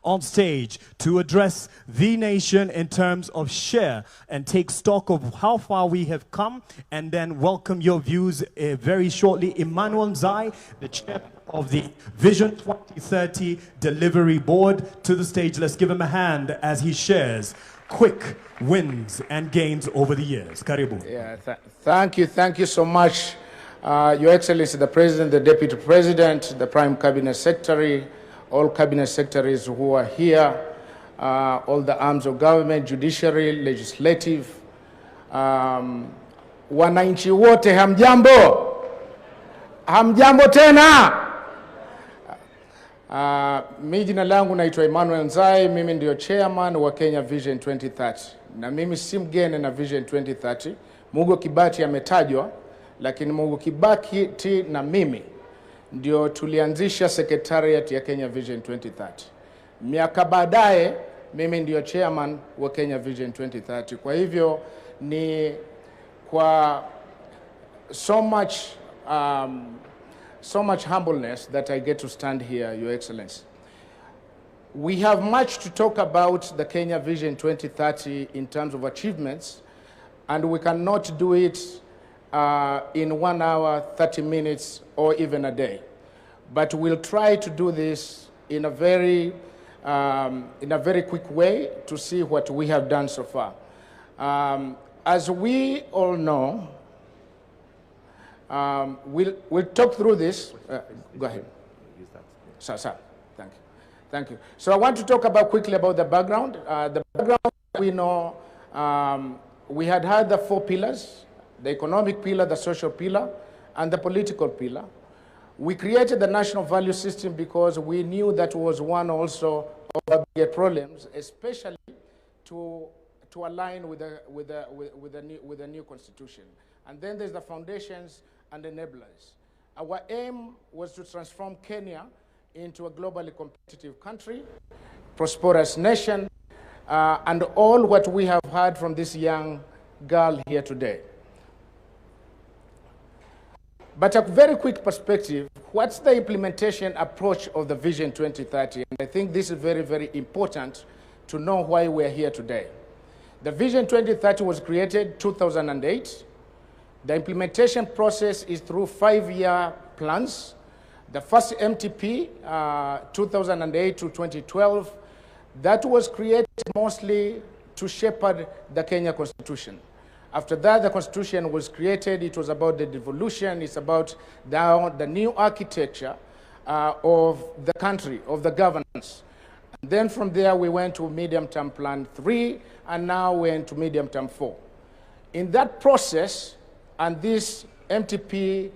on stage to address the nation in terms of share and take stock of how far we have come, and then welcome your views very shortly. Emmanuel Nzai, the chair of the Vision 2030 Delivery Board, to the stage. Let's give him a hand as he shares quick wins and gains over the years. Karibu. Yeah, thank you so much, Your Excellency, the President, the Deputy President, the Prime Cabinet Secretary, all cabinet secretaries who are here, all the arms of government, judiciary, legislative, wananchi wote, hamjambo? Hamjambo tena? Mimi jina langu naitwa Emmanuel Nzai, mimi ndio chairman wa Kenya Vision 2030. Na mimi si mgeni na Vision 2030. Mugo Kibaki ametajwa, lakini Mugo Kibaki na mimi ndio tulianzisha secretariat ya Kenya Vision 2030. Miaka baadaye mimi ndio chairman wa Kenya Vision 2030. Kwa hivyo ni kwa so much humbleness that I get to stand here, Your Excellency. We have much to talk about the Kenya Vision 2030 in terms of achievements, and we cannot do it in 1 hour, 30 minutes, or even a day. But we'll try to do this in a very quick way to see what we have done so far. As we all know, we'll talk through this. Go ahead. Sir, thank you. So I want to talk quickly about the background. The background, we know, we had the 4 pillars: the economic pillar, the social pillar, and the political pillar. We created the national value system because we knew that was one also of our bigger problems, especially to align with the new constitution. And then there's the foundations and enablers. Our aim was to transform Kenya into a globally competitive country, prosperous nation, and all what we have heard from this young girl here today. But a very quick perspective, what's the implementation approach of the Vision 2030? And I think this is very, very important to know why we're here today. The Vision 2030 was created 2008. The implementation process is through 5-year plans. The first MTP, 2008 to 2012, that was created mostly to shepherd the Kenya Constitution. After that, the Constitution was created. It was about the devolution. It's about the new architecture of the country, of the governance. And then from there, we went to medium-term plan 3, and now we're into medium-term 4. In that process, and this MTP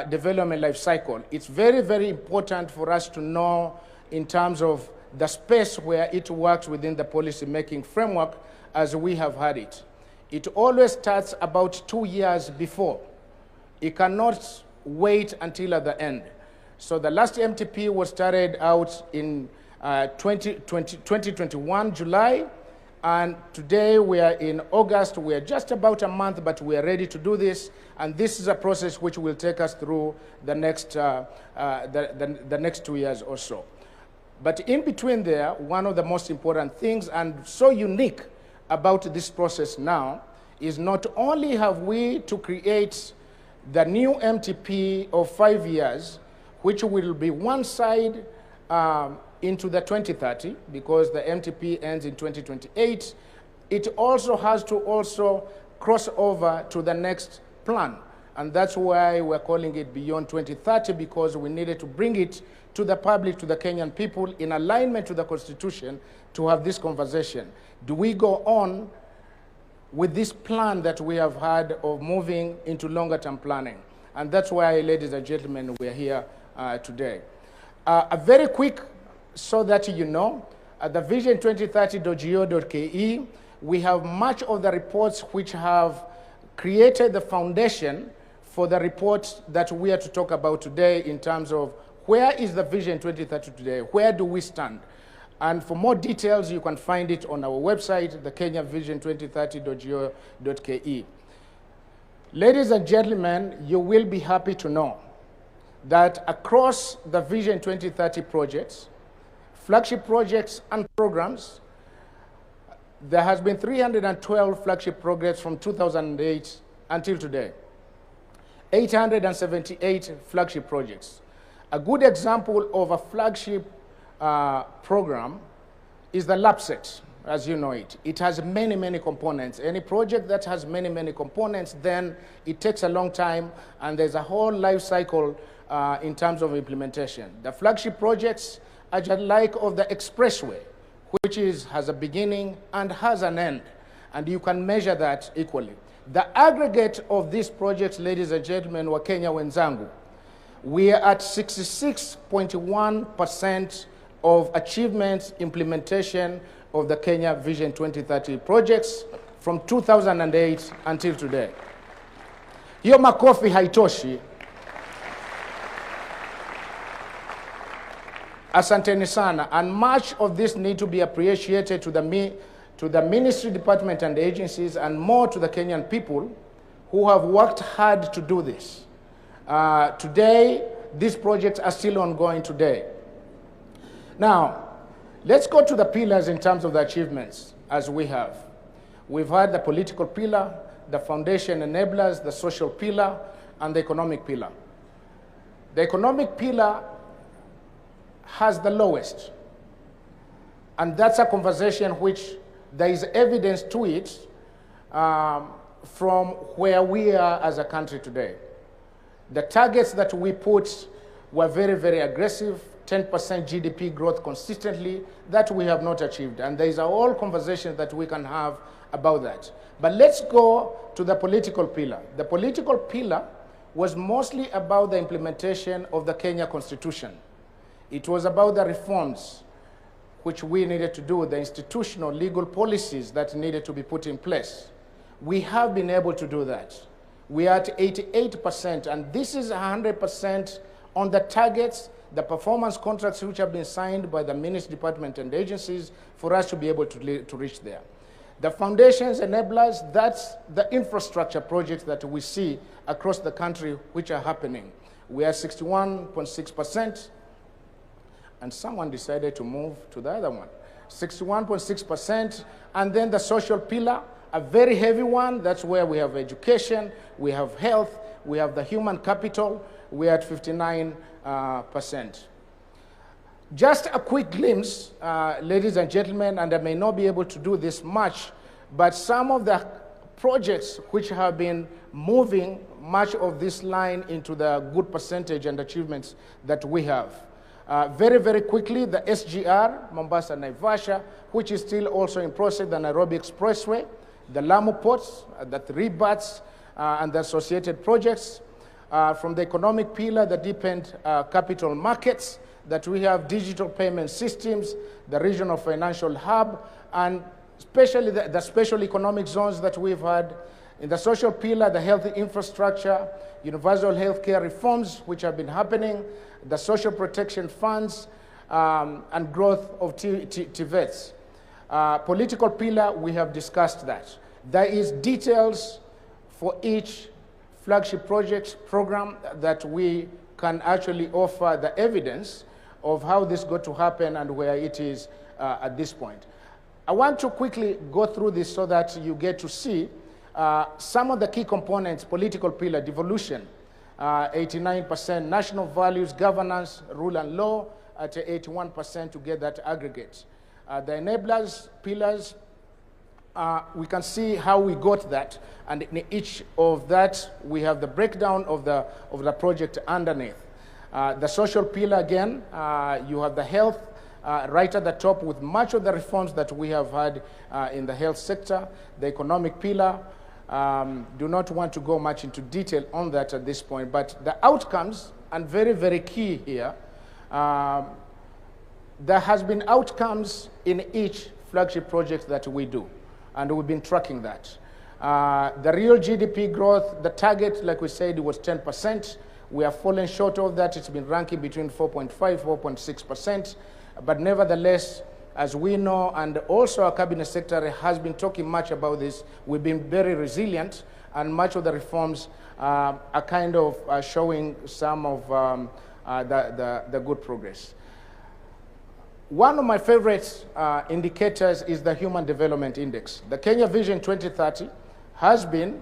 development life cycle, it's very, very important for us to know in terms of the space where it works within the policy-making framework as we have had it. It always starts about 2 years before. It cannot wait until at the end. So the last MTP was started out in 2021, July, and today we are in August. We are just about a month, but we are ready to do this, and this is a process which will take us through the next 2 years or so. But in between there, one of the most important things, and so unique about this process now, is not only have we to create the new MTP of 5 years, which will be one side into the 2030, because the MTP ends in 2028, it also has to also cross over to the next plan. And that's why we're calling it Beyond 2030, because we needed to bring it to the public, to the Kenyan people, in alignment to the Constitution, to have this conversation. Do we go on with this plan that we have had of moving into longer-term planning? And that's why, ladies and gentlemen, we're here today. A very quick, so that you know, at the vision2030.go.ke, we have much of the reports which have created the foundation for the report that we are to talk about today in terms of where is the Vision 2030 today, where do we stand? And for more details, you can find it on our website, the kenyavision2030.go.ke. Ladies and gentlemen, you will be happy to know that across the Vision 2030 projects, Flagship projects and programs. There has been 312 flagship projects from 2008 until today. 878 flagship projects. A good example of a flagship program is the LAPSET, as you know it. It has many, many components. Any project that has many, many components, then it takes a long time, and there's a whole life cycle in terms of implementation. The flagship projects are just like of the expressway, which has a beginning and has an end, and you can measure that equally. The aggregate of these projects, ladies and gentlemen, wa Kenya wenzangu, we are at 66.1% of achievements implementation of the Kenya Vision 2030 projects from 2008 until today. Hiyo makofi haitoshi. Asanteni sana, and much of this need to be appreciated to the ministry, department, and agencies, and more to the Kenyan people who have worked hard to do this. Today, these projects are still ongoing today. Now, let's go to the pillars in terms of the achievements as we have. We've had the political pillar, the foundation enablers, the social pillar, and the economic pillar. The economic pillar has the lowest, and that's a conversation which there is evidence to it from where we are as a country today. The targets that we put were very, very aggressive, 10% GDP growth consistently, that we have not achieved. And there is a whole conversation that we can have about that. But let's go to the political pillar. The political pillar was mostly about the implementation of the Kenya Constitution. It was about the reforms which we needed to do, the institutional legal policies that needed to be put in place. We have been able to do that. We are at 88%, and this is 100% on the targets, the performance contracts which have been signed by the ministry, department, and agencies for us to be able to reach there. The foundations, enablers, that's the infrastructure projects that we see across the country which are happening. We are 61.6%, and someone decided to move to the other one. 61.6%, and then the social pillar, a very heavy one. That's where we have education, we have health, we have the human capital. We are at 59%. Just a quick glimpse, ladies and gentlemen, and I may not be able to do this much, but some of the projects which have been moving much of this line into the good percentage and achievements that we have. Very, very quickly, the SGR, Mombasa Naivasha, which is still also in process, the Nairobi Expressway, the Lamu ports, the 3 BATs, and the associated projects. From the economic pillar, the deepened capital markets, that we have digital payment systems, the regional financial hub, and especially the special economic zones that we've had. In the social pillar, the healthy infrastructure, universal healthcare reforms which have been happening, the social protection funds, and growth of TVETs. Political pillar, we have discussed that. There is details for each flagship project program that we can actually offer the evidence of how this got to happen and where it is at this point. I want to quickly go through this so that you get to see some of the key components. Political pillar, devolution, 89%, national values, governance, rule and law at 81% to get that aggregate. The enablers, pillars, we can see how we got that, and in each of that we have the breakdown of the project underneath. The social pillar, again, you have the health right at the top with much of the reforms that we have had in the health sector. The economic pillar, do not want to go much into detail on that at this point, but the outcomes, and very, very key here, there has been outcomes in each flagship project that we do, and we've been tracking that. The real GDP growth, the target, like we said, was 10%. We have fallen short of that. It's been ranking between 4.5%, 4.6%. But nevertheless, as we know, and also our cabinet secretary has been talking much about this, we've been very resilient, and much of the reforms are kind of showing some of the good progress. One of my favorite indicators is the Human Development Index. The Kenya Vision 2030 has been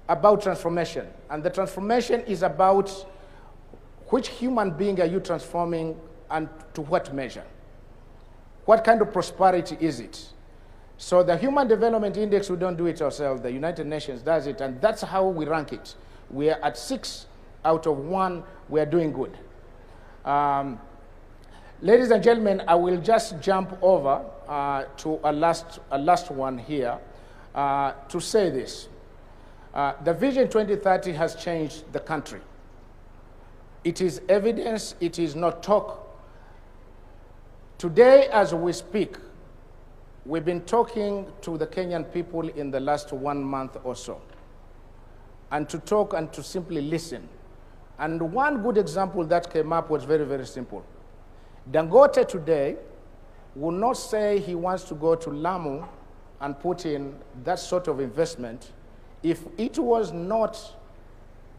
about transformation, and the transformation is about which human being are you transforming and to what measure? What kind of prosperity is it? So the Human Development Index, we don't do it ourselves. The United Nations does it, and that's how we rank it. We are at 6 out of 1. We are doing good. Ladies and gentlemen, I will just jump over to a last one here to say this. The Vision 2030 has changed the country. It is evidence, it is not talk. Today, as we speak, we've been talking to the Kenyan people in the last 1 month or so, and to talk and to simply listen. And one good example that came up was very, very simple. Dangote today will not say he wants to go to Lamu and put in that sort of investment if it was not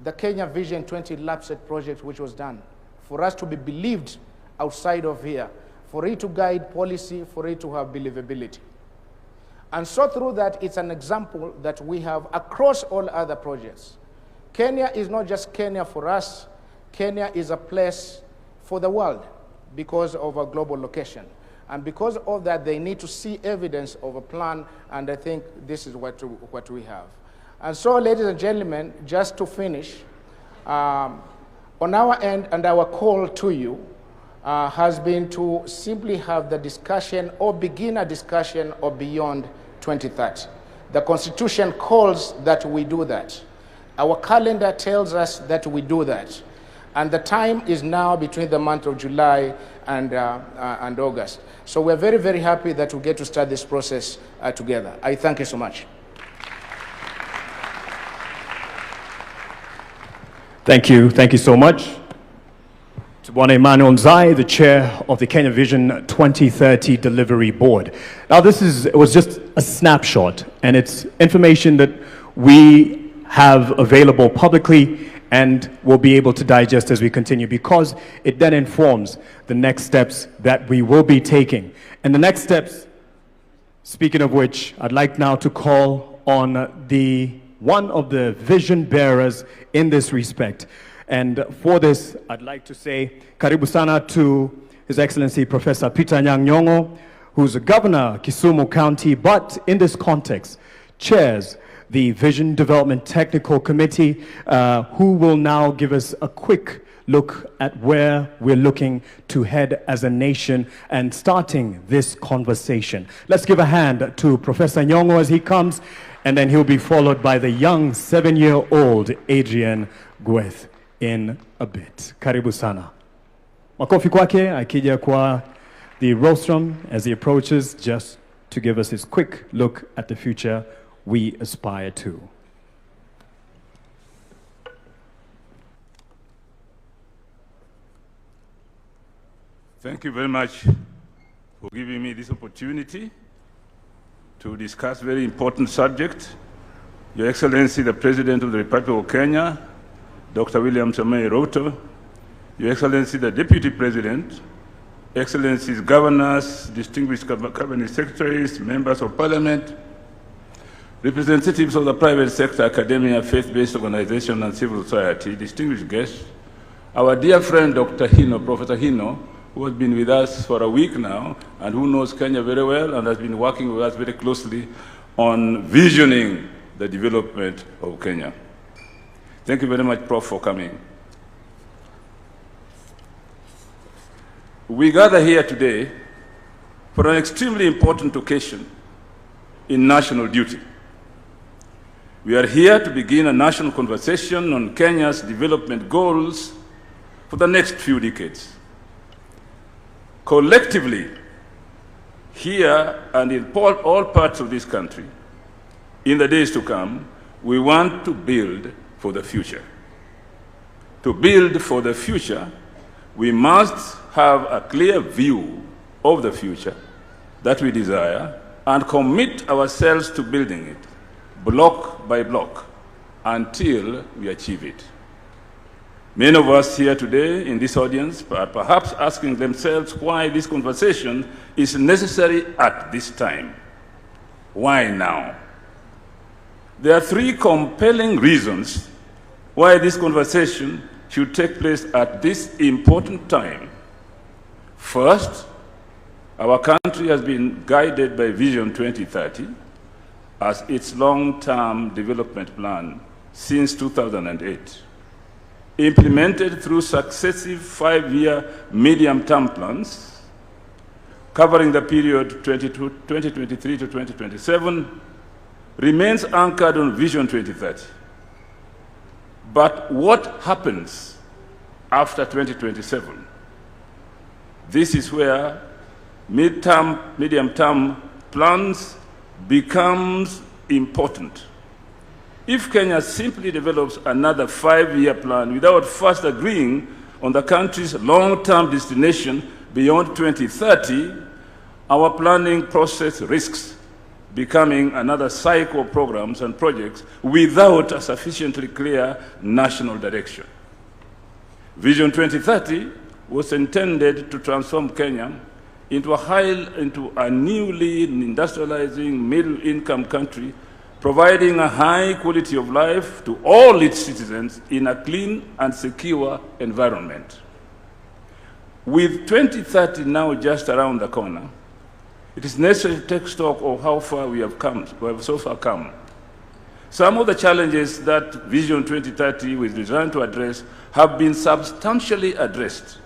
the Kenya Vision 20 LAPSET project which was done, for us to be believed outside of here, for it to guide policy, for it to have believability. And so through that, it's an example that we have across all other projects. Kenya is not just Kenya for us. Kenya is a place for the world because of our global location. And because of that, they need to see evidence of a plan, and I think this is what we have. And so, ladies and gentlemen, just to finish, on our end and our call to you has been to simply have the discussion or begin a discussion of beyond 2030. The Constitution calls that we do that. Our calendar tells us that we do that. And the time is now between the month of July and August. So we're very, very happy that we get to start this process together. I thank you so much. Thank you so much to Bwana Emmanuel Nzai, the chair of the Kenya Vision 2030 Delivery Board. Now it was just a snapshot, and it's information that we have available publicly and will be able to digest as we continue, because it then informs the next steps that we will be taking. And the next steps, speaking of which, I'd like now to call on one of the vision bearers in this respect. And for this, I'd like to say karibu sana to His Excellency Professor Peter Anyang' Nyong'o, who's a governor of Kisumu County, but in this context, chairs the Vision Development Technical Committee, who will now give us a quick look at where we're looking to head as a nation and starting this conversation. Let's give a hand to Professor Nyong'o as he comes, and then he'll be followed by the young 7-year-old Adrian Gweth in a bit. Karibu sana. Makofi kwake akija kwa the rostrum as he approaches, just to give us his quick look at the future we aspire to. Thank you very much for giving me this opportunity to discuss very important subject. Your Excellency, the President of the Republic of Kenya, Dr. William Samoei Ruto, Your Excellency, the Deputy President, Excellencies, Governors, distinguished Cabinet Secretaries, Members of Parliament, representatives of the private sector, academia, faith-based organization, and civil society, distinguished guests, our dear friend, Dr. Hino, Professor Hino, who has been with us for a week now, and who knows Kenya very well, and has been working with us very closely on visioning the development of Kenya. Thank you very much, Prof, for coming. We gather here today for an extremely important occasion in national duty. We are here to begin a national conversation on Kenya's development goals for the next few decades. Collectively, here and in all parts of this country, in the days to come, we want to build for the future. To build for the future, we must have a clear view of the future that we desire and commit ourselves to building it, block by block, until we achieve it. Many of us here today in this audience are perhaps asking themselves why this conversation is necessary at this time. Why now? There are three compelling reasons why this conversation should take place at this important time. First, our country has been guided by Vision 2030 as its long-term development plan since 2008. Implemented through successive 5-year medium-term plans covering the period 2023 to 2027, remains anchored on Vision 2030. But what happens after 2027? This is where medium-term plans becomes important. If Kenya simply develops another 5-year plan without first agreeing on the country's long-term destination beyond 2030, our planning process risks becoming another cycle of programs and projects without a sufficiently clear national direction. Vision 2030 was intended to transform Kenya into a newly industrializing middle-income country, providing a high quality of life to all its citizens in a clean and secure environment. With 2030 now just around the corner, it is necessary to take stock of how far we have so far come. Some of the challenges that Vision 2030 was designed to address have been substantially addressed,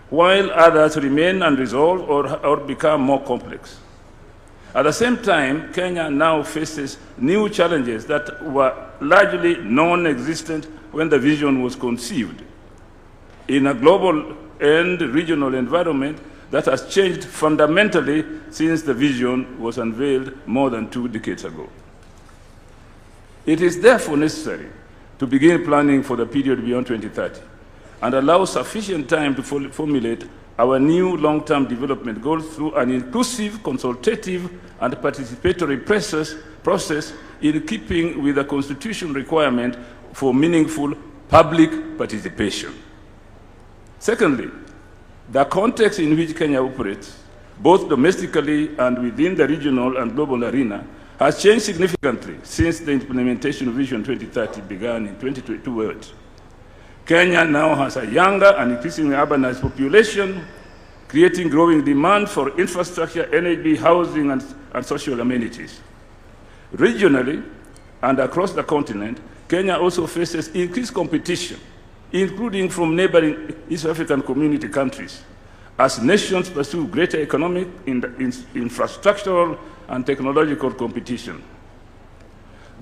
while others remain unresolved or become more complex. At the same time, Kenya now faces new challenges that were largely non-existent when the vision was conceived. In a global and regional environment that has changed fundamentally since the vision was unveiled more than 2 decades ago. It is therefore necessary to begin planning for the period beyond 2030 and allow sufficient time to formulate our new long-term development goals through an inclusive, consultative, and participatory process in keeping with the constitutional requirement for meaningful public participation. Secondly, the context in which Kenya operates, both domestically and within the regional and global arena, has changed significantly since the implementation of Vision 2030 began in 2022. Kenya now has a younger and increasingly urbanized population, creating growing demand for infrastructure, energy, housing, and social amenities. Regionally and across the continent, Kenya also faces increased competition, including from neighboring East African community countries, as nations pursue greater economic, infrastructural, and technological competition.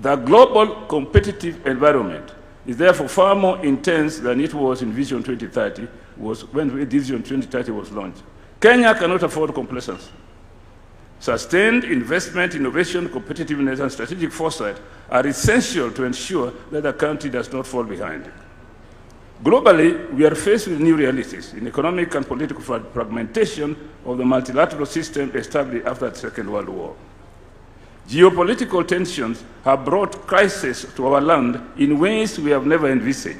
The global competitive environment is therefore far more intense than it was in Vision 2030, when Vision 2030 was launched. Kenya cannot afford complacency. Sustained investment, innovation, competitiveness, and strategic foresight are essential to ensure that the country does not fall behind. Globally, we are faced with new realities in economic and political fragmentation of the multilateral system established after the Second World War. Geopolitical tensions have brought crisis to our land in ways we have never envisaged.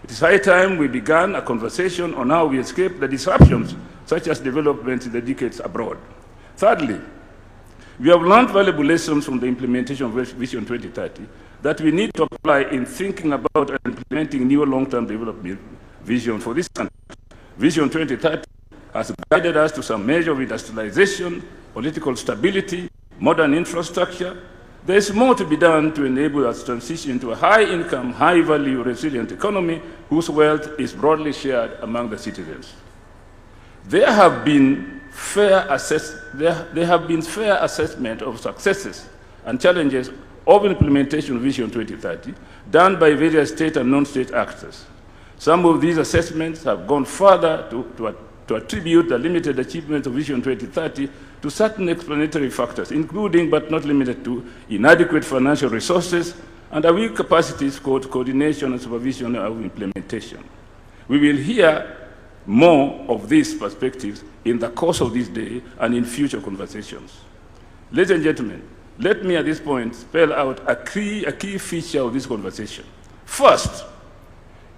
It is high time we began a conversation on how we escape the disruptions, such as developments in the decades abroad. Thirdly, we have learned valuable lessons from the implementation of Vision 2030 that we need to apply in thinking about and implementing new long-term development vision for this country. Vision 2030 has guided us to some measure of industrialization, political stability, modern infrastructure. There is more to be done to enable us to transition to a high-income, high-value, resilient economy whose wealth is broadly shared among the citizens. There have been fair assessment of successes and challenges of implementation of Vision 2030 done by various state and non-state actors. Some of these assessments have gone further to attribute the limited achievement of Vision 2030 to certain explanatory factors, including but not limited to inadequate financial resources and a weak capacities for coordination and supervision of implementation. We will hear more of these perspectives in the course of this day and in future conversations. Ladies and gentlemen, let me at this point spell out a key feature of this conversation. First,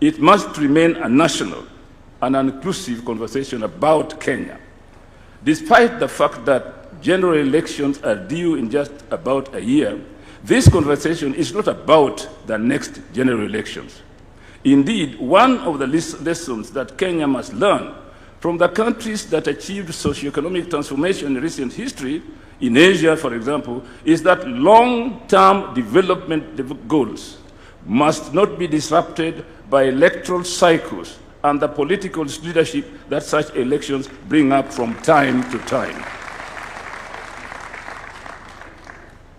It must remain a national and an inclusive conversation about Kenya. Despite the fact that general elections are due in just about a year, this conversation is not about the next general elections. Indeed, one of the lessons that Kenya must learn from the countries that achieved socioeconomic transformation in recent history, in Asia, for example, is that long-term development goals must not be disrupted by electoral cycles and the political leadership that such elections bring up from time to time.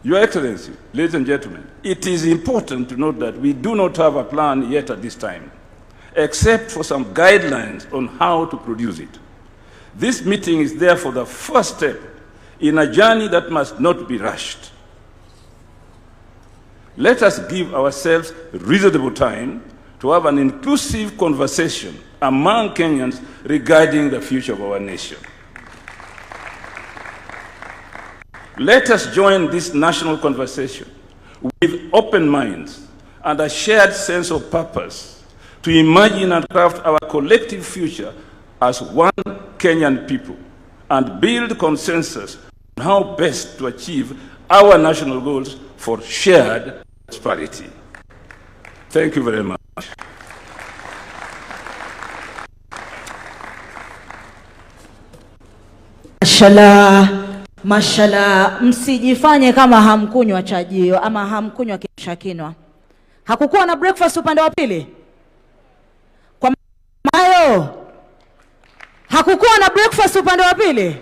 Your Excellency, ladies and gentlemen, it is important to note that we do not have a plan yet at this time, except for some guidelines on how to produce it. This meeting is therefore the first step in a journey that must not be rushed. Let us give ourselves reasonable time to have an inclusive conversation among Kenyans regarding the future of our nation. Let us join this national conversation with open minds and a shared sense of purpose to imagine and craft our collective future as one Kenyan people and build consensus on how best to achieve our national goals for shared prosperity. Thank you very much. Mashallah, msijifanye kama hamkunywa chajio ama hamkunywa kimshakinwa. Hakukuwa na breakfast upande wa pili? Kwa mayo, hakukuwa na breakfast upande wa pili?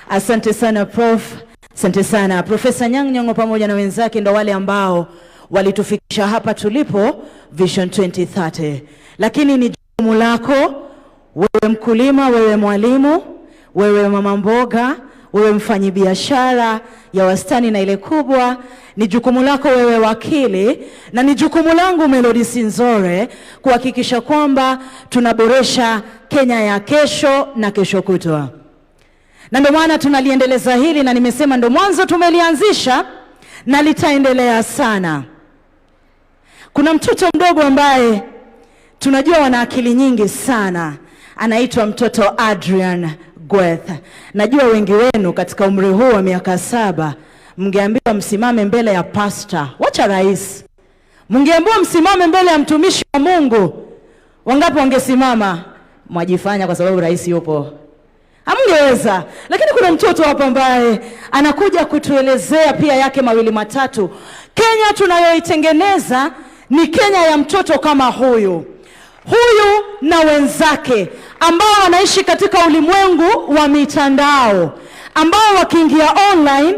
Asante sana Prof. Asante sana Profesa Nyang'nyong'o pamoja na wenzake, ndo wale ambao walitufikisha hapa tulipo Vision 2030. Lakini ni jukumu lako, wewe mkulima, wewe mwalimu, wewe mama mboga, wewe mfanyibiashara ya wastani na ile kubwa, ni jukumu lako wewe wakili, na ni jukumu langu Melody Sinzore kuhakikisha kwamba tunaboresha Kenya ya kesho na kesho kutwa. Na ndio maana tunaliendeleza hili, na nimesema ndio mwanzo tumelianzisha na litaendelea sana. Kuna mtoto mdogo ambaye tunajua wana akili nyingi sana, anaitwa mtoto Adrian Gweth. Najua wengi wenu katika umri huu wa miaka 7 mngeambiwa msimame mbele ya pastor, wacha rais, mngeambiwa msimame mbele ya mtumishi wa Mungu, wangapi wangesimama? Mwajifanya kwa sababu rais yupo, hamngeweza. Lakini kuna mtoto hapa ambaye anakuja kutuelezea pia yake mawili matatu. Kenya tunayoitengeneza ni Kenya ya mtoto kama huyu na wenzake ambao wanaishi katika ulimwengu wa mitandao, ambao wakiingia online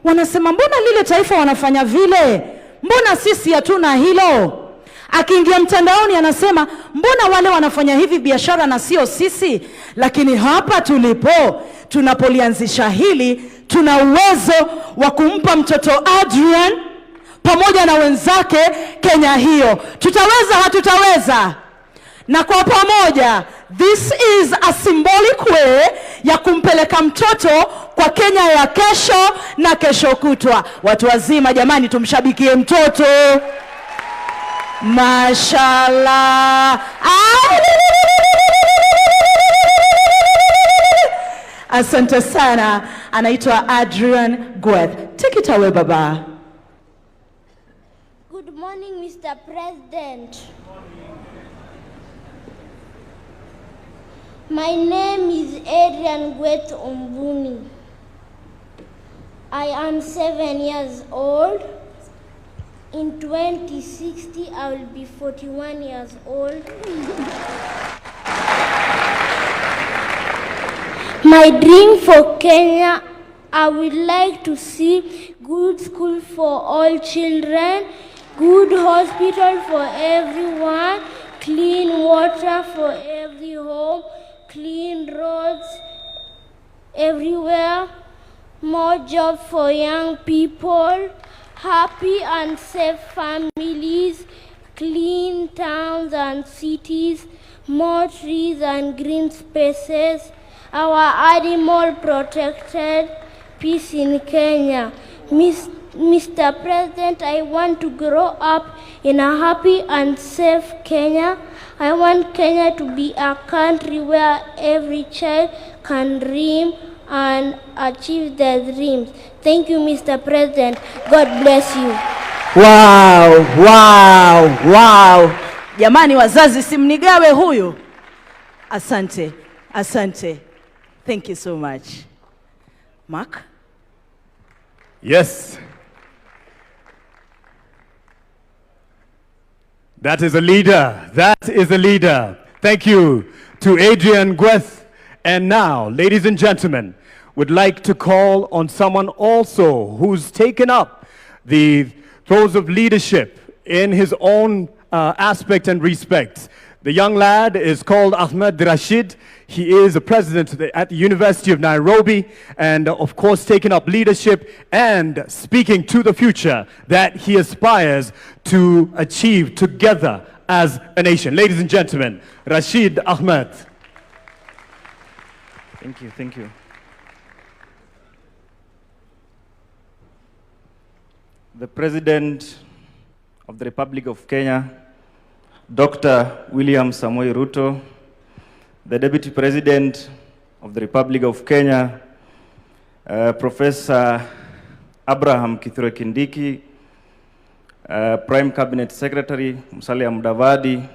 wanasema mbona lile taifa wanafanya vile, mbona sisi hatuna hilo. Akiingia mtandaoni anasema mbona wale wanafanya hivi biashara na sio sisi. Lakini hapa tulipo, tunapolianzisha hili, tuna uwezo wa kumpa mtoto Adrian pamoja na wenzake Kenya hiyo. Tutaweza, hatutaweza? Na kwa pamoja, this is a symbolic way ya kumpeleka mtoto kwa Kenya ya kesho na kesho kutwa. Watu wazima jamani, tumshabikie mtoto. Mashallah. Asante sana. Anaitwa Adrian Gweth. Take it away, Baba. Good morning, Mr. President. My name is Adrian Gweth Ombuni. I am 7 years old. In 2060, I will be 41 years old. My dream for Kenya, I would like to see good school for all children, good hospital for everyone, clean water for every home, clean roads everywhere, more jobs for young people, happy and safe families, clean towns and cities, more trees and green spaces, our animal protected, peace in Kenya. Mr. President, I want to grow up in a happy and safe Kenya. I want Kenya to be a country where every child can dream and achieve their dreams. Thank you, Mr. President. God bless you. Wow, wow, wow. Jamani wazazi simnigawe huyu. Asante, asante. Thank you so much. Mark? Yes. That is a leader. That is a leader. Thank you to Adrian Gweth. And now, ladies and gentlemen, would like to call on someone also who's taken up the roles of leadership in his own aspect and respect. The young lad is called Ahmed Rashid. He is a president at the University of Nairobi and of course taking up leadership and speaking to the future that he aspires to achieve together as a nation. Ladies and gentlemen, Rashid Ahmed. Thank you, thank you. The President of the Republic of Kenya, Dr. William Samoei Ruto, the Deputy President of the Republic of Kenya, Professor Abraham Kithure Kindiki, Prime Cabinet Secretary Musalia Mudavadi,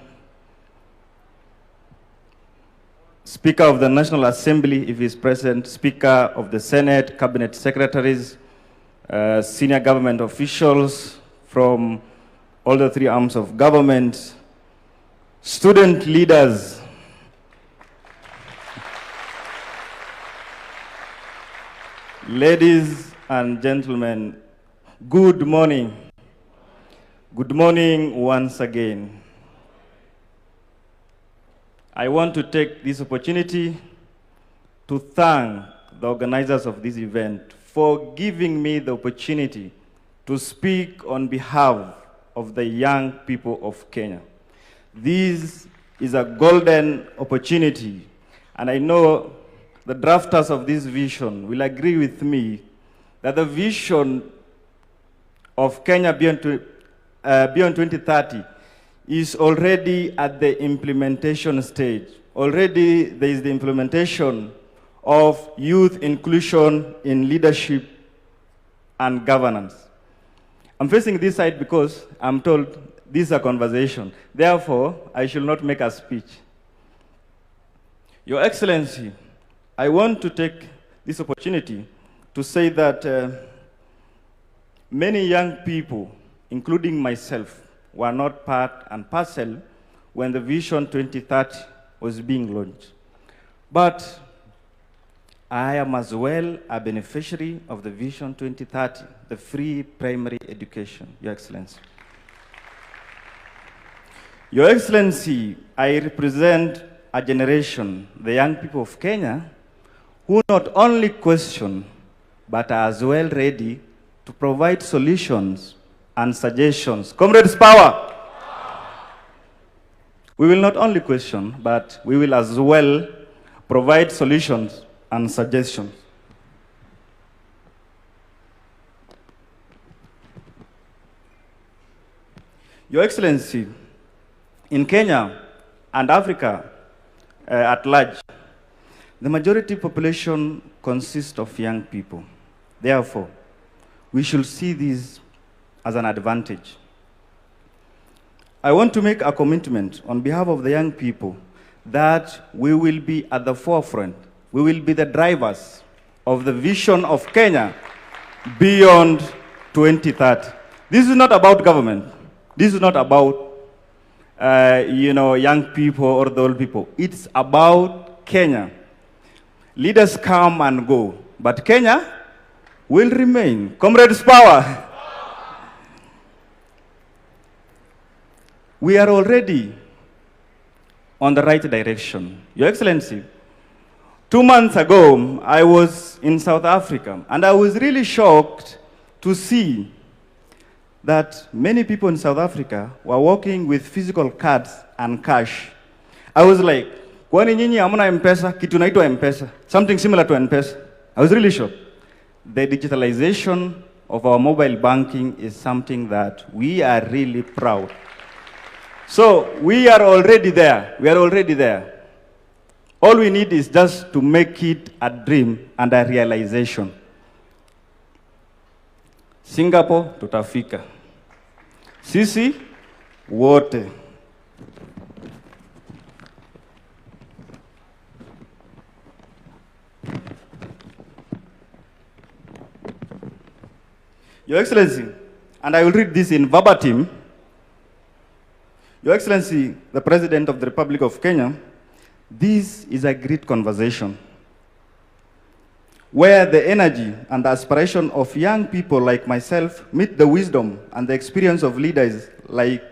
Speaker of the National Assembly, if he is present, Speaker of the Senate, Cabinet Secretaries, senior government officials from all the three arms of government, student leaders, ladies and gentlemen, good morning. Good morning once again. I want to take this opportunity to thank the organizers of this event for giving me the opportunity to speak on behalf of the young people of Kenya. This is a golden opportunity, and I know the drafters of this vision will agree with me that the vision of Kenya beyond 2030 is already at the implementation stage. Already there is the implementation of youth inclusion in leadership and governance. I'm facing this side because I'm told this is a conversation. Therefore, I should not make a speech. Your Excellency, I want to take this opportunity to say that many young people, including myself, were not part and parcel when the Vision 2030 was being launched. But I am as well a beneficiary of the Vision 2030, the free primary education, Your Excellency. Your Excellency, I represent a generation, the young people of Kenya, who not only question, but are as well ready to provide solutions and suggestions. Comrades, power! We will not only question, but we will as well provide solutions and suggestions. Your Excellency, in Kenya and Africa at large, the majority population consists of young people. Therefore, we should see this as an advantage. I want to make a commitment on behalf of the young people that we will be at the forefront. We will be the drivers of the vision of Kenya beyond 2030. This is not about government. This is not about young people or the old people. It's about Kenya. Leaders come and go, but Kenya will remain. Comrades, power! We are already on the right direction. Your Excellency, 2 months ago, I was in South Africa, and I was really shocked to see that many people in South Africa were walking with physical cards and cash. I was like, kwani nyinyi hamna M-Pesa? Kitu inaitwa M-Pesa. Something similar to M-Pesa. I was really shocked. The digitalization of our mobile banking is something that we are really proud. So we are already there. We are already there. All we need is just to make it a dream and a realization. Singapore, tutafika. Sisi, wote. Your Excellency, and I will read this in verbatim. Your Excellency, the President of the Republic of Kenya, this is a great conversation where the energy and the aspiration of young people like myself meet the wisdom and the experience of leaders like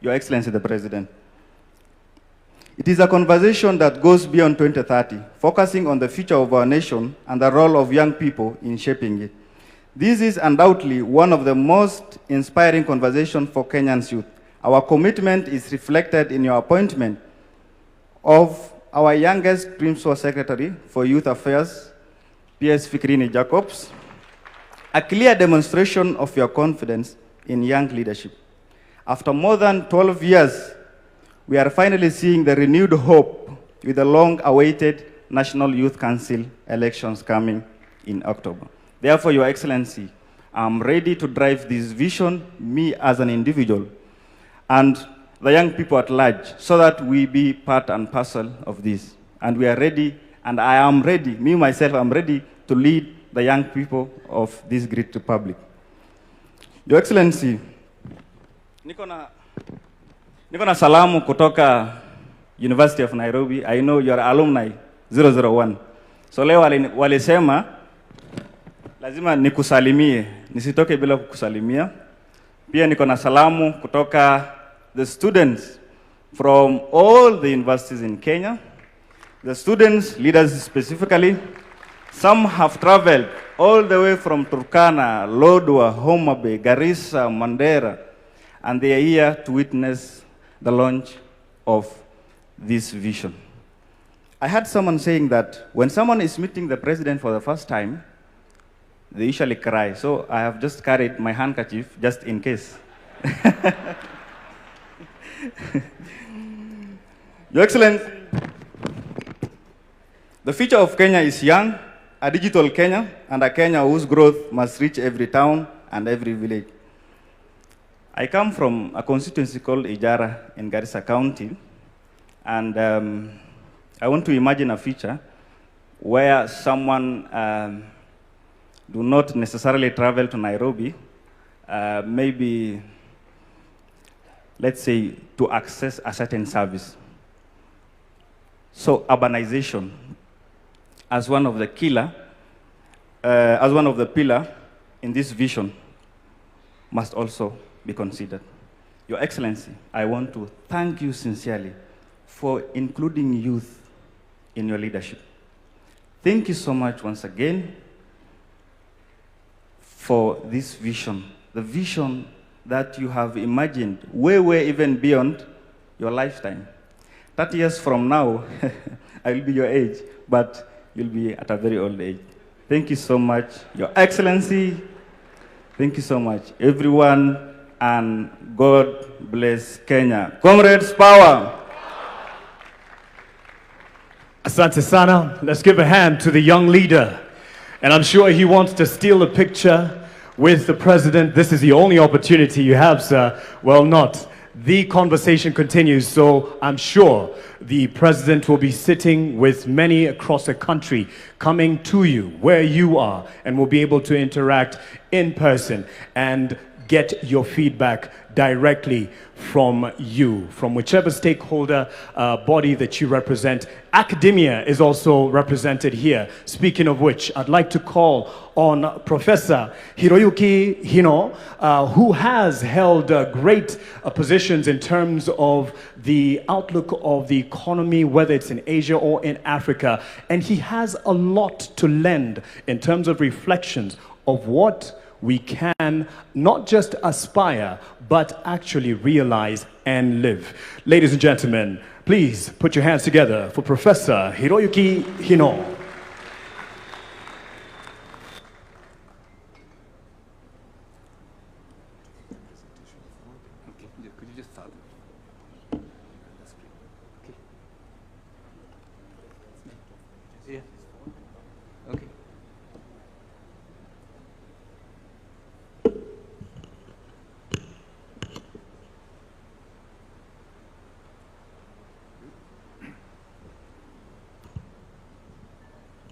Your Excellency, the President. It is a conversation that goes beyond 2030, focusing on the future of our nation and the role of young people in shaping it. This is undoubtedly one of the most inspiring conversations for Kenyan's youth. Our commitment is reflected in your appointment of our youngest Principal Secretary for Youth Affairs, PS Fikrini Jacobs, a clear demonstration of your confidence in young leadership. After more than 12 years, we are finally seeing the renewed hope with the long-awaited National Youth Council elections coming in October. Therefore, Your Excellency, I'm ready to drive this vision, me as an individual, and the young people at large, so that we be part and parcel of this. And we are ready, and I am ready, me myself, I'm ready to lead the young people of this great republic. Your Excellency, niko na salamu kutoka University of Nairobi. I know you're alumni 001. So leo walisema, lazima nikusalimie, nisitoke bila kukusalimia. Pia niko na salamu kutoka the students from all the universities in Kenya. The students, leaders specifically, some have traveled all the way from Turkana, Lodwar, Homa Bay, Garissa, Mandera, and they are here to witness the launch of this vision. I heard someone saying that when someone is meeting the president for the first time, they usually cry. So I have just carried my handkerchief just in case. Your Excellency, the future of Kenya is young, a digital Kenya, and a Kenya whose growth must reach every town and every village. I come from a constituency called Ijara in Garissa County, and I want to imagine a future where someone do not necessarily travel to Nairobi, maybe, let's say, to access a certain service. So urbanization, as one of the pillar in this vision, must also be considered. Your Excellency, I want to thank you sincerely for including youth in your leadership. Thank you so much once again for this vision, the vision that you have imagined way even beyond your lifetime. 30 years from now, I will be your age, but you'll be at a very old age. Thank you so much, Your Excellency. Thank you so much, everyone, and God bless Kenya. Comrades, power! Asante sana. Let's give a hand to the young leader. And I'm sure he wants to steal a picture with the president. This is the only opportunity you have, sir. Well, not. The conversation continues, so I'm sure the president will be sitting with many across the country, coming to you where you are, and will be able to interact in person and get your feedback directly from you, from whichever stakeholder body that you represent. Academia is also represented here. Speaking of which, I'd like to call on Professor Hiroyuki Hino, who has held great positions in terms of the outlook of the economy, whether it's in Asia or in Africa. And he has a lot to lend in terms of reflections of what we can not just aspire, but actually realize and live. Ladies and gentlemen, please put your hands together for Professor Hiroyuki Hino.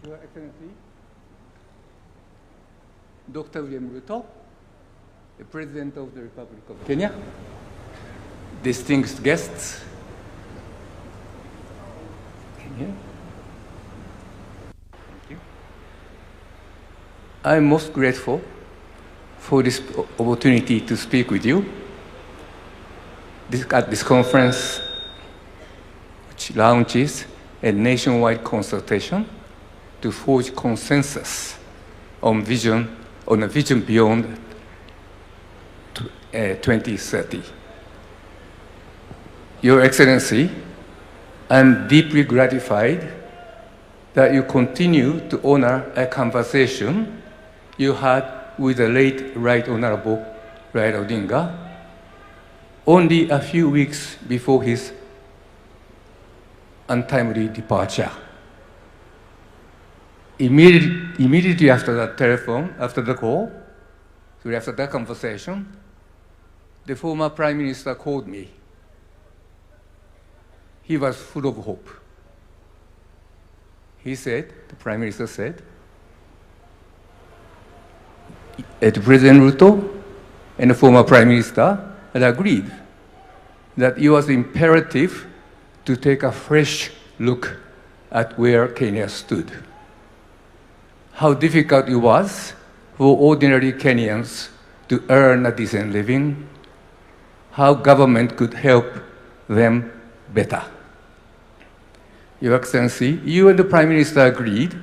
Your Excellency, Dr. William Ruto, the President of the Republic of Kenya, distinguished guests, thank you. I'm most grateful for this opportunity to speak with you at this conference, which launches a nationwide consultation to forge consensus on a vision beyond 2030. Your Excellency, I'm deeply gratified that you continue to honor a conversation you had with the late Right Honorable Raila Odinga only a few weeks before his untimely departure. Immediately after that conversation, the former Prime Minister called me. He was full of hope. He said, the Prime Minister said, President Ruto and the former Prime Minister had agreed that it was imperative to take a fresh look at where Kenya stood. How difficult it was for ordinary Kenyans to earn a decent living, how government could help them better. Your Excellency, you and the Prime Minister agreed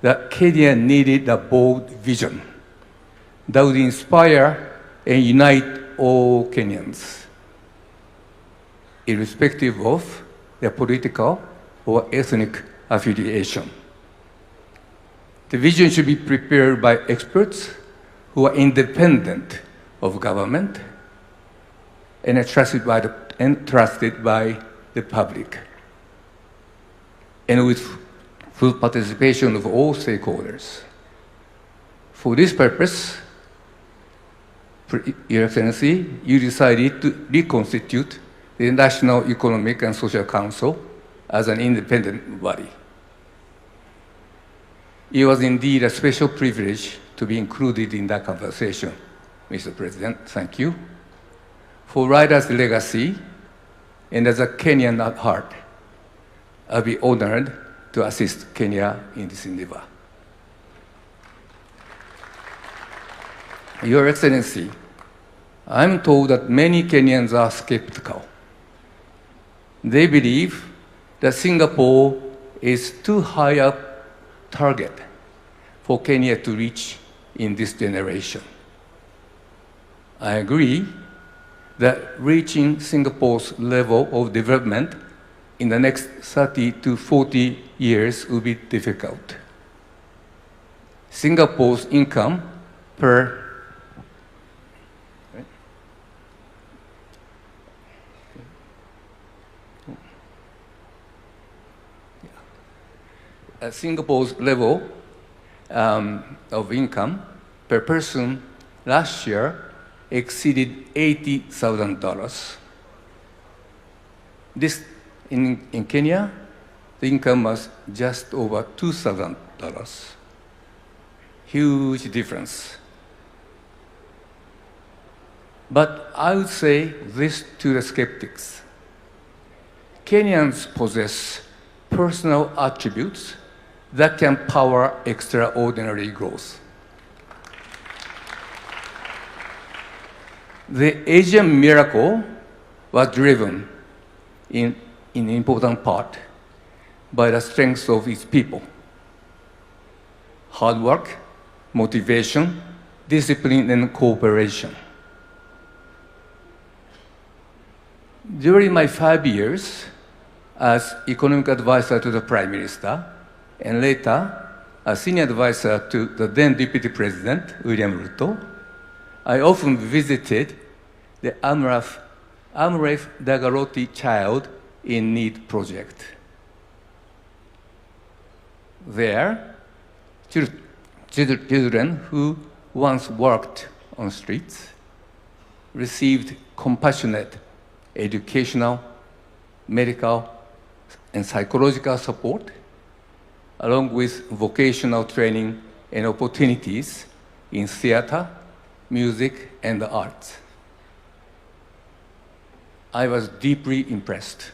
that Kenya needed a bold vision that would inspire and unite all Kenyans, irrespective of their political or ethnic affiliation. The vision should be prepared by experts who are independent of government and trusted by the public, and with full participation of all stakeholders. For this purpose, Your Excellency, you decided to reconstitute the National Economic and Social Council as an independent body. It was indeed a special privilege to be included in that conversation, Mr. President. Thank you. For Raila's legacy, and as a Kenyan at heart, I'll be honored to assist Kenya in this endeavor. Your Excellency, I'm told that many Kenyans are skeptical. They believe that Singapore is too high a target for Kenya to reach in this generation. I agree that reaching Singapore's level of development in the next 30 to 40 years will be difficult. Singapore's income per Singapore's level of income per person last year exceeded $80,000. This in Kenya, the income was just over $2,000. Huge difference. But I would say this to the skeptics. Kenyans possess personal attributes that can power extraordinary growth. The Asian miracle was driven in important part by the strength of its people. Hard work, motivation, discipline, and cooperation. During my 5 years as economic advisor to the Prime Minister, and later as senior advisor to the then Deputy President, William Ruto, I often visited the Amref Dagaroti Child in Need project. There, children who once worked on streets received compassionate educational, medical, and psychological support, along with vocational training and opportunities in theater, music, and the arts. I was deeply impressed.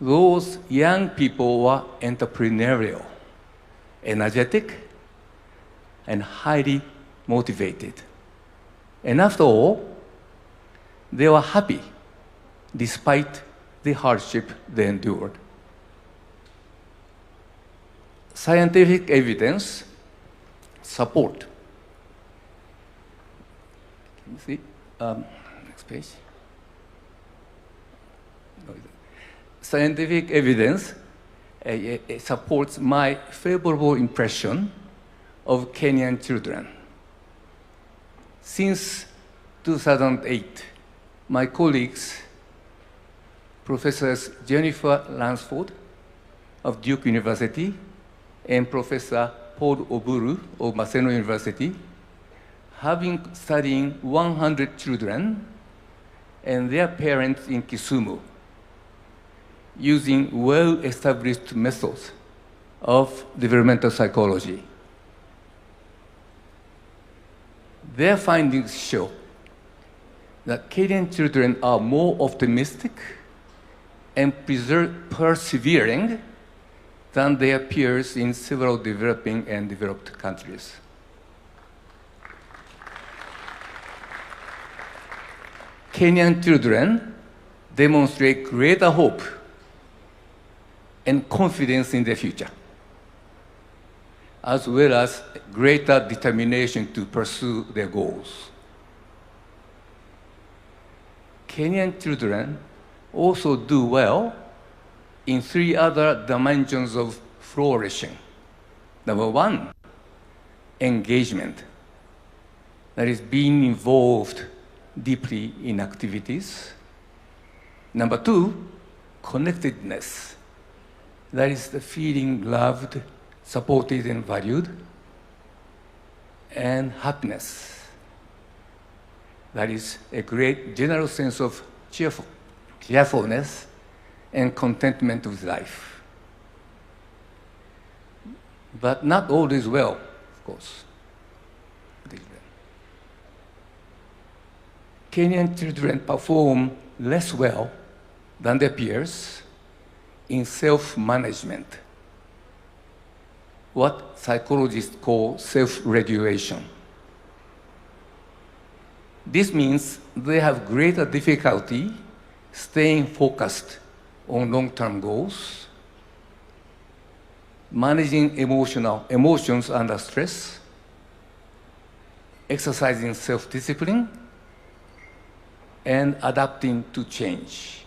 Those young people were entrepreneurial, energetic, and highly motivated. And after all, they were happy despite the hardship they endured. Scientific evidence support. Can you see? Next page. Scientific evidence supports my favorable impression of Kenyan children. Since 2008, my colleagues, Professors Jennifer Lansford of Duke University and Professor Paul Oburu of Maseno University, have been studying 100 children and their parents in Kisumu, using well-established methods of developmental psychology. Their findings show that Kenyan children are more optimistic and persevering than their peers in several developing and developed countries. Kenyan children demonstrate greater hope and confidence in the future, as well as greater determination to pursue their goals. Kenyan children also do well in 3 other dimensions of flourishing. Number 1, engagement. That is, being involved deeply in activities. Number 2, connectedness. That is the feeling loved, supported, and valued. And happiness. That is a great general sense of cheerfulness and contentment with life. But not all is well, of course. Kenyan children perform less well than their peers in self-management, what psychologists call self-regulation. This means they have greater difficulty staying focused on long-term goals, managing emotions under stress, exercising self-discipline, and adapting to change.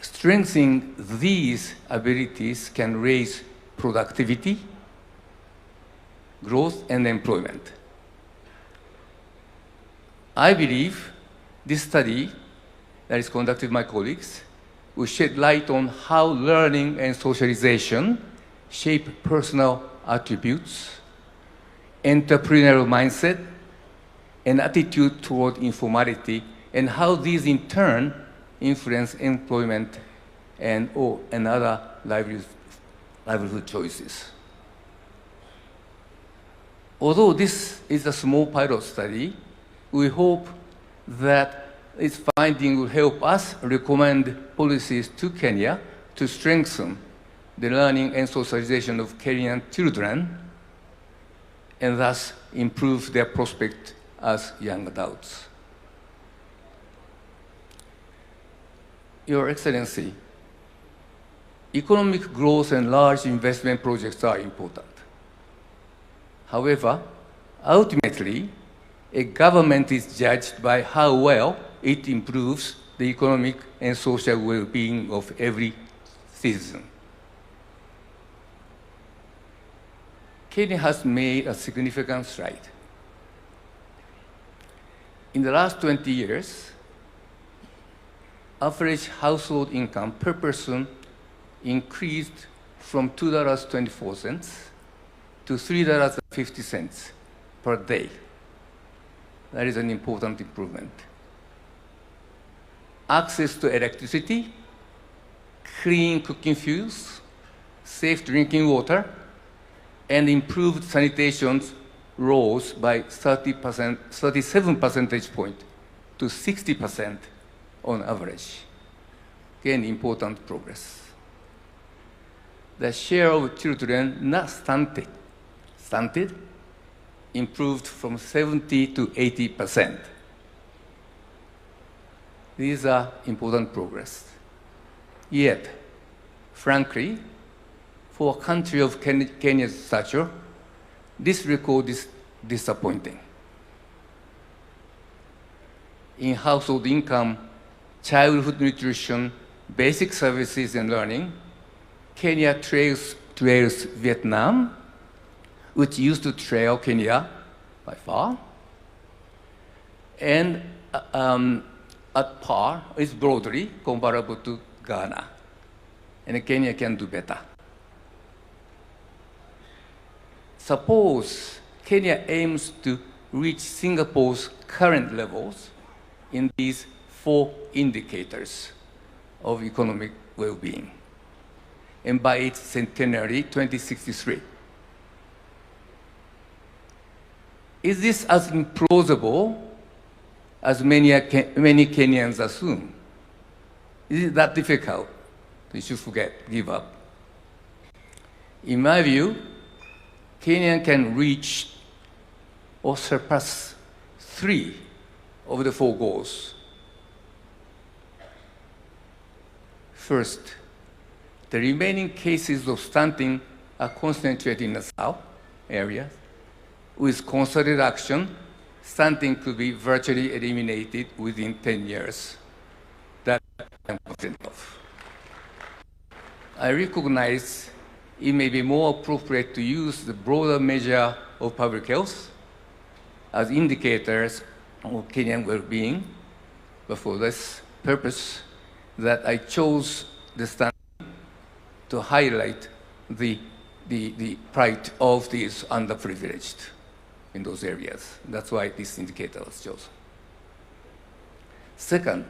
Strengthening these abilities can raise productivity, growth, and employment. I believe this study that is conducted by my colleagues will shed light on how learning and socialization shape personal attributes, entrepreneurial mindset, and attitude toward informality, and how these in turn influence employment and other livelihood choices. Although this is a small pilot study, we hope that its finding will help us recommend policies to Kenya to strengthen the learning and socialization of Kenyan children and thus improve their prospect as young adults. Your Excellency, economic growth and large investment projects are important. However, ultimately, a government is judged by how well it improves the economic and social well-being of every citizen. Kenya has made a significant stride. In the last 20 years, average household income per person increased from $2.24 to $3.50 per day. That is an important improvement. Access to electricity clean cooking fuels, safe drinking water, and improved sanitation rose by 37 percentage points to 60% on average. Again, important progress. The share of children not stunted improved from 70 to 80%. These are important progress. Yet, frankly, for a country of Kenya's stature, this record is disappointing. In household income, childhood nutrition, basic services and learning, Kenya trails Vietnam, which used to trail Kenya by far, and at par is broadly comparable to Ghana. And Kenya can do better. Suppose Kenya aims to reach Singapore's current levels in these 4 indicators of economic well-being, and by its centenary, 2063. Is this as implausible as many Kenyans assume? Is it that difficult? You should give up. In my view, Kenya can reach or surpass 3 of the 4 goals. First, the remaining cases of stunting are concentrated in the south areas. With concerted action, stunting could be virtually eliminated within 10 years. That I'm confident of. I recognize it may be more appropriate to use the broader measure of public health as indicators of Kenyan well-being, but for this purpose, that I chose the stunting to highlight the plight of these underprivileged in those areas. That's why this indicator was chosen. Second,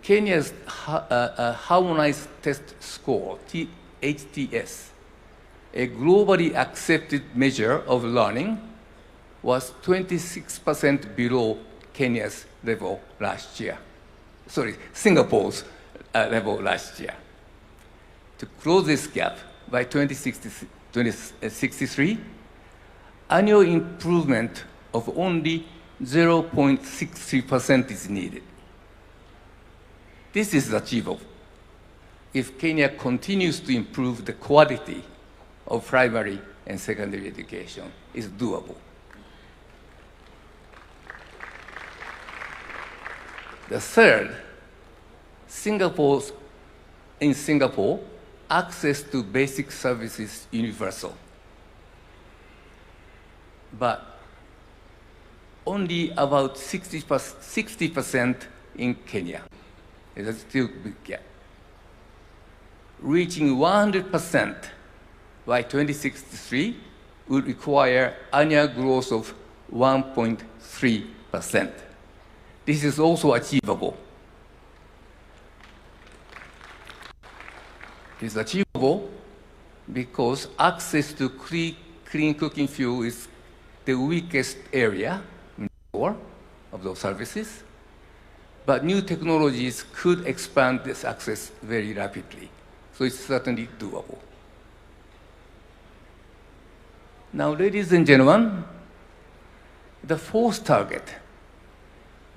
Kenya's harmonized test score, HTS, a globally accepted measure of learning, was 26% below Kenya's level last year. Sorry, Singapore's level last year. To close this gap by 2063, annual improvement of only 0.63% is needed. This is achievable if Kenya continues to improve the quality of primary and secondary education. It's doable. The third, in Singapore, access to basic services is universal. But only about 60% in Kenya. It's a still big gap. Reaching 100% by 2063 would require annual growth of 1.3%. This is also achievable. It is achievable because access to clean cooking fuel is the weakest area of those services, but new technologies could expand this access very rapidly. So it's certainly doable. Now, ladies and gentlemen, the fourth target,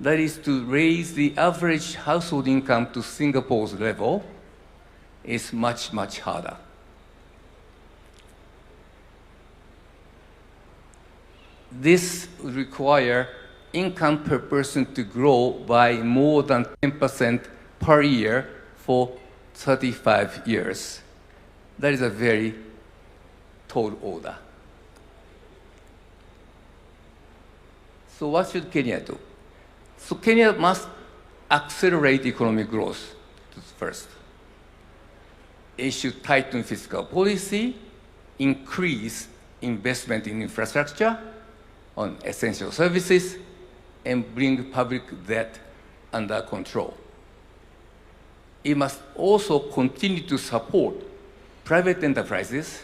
that is to raise the average household income to Singapore's level, is much, much harder. This would require income per person to grow by more than 10% per year for 35 years. That is a very tall order. So what should Kenya do? So Kenya must accelerate economic growth first. It should tighten fiscal policy, increase investment in infrastructure, on essential services, and bring public debt under control. it must also continue to support private enterprises.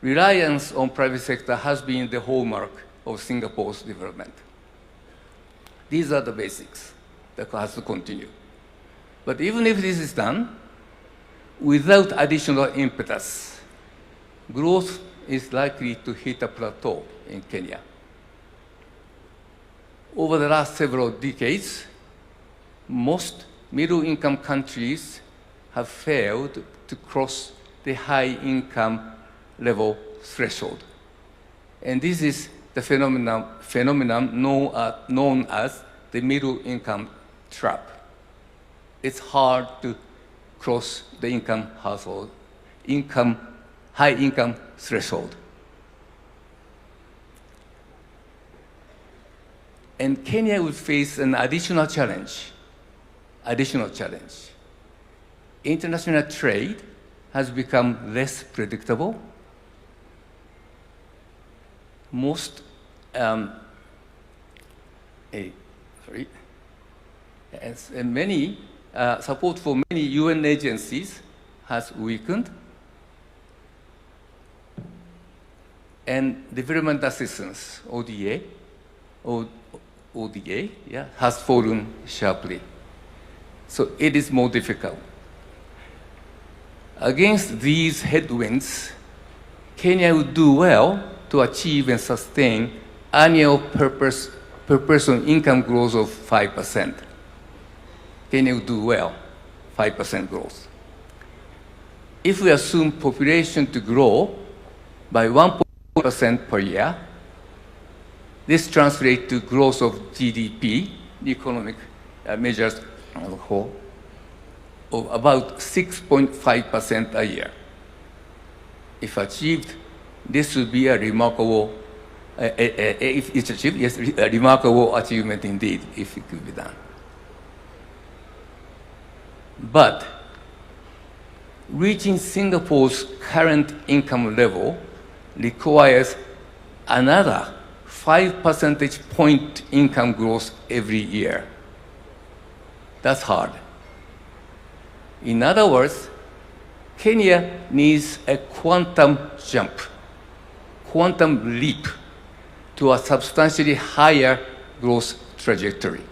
Reliance on private sector has been the hallmark of Singapore's development. These are the basics that has to continue. But even if this is done, without additional impetus, growth is likely to hit a plateau in Kenya. Over the last several decades, most middle-income countries have failed to cross the high-income level threshold. And this is the phenomenon known as the middle-income trap. It's hard to cross the high-income threshold. And Kenya will face an additional challenge. International trade has become less predictable. Support for many UN agencies has weakened, and development assistance, ODA, has fallen sharply. So it is more difficult. Against these headwinds, Kenya would do well to achieve and sustain annual per person income growth of 5%. Kenya would do well, 5% growth. If we assume population to grow by 1% per year, this translates to growth of GDP, the economic measures as a whole, of about 6.5% a year. If achieved, this would be a remarkable, if it's achieved, yes, a remarkable achievement indeed, if it could be done. But reaching Singapore's current income level requires another 5 percentage point income growth every year. That's hard. In other words, Kenya needs a quantum jump, quantum leap to a substantially higher growth trajectory.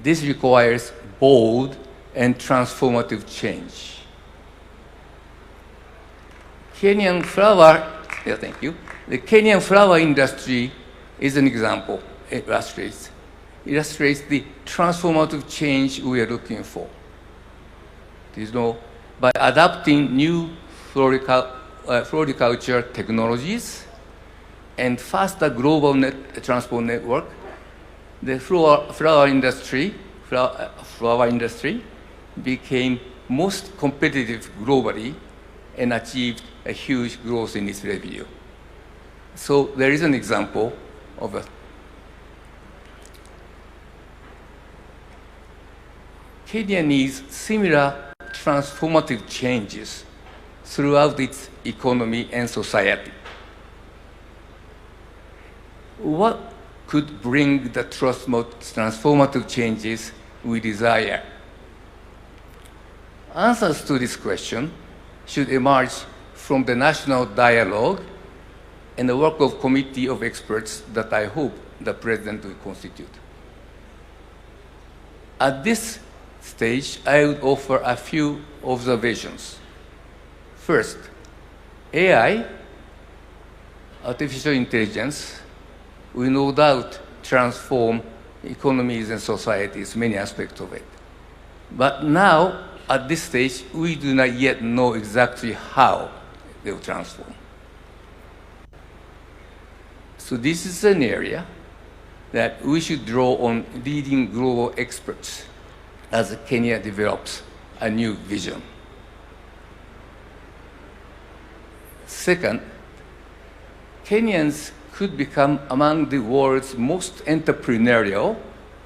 This requires bold and transformative change. Kenyan flower, thank you. The Kenyan flower industry is an example. It illustrates the transformative change we are looking for. By adopting new floriculture technologies and faster global transport network, the flower industry became most competitive globally and achieved a huge growth in its revenue. So there is an example of a Kenya needs similar transformative changes throughout its economy and society. What could bring the transformative changes we desire? Answers to this question should emerge from the national dialogue and the work of committee of experts that I hope the President will constitute. At this stage, I would offer a few observations. First, AI, artificial intelligence, will no doubt transform economies and societies, many aspects of it. But now, at this stage, we do not yet know exactly how they will transform. So this is an area that we should draw on leading global experts as Kenya develops a new vision. Second, Kenyans could become among the world's most entrepreneurial,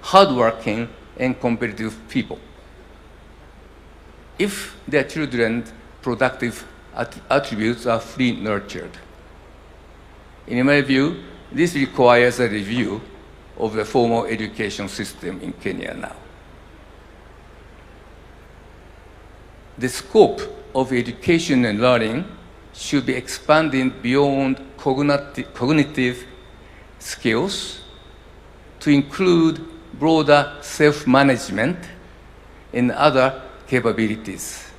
hardworking, and competitive people if their children's productive attributes are fully nurtured. In my view, this requires a review of the formal education system in Kenya now. the scope of education and learning should be expanded beyond cognitive skills to include broader self-management and other capabilities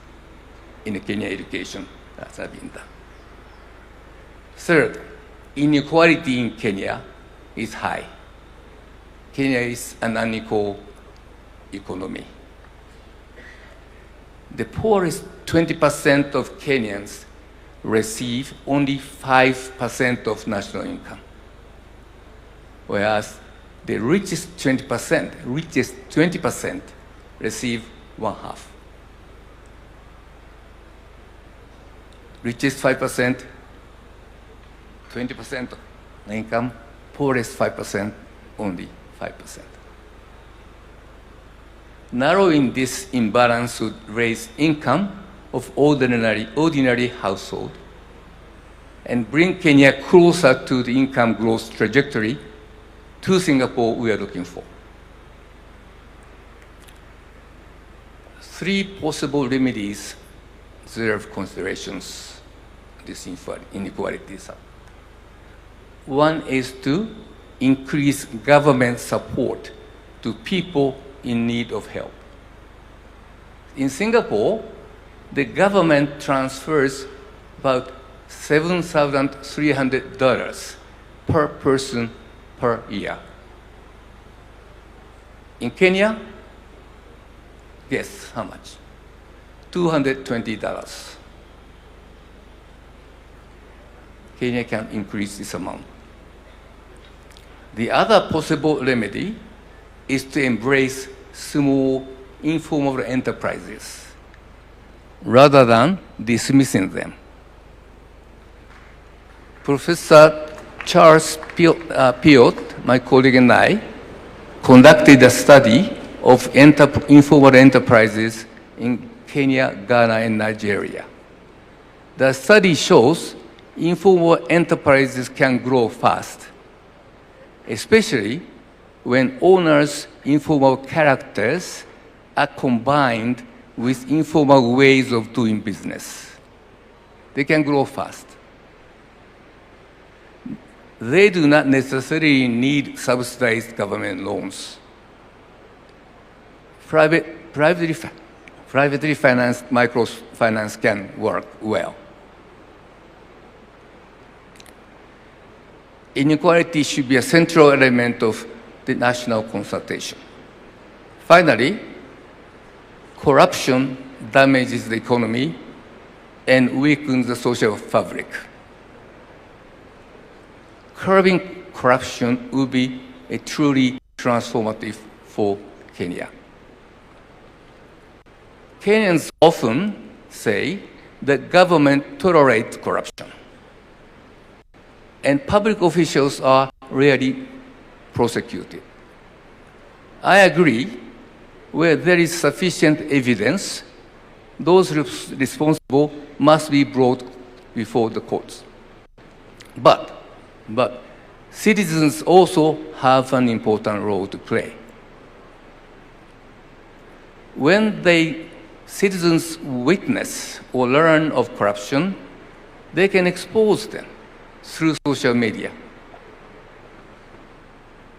in Kenya education that have been done. Third, inequality in Kenya is high. Kenya is an unequal economy. The poorest 20% of Kenyans receive only 5% of national income, whereas the richest 20% receive one half. Richest 5%, 20% of income, poorest 5%, only 5%. Narrowing this imbalance would raise income of ordinary household and bring Kenya closer to the income growth trajectory to Singapore we are looking for. Three possible remedies deserve considerations this inequalities. One is to increase government support to people in need of help. In Singapore, the government transfers about $7,300 per person per year. In Kenya, guess how much? $220. Kenya can increase this amount. The other possible remedy is to embrace small informal enterprises rather than dismissing them. Professor Charles Piot, my colleague and I, conducted a study of informal enterprises in Kenya, Ghana, and Nigeria. The study shows informal enterprises can grow fast, especially when owners' informal characters are combined with informal ways of doing business. They can grow fast. They do not necessarily need subsidized government loans. Privately financed microfinance can work well. Inequality should be a central element of the national consultation. Finally, corruption damages the economy and weakens the social fabric. Curbing corruption would be a truly transformative for Kenya. Kenyans often say that government tolerates corruption, and public officials are rarely prosecuted. I agree, where there is sufficient evidence, those responsible must be brought before the courts. But citizens also have an important role to play. When citizens witness or learn of corruption, they can expose them through social media.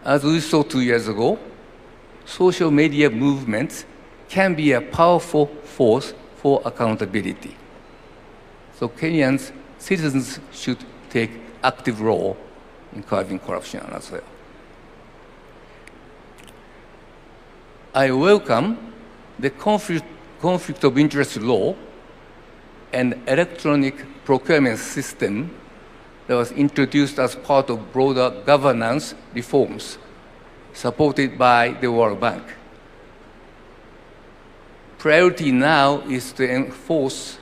As we saw 2 years ago, social media movements can be a powerful force for accountability. So Kenyans, citizens should take active role in curbing corruption as well. I welcome the conflict of interest law and electronic procurement system that was introduced as part of broader governance reforms supported by the World Bank. Priority now is to enforce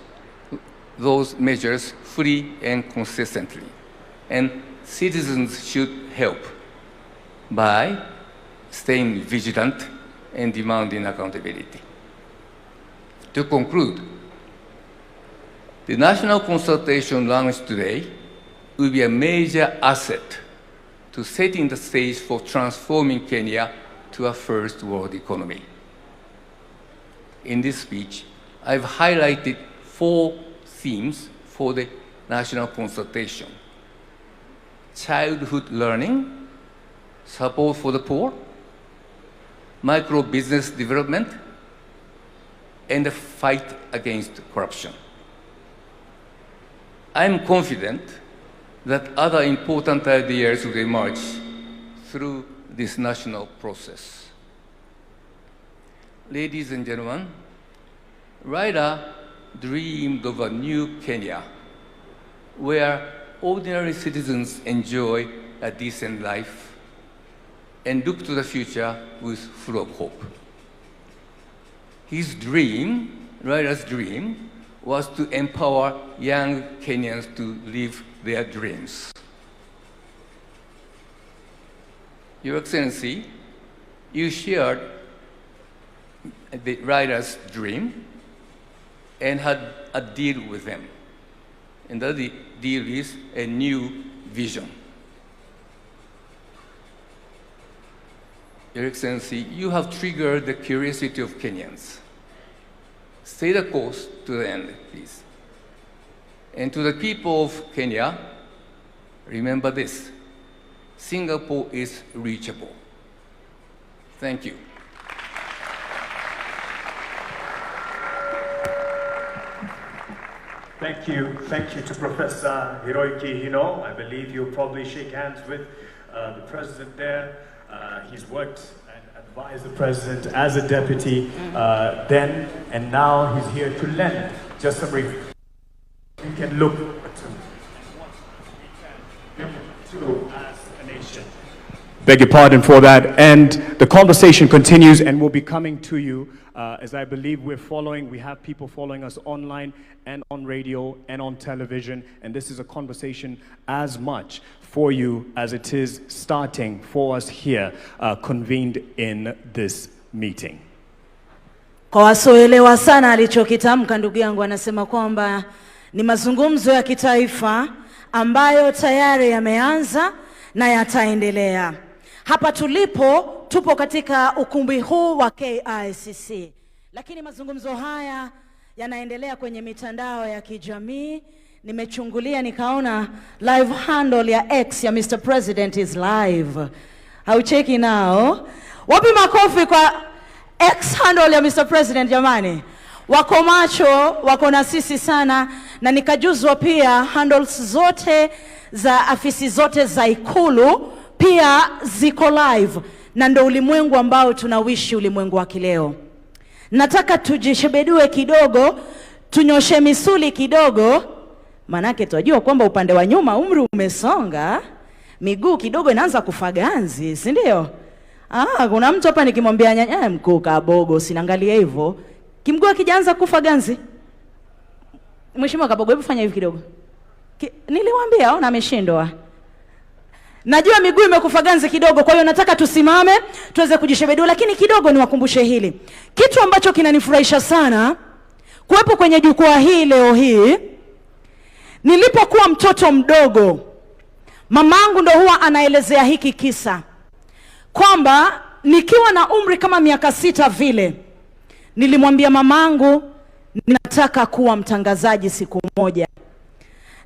those measures fully and consistently, and citizens should help by staying vigilant and demanding accountability. To conclude, the national consultation launched today will be a major asset to setting the stage for transforming Kenya to a first world economy. In this speech, I've highlighted 4 themes for the national consultation: childhood learning, support for the poor, micro-business development, and the fight against corruption. I'm confident that other important ideas will emerge through this national process. Ladies and gentlemen, Raila dreamed of a new Kenya where ordinary citizens enjoy a decent life and look to the future with full of hope. His dream, Raila's dream, was to empower young Kenyans to live their dreams. Your Excellency, you shared the Raila's dream and had a deal with them. And that deal is a new vision. Your Excellency, you have triggered the curiosity of Kenyans. Stay the course to the end, please. And to the people of Kenya, remember this: Singapore is reachable. Thank you. Thank you to Professor Hiroiki Hino. I believe you'll probably shake hands with the president there. He's worked and advised the president as a deputy then, and now he's here to lend just some we can look to as a nation. Beg your pardon for that. And the conversation continues and will be coming to you as I believe we have people following us online and on radio and on television. And this is a conversation as much for you as it is starting for us here, convened in this meeting. Kwa wasioelewa sana alichokitamka ndugu yangu, anasema kwamba ni mazungumzo ya kitaifa ambayo tayari yameanza na yataendelea. Hapa tupo katika ukumbi huu wa KICC. Lakini mazungumzo haya yanaendelea kwenye mitandao ya kijamii. Nimechungulia nikaona live handle ya X ya Mr. President is live. Haucheki nao? Wapi makofi kwa X handle ya Mr. President jamani? Wako macho, wako na sisi sana, na nikajuzwa pia handles zote za afisi zote za Ikulu pia ziko live, na ndo ulimwengu ambao tunawishi, ulimwengu wa kileo. Nataka tujishebedue kidogo, tunyoshe misuli kidogo, manake tunajua kwamba upande wa nyuma umri umesonga, miguu kidogo inaanza kufaganzi, si ndio? Kuna mtu hapa nikimwambia nyanya mkuu Kabogo, sinaangalia hivyo, kimguu akijaanza kufaganzi. Mheshimiwa Kabogo, hebu fanya hivi kidogo. Niliwaambia ona ameshindwa. Najua miguu imekufaganzi kidogo, kwa hiyo nataka tusimame tuweze kujishebedua, lakini kidogo niwakumbushe hili. Kitu ambacho kinanifurahisha sana kuwepo kwenye jukwaa hii leo hii, nilipokuwa mtoto mdogo, mamangu ndo huwa anaelezea hiki kisa kwamba nikiwa na umri kama miaka 6 vile, nilimwambia mamangu ninataka kuwa mtangazaji siku moja.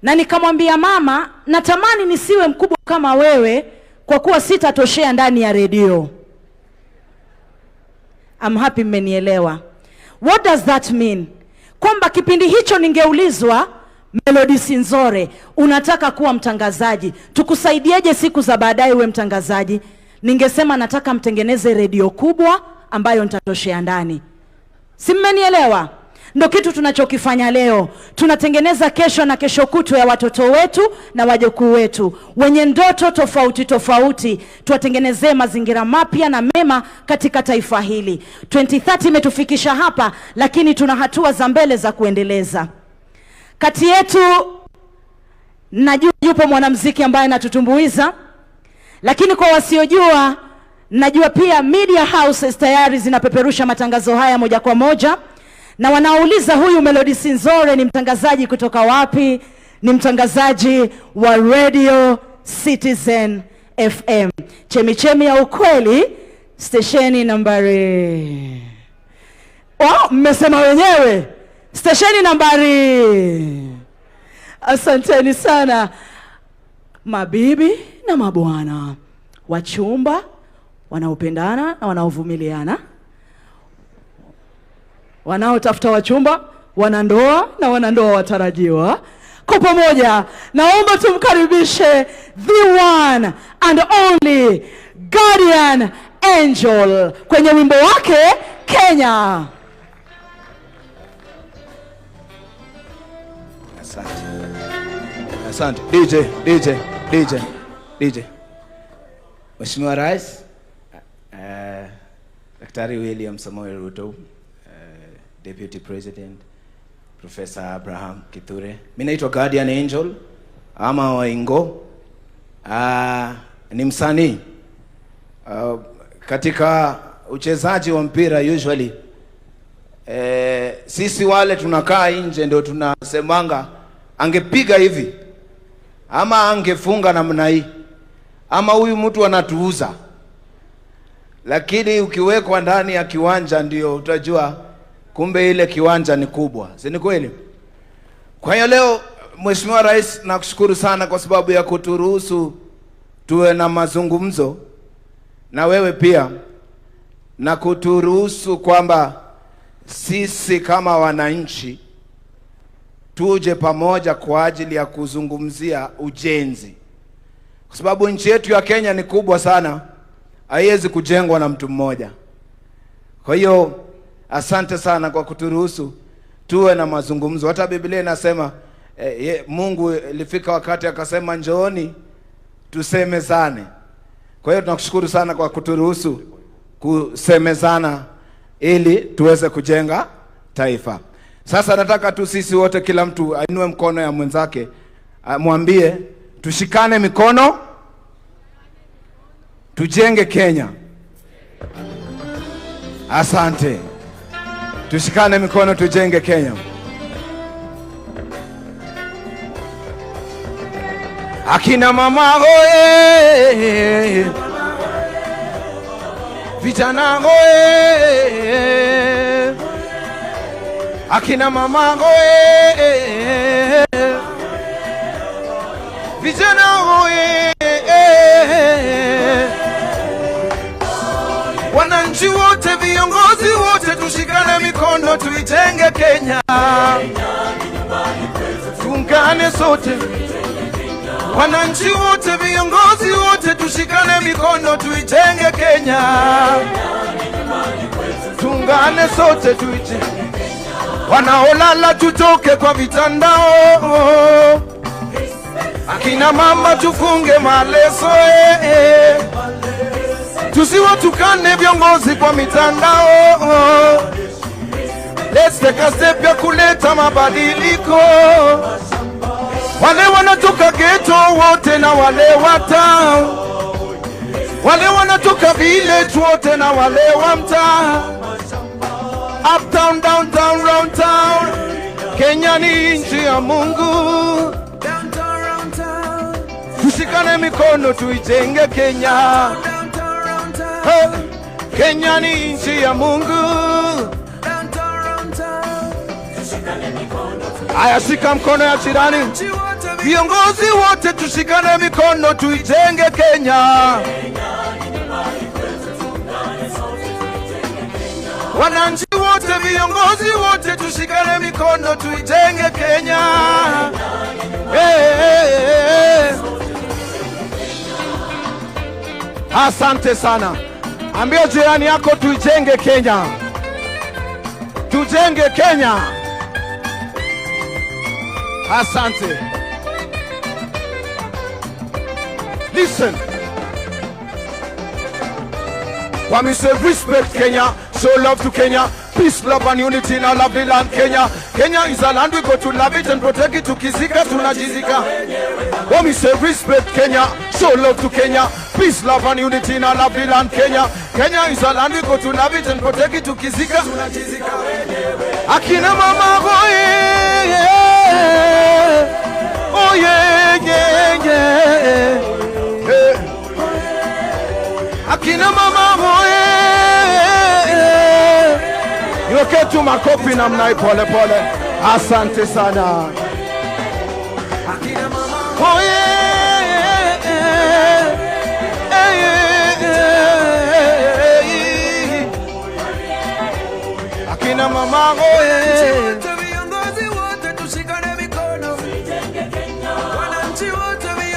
Na nikamwambia mama, natamani nisiwe mkubwa kama wewe kwa kuwa sitatoshea ndani ya redio. I'm happy mmenielewa. What does that mean? Kwamba kipindi hicho ningeulizwa, Melody Sinzore, unataka kuwa mtangazaji, tukusaidieje siku za baadaye uwe mtangazaji? Ningesema nataka mtengeneze redio kubwa ambayo nitatoshea ndani. Si mmenielewa? Ndio kitu tunachokifanya leo. Tunatengeneza kesho na kesho kutwa ya watoto wetu na wajukuu wetu wenye ndoto tofauti tofauti. Tuwatengenezee mazingira mapya na mema katika taifa hili. 2030 imetufikisha hapa, lakini tuna hatua za mbele za kuendeleza. Kati yetu najua yupo mwanamuziki ambaye anatutumbuiza, lakini kwa wasiojua, najua pia media houses tayari zinapeperusha matangazo haya moja kwa moja. Na wanauliza huyu Melody Sinzore ni mtangazaji kutoka wapi? Ni mtangazaji wa Radio Citizen FM. Chemichemi ya ukweli, stesheni nambari. Mmesema wenyewe. Stesheni nambari. Asanteni sana. Mabibi na mabwana, wachumba wanaopendana na wanaovumiliana, wanaotafuta wachumba, wanandoa na wanandoa watarajiwa, kwa pamoja naomba tumkaribishe the one and only Guardian Angel kwenye wimbo wake Kenya. Asante. DJ. Mheshimiwa Rais, Daktari William Samoei Ruto, Deputy President, Professor Abraham Kithure. Mimi naitwa Guardian Angel ama Waingo. Ni msanii. Katika uchezaji wa mpira usually sisi wale tunakaa nje ndio tunasemanga angepiga hivi ama angefunga namna hii ama huyu mtu anatuuza, lakini ukiwekwa ndani ya kiwanja ndio utajua kumbe ile kiwanja ni kubwa, si ni kweli? Kwa hiyo leo Mheshimiwa Rais, nakushukuru sana kwa sababu ya kuturuhusu tuwe na mazungumzo na wewe pia, na kuturuhusu kwamba sisi kama wananchi tuje pamoja kwa ajili ya kuzungumzia ujenzi, kwa sababu nchi yetu ya Kenya ni kubwa sana, haiwezi kujengwa na mtu mmoja. Kwa hiyo asante sana kwa kuturuhusu tuwe na mazungumzo. Hata Biblia inasema Mungu ilifika wakati akasema njooni tusemezane. Kwa hiyo tunakushukuru sana kwa kuturuhusu kusemezana ili tuweze kujenga taifa. Sasa nataka tu sisi wote, kila mtu ainue mkono ya mwenzake, mwambie tushikane mikono tujenge Kenya. Asante. Tushikane mikono tujenge Kenya. Akina mama hoye, vijana hoye, akina mama hoye, vijana hoye, wananchi wote, viongozi wote, tushikane mikono tuijenge Kenya. Tuungane sote, wananchi wote, viongozi wote, tushikane mikono tuijenge Kenya. Tuungane sote tuijenge. Wanaolala tutoke kwa vitandao, akina mama tufunge maleso, tusiwatukane viongozi kwa mitandao. Let's take a step ya kuleta mabadiliko. Wale wanatoka ghetto wote na wale wa town, wale wanatoka village wote na wale wa mtaa, uptown, downtown, round town. Kenya ni nchi ya Mungu, tushikane mikono tuijenge Kenya. Kenya ni nchi ya Mungu. Aya, shika mkono ya jirani. Viongozi wote tushikane mikono tuijenge Kenya. Wananchi wote, viongozi wote, tushikane mikono tuijenge Kenya. Asante sana. Ambia jirani yako tuijenge Kenya. Tujenge Kenya. Asante. Listen. When we say respect Kenya, show love to Kenya, peace, love and unity in our lovely land Kenya. Kenya is a land we go to love it and protect it, to kizika tunajizika. When we say respect Kenya, show love to Kenya, peace, love and unity in our lovely land Kenya. Kenya is a land we go to love it and protect it, to kizika tunajizika. Akina mama boy, oh yeah, yeah, yeah. Akina mama hoye, niweke tu makofi namna hii pole pole. Asante sana. Oh yeah. Akina mama oh yeah.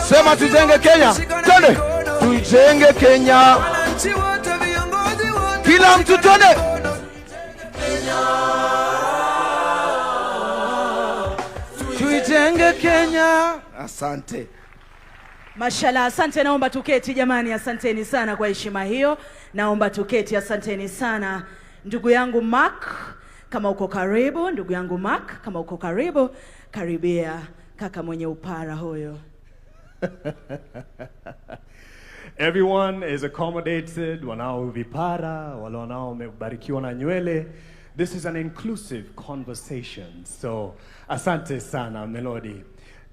Sema tujenge Kenya. Twende. Tujenge Kenya. Kila mtu twende. Tujenge Kenya. Asante. Mashallah, asante. Naomba tuketi jamani, asanteni sana kwa heshima hiyo. Naomba tuketi, asanteni sana. Ndugu yangu Mark, kama uko karibu, ndugu yangu Mark, kama uko karibu, karibia kaka mwenye upara huyo. Everyone is accommodated, wanao vipara, wale wanao wamebarikiwa na nywele. This is an inclusive conversation. So, asante sana, Melody.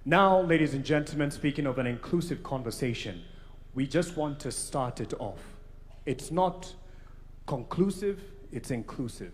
Now, ladies and gentlemen, speaking of an inclusive conversation, we just want to start it off. It's not conclusive, it's inclusive.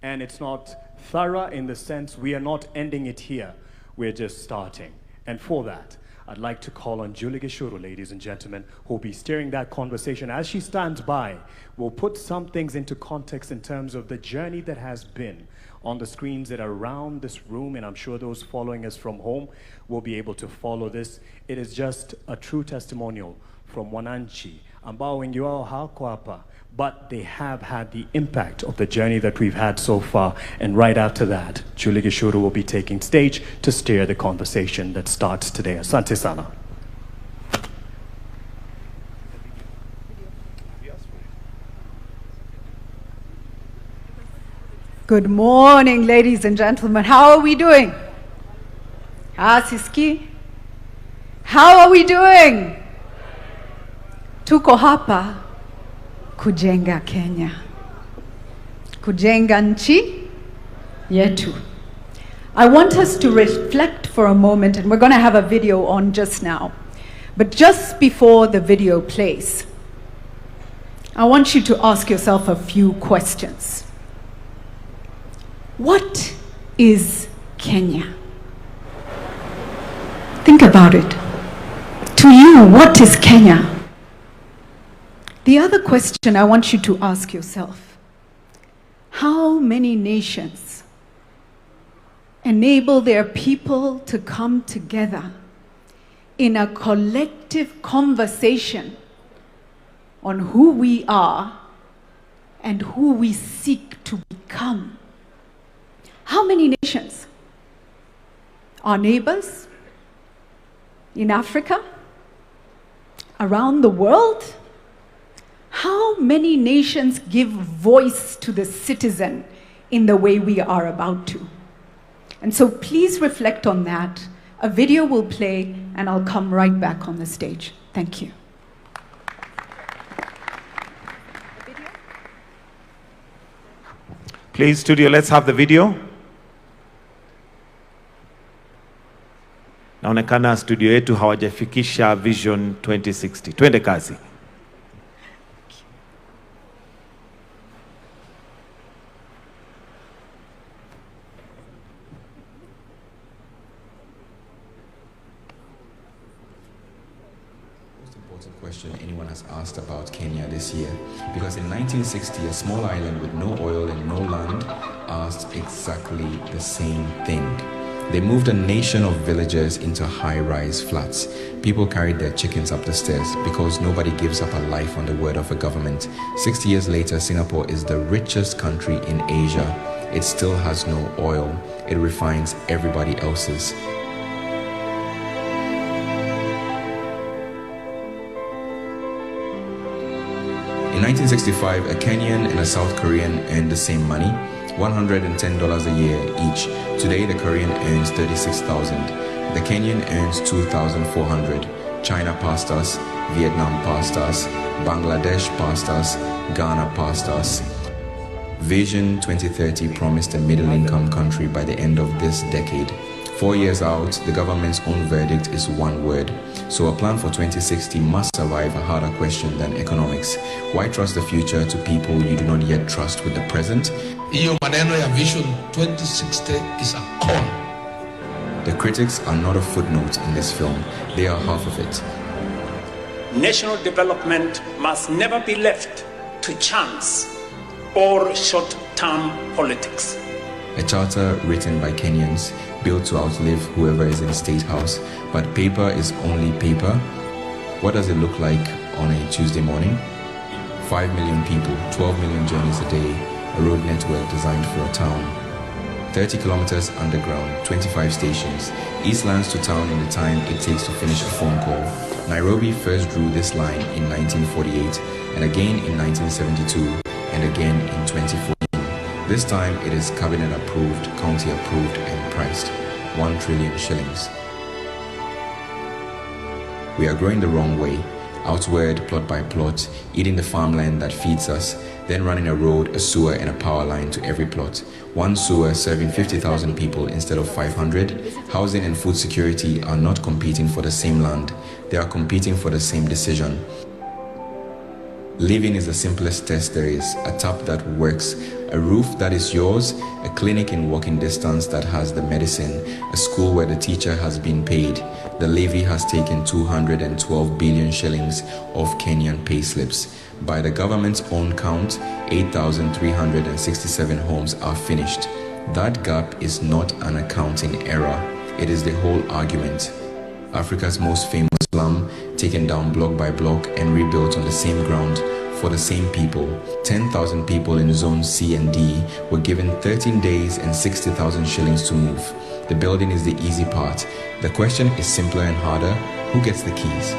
And it's not thorough in the sense we are not ending it here, we're just starting. And for that, I'd like to call on Julie Gishuru, ladies and gentlemen, who will be steering that conversation. As she stands by, we'll put some things into context in terms of the journey that has been on the screens that are around this room, and I'm sure those following us from home will be able to follow this. It is just a true testimonial from wananchi ambao wengi wao hawako hapa, but they have had the impact of the journey that we've had so far. And right after that, Julie Gishuru will be taking stage to steer the conversation that starts today. Asante sana. Good morning, ladies and gentlemen. How are we doing? Siski? How are we doing? Tuko hapa kujenga Kenya. Kujenga nchi yetu. I want us to reflect for a moment, and we're going to have a video on just now. But just before the video plays, I want you to ask yourself a few questions. What is Kenya? Think about it. To you, what is Kenya? The other question I want you to ask yourself: how many nations enable their people to come together in a collective conversation on who we are and who we seek to become? How many nations? Our neighbors in Africa, around the world? How many nations give voice to the citizen in the way we are about to? And so please reflect on that. A video will play, and I'll come right back on the stage. Thank you. Please, studio, let's have the video. Naonekana studio yetu hawajafikisha Vision 2060. Twende kazi. Question anyone has asked about Kenya this year, because in 1960 a small island with no oil and no land asked exactly the same thing. They moved a nation of villagers into high-rise flats. People carried their chickens up the stairs because nobody gives up a life on the word of a government. 60 years later, Singapore is the richest country in Asia. It still has no oil. It refines everybody else's. In 1965, a Kenyan and a South Korean earned the same money, $110 a year each. Today, the Korean earns $36,000. The Kenyan earns $2,400. China passed us, Vietnam passed us, Bangladesh passed us, Ghana passed us. Vision 2030 promised a middle-income country by the end of this decade. 4 years out, the government's own verdict is one word: So a plan for 2060 must survive a harder question than economics. Why trust the future to people you do not yet trust with the present? Hiyo maneno ya Vision 2060 is a call. The critics are not a footnote in this film. They are half of it. National development must never be left to chance or short-term politics. A charter written by Kenyans, built to outlive whoever is in State House, but paper is only paper. What does it look like on a Tuesday morning? 5 million people, 12 million journeys a day, a road network designed for a town. 30 kilometers underground, 25 stations, Eastlands to town in the time it takes to finish a phone call. Nairobi first drew this line in 1948, and again in 1972, and again in 2014. This time it is cabinet approved, county approved, and priced. 1 trillion shillings. We are growing the wrong way. Outward, plot by plot, eating the farmland that feeds us, then running a road, a sewer, and a power line to every plot. 1 sewer serving 50,000 people instead of 500. Housing and food security are not competing for the same land. They are competing for the same decision. Living is the simplest test there is. A tap that works, a roof that is yours, a clinic in walking distance that has the medicine, a school where the teacher has been paid. The levy has taken 212 billion shillings off Kenyan payslips. By the government's own count, 8,367 homes are finished. That gap is not an accounting error. It is the whole argument. Africa's most famous slum, taken down block by block and rebuilt on the same ground for the same people. 10,000 people in Zone C and D were given 13 days and 60,000 shillings to move. The building is the easy part. The question is simpler and harder. Who gets the keys?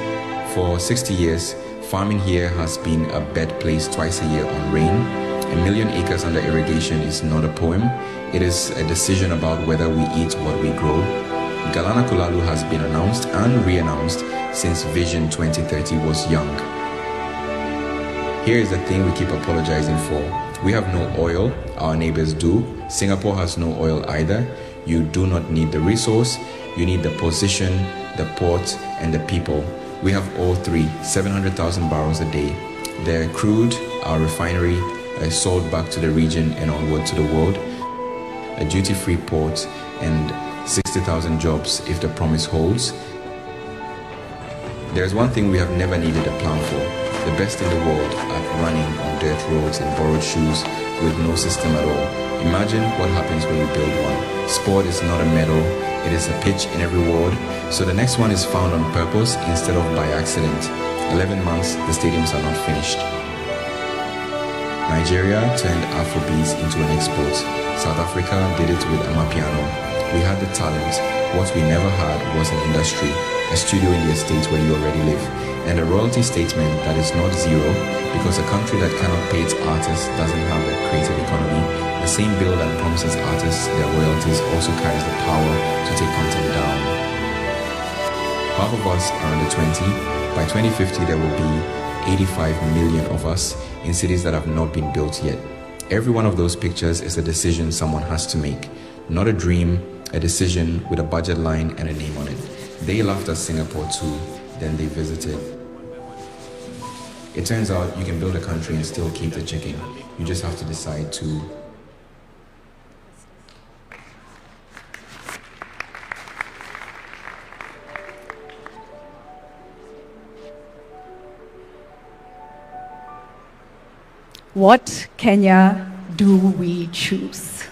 For 60 years, farming here has been a bed placed twice a year on rain. 1 million acres under irrigation is not a poem. It is a decision about whether we eat what we grow. Galana Kulalu has been announced and re-announced since Vision 2030 was young. Here is the thing we keep apologizing for. We have no oil, our neighbors do. Singapore has no oil either. You do not need the resource, you need the position, the port, and the people. We have all three, 700,000 barrels a day. The crude, our refinery, sold back to the region and onward to the world. A duty-free port and 60,000 jobs if the promise holds. There's one thing we have never needed a plan for. The best in the world at running on dirt roads in borrowed shoes with no system at all. Imagine what happens when we build one. Sport is not a medal, it is a pitch in every ward. So the next one is found on purpose instead of by accident. 11 months, the stadiums are not finished. Nigeria turned Afrobeats into an export. South Africa did it with Amapiano. We had the talent. What we never had was an industry, a studio in the estate where you already live, and a royalty statement that is not zero, because a country that cannot pay its artists doesn't have a creative economy. The same bill that promises artists their royalties also carries the power to take content down. Half of us are under 20. By 2050, there will be 85 million of us in cities that have not been built yet. Every one of those pictures is a decision someone has to make. Not a dream, a decision with a budget line and a name on it. They laughed at Singapore too, then they visited. It turns out you can build a country and still keep the chicken. You just have to decide to. What Kenya do we choose?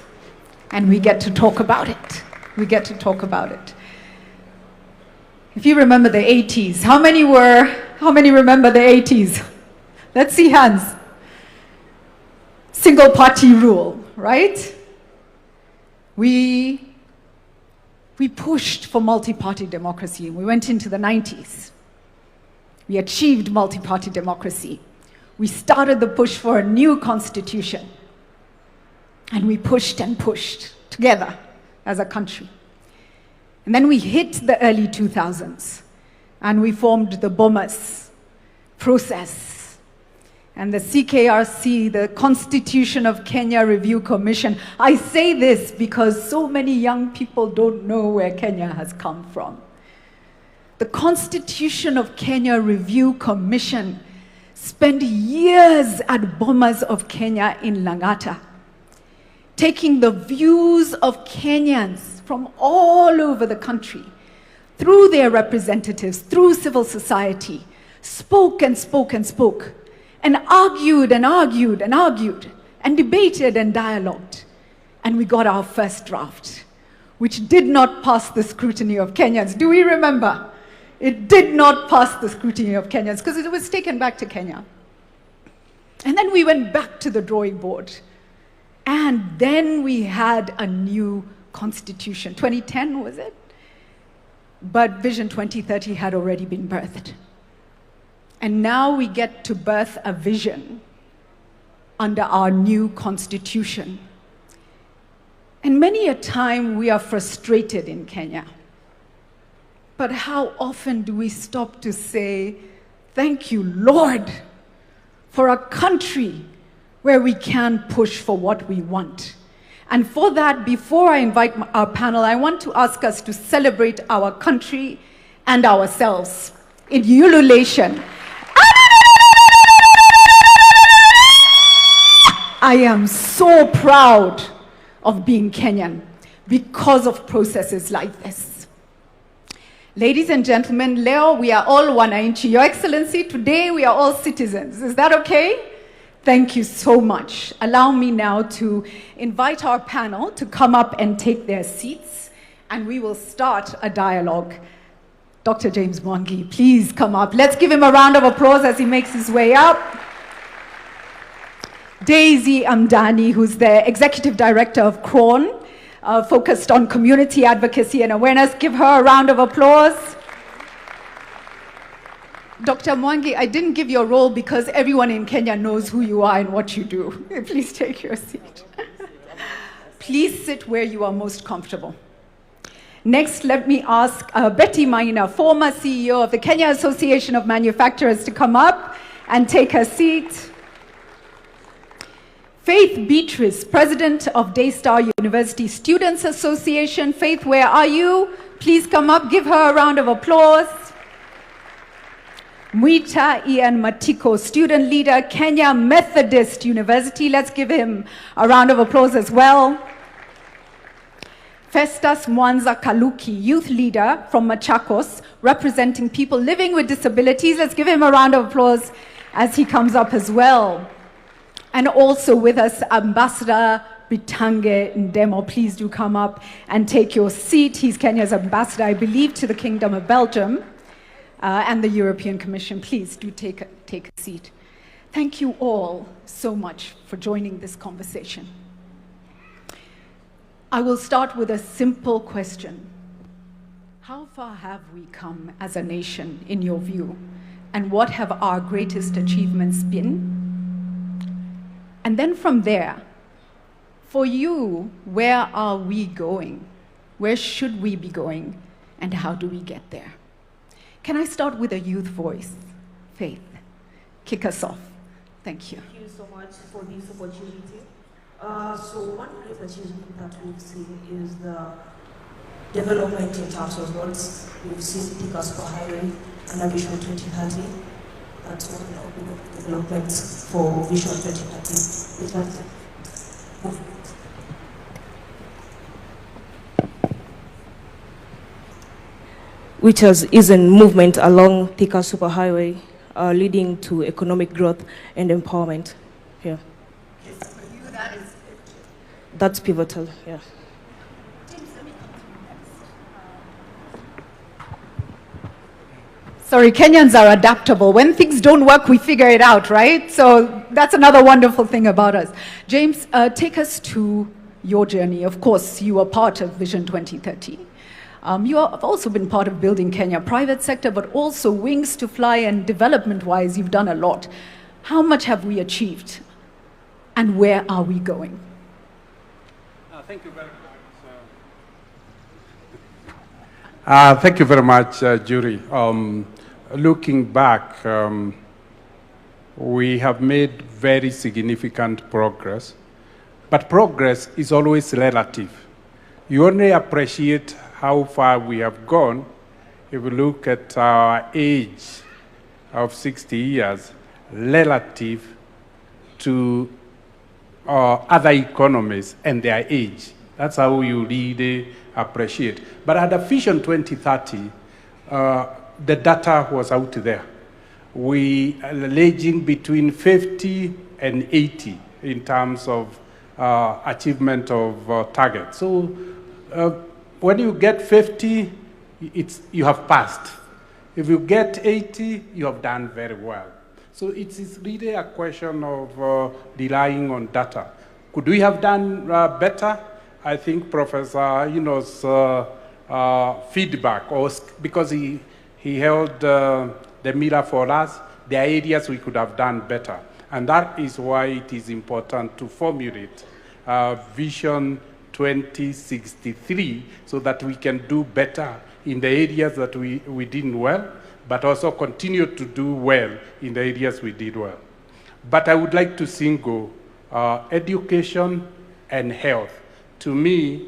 And we get to talk about it. We get to talk about it. If you remember the 80s, how many remember the 80s? Let's see hands. Single party rule, right? We pushed for multi-party democracy. We went into the 90s. We achieved multi-party democracy. We started the push for a new constitution. And we pushed and pushed together as a country. And then we hit the early 2000s and we formed the Bomas process. And the CKRC, the Constitution of Kenya Review Commission. I say this because so many young people don't know where Kenya has come from. The Constitution of Kenya Review Commission spent years at Bomas of Kenya in Langata, taking the views of Kenyans from all over the country, through their representatives, through civil society, spoke and spoke and spoke, and argued and argued and argued, and debated and dialogued. And we got our first draft, which did not pass the scrutiny of Kenyans. Do we remember? It did not pass the scrutiny of Kenyans because it was taken back to Kenya. And then we went back to the drawing board. And then we had a new constitution. 2010, was it? But Vision 2030 had already been birthed. And now we get to birth a vision under our new constitution. And many a time we are frustrated in Kenya. But how often do we stop to say, thank you, Lord, for a country where we can push for what we want? And for that, before I invite our panel, I want to ask us to celebrate our country and ourselves in ululation. I am so proud of being Kenyan because of processes like this. Ladies and gentlemen, leo we are all wananchi. Your Excellency, today we are all citizens. Is that okay? Thank you so much. Allow me now to invite our panel to come up and take their seats, and we will start a dialogue. Dr. James Mwangi, please come up. Let's give him a round of applause as he makes his way up. Daisy Amdani, who's the Executive Director of CRON, focused on community advocacy and awareness. Give her a round of applause. Dr. Mwangi, I didn't give your role because everyone in Kenya knows who you are and what you do. Please take your seat. Please sit where you are most comfortable. Next, let me ask Betty Maina, former CEO of the Kenya Association of Manufacturers, to come up and take her seat. Faith Beatrice, President of Daystar University Students Association. Faith, where are you? Please come up, give her a round of applause. Mwita Ian Matiko, student leader, Kenya Methodist University. Let's give him a round of applause as well. Festus Mwanza Kaluki, youth leader from Machakos, representing people living with disabilities. Let's give him a round of applause as he comes up as well. And also with us, Ambassador Bitange Ndemo. Please do come up and take your seat. He's Kenya's ambassador, I believe, to the Kingdom of Belgium and the European Commission. Please do take a seat. Thank you all so much for joining this conversation. I will start with a simple question. How far have we come as a nation, in your view? And what have our greatest achievements been? And then from there, for you, where are we going? Where should we be going? And how do we get there? Can I start with a youth voice? Faith, kick us off. Thank you. Thank you so much for this opportunity. So one great achievement that we've seen is the development in terms of roads. We've seen Thika Highway under Vision 2030. That's one of the developments for Vision 2030. Which is a movement along Thika Superhighway, leading to economic growth and empowerment. Yeah. That's pivotal, yeah. Sorry, Kenyans are adaptable. When things don't work, we figure it out, right? So that's another wonderful thing about us. James, take us to your journey. Of course, you are part of Vision 2030. You have also been part of building Kenya, private sector, but also wings to fly, and development-wise, you've done a lot. How much have we achieved? And where are we going? Thank you very much. Thank you very much, Jury. Looking back, we have made very significant progress, but progress is always relative. You only appreciate how far we have gone if we look at our age of 60 years relative to other economies and their age. That's how you really appreciate. But at the Vision 2030, the data was out there. We are ranging between 50 and 80 in terms of achievement of targets. So when you get 50, you have passed. If you get 80, you have done very well. So it is really a question of relying on data. Could we have done better? I think Professor feedback, or because he held the mirror for us, there are areas we could have done better. And that is why it is important to formulate Vision 2063 so that we can do better in the areas that we did well, but also continue to do well in the areas we did well. But I would like to single education and health. To me,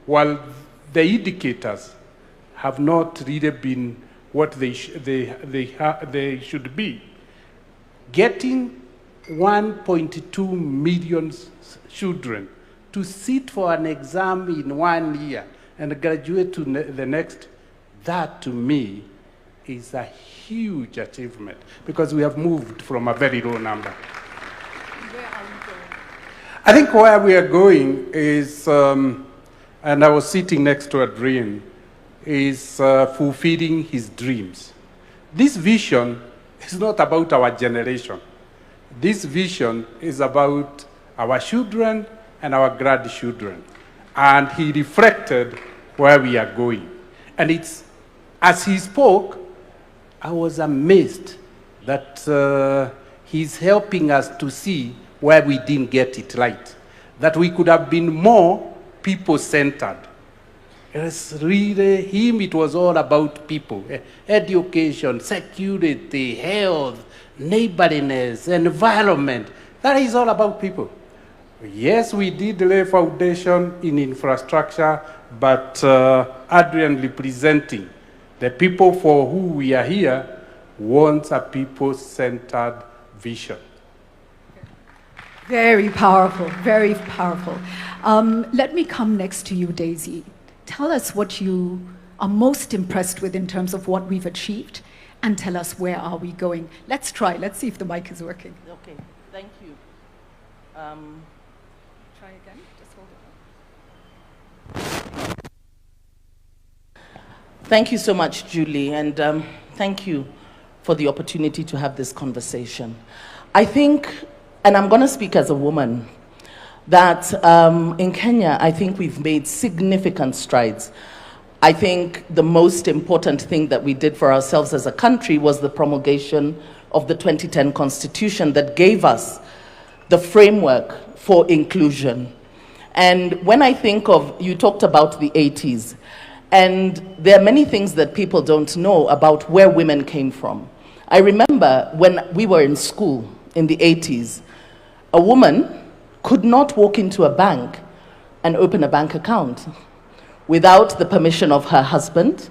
while the indicators have not really been what they should be, getting 1.2 million children to sit for an exam in 1 year and graduate to the next, that to me is a huge achievement because we have moved from a very low number. Where are we going? I think where we are going is, and I was sitting next to a dream, is fulfilling his dreams. This vision is not about our generation. This vision is about our children and our grandchildren. And he reflected where we are going. And it's, as he spoke, I was amazed that he's helping us to see where we didn't get it right, that we could have been more people-centered. It's really him, it was all about people. Education, security, health, neighborliness, environment. That is all about people. Yes, we did lay foundation in infrastructure, but Adrian representing the people for who we are here wants a people-centered vision. Very powerful, very powerful. Let me come next to you, Daisy. Tell us what you are most impressed with in terms of what we've achieved, and tell us where are we going. Let's try. Let's see if the mic is working. Okay, thank you. Try again. Just hold it. Thank you so much, Julie, and thank you for the opportunity to have this conversation. I think, and I'm going to speak as a woman, that in Kenya, I think we've made significant strides. I think the most important thing that we did for ourselves as a country was the promulgation of the 2010 Constitution that gave us the framework for inclusion. And when I think of, you talked about the 80s, and there are many things that people don't know about where women came from. I remember when we were in school in the 80s, a woman could not walk into a bank and open a bank account without the permission of her husband,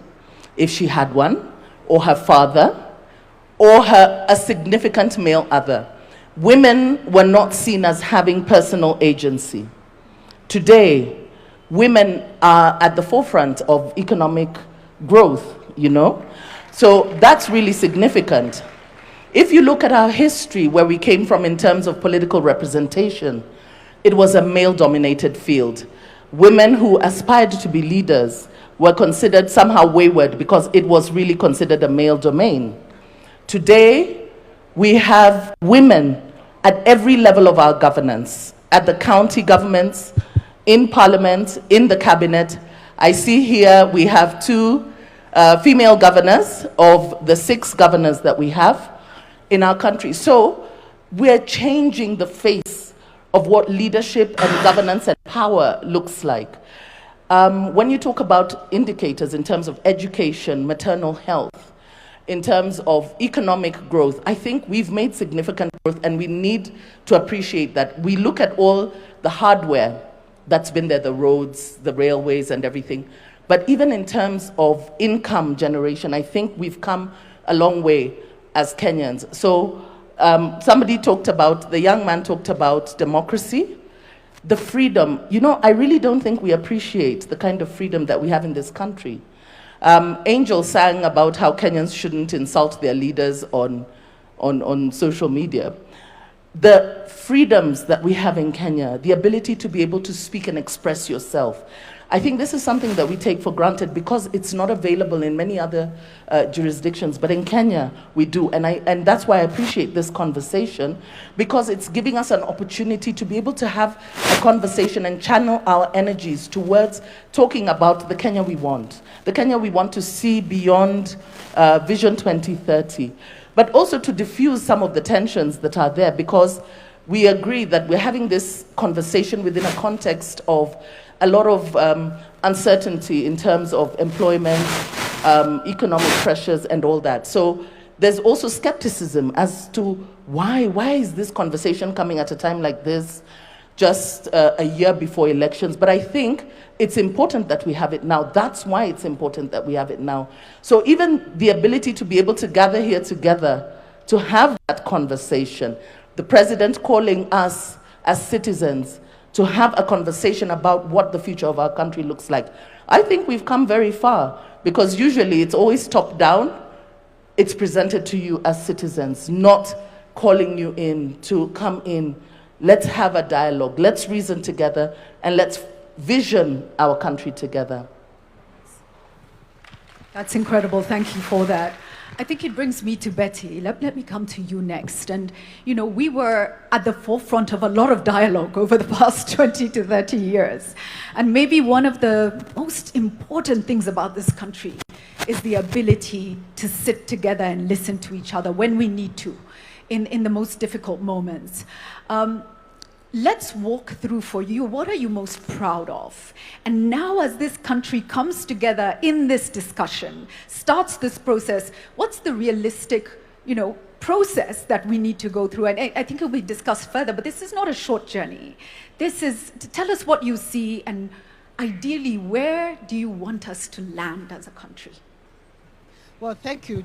if she had one, or her father, or a significant male other. Women were not seen as having personal agency. Today, women are at the forefront of economic growth, you know? So that's really significant. If you look at our history, where we came from in terms of political representation, it was a male-dominated field. Women who aspired to be leaders were considered somehow wayward because it was really considered a male domain. Today, we have women at every level of our governance, at the county governments, in parliament, in the cabinet. I see here we have 2 female governors of the 6 governors that we have in our country. So we're changing the face of what leadership and governance and power looks like. When you talk about indicators in terms of education, maternal health, in terms of economic growth, I think we've made significant growth, and we need to appreciate that. We look at all the hardware that's been there, the roads, the railways and everything, But even in terms of income generation, I think we've come a long way as Kenyans. So somebody talked about, the young man talked about democracy, the freedom. You know, I really don't think we appreciate the kind of freedom that we have in this country. Angel sang about how Kenyans shouldn't insult their leaders on social media. The freedoms that we have in Kenya, the ability to be able to speak and express yourself, I think this is something that we take for granted because it's not available in many other jurisdictions, but in Kenya we do. And that's why I appreciate this conversation, because it's giving us an opportunity to be able to have a conversation and channel our energies towards talking about the Kenya we want to see beyond Vision 2030, but also to diffuse some of the tensions that are there, because we agree that we're having this conversation within a context of a lot of uncertainty in terms of employment, economic pressures and all that. So there's also skepticism as to why is this conversation coming at a time like this, just a year before elections. But I think it's important that we have it now. That's why it's important that we have it now. So even the ability to be able to gather here together, to have that conversation, the president calling us as citizens to have a conversation about what the future of our country looks like. I think we've come very far, because usually it's always top down. It's presented to you as citizens, not calling you in to come in. Let's have a dialogue, let's reason together, and let's vision our country together. That's incredible, thank you for that. I think it brings me to Betty. Let me come to you next. And, you know, we were at the forefront of a lot of dialogue over the past 20 to 30 years. And maybe one of the most important things about this country is the ability to sit together and listen to each other when we need to, in the most difficult moments. Let's walk through for you, what are you most proud of? And now as this country comes together in this discussion, starts this process, what's the realistic, process that we need to go through? And I think it will be discussed further, but this is not a short journey. This is to tell us what you see, and ideally, where do you want us to land as a country? Well, thank you.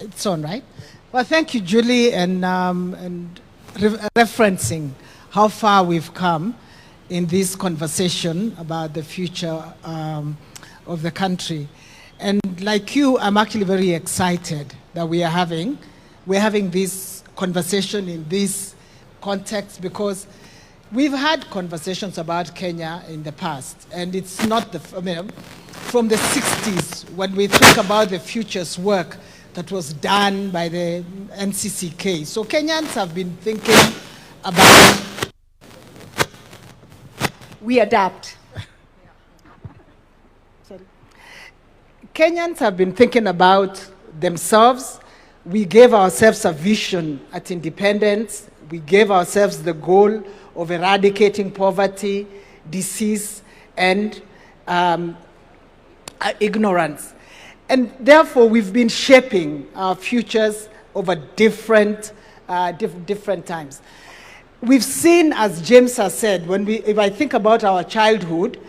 It's on, right? Well, thank you, Julie, and referencing how far we've come in this conversation about the future of the country. And like you, I'm actually very excited that we're having this conversation in this context, because we've had conversations about Kenya in the past, and it's not from the 60s, when we think about the futures work that was done by the NCCK. So Kenyans have been thinking about... We adapt. Sorry. Kenyans have been thinking about themselves. We gave ourselves a vision at independence. We gave ourselves the goal of eradicating poverty, disease, and ignorance. And therefore, we've been shaping our futures over different times. We've seen, as James has said, if I think about our childhood,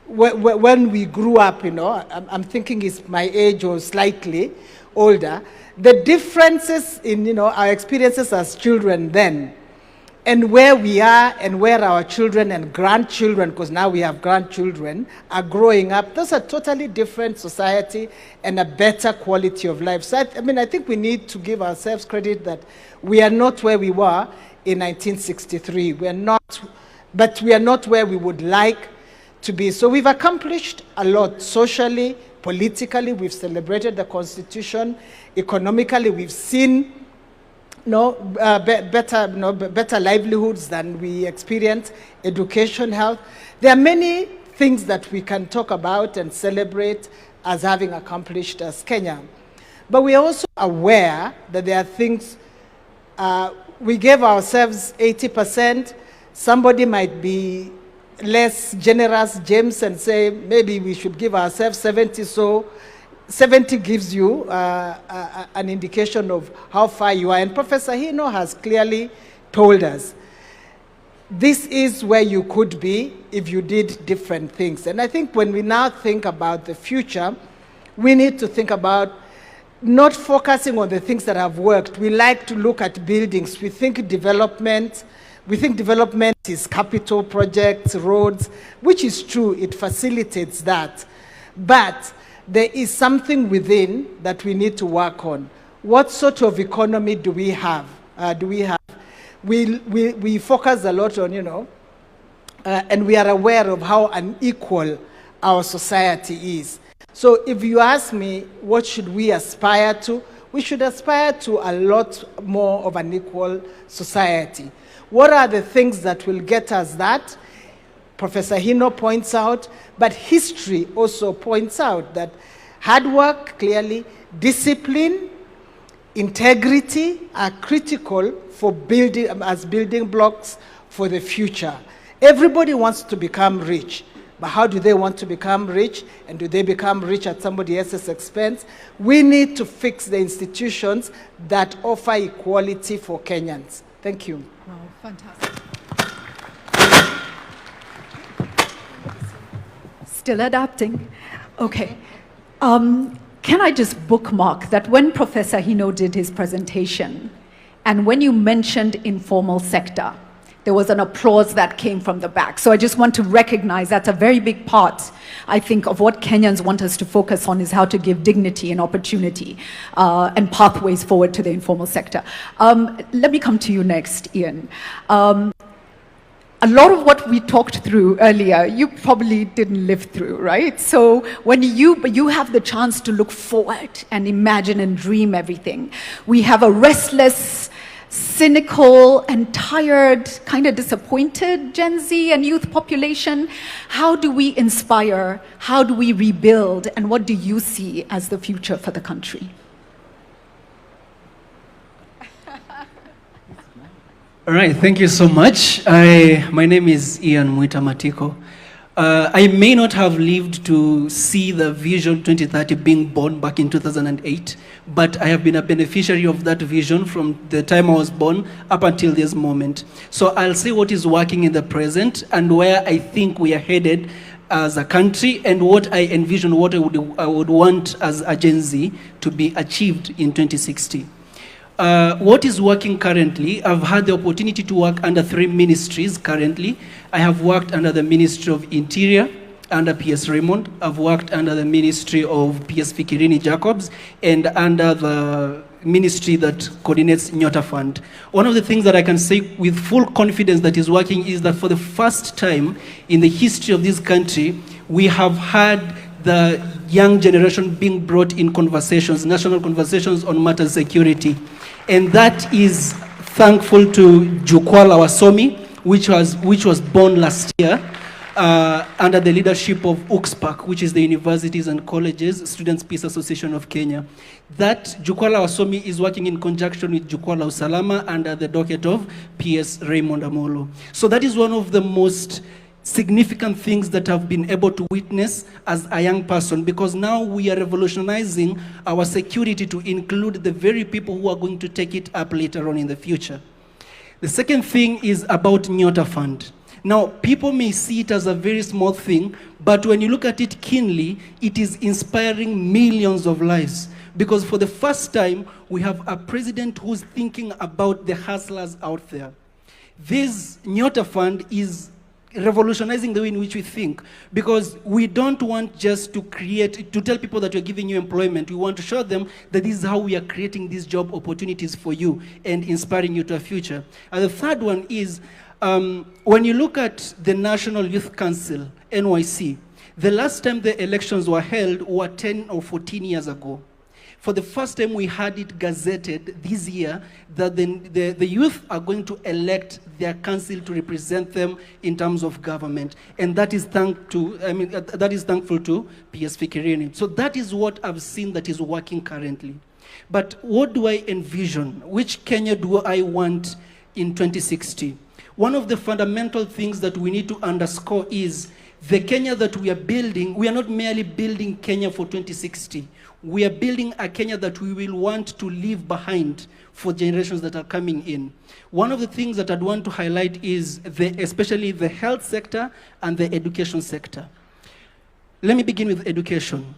when we grew up, I'm thinking it's my age or slightly older, the differences in, our experiences as children then, and where we are and where our children and grandchildren, because now we have grandchildren, are growing up, those are totally different society and a better quality of life. So I think we need to give ourselves credit that we are not where we were in 1963. But we are not where we would like to be. So we've accomplished a lot socially, politically. We've celebrated the Constitution. Economically, we've seen better livelihoods than we experience, education, health. There are many things that we can talk about and celebrate as having accomplished as Kenya. But we are also aware that there are things, we gave ourselves 80%. Somebody might be less generous, James, and say maybe we should give ourselves 70. So 70 gives you an indication of how far you are. And Professor Hino has clearly told us this is where you could be if you did different things. And I think when we now think about the future, we need to think about not focusing on the things that have worked. We like to look at buildings. We think development is capital projects, roads, which is true, it facilitates that. But there is something within that we need to work on. What sort of economy do we have? We focus a lot on, and we are aware of how unequal our society is. So if you ask me, what should we aspire to? We should aspire to a lot more of an equal society. What are the things that will get us that? Professor Hino points out, but history also points out that hard work, clearly, discipline, integrity are critical for building blocks for the future. Everybody wants to become rich. But how do they want to become rich? And do they become rich at somebody else's expense? We need to fix the institutions that offer equality for Kenyans. Thank you. Wow, fantastic. Still adapting. Okay. Can I just bookmark that when Professor Hino did his presentation, and when you mentioned informal sector, there was an applause that came from the back. So I just want to recognize that's a very big part, I think, of what Kenyans want us to focus on is how to give dignity and opportunity and pathways forward to the informal sector. Let me come to you next, Ian. A lot of what we talked through earlier, you probably didn't live through, right? So when you have the chance to look forward and imagine and dream everything, we have a restless, cynical and tired, kind of disappointed Gen Z and youth population. How do we inspire? How do we rebuild? And what do you see as the future for the country? All right, thank you so much. My name is Ian Mwita Matiko. I may not have lived to see the Vision 2030 being born back in 2008, but I have been a beneficiary of that vision from the time I was born up until this moment. So I'll say what is working in the present and where I think we are headed as a country and what I envision, what I would want as a Gen Z to be achieved in 2060. What is working currently? I've had the opportunity to work under 3 ministries currently. I have worked under the Ministry of Interior, under PS Raymond. I've worked under the Ministry of PS Fikirini Jacobs, and under the ministry that coordinates Nyota Fund. One of the things that I can say with full confidence that is working is that for the first time in the history of this country, we have had the young generation being brought in conversations, national conversations on matters security. And that is thankful to Jukwaa Wasomi, which was born last year under the leadership of UKSPAC, which is the Universities and Colleges Students' Peace Association of Kenya. That Jukwaa Wasomi is working in conjunction with Jukwaa Usalama under the docket of PS Raymond Amolo. So that is one of the most significant things that I've been able to witness as a young person, because now we are revolutionizing our security to include the very people who are going to take it up later on in the future. The second thing is about Nyota Fund. Now, people may see it as a very small thing, but when you look at it keenly, it is inspiring millions of lives. Because for the first time, we have a president who's thinking about the hustlers out there. This Nyota Fund is revolutionizing the way in which we think, because we don't want just to tell people that we're giving you employment. We want to show them that this is how we are creating these job opportunities for you and inspiring you to a future. And the third one is, when you look at the National Youth Council, NYC, the last time the elections were held were 10 or 14 years ago. For the first time, we had it gazetted this year that the youth are going to elect their council to represent them in terms of government, and that is thankful to PS Fikirini. So that is what I've seen that is working currently. But what do I envision? Which Kenya do I want in 2060? One of the fundamental things that we need to underscore is the Kenya that we are building, we are not merely building Kenya for 2060. We are building a Kenya that we will want to leave behind for generations that are coming in. One of the things that I'd want to highlight is especially the health sector and the education sector. Let me begin with education.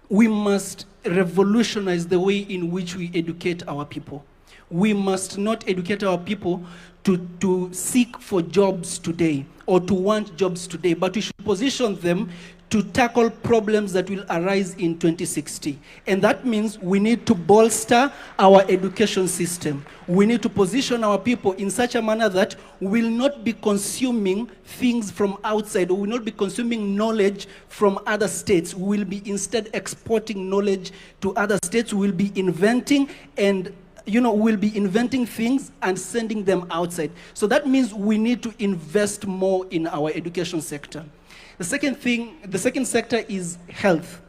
We must revolutionize the way in which we educate our people. We must not educate our people to seek for jobs today or to want jobs today, but we should position them to tackle problems that will arise in 2060. And that means we need to bolster our education system. We need to position our people in such a manner that we will not be consuming things from outside, or we will not be consuming knowledge from other states. We will be instead exporting knowledge to other states. We will be inventing and we'll be inventing things and sending them outside. So that means we need to invest more in our education sector. The second sector is health.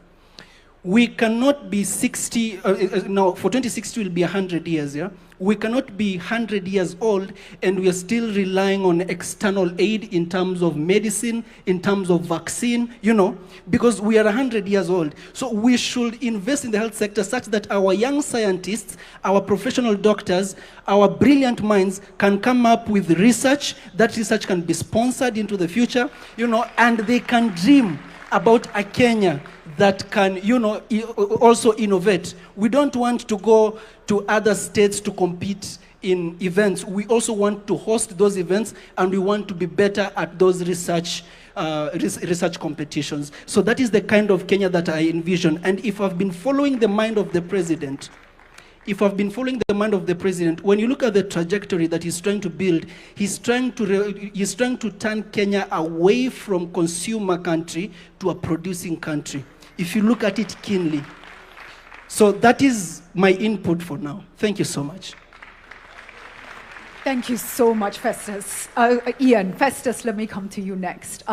We cannot be 60, for 2060 will be 100 years, yeah? We cannot be 100 years old and we are still relying on external aid in terms of medicine, in terms of vaccine, because we are 100 years old. So we should invest in the health sector such that our young scientists, our professional doctors, our brilliant minds can come up with research. That research can be sponsored into the future, and they can dream about a Kenya that can, also innovate. We don't want to go to other states to compete in events. We also want to host those events, and we want to be better at those research competitions. So that is the kind of Kenya that I envision. And if I've been following the mind of the president, when you look at the trajectory that he's trying to build, he's trying to turn Kenya away from consumer country to a producing country, if you look at it keenly. So that is my input for now. Thank you so much. Thank you so much, Festus. Ian, Festus, let me come to you next.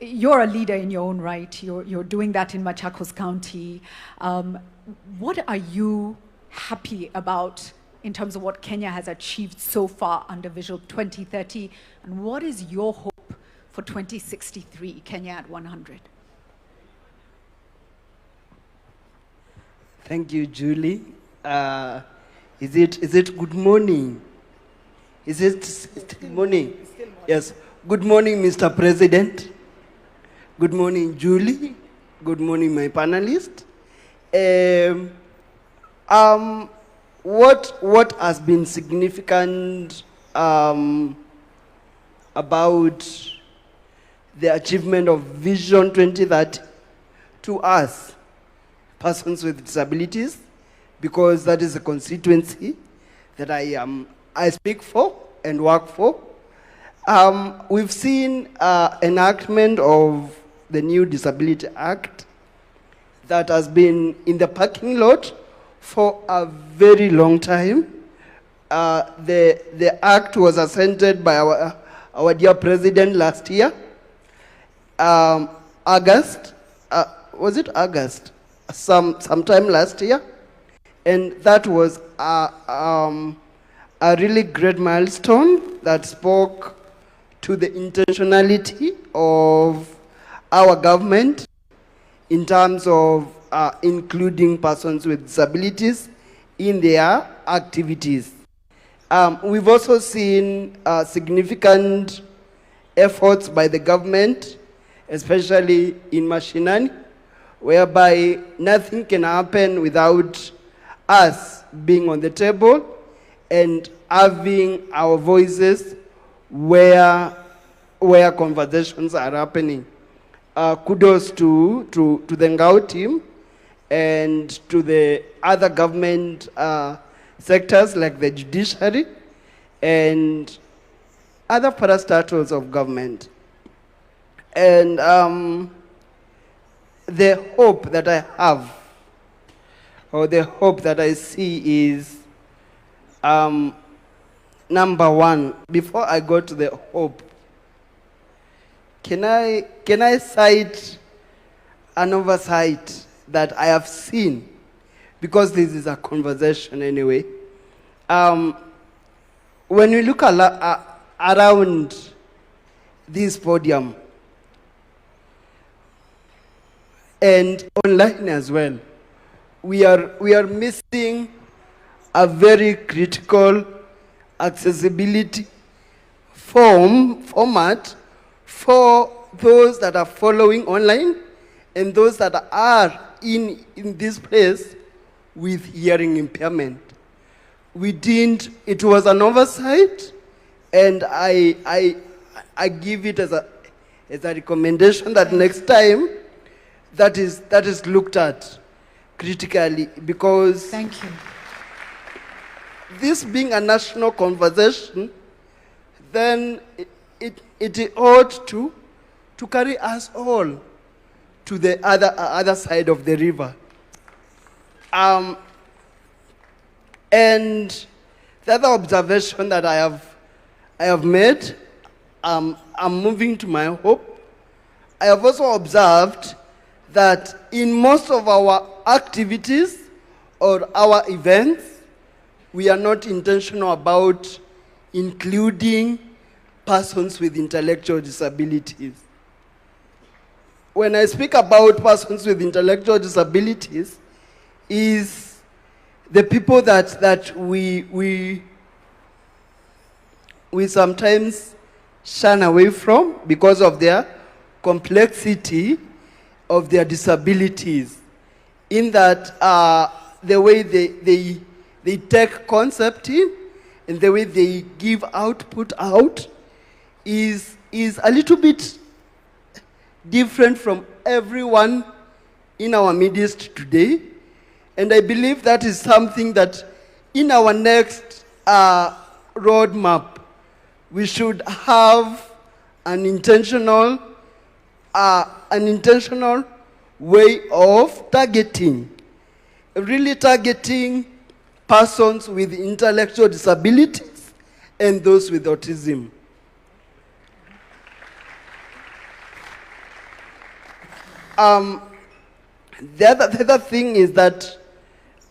You're a leader in your own right. You're doing that in Machakos County. What are you happy about in terms of what Kenya has achieved so far under Vision 2030? And what is your hope for 2063, Kenya at 100? Thank you, Julie. Is it good morning? Is it still morning? Yes. Good morning, Mr. President. Good morning, Julie. Good morning, my panelists. What has been significant about the achievement of Vision 2030 to us, persons with disabilities, because that is a constituency that I speak for and work for. We've seen enactment of the new Disability Act that has been in the parking lot for a very long time. The act was assented by our dear president last year, August. Was it August? Sometime last year, and that was a really great milestone that spoke to the intentionality of our government in terms of including persons with disabilities in their activities. We've also seen significant efforts by the government, especially in mashinani, whereby nothing can happen without us being on the table and having our voices where conversations are happening. Kudos to the Ngao team and to the other government sectors like the judiciary and other parastatals of government. And the hope that I have, or the hope that I see is, number one, before I go to the hope, can I cite an oversight that I have seen? Because this is a conversation anyway. When we look around this podium, and online as well. We are missing a very critical accessibility format for those that are following online and those that are in this place with hearing impairment. It was an oversight, and I give it as a recommendation that next time that is looked at critically, because thank you. This being a national conversation, then it ought to carry us all to the other side of the river. And the other observation that I have made, I'm moving to my hope. I have also observed that in most of our activities or our events, we are not intentional about including persons with intellectual disabilities. When I speak about persons with intellectual disabilities, is the people that we sometimes shun away from because of their complexity of their disabilities, in that the way they take concept in and the way they give output out is a little bit different from everyone in our midst today. And I believe that is something that in our next roadmap, we should have an intentional way of targeting, really targeting persons with intellectual disabilities and those with autism. The other thing is that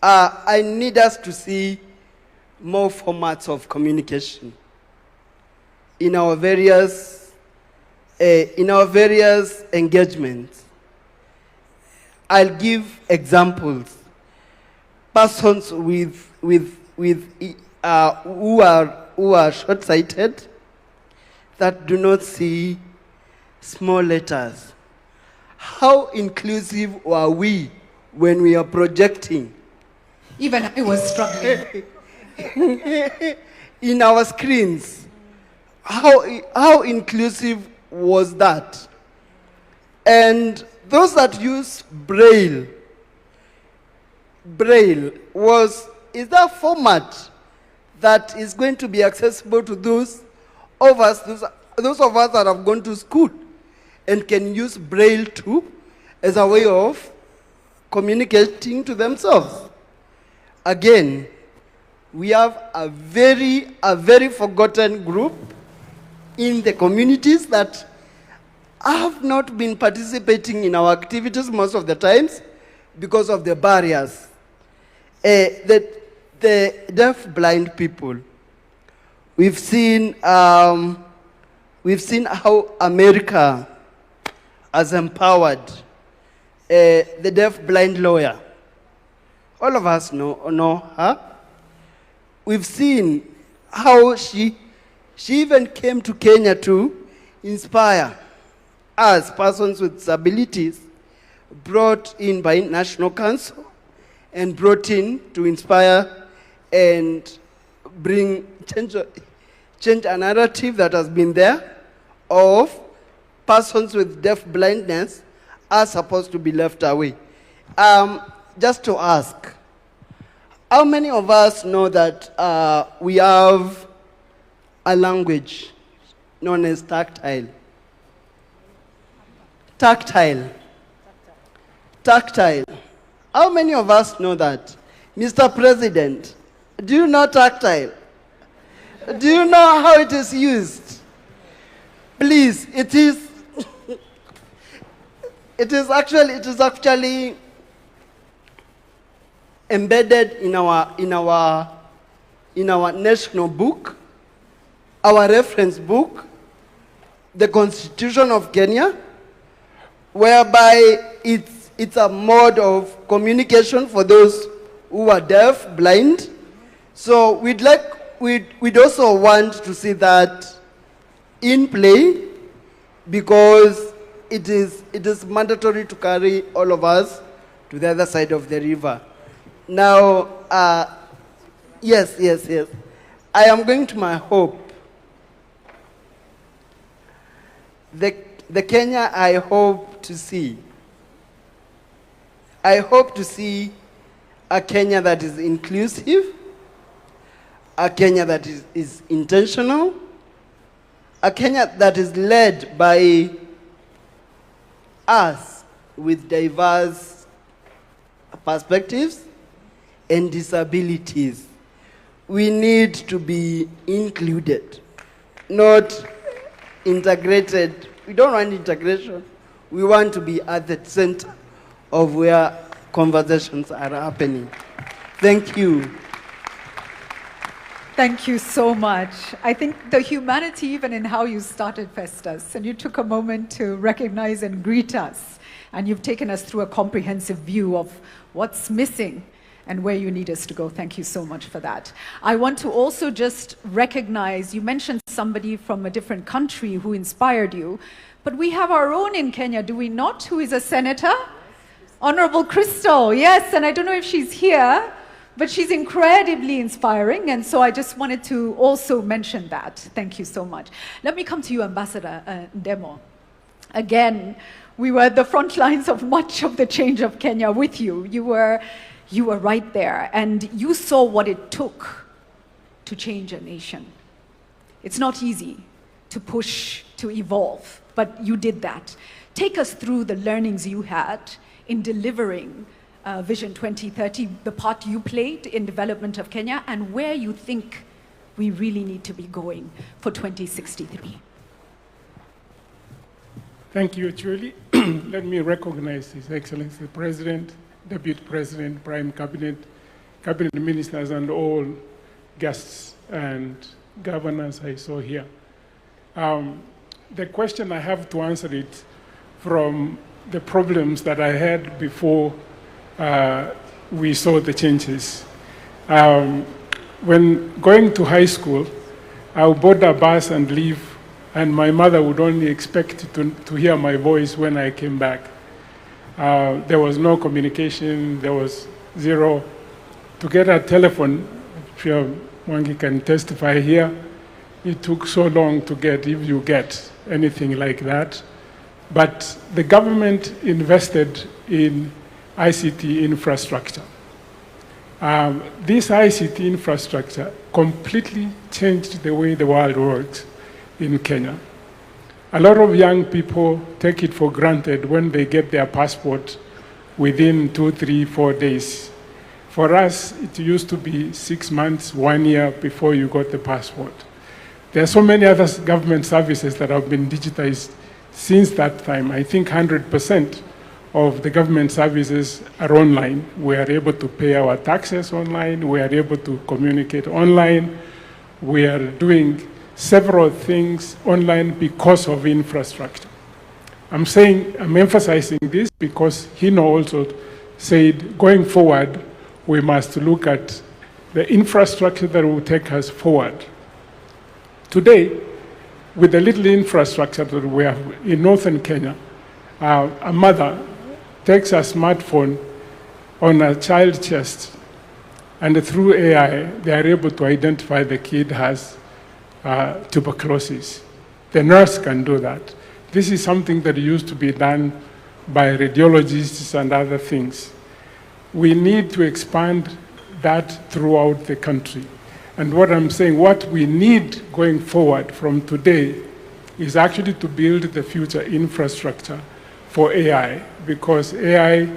I need us to see more formats of communication in our various engagements. I'll give examples. Persons who are short-sighted, that do not see small letters. How inclusive are we when we are projecting? Even I was struggling. In our screens, how inclusive was that? And those that use Braille is that a format that is going to be accessible to those of us that have gone to school and can use Braille too as a way of communicating to themselves? Again, we have a very forgotten group in the communities that have not been participating in our activities most of the times because of the barriers. The deaf-blind people, we've seen how America has empowered the deaf-blind lawyer. All of us know her. We've seen how she even came to Kenya to inspire us, persons with disabilities, brought in by National Council and brought in to inspire and change a narrative that has been there of persons with deaf blindness are supposed to be left away. Just to ask, how many of us know that we have a language known as tactile? Tactile. How many of us know that? Mr. President, do you know tactile? Do you know how it is used? Please, it is actually embedded in our national book, our reference book, the Constitution of Kenya, whereby it's a mode of communication for those who are deaf, blind. So we'd also want to see that in play, because it is mandatory to carry all of us to the other side of the river. Now, yes. I am going to my hope. The Kenya I hope to see. I hope to see a Kenya that is inclusive, a Kenya that is intentional, a Kenya that is led by us with diverse perspectives and disabilities. We need to be included, not integrated. We don't want integration. We want to be at the center of where conversations are happening. Thank you. Thank you so much. I think the humanity, even in how you started Festus, and you took a moment to recognize and greet us, and you've taken us through a comprehensive view of what's missing and where you need us to go. Thank you so much for that. I want to also just recognize, you mentioned somebody from a different country who inspired you, but we have our own in Kenya, do we not, who is a senator? Honorable Crystal, yes, and I don't know if she's here, but she's incredibly inspiring, and so I just wanted to also mention that. Thank you so much. Let me come to you, Ambassador Ndemo. Again, we were at the front lines of much of the change of Kenya with you. You were right there, and you saw what it took to change a nation. It's not easy to push, to evolve, but you did that. Take us through the learnings you had in delivering Vision 2030, the part you played in development of Kenya, and where you think we really need to be going for 2063. Thank you, Julie. Let me recognize His Excellency the President, Deputy President, Prime Cabinet, Cabinet Ministers, and all guests and governors I saw here. The question I have to answer it from the problems that I had before we saw the changes. When going to high school, I would board a bus and leave, and my mother would only expect to hear my voice when I came back. There was no communication, there was zero. To get a telephone, if Mwangi can testify here, it took so long to get, if you get anything like that. But the government invested in ICT infrastructure. This ICT infrastructure completely changed the way the world works in Kenya. A lot of young people take it for granted when they get their passport within 2, 3, 4 days. For us, it used to be 6 months, 1 year before you got the passport. There are so many other government services that have been digitized since that time. I think 100% of the government services are online. We are able to pay our taxes online. We are able to communicate online. We are doing several things online because of infrastructure. I'm emphasizing this because Hino also said, going forward, we must look at the infrastructure that will take us forward. Today, with the little infrastructure that we have in northern Kenya, a mother takes a smartphone on a child's chest, and through AI, they are able to identify the kid has tuberculosis. The nurse can do that. This is something that used to be done by radiologists and other things. We need to expand that throughout the country. And what I'm saying, what we need going forward from today is actually to build the future infrastructure for AI, because AI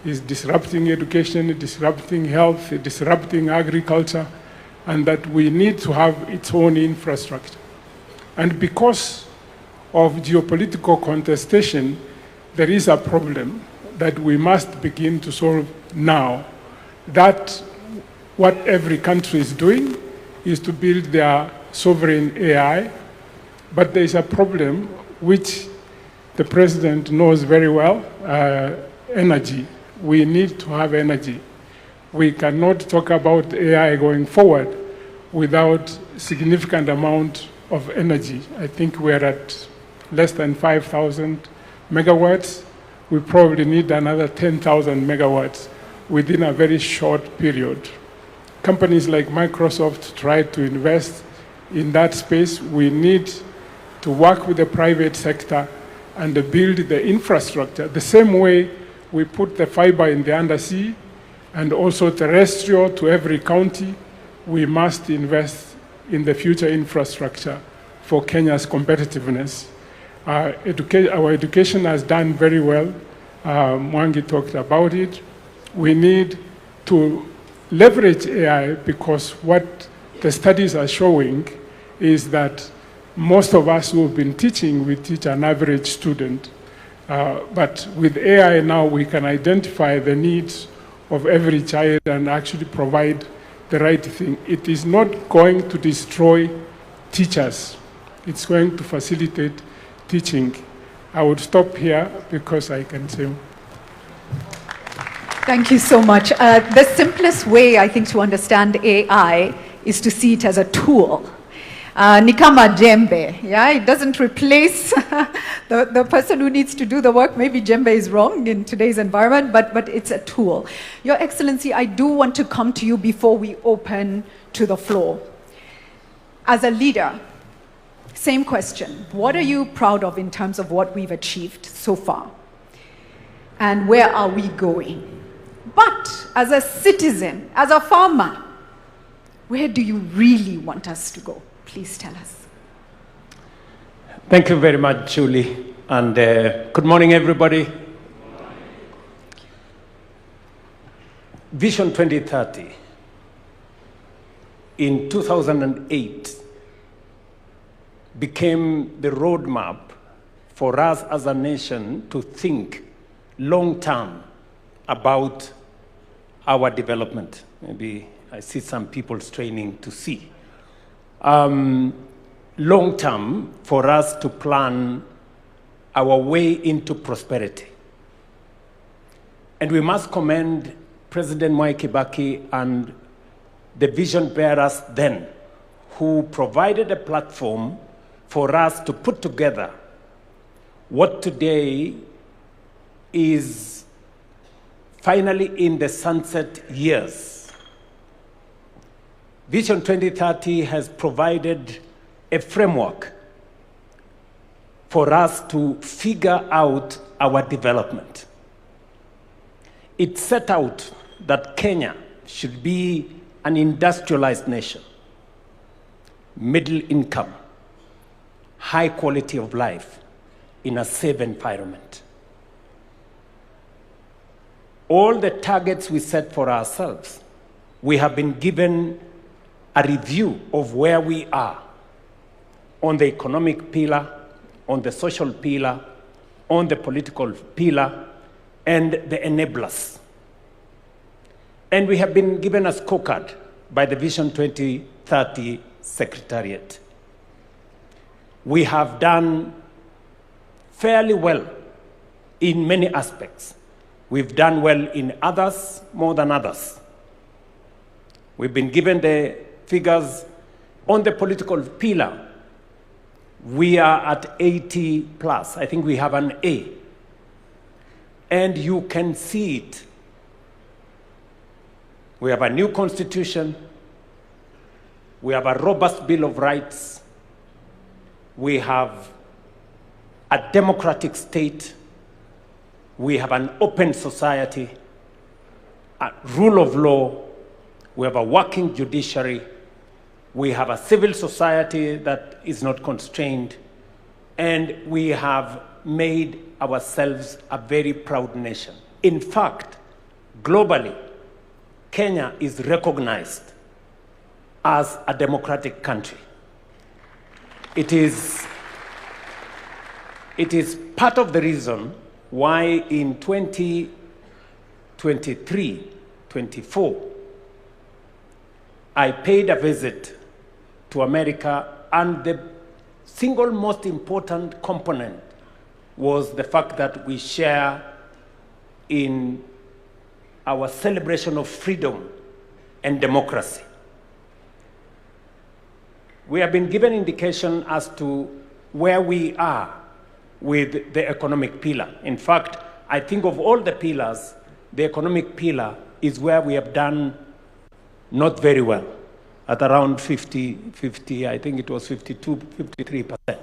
is disrupting education, disrupting health, disrupting agriculture, and that we need to have its own infrastructure. And because of geopolitical contestation, there is a problem that we must begin to solve now. That what every country is doing is to build their sovereign AI, but there is a problem which the president knows very well. energy. We need to have energy. We cannot talk about AI going forward without significant amount of energy. I think we're at less than 5,000 megawatts. We probably need another 10,000 megawatts within a very short period. Companies like Microsoft try to invest in that space. We need to work with the private sector and build the infrastructure the same way we put the fiber in the undersea and also terrestrial to every county. We must invest in the future infrastructure for Kenya's competitiveness. Our education has done very well. Mwangi talked about it. We need to leverage AI because what the studies are showing is that most of us who have been teaching, we teach an average student. But with AI now, we can identify the needs of every child and actually provide the right thing. It is not going to destroy teachers. It's going to facilitate teaching. I would stop here because I can say. Thank you so much. The simplest way, I think, to understand AI is to see it as a tool. Ni kama jembe, yeah? It doesn't replace the person who needs to do the work. Maybe jembe is wrong in today's environment, but it's a tool. Your Excellency, I do want to come to you before we open to the floor. As a leader, same question. What are you proud of in terms of what we've achieved so far? And where are we going? But as a citizen, as a farmer, where do you really want us to go? Please tell us. Thank you very much, Julie. And good morning, everybody. Vision 2030 in 2008 became the roadmap for us as a nation to think long-term about our development. Maybe I see some people straining to see. Long-term for us to plan our way into prosperity. And we must commend President Mwai Kibaki and the vision bearers then, who provided a platform for us to put together what today is finally in the sunset years. Vision 2030 has provided a framework for us to figure out our development. It set out that Kenya should be an industrialized nation, middle income, high quality of life in a safe environment. All the targets we set for ourselves, we have been given a review of where we are on the economic pillar, on the social pillar, on the political pillar, and the enablers. And we have been given a scorecard by the Vision 2030 Secretariat. We have done fairly well in many aspects. We've done well in others more than others. We've been given the figures on the political pillar. We are at 80 plus. I think we have an A. And you can see it. We have a new constitution. We have a robust Bill of Rights. We have a democratic state. We have an open society, a rule of law. We have a working judiciary. We have a civil society that is not constrained. And we have made ourselves a very proud nation. In fact, globally, Kenya is recognized as a democratic country. It is part of the reason why in 2023-24, I paid a visit to America, and the single most important component was the fact that we share in our celebration of freedom and democracy. We have been given indication as to where we are with the economic pillar. In fact, I think of all the pillars, the economic pillar is where we have done not very well, at around 50, I think it was 52, 53%.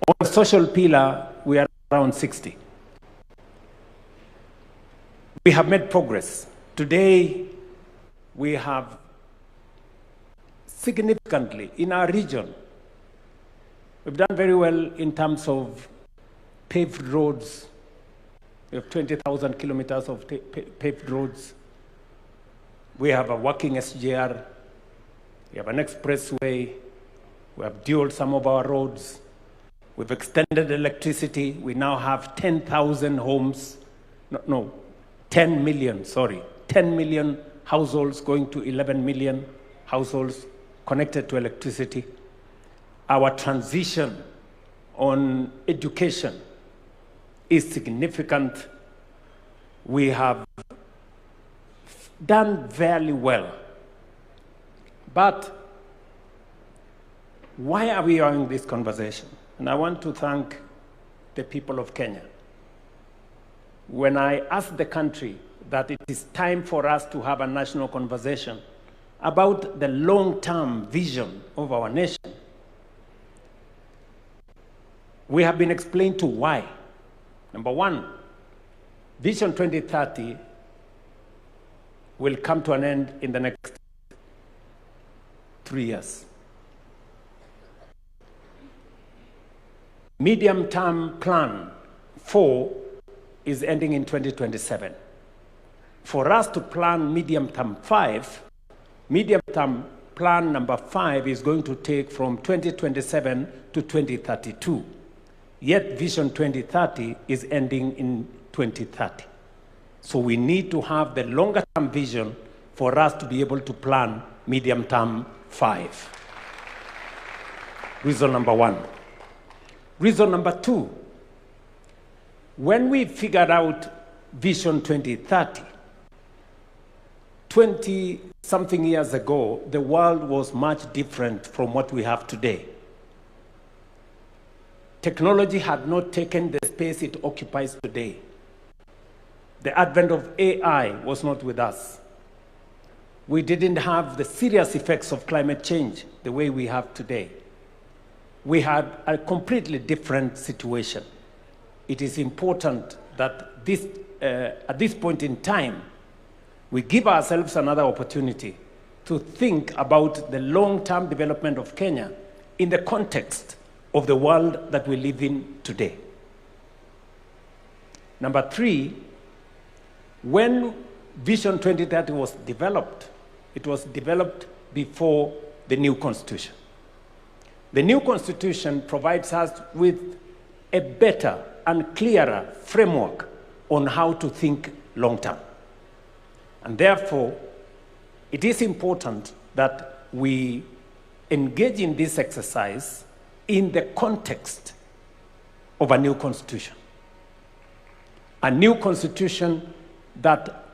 On the social pillar, we are around 60. We have made progress. Today, we have significantly in our region, we've done very well in terms of paved roads. We have 20,000 kilometers of paved roads. We have a working SGR. We have an expressway. We have dualed some of our roads. We've extended electricity. We now have 10,000 homes. 10 million, sorry. 10 million households going to 11 million households connected to electricity. Our transition on education is significant. We have done very well. But why are we having this conversation? And I want to thank the people of Kenya. When I asked the country that it is time for us to have a national conversation about the long-term vision of our nation, we have been explained to why. Number one, Vision 2030 will come to an end in the next 3 years. Medium-term plan 4 is ending in 2027. For us to plan medium-term 5, medium-term plan number 5 is going to take from 2027 to 2032. Yet Vision 2030 is ending in 2030. So we need to have the longer-term vision for us to be able to plan medium-term 5. Reason number 1. Reason number 2, when we figured out Vision 2030, 20-something years ago, the world was much different from what we have today. Technology had not taken the space it occupies today. The advent of AI was not with us. We didn't have the serious effects of climate change the way we have today. We had a completely different situation. It is important that at this point in time, we give ourselves another opportunity to think about the long-term development of Kenya in the context of the world that we live in today. Number 3, when Vision 2030 was developed, it was developed before the new constitution. The new constitution provides us with a better and clearer framework on how to think long-term. And therefore, it is important that we engage in this exercise in the context of a new constitution. A new constitution that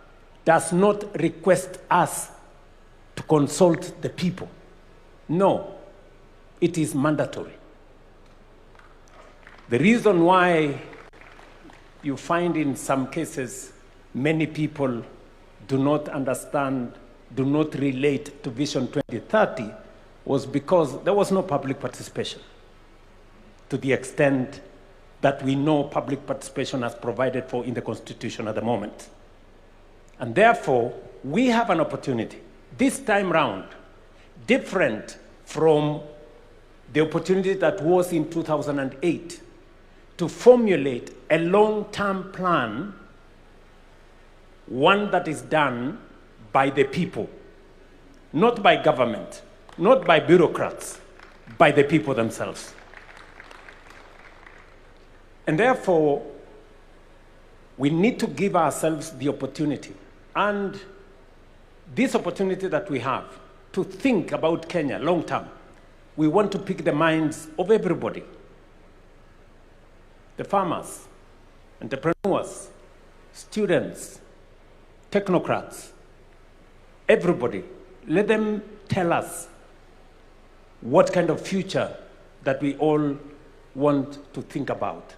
does not request us to consult the people. No, it is mandatory. The reason why you find in some cases many people do not understand, do not relate to Vision 2030 was because there was no public participation to the extent that we know public participation as provided for in the Constitution at the moment. And therefore, we have an opportunity, this time round, different from the opportunity that was in 2008, to formulate a long-term plan, one that is done by the people, not by government, not by bureaucrats, by the people themselves. And therefore, we need to give ourselves the opportunity, and this opportunity that we have to think about Kenya long term. We want to pick the minds of everybody. The farmers, entrepreneurs, students, technocrats, everybody. Let them tell us what kind of future that we all want to think about.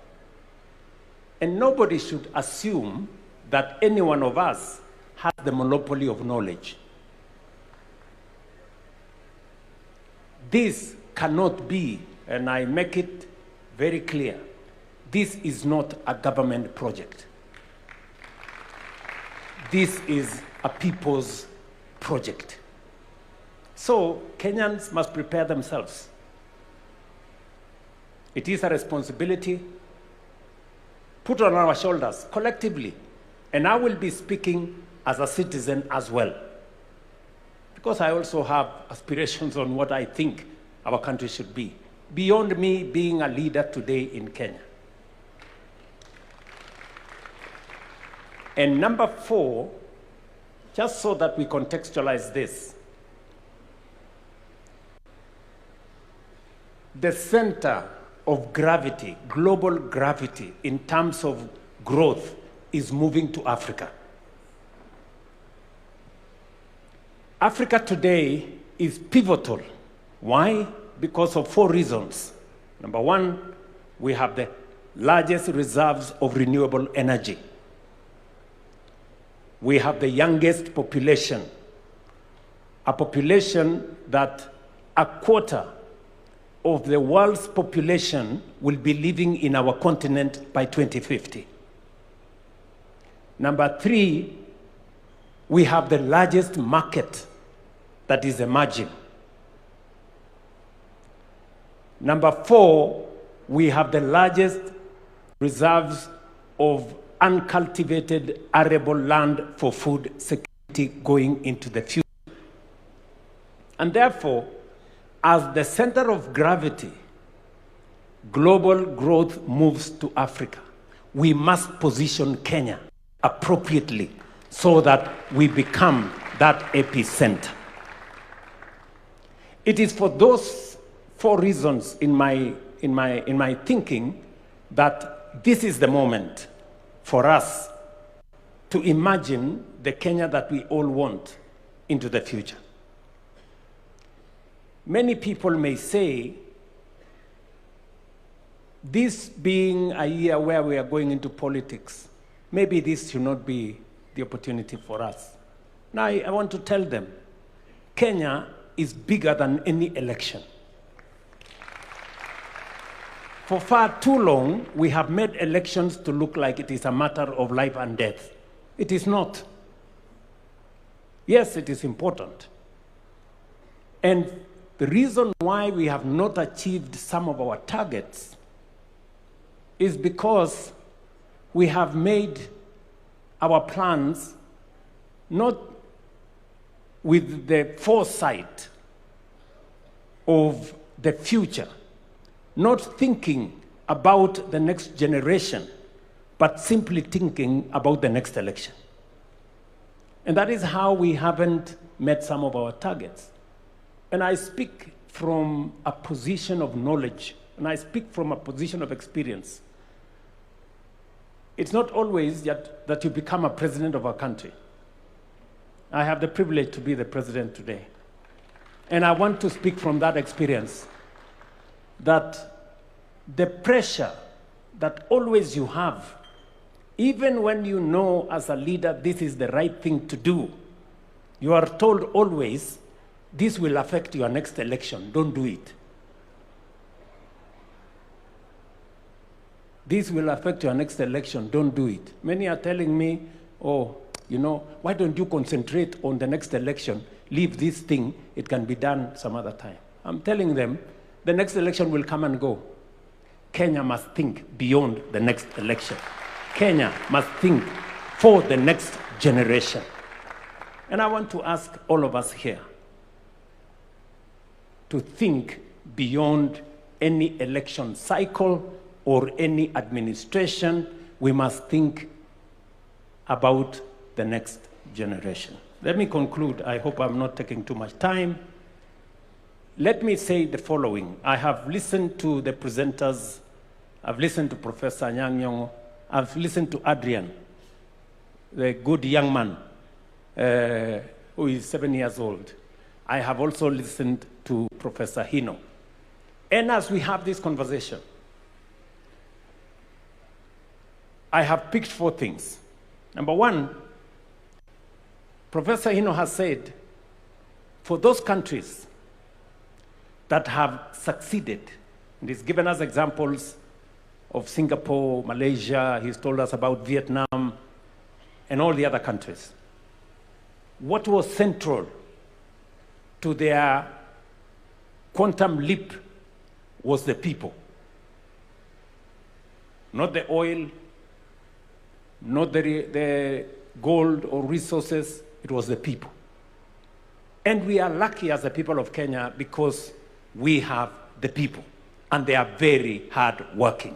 And nobody should assume that any one of us has the monopoly of knowledge. This cannot be, and I make it very clear, this is not a government project. This is a people's project. So Kenyans must prepare themselves. It is a responsibility put on our shoulders collectively. And I will be speaking as a citizen as well, because I also have aspirations on what I think our country should be, beyond me being a leader today in Kenya. And number 4, just so that we contextualize this, the center of gravity, global gravity, in terms of growth is moving to Africa. Africa today is pivotal. Why? Because of 4 reasons. Number 1, we have the largest reserves of renewable energy. We have the youngest population, a population that a quarter of the world's population will be living in our continent by 2050. Number 3, we have the largest market that is emerging. Number 4, we have the largest reserves of uncultivated arable land for food security going into the future. And therefore, as the center of gravity, global growth moves to Africa, we must position Kenya appropriately so that we become that epicenter. It is for those 4 reasons in my thinking that this is the moment for us to imagine the Kenya that we all want into the future. Many people may say, this being a year where we are going into politics, maybe this should not be the opportunity for us. Now, I want to tell them, Kenya is bigger than any election. For far too long, we have made elections to look like it is a matter of life and death. It is not. Yes, it is important. And the reason why we have not achieved some of our targets is because we have made our plans not with the foresight of the future, not thinking about the next generation, but simply thinking about the next election. And that is how we haven't met some of our targets. And I speak from a position of knowledge, and I speak from a position of experience. It's not always that you become a president of a country. I have the privilege to be the president today. And I want to speak from that experience, that the pressure that always you have, even when you know as a leader this is the right thing to do, you are told always, this will affect your next election, don't do it. This will affect your next election, don't do it. Many are telling me, oh, you know, why don't you concentrate on the next election? Leave this thing, it can be done some other time. I'm telling them, the next election will come and go. Kenya must think beyond the next election. Kenya must think for the next generation. And I want to ask all of us here to think beyond any election cycle or any administration. We must think about the next generation. Let me conclude. I hope I'm not taking too much time. Let me say the following. I have listened to the presenters. I've listened to Professor Anyang' Nyong'o. I've listened to Adrian, the good young man who is 7 years old. I have also listened to Professor Hino. And as we have this conversation, I have picked 4 things. Number 1, Professor Hino has said, for those countries that have succeeded, and he's given us examples of Singapore, Malaysia, he's told us about Vietnam, and all the other countries. What was central to their quantum leap was the people. Not the oil, not the gold or resources, it was the people. And we are lucky as the people of Kenya because we have the people, and they are very hard working.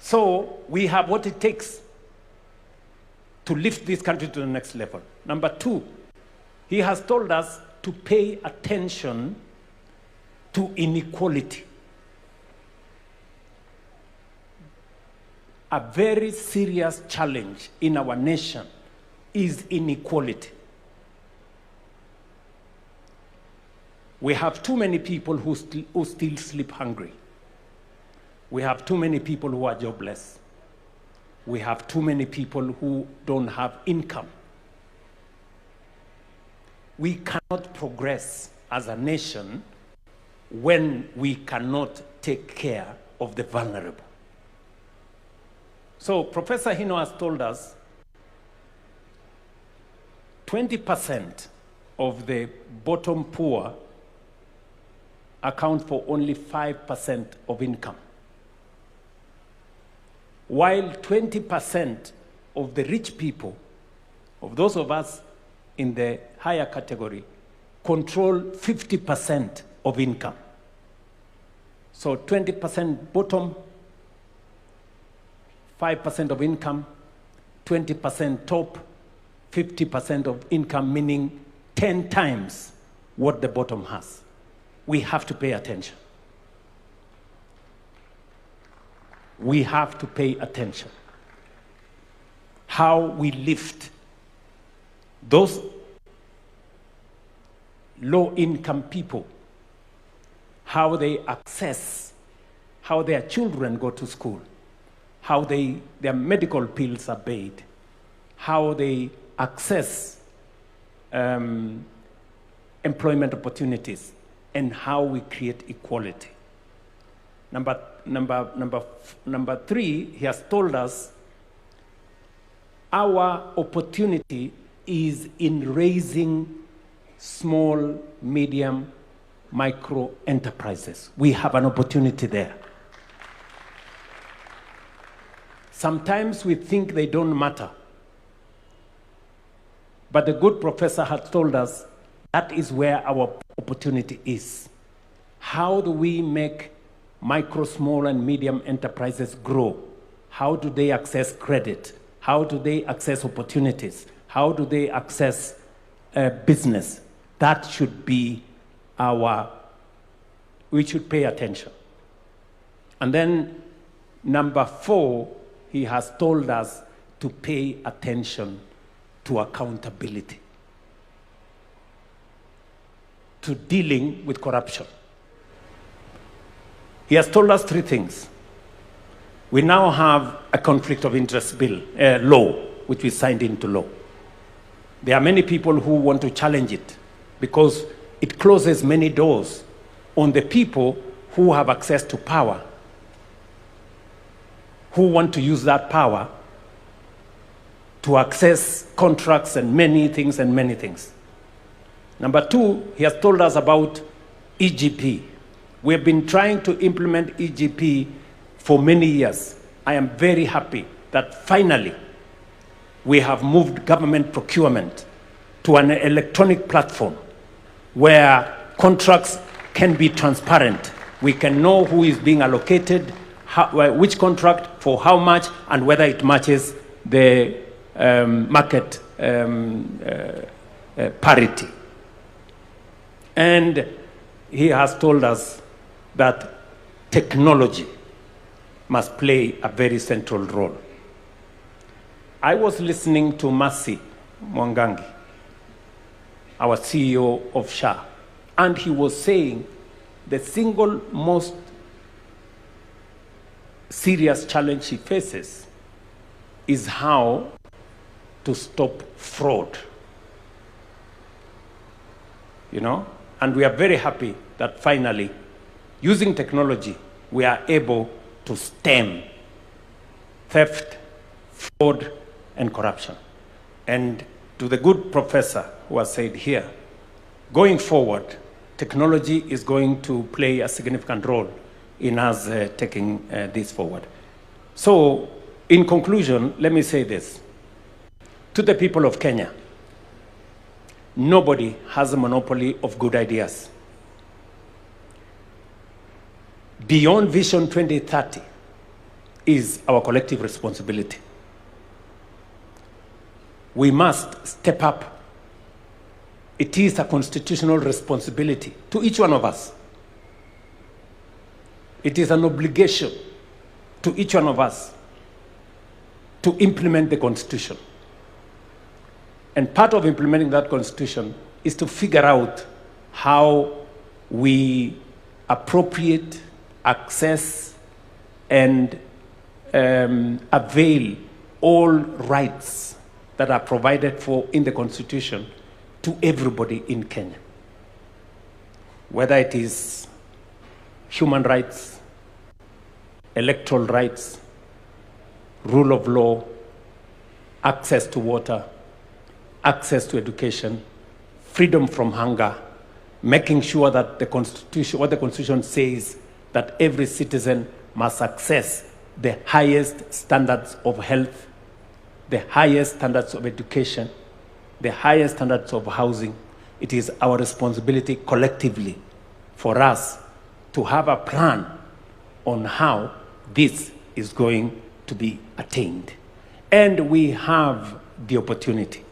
So we have what it takes to lift this country to the next level. Number 2, he has told us to pay attention to inequality. A very serious challenge in our nation is inequality. We have too many people who still sleep hungry. We have too many people who are jobless. We have too many people who don't have income. We cannot progress as a nation when we cannot take care of the vulnerable. So Professor Hino has told us 20% of the bottom poor account for only 5% of income, while 20% of the rich people, of those of us in the higher category, control 50% of income. So 20% bottom, 5% of income, 20% top, 50% of income, meaning 10 times what the bottom has. We have to pay attention. We have to pay attention. How we lift those low-income people, how they access, how their children go to school, how their medical bills are paid, how they access employment opportunities, and how we create equality. Number 3, he has told us our opportunity is in raising small, medium, micro enterprises. We have an opportunity there. Sometimes we think they don't matter. But the good professor has told us that is where our opportunity is. How do we make micro, small, and medium enterprises grow? How do they access credit? How do they access opportunities? How do they access business? That should be we should pay attention. And then number 4, he has told us to pay attention to accountability, to dealing with corruption. He has told us 3 things. We now have a conflict of interest law, which we signed into law. There are many people who want to challenge it because it closes many doors on the people who have access to power, who want to use that power to access contracts and many things. Number 2, he has told us about EGP. We have been trying to implement EGP for many years. I am very happy that finally we have moved government procurement to an electronic platform where contracts can be transparent. We can know who is being allocated, which contract, for how much, and whether it matches the market parity. And he has told us that technology must play a very central role. I was listening to Mercy Mwangangi, our CEO of SHA, and he was saying the single most serious challenge he faces is how to stop fraud. You know? And we are very happy that finally, using technology, we are able to stem theft, fraud, and corruption. And to the good professor who has said here, going forward, technology is going to play a significant role in us taking this forward. So, in conclusion, let me say this. To the people of Kenya, nobody has a monopoly of good ideas. Beyond Vision 2030 is our collective responsibility. We must step up. It is a constitutional responsibility to each one of us. It is an obligation to each one of us to implement the Constitution. And part of implementing that Constitution is to figure out how we appropriate, access, and avail all rights that are provided for in the Constitution to everybody in Kenya. Whether it is human rights, electoral rights, rule of law, access to water, access to education, freedom from hunger, making sure that the Constitution, what the Constitution says, that every citizen must access the highest standards of health, the highest standards of education, the highest standards of housing. It is our responsibility collectively for us to have a plan on how this is going to be attained. And we have the opportunity.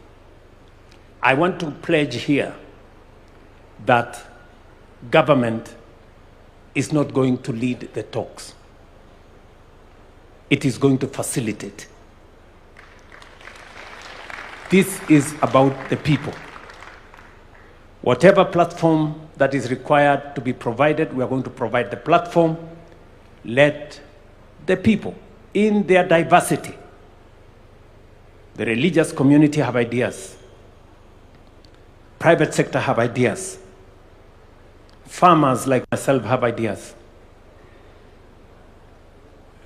I want to pledge here that government is not going to lead the talks. It is going to facilitate. This is about the people. Whatever platform that is required to be provided, we are going to provide the platform. Let the people, in their diversity, the religious community have ideas, private sector have ideas, farmers like myself have ideas,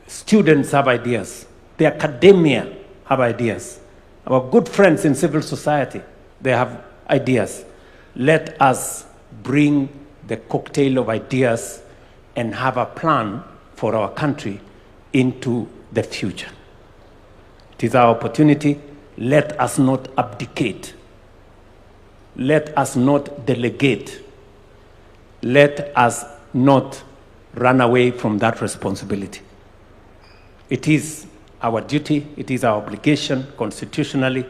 students have ideas, the academia have ideas, our good friends in civil society, they have ideas. Let us bring the cocktail of ideas and have a plan for our country into the future. It is our opportunity. Let us not abdicate. Let us not delegate. Let us not run away from that responsibility. It is our duty, it is our obligation constitutionally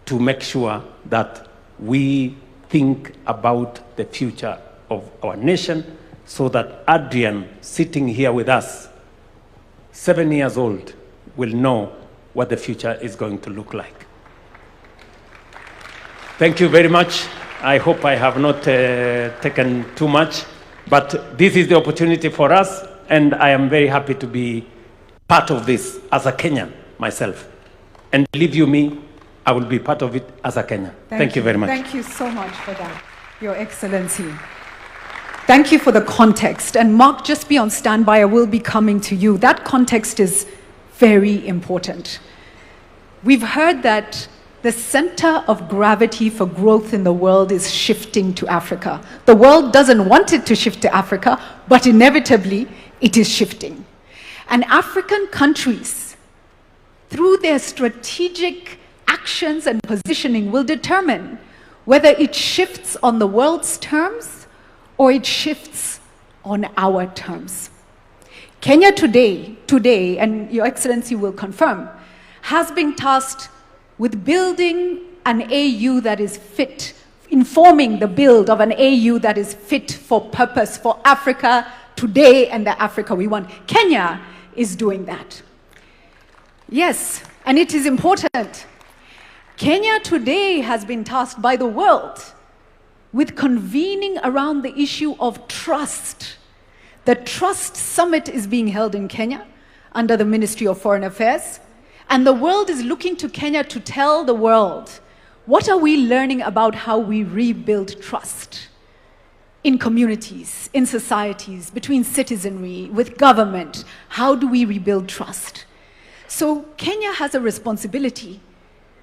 to make sure that we think about the future of our nation so that Adrian, sitting here with us, 7 years old, will know what the future is going to look like. Thank you very much. I hope I have not taken too much, but this is the opportunity for us, and I am very happy to be part of this as a Kenyan myself. And believe you me, I will be part of it as a Kenyan. Thank you very much. Thank you so much for that, Your Excellency. Thank you for the context. And Mark, just be on standby. I will be coming to you. That context is very important. We've heard that the center of gravity for growth in the world is shifting to Africa. The world doesn't want it to shift to Africa, but inevitably it is shifting. And African countries, through their strategic actions and positioning, will determine whether it shifts on the world's terms or it shifts on our terms. Kenya today, and Your Excellency will confirm, has been tasked with building an AU that is fit, informing the build of an AU that is fit for purpose for Africa today and the Africa we want. Kenya is doing that. Yes, and it is important. Kenya today has been tasked by the world with convening around the issue of trust. The Trust Summit is being held in Kenya under the Ministry of Foreign Affairs, and the world is looking to Kenya to tell the world, what are we learning about how we rebuild trust in communities, in societies, between citizenry, with government? How do we rebuild trust? So Kenya has a responsibility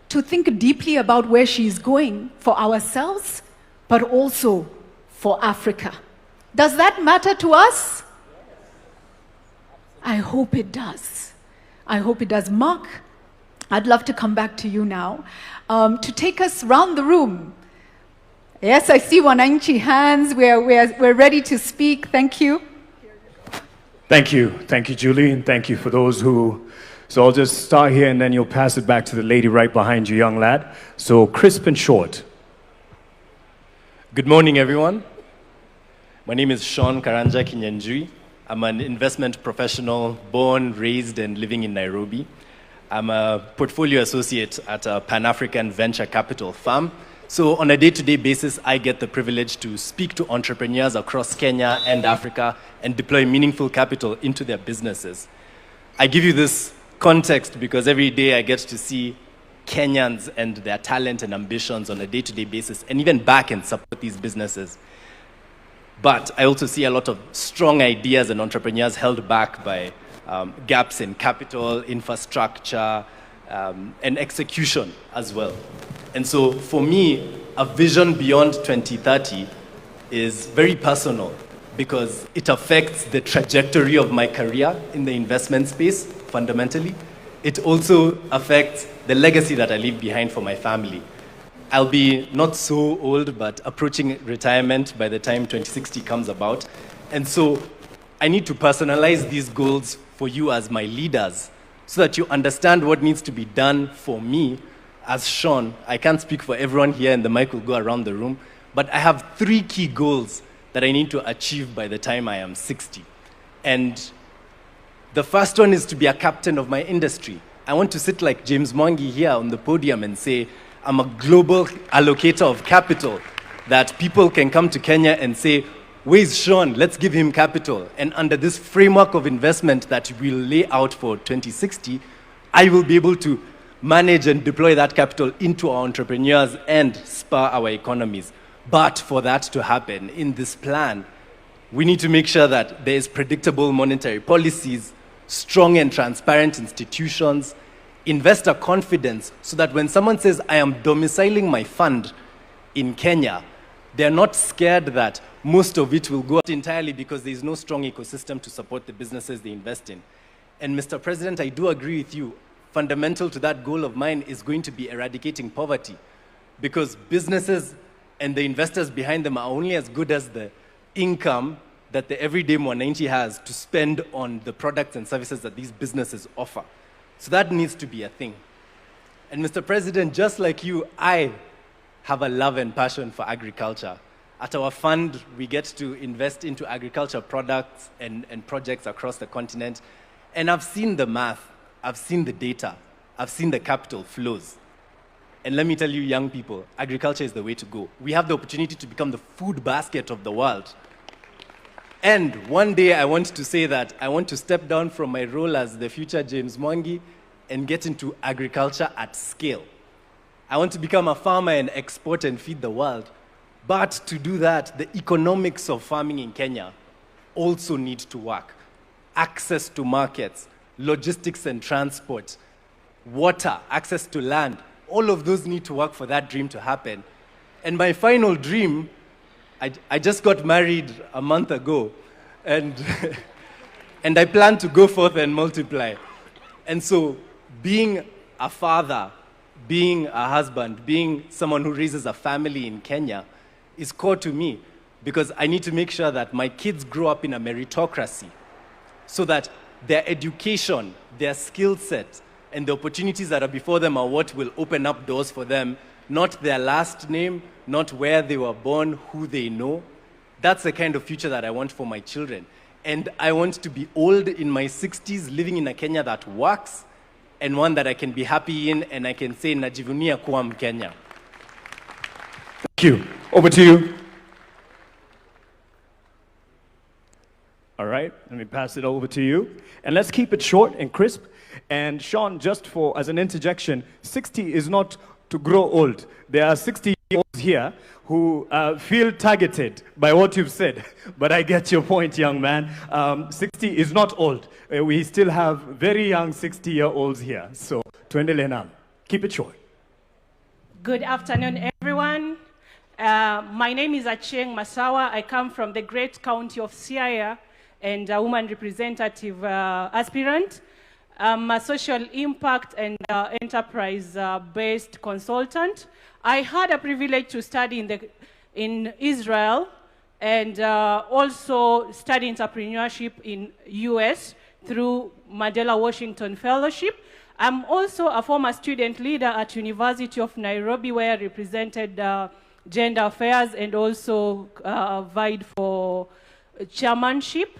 to think deeply about where she is going for ourselves, but also for Africa. Does that matter to us? I hope it does. I hope it does. Mark, I'd love to come back to you now to take us round the room. Yes, I see wananchi hands. We're ready to speak. Thank you. Thank you. Thank you, Julie, and thank you for those who... So I'll just start here and then you'll pass it back to the lady right behind you, young lad. So crisp and short. Good morning, everyone. My name is Sean Karanja Kinyanjui. I'm an investment professional, born, raised, and living in Nairobi. I'm a portfolio associate at a Pan-African venture capital firm. So on a day-to-day basis, I get the privilege to speak to entrepreneurs across Kenya and Africa and deploy meaningful capital into their businesses. I give you this context because every day I get to see Kenyans and their talent and ambitions on a day-to-day basis and even back and support these businesses. But I also see a lot of strong ideas and entrepreneurs held back by gaps in capital, infrastructure, and execution as well. And so for me, a vision beyond 2030 is very personal because it affects the trajectory of my career in the investment space, fundamentally. It also affects the legacy that I leave behind for my family. I'll be not so old, but approaching retirement by the time 2060 comes about. And so I need to personalize these goals for you as my leaders so that you understand what needs to be done for me. As Sean, I can't speak for everyone here and the mic will go around the room, but I have 3 key goals that I need to achieve by the time I am 60. And the first one is to be a captain of my industry. I want to sit like James Mwangi here on the podium and say, I'm a global allocator of capital, that people can come to Kenya and say, where's Sean? Let's give him capital. And under this framework of investment that we'll lay out for 2060, I will be able to manage and deploy that capital into our entrepreneurs and spur our economies. But for that to happen in this plan, we need to make sure that there is predictable monetary policies, strong and transparent institutions, investor confidence, so that when someone says, I am domiciling my fund in Kenya, they're not scared that most of it will go out entirely because there is no strong ecosystem to support the businesses they invest in. And Mr. President, I do agree with you. Fundamental to that goal of mine is going to be eradicating poverty, because businesses and the investors behind them are only as good as the income that the everyday mwananchi has to spend on the products and services that these businesses offer. So that needs to be a thing. And Mr. President, just like you, I have a love and passion for agriculture. At our fund, we get to invest into agriculture products and projects across the continent. And I've seen the math, I've seen the data, I've seen the capital flows. And let me tell you, young people, agriculture is the way to go. We have the opportunity to become the food basket of the world. And one day I want to say that I want to step down from my role as the future James Mwangi and get into agriculture at scale. I want to become a farmer and export and feed the world. But to do that, the economics of farming in Kenya also need to work. Access to markets, logistics and transport, water, access to land, all of those need to work for that dream to happen. And my final dream, I just got married a month ago, and, and I plan to go forth and multiply. And so being a father, being a husband, being someone who raises a family in Kenya is core to me, because I need to make sure that my kids grow up in a meritocracy so that their education, their skill set, and the opportunities that are before them are what will open up doors for them, not their last name, not where they were born, who they know. That's the kind of future that I want for my children. And I want to be old in my 60s, living in a Kenya that works, and one that I can be happy in, and I can say, najivunia kuwa Mkenya. Thank you. Over to you. All right, let me pass it over to you. And let's keep it short and crisp. And Sean, just for as an interjection, 60 is not to grow old. There are 60-year-olds here who feel targeted by what you've said. But I get your point, young man. 60 is not old. We still have very young 60-year-olds here. So, tuendelee na. Keep it short. Good afternoon, everyone. My name is Achieng Masawa. I come from the great county of Siaya and a woman representative aspirant. I'm a social impact and enterprise-based consultant. I had a privilege to study in Israel and also study entrepreneurship in US through Mandela Washington Fellowship. I'm also a former student leader at University of Nairobi, where I represented gender affairs and also vied for chairmanship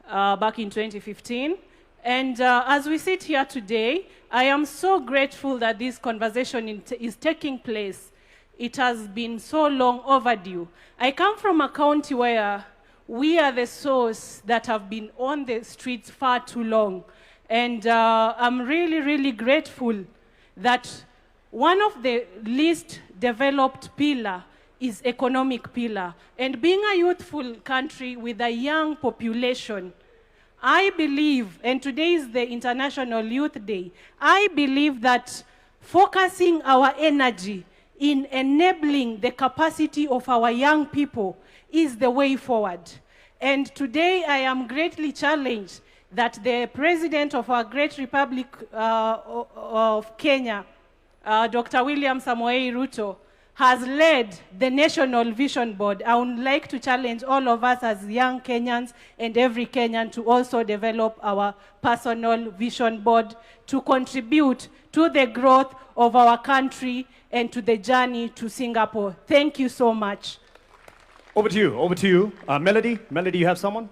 back in 2015. And as we sit here today, I am so grateful that this conversation is taking place. It has been so long overdue. I come from a county where we are the source that have been on the streets far too long. And I'm really, really grateful that one of the least developed pillar is economic pillar. And being a youthful country with a young population, I believe, and today is the International Youth Day, I believe that focusing our energy in enabling the capacity of our young people is the way forward. And today I am greatly challenged that the President of our great Republic of Kenya, Dr. William Samoei Ruto, has led the National Vision Board. I would like to challenge all of us as young Kenyans and every Kenyan to also develop our personal vision board to contribute to the growth of our country and to the journey to Singapore. Thank you so much. Over to you. Melody, you have someone?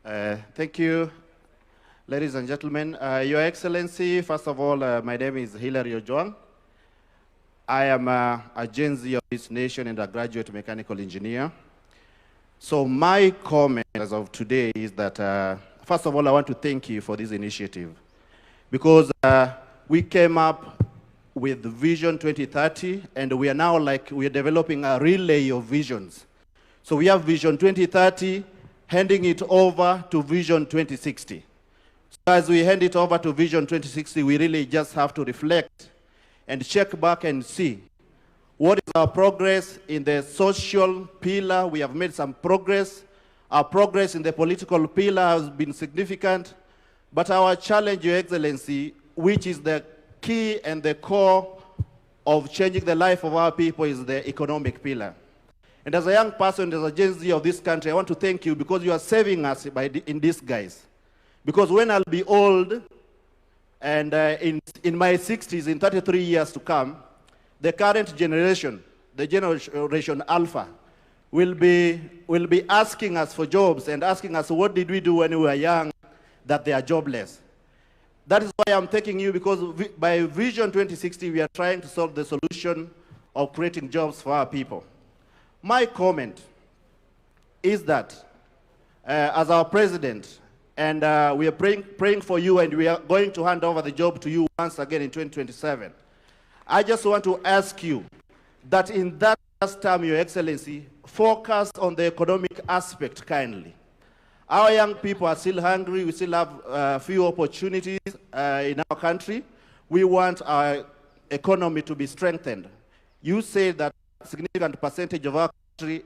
Thank you, ladies and gentlemen. Your Excellency, first of all, my name is Hilary Ojwang. I am a Gen Z of this nation and a graduate mechanical engineer. So my comment as of today is that, first of all, I want to thank you for this initiative because we came up with Vision 2030 and we are now we are developing a relay of visions. So we have Vision 2030, handing it over to Vision 2060. So as we hand it over to Vision 2060, we really just have to reflect and check back and see what is our progress in the social pillar. We have made some progress. Our progress in the political pillar has been significant. But our challenge, Your Excellency, which is the key and the core of changing the life of our people, is the economic pillar. And as a young person, as a Gen Z of this country, I want to thank you because you are saving us in this, guys. Because when I'll be old, and in my 60s, in 33 years to come, the current generation, the generation Alpha, will be asking us for jobs and asking us, what did we do when we were young that they are jobless? That is why I'm thanking you, because by Vision 2060, we are trying to solve the solution of creating jobs for our people. My comment is that as our president, and we are praying for you, and we are going to hand over the job to you once again in 2027. I just want to ask you that in that last term, Your Excellency, focus on the economic aspect kindly. Our young people are still hungry. We still have few opportunities in our country. We want our economy to be strengthened. You say that a significant percentage of our country,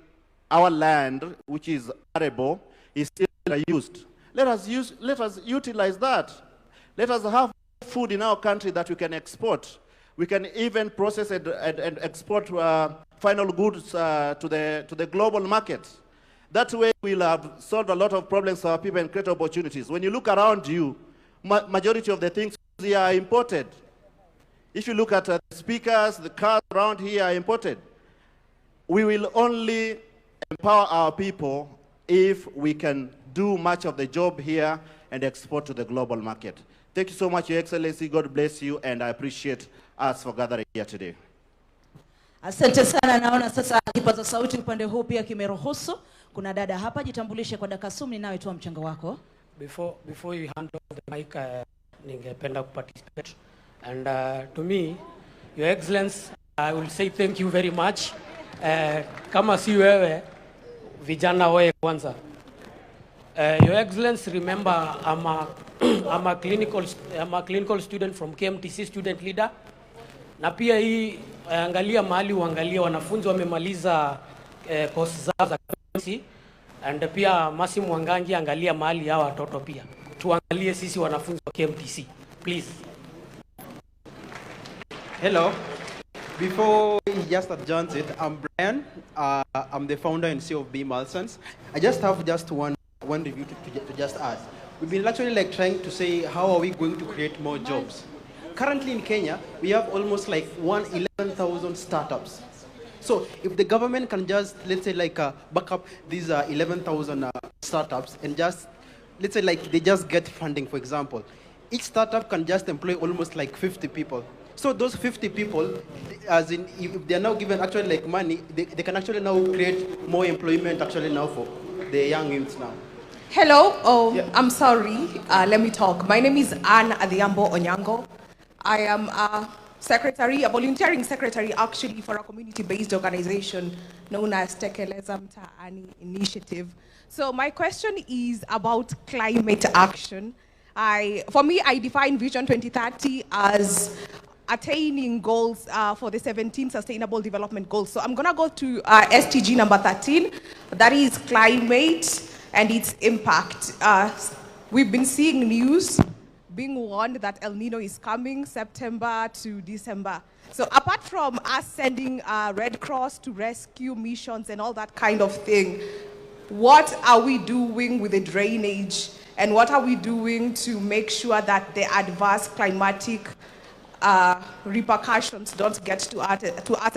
our land, which is arable, is still used. Let us utilize that. Let us have food in our country that we can export. We can even process it and export final goods to the global market. That way we'll have solved a lot of problems for our people and create opportunities. When you look around you, majority of the things here are imported. If you look at the speakers, the cars around here are imported. We will only empower our people if we can do much of the job here and export to the global market. Thank you so much, Your Excellency. God bless you, and I appreciate us for gathering here today. Asante sana. Naona sasa kipaza sauti upande huu pia kimeruhusu. Kuna dada hapa, jitambulishe kwa dakika 10 nawe toa mchango wako. Before you hand over the mic, ningependa participate. And to me, Your Excellency, I will say thank you very much. Kama si wewe, vijana wewe kwanza. Your Excellency, remember I'm a clinical student from KMTC, student leader. Na pia hii angalia mahali uangalia wanafunzi wamemaliza course zao za KMTC, and pia Masi Mwangangi angalia mahali hawa watoto pia. Tuangalie sisi wanafunzi wa KMTC, please. Hello. Before he just adjourns it, I'm Brian. I'm the founder and CEO of B. Malsons. I just have one review to just ask. We've been actually like trying to say how are we going to create more jobs. Currently in Kenya, we have almost like 11,000 startups. So if the government can just, let's say like back up these 11,000 startups and just, let's say like they just get funding, for example, each startup can just employ almost like 50 people. So those 50 people, as in, if they are now given actually like money, they can actually now create more employment actually now for the young youths now. Hello, I'm sorry, let me talk. My name is Anne Adhiambo Onyango. I am a volunteering secretary actually for a community-based organization known as Tekeleza Mtaani Initiative. So my question is about climate action. For me, I define Vision 2030 as attaining goals for the 17 Sustainable Development Goals. So I'm gonna go to SDG number 13, that is climate and its impact. We've been seeing news being warned that El Nino is coming September to December. So apart from us sending Red Cross to rescue missions and all that kind of thing, what are we doing with the drainage? And what are we doing to make sure that the adverse climatic repercussions don't get to us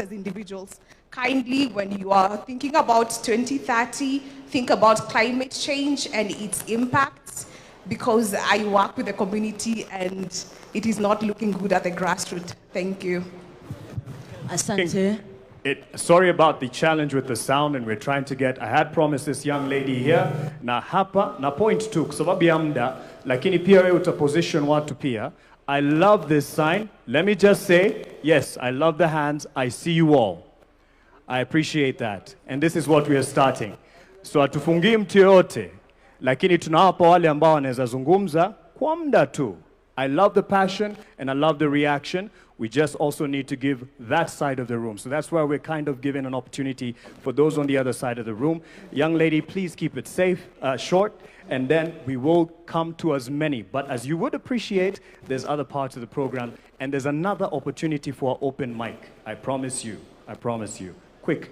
as individuals? Kindly, when you are thinking about 2030, think about climate change and its impacts, because I work with the community and it is not looking good at the grassroots. Thank you. Asante. Sorry about the challenge with the sound, and we're trying to get, I had promised this young lady here, na hapa, na point tu, kusababu ya muda, lakini pia wewe utaposition watu pia. I love this sign. Let me just say, yes, I love the hands. I see you all. I appreciate that. And this is what we are starting. So hatufungii mtu yote, lakini tunawapa wale ambao wanaweza zungumza kwa muda tu. I love the passion and I love the reaction. We just also need to give that side of the room. So that's why we're kind of giving an opportunity for those on the other side of the room. Young lady, please keep it safe, short, and then we will come to as many. But as you would appreciate, there's other parts of the program, and there's another opportunity for an open mic. I promise you. I promise you. Quick.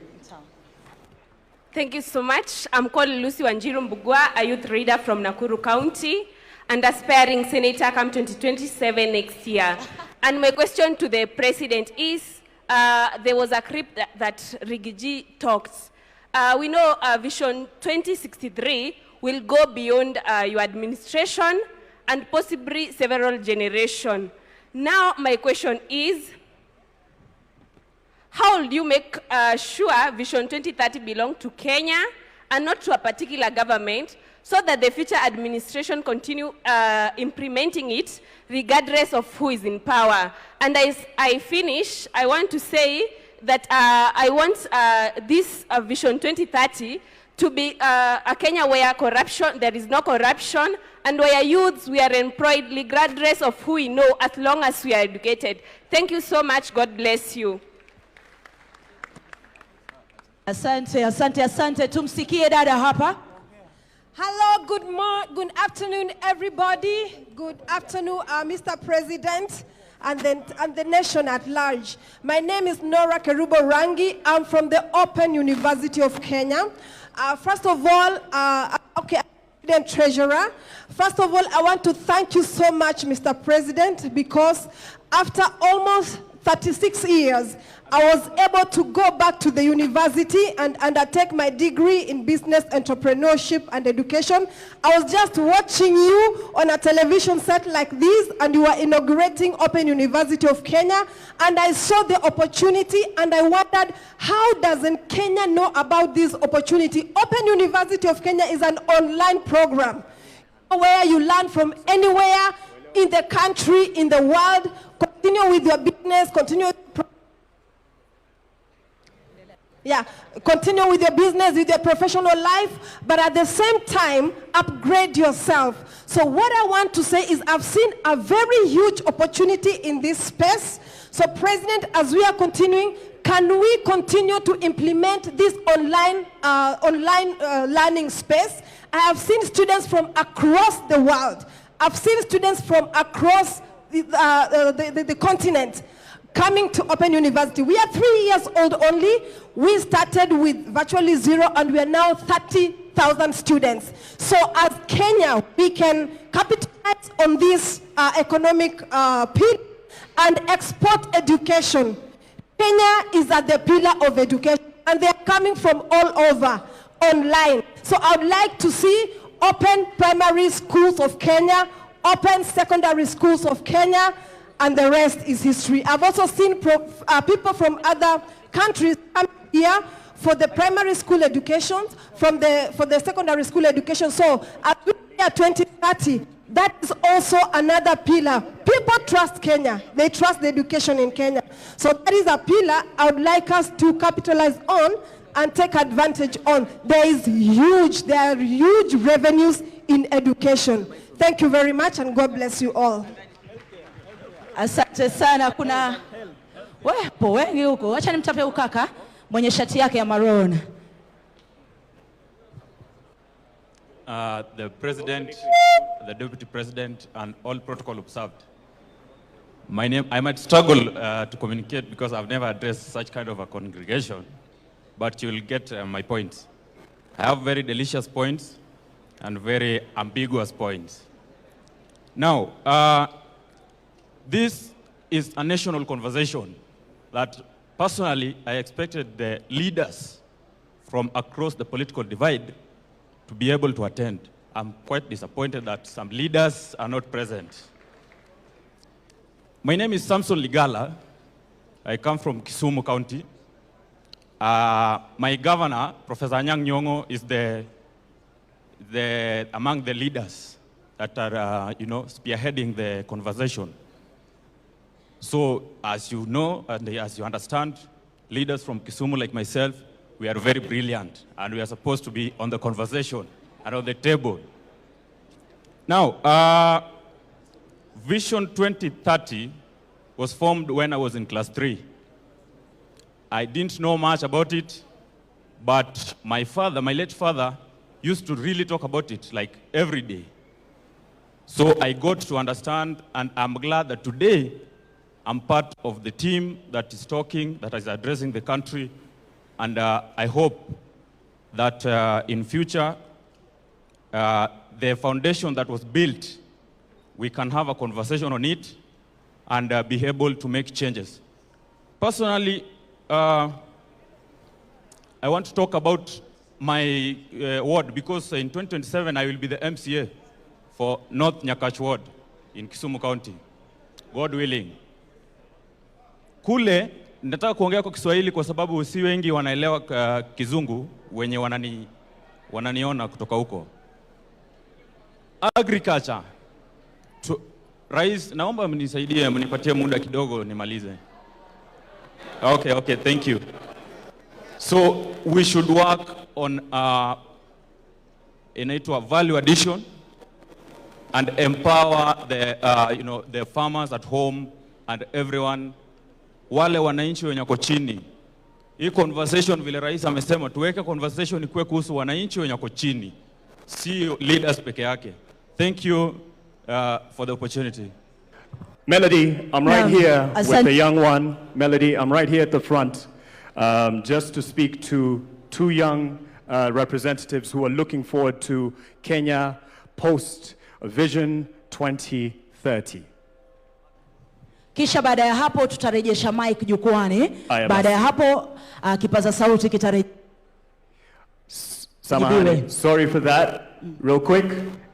Thank you so much. I'm called Lucy Wanjiru Mbugua, a youth leader from Nakuru County, and aspiring senator come 2027 next year. And my question to the president is, there was a clip that Rigiji talked. We know Vision 2063 will go beyond your administration and possibly several generations. Now my question is, how will you make sure Vision 2030 belongs to Kenya and not to a particular government, so that the future administration continue implementing it regardless of who is in power? And as I finish, I want to say that I want this Vision 2030 to be a Kenya where there is no corruption, and where youths, we are employed regardless of who we know, as long as we are educated. Thank you so much. God bless you. Asante, asante, asante. Tumsikie dada hapa. Hello, good afternoon, everybody. Good afternoon, Mr. President and the nation at large. My name is Nora Kerubo Rangi. I'm from the Open University of Kenya. First of all, President Treasurer, first of all, I want to thank you so much, Mr. President, because after almost 36 years, I was able to go back to the university and undertake my degree in business entrepreneurship and education. I was just watching you on a television set like this, and you were inaugurating Open University of Kenya, and I saw the opportunity, and I wondered, how doesn't Kenya know about this opportunity? Open University of Kenya is an online program where you learn from anywhere in the country, in the world. Continue with your business, continue with your business, with your professional life, but at the same time, upgrade yourself. So what I want to say is I've seen a very huge opportunity in this space. So President, as we are continuing, can we continue to implement this online learning space? I have seen students from across the world. I've seen students from across the continent coming to Open University. We are 3 years old only. We started with virtually zero, and we are now 30,000 students. So as Kenya, we can capitalize on this economic pillar and export education. Kenya is at the pillar of education, and they are coming from all over online. So I would like to see Open Primary Schools of Kenya, Open Secondary Schools of Kenya, and the rest is history. I've also seen people from other countries come here for the primary school education, for the secondary school education. So at 2030, that is also another pillar. People trust Kenya. They trust the education in Kenya. So that is a pillar I would like us to capitalize on and take advantage on. There are huge revenues in education. Thank you very much, and God bless you all. Asante sana. Kuna wepo wengi huko. Acha nimtape ukaka mwenye shati yake ya maroon. The President, the Deputy President, and all protocol observed. My name, I might struggle to communicate because I've never addressed such kind of a congregation, but you'll get my points. I have very delicious points and very ambiguous points. Now, this is a national conversation that personally I expected the leaders from across the political divide to be able to attend. I'm quite disappointed that some leaders are not present. My name is Samson Ligala. I come from Kisumu County. My governor, Professor Anyang' Nyong'o, is among the leaders that are, spearheading the conversation. So, as you know, and as you understand, leaders from Kisumu like myself, we are very brilliant, and we are supposed to be on the conversation and on the table. Now, Vision 2030 was formed when I was in class 3. I didn't know much about it, but my late father, used to really talk about it like every day. So I got to understand, and I'm glad that today I'm part of the team that is talking, that is addressing the country, and I hope that in future, the foundation that was built, we can have a conversation on it and be able to make changes. Personally, I want to talk about my ward, because in 2027 I will be the MCA for North Nyakach ward in Kisumu County, God willing. Kule, nataka kuongea kwa Kiswahili kwa sababu si wengi wanaelewa Kizungu wenye wananiona kutoka huko. Agriculture. Rais, naomba mnisaidie, mnipatie muda kidogo nimalize. Okay, thank you. So we should work on inaitwa value addition and empower the farmers at home and everyone, wale wananchi wenye wako chini. Hii conversation vile rais amesema tuweke conversation ikuwe kuhusu wananchi wenye wako chini, si leaders peke yake. Thank you for the opportunity. Melody, I'm right here with the young one. Melody, I'm right here at the front just to speak to two young representatives who are looking forward to Kenya post Vision 2030. Kisha baada ya hapo tutarejesha mic jukwani. Baada ya hapo kipaza sauti kitarejea. Samahani, sorry for that. Real quick,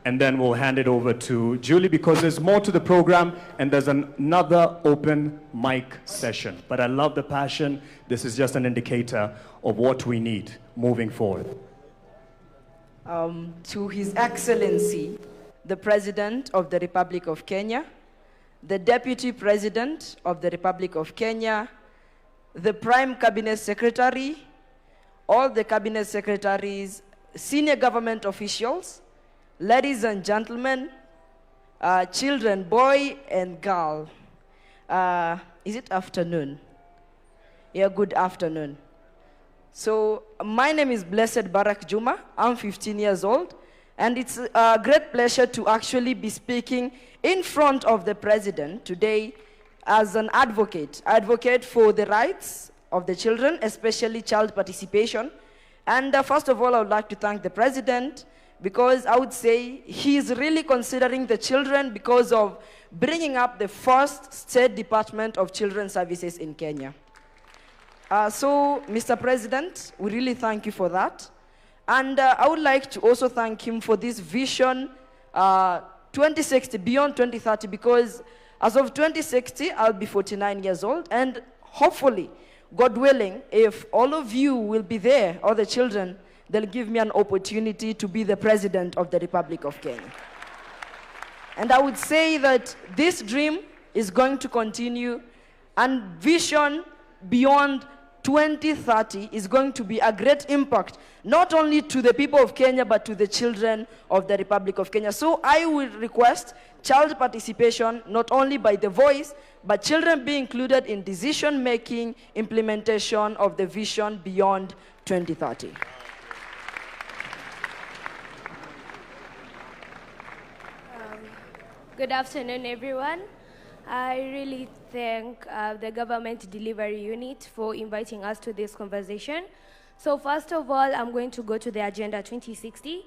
and then we'll hand it over to Julie because there's more to the program and there's another open mic session. But I love the passion. This is just an indicator of what we need moving forward. To His Excellency, the President of the Republic of Kenya, the Deputy President of the Republic of Kenya, the Prime Cabinet Secretary, all the Cabinet Secretaries, senior government officials, ladies and gentlemen, children, boy and girl. Is it afternoon? Yeah, good afternoon. So my name is Blessed Barak Juma. I'm 15 years old. And it's a great pleasure to actually be speaking in front of the President today as an advocate. Advocate for the rights of the children, especially child participation. And first of all, I would like to thank the President because I would say he's really considering the children because of bringing up the first State Department of Children's Services in Kenya. So, Mr. President, we really thank you for that. And I would like to also thank him for this vision 2060, beyond 2030, because as of 2060, I'll be 49 years old. And hopefully, God willing, if all of you will be there, all the children, they'll give me an opportunity to be the President of the Republic of Kenya. And I would say that this dream is going to continue, and vision beyond 2030 is going to be a great impact, not only to the people of Kenya, but to the children of the Republic of Kenya. So I will request child participation, not only by the voice, but children be included in decision-making, implementation of the vision beyond 2030. Good afternoon, everyone. I really thank the Government Delivery Unit for inviting us to this conversation. So first of all, I'm going to go to the Agenda 2060.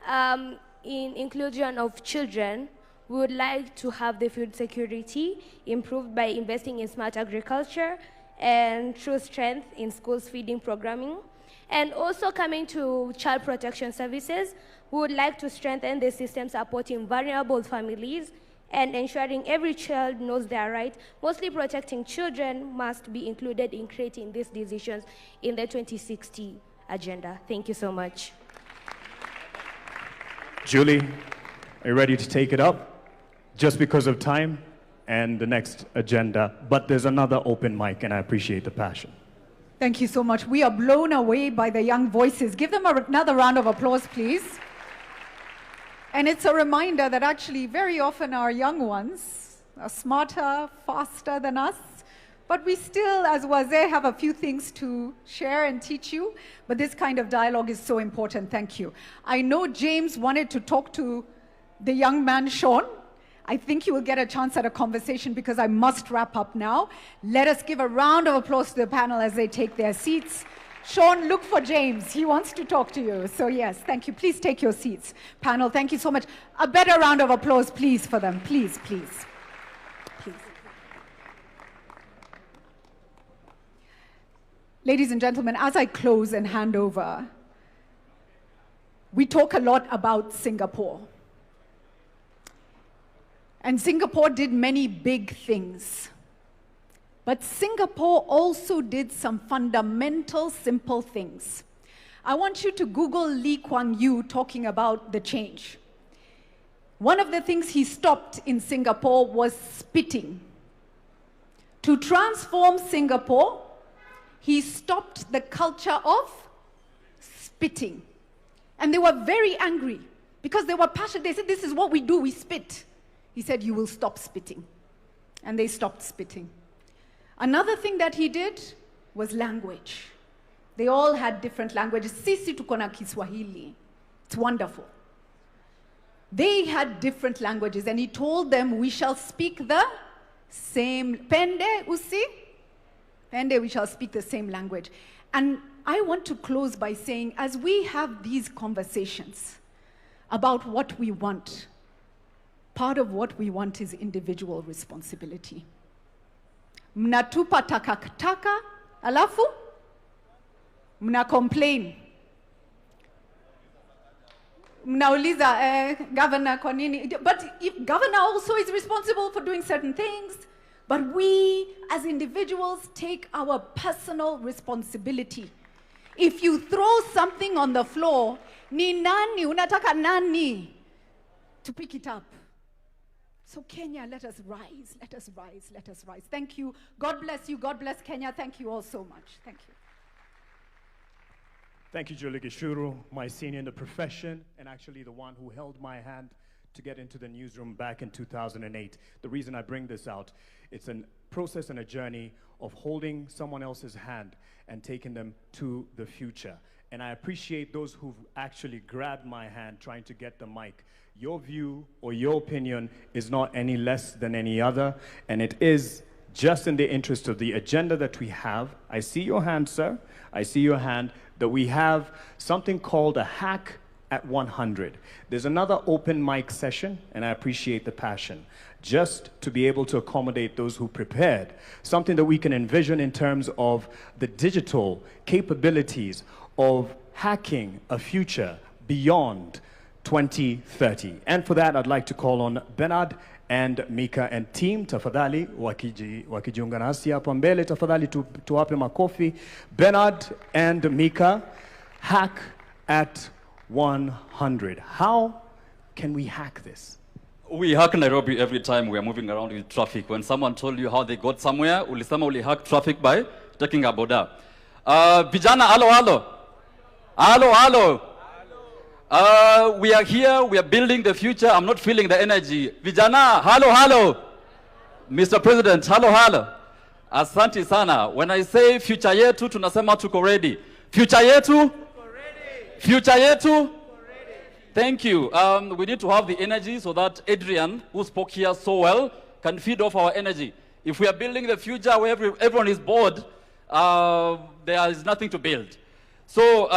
In inclusion of children, we would like to have the food security improved by investing in smart agriculture and true strength in schools feeding programming. And also coming to child protection services, we would like to strengthen the system supporting vulnerable families and ensuring every child knows their right. Mostly protecting children must be included in creating these decisions in the 2060 agenda. Thank you so much. Julie, are you ready to take it up? Just because of time and the next agenda, but there's another open mic and I appreciate the passion. Thank you so much. We are blown away by the young voices. Give them another round of applause, please. And it's a reminder that actually very often our young ones are smarter, faster than us, but we still, as Wazir, have a few things to share and teach you, but this kind of dialogue is so important. Thank you. I know James wanted to talk to the young man, Sean. I think you will get a chance at a conversation because I must wrap up now. Let us give a round of applause to the panel as they take their seats. Sean, look for James. He wants to talk to you. So yes, thank you. Please take your seats. Panel, thank you so much. A better round of applause, please, for them. Please, please. Please. Ladies and gentlemen, as I close and hand over, we talk a lot about Singapore. And Singapore did many big things. But Singapore also did some fundamental, simple things. I want you to Google Lee Kuan Yew talking about the change. One of the things he stopped in Singapore was spitting. To transform Singapore, he stopped the culture of spitting. And they were very angry because they were passionate. They said, this is what we do, we spit. He said, you will stop spitting. And they stopped spitting. Another thing that he did was language. They all had different languages. Sisi tuko na Kiswahili. It's wonderful. They had different languages, and he told them, we shall speak the same. Pende, usi? Pende, we shall speak the same language. And I want to close by saying, as we have these conversations about what we want, part of what we want is individual responsibility. mnatupa takataka, alafu mna complain. Mnauliza, governor kwa nini? But if governor also is responsible for doing certain things, but we as individuals take our personal responsibility. If you throw something on the floor, ni nani, unataka nani to pick it up? So Kenya, let us rise, let us rise, let us rise. Thank you. God bless you. God bless Kenya. Thank you all so much. Thank you. Thank you, Julie Gishuru, my senior in the profession, and actually the one who held my hand to get into the newsroom back in 2008. The reason I bring this out, it's a process and a journey of holding someone else's hand and taking them to the future. And I appreciate those who've actually grabbed my hand trying to get the mic. Your view or your opinion is not any less than any other, and it is just in the interest of the agenda that we have. I see your hand, sir. I see your hand, that we have something called a hack at 100. There's another open mic session, and I appreciate the passion, just to be able to accommodate those who prepared, something that we can envision in terms of the digital capabilities of hacking a future beyond 2030. And for that, I'd like to call on Bernard and Mika and team, tafadhali wakijiunga nasi hapa mbele, tafadhali tuwape makofi. Bernard and Mika, hack at 100. How can we hack this? We hack Nairobi every time we are moving around with traffic. When someone told you how they got somewhere, ulisema uli hack traffic by taking a boda. Vijana, halo. We are here, we are building the future. I'm not feeling the energy. Vijana, halo. Mr. President, halo. Asante sana. When I say future yetu, tunasema tuko ready. Future yetu? Future yetu? Thank you. We need to have the energy so that Adrian, who spoke here so well, can feed off our energy. If we are building the future where everyone is bored, there is nothing to build. So,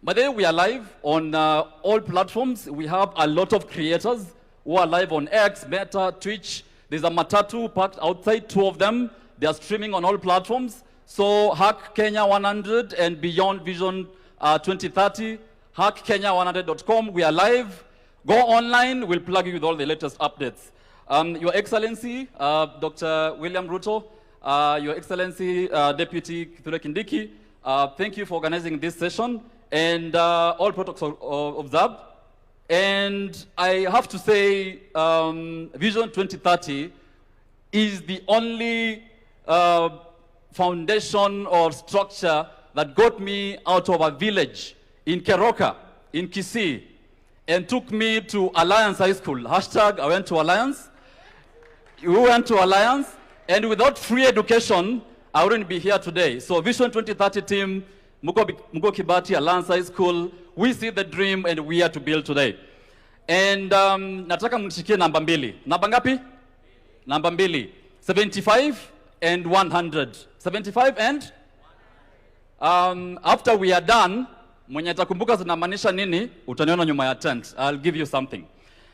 by the way, we are live on all platforms. We have a lot of creators who are live on X, Meta, Twitch. There's a matatu parked outside, 2 of them. They are streaming on all platforms. So hack Kenya 100 and Beyond Vision 2030, hackkenya100.com. We are live. Go online. We'll plug you with all the latest updates. Your Excellency, Dr. William Ruto, Your Excellency, Deputy Kithure Kindiki, thank you for organizing this session. And all protocols observed. And I have to say, Vision 2030 is the only foundation or structure that got me out of a village in Keroka, in KICC, and took me to Alliance High School. Hashtag, I went to Alliance. We went to Alliance, and without free education, I wouldn't be here today. So Vision 2030 team, Mugo Kibati, Alliance High School, we see the dream and we are to build today. And nataka mnishikie namba mbili. Namba ngapi? Namba mbili. 75 and 100. 75 and? After we are done, mwenye atakumbuka zinamaanisha nini, utaniona nyuma ya tent. I'll give you something.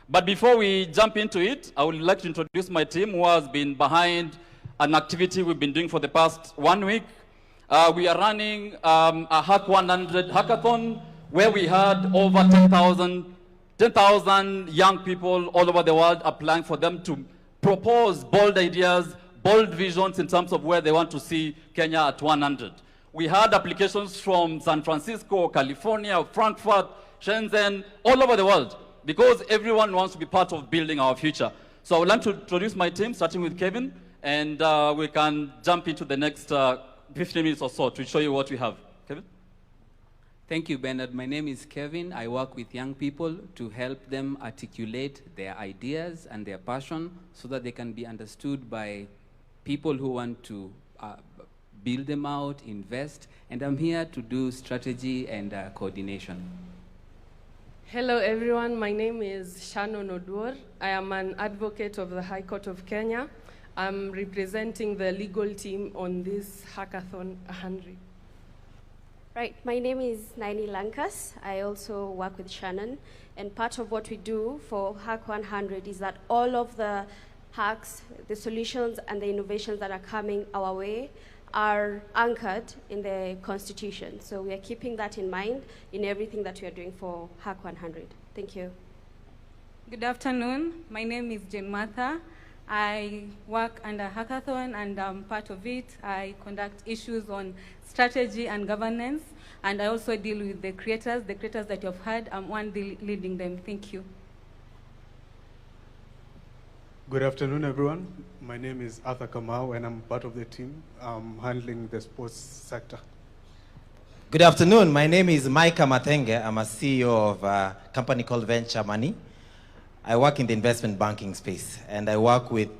But before we jump into it, I would like to introduce my team who has been behind an activity we've been doing for the past 1 week. We are running a Hack 100 hackathon where we had over 10,000 young people all over the world applying for them to propose bold ideas, bold visions in terms of where they want to see Kenya at 100. We had applications from San Francisco, California, Frankfurt, Shenzhen, all over the world, because everyone wants to be part of building our future. So I would like to introduce my team, starting with Kevin, and we can jump into the next 15 minutes or so to show you what we have. Kevin? Thank you, Bernard. My name is Kevin. I work with young people to help them articulate their ideas and their passion so that they can be understood by people who want to build them out, invest, and I'm here to do strategy and coordination. Hello everyone, my name is Shannon Oduor. I am an advocate of the High Court of Kenya. I'm representing the legal team on this Hackathon 100. Right, my name is Naini Lankas. I also work with Shannon, and part of what we do for Hack 100 is that all of the hacks, the solutions and the innovations that are coming our way are anchored in the Constitution. So we are keeping that in mind in everything that we are doing for Hack 100. Thank you. Good afternoon. My name is Jane Martha. I work under Hackathon and I'm part of it. I conduct issues on strategy and governance, and I also deal with the creators that you've heard. I'm one leading them. Thank you. Good afternoon, everyone. My name is Arthur Kamau, and I'm part of the team handling the sports sector. Good afternoon. My name is Micah Mathenge. I'm a CEO of a company called Venture Money. I work in the investment banking space, and I work with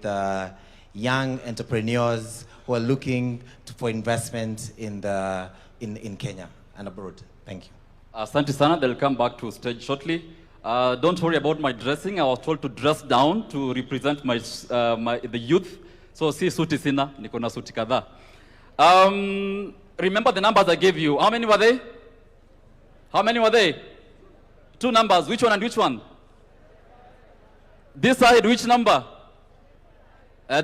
young entrepreneurs who are looking for investment in Kenya and abroad. Thank you. Asante sana. They'll come back to stage shortly. Don't worry about my dressing. I was told to dress down to represent the youth. So si suti sina, niko na suti kadhaa. Remember the numbers I gave you. How many were they? How many were they? 2 numbers. Which one and which one? This side, which number?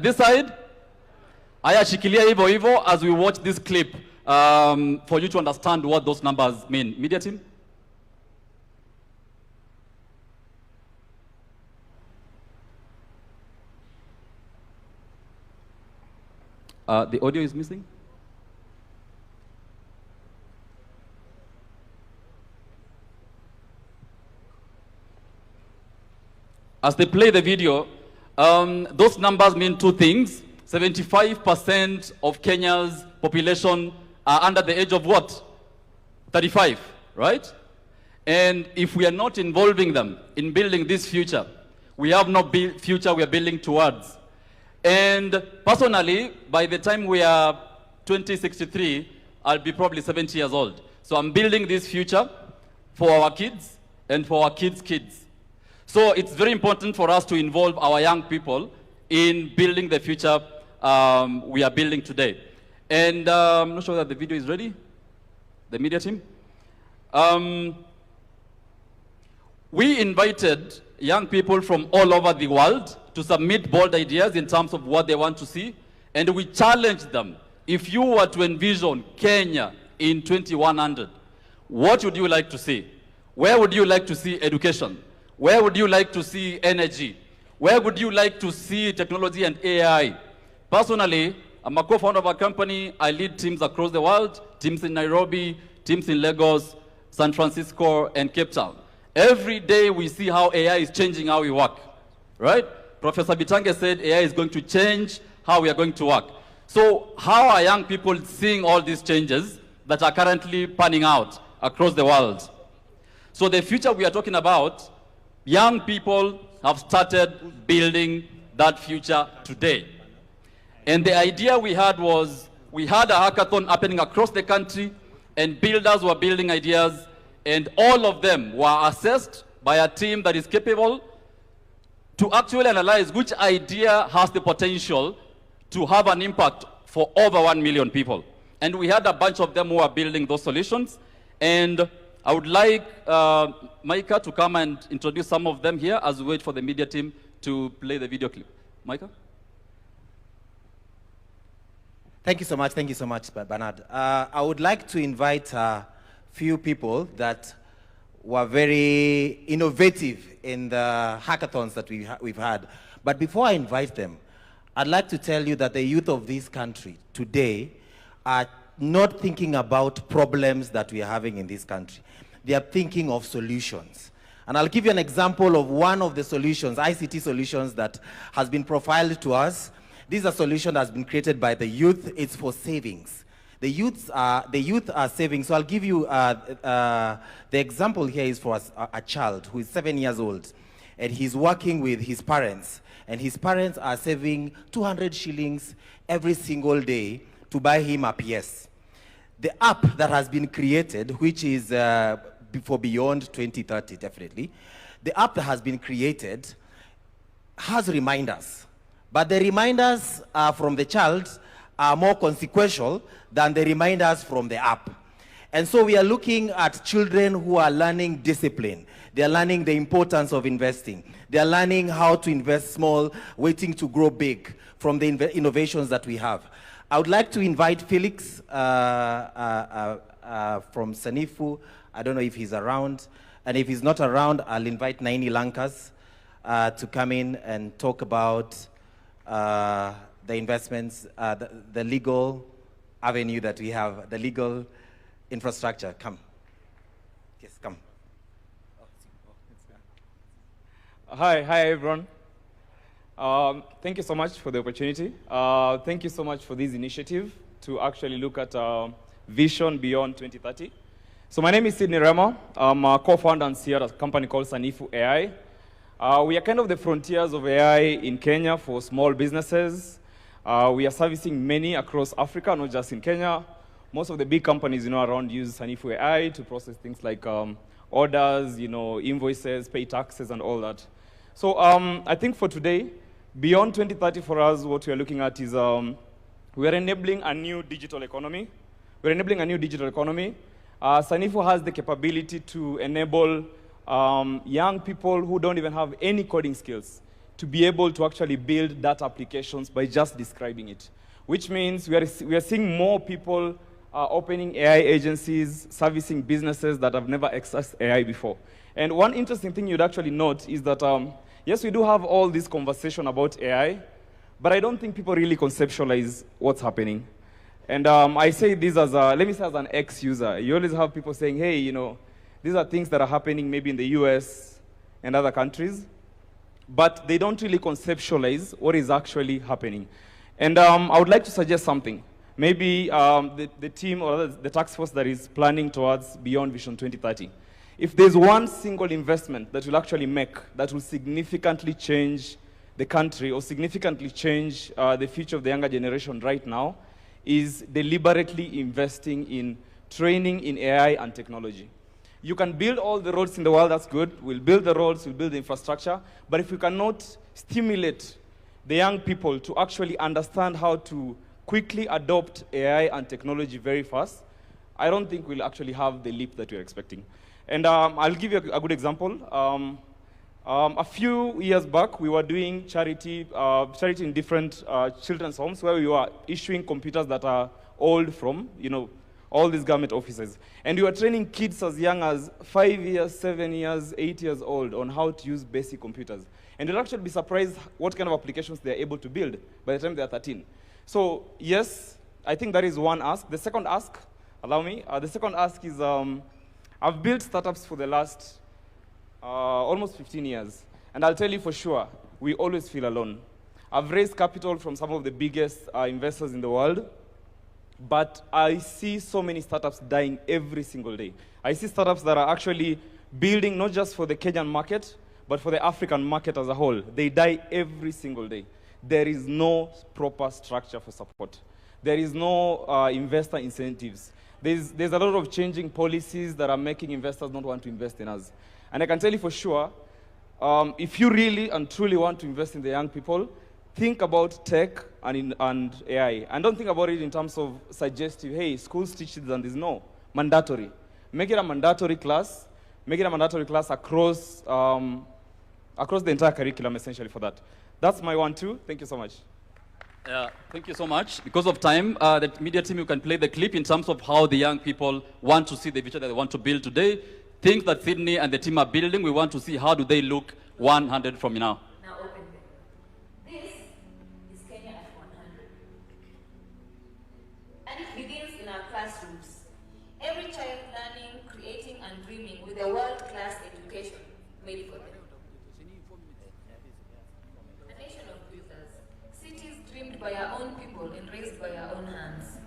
This side? Aya shikilia hivyo hivyo as we watch this clip for you to understand what those numbers mean. Media team? The audio is missing? As they play the video, those numbers mean 2 things. 75% of Kenya's population are under the age of what? 35, right? And if we are not involving them in building this future, we have no future we are building towards. And personally, by the time we are 2063, I'll be probably 70 years old. So I'm building this future for our kids and for our kids' kids. So it's very important for us to involve our young people in building the future we are building today. And I'm not sure that the video is ready. The media team. We invited young people from all over the world to submit bold ideas in terms of what they want to see. And we challenged them. If you were to envision Kenya in 2100, what would you like to see? Where would you like to see education? Where would you like to see energy? Where would you like to see technology and AI? Personally, I'm a co-founder of a company. I lead teams across the world, teams in Nairobi, teams in Lagos, San Francisco, and Cape Town. Every day we see how AI is changing how we work, right? Professor Bitange said AI is going to change how we are going to work. So how are young people seeing all these changes that are currently panning out across the world? So the future we are talking about, young people have started building that future today. And the idea we had was, we had a hackathon happening across the country, and builders were building ideas, and all of them were assessed by a team that is capable to actually analyze which idea has the potential to have an impact for over 1 million people. And we had a bunch of them who are building those solutions. And I would like Micah to come and introduce some of them here as we wait for the media team to play the video clip. Micah? Thank you so much, Bernard. I would like to invite a few people that were very innovative in the hackathons that we've had. But before I invite them, I'd like to tell you that the youth of this country today are not thinking about problems that we are having in this country. They are thinking of solutions. And I'll give you an example of one of the solutions, ICT solutions, that has been profiled to us. This is a solution that has been created by the youth. It's for savings. The youth are saving. So I'll give you the example here is for a child who is 7 years old, and he's working with his parents, and his parents are saving 200 shillings every single day to buy him a PS. The app that has been created, which is for beyond 2030, definitely, the app that has been created has reminders, but the reminders from the child are more consequential than the reminders from the app. And so we are looking at children who are learning discipline. They are learning the importance of investing. They are learning how to invest small, waiting to grow big from the innovations that we have. I would like to invite Felix from Sanifu. I don't know if he's around. And if he's not around, I'll invite Naini Lankas to come in and talk about the investments, the legal avenue that we have, the legal infrastructure. Come. Yes, come. Hi everyone. Thank you so much for the opportunity. Thank you so much for this initiative to actually look at Vision Beyond 2030. So my name is Sidney Rema. I'm a co-founder and CEO at a company called Sanifu AI. We are kind of the frontiers of AI in Kenya for small businesses. We are servicing many across Africa, not just in Kenya. Most of the big companies, around use Sanifu AI to process things like orders, invoices, pay taxes, and all that. So I think for today, beyond 2030 for us, what we are looking at is we are enabling a new digital economy. We're enabling a new digital economy. Sanifu has the capability to enable young people who don't even have any coding skills to be able to actually build data applications by just describing it, which means we are seeing more people opening AI agencies, servicing businesses that have never accessed AI before. And one interesting thing you'd actually note is that, yes, we do have all this conversation about AI, but I don't think people really conceptualize what's happening. And I say this as let me say as an ex-user. You always have people saying, hey, these are things that are happening maybe in the US and other countries, but they don't really conceptualize what is actually happening. And I would like to suggest something. Maybe the team or the task force that is planning towards Beyond Vision 2030, if there's one single investment that will actually make, that will significantly change the country or significantly change the future of the younger generation right now, is deliberately investing in training in AI and technology. You can build all the roads in the world, that's good. We'll build the roads, we'll build the infrastructure, but if we cannot stimulate the young people to actually understand how to quickly adopt AI and technology very fast, I don't think we'll actually have the leap that we're expecting. And I'll give you a good example. A few years back, we were doing charity in different children's homes where we were issuing computers that are old from, all these government offices. And we were training kids as young as 5 years, 7 years, 8 years old on how to use basic computers. And you'll actually be surprised what kind of applications they're able to build by the time they're 13. So yes, I think that is one ask. The second ask, allow me, the second ask is I've built startups for the last almost 15 years. And I'll tell you for sure, we always feel alone. I've raised capital from some of the biggest investors in the world, but I see so many startups dying every single day. I see startups that are actually building not just for the Kenyan market, but for the African market as a whole. They die every single day. There is no proper structure for support. There is no investor incentives. There's a lot of changing policies that are making investors not want to invest in us. And I can tell you for sure, if you really and truly want to invest in the young people, think about tech and AI. And don't think about it in terms of suggestive, hey, schools teach citizens. No, mandatory. Make it a mandatory class. Make it a mandatory class across the entire curriculum, essentially, for that. That's my 1-2. Thank you so much. Thank you so much. Because of time, the media team, you can play the clip in terms of how the young people want to see the future that they want to build today. Things that Sydney and the team are building, we want to see how do they look 100 from now. Now open them. This is Kenya at 100. And it begins in our classrooms. Every child learning, creating, and dreaming with a world-class education made for them. A nation of builders, cities dreamed by our own people and raised by our own hands.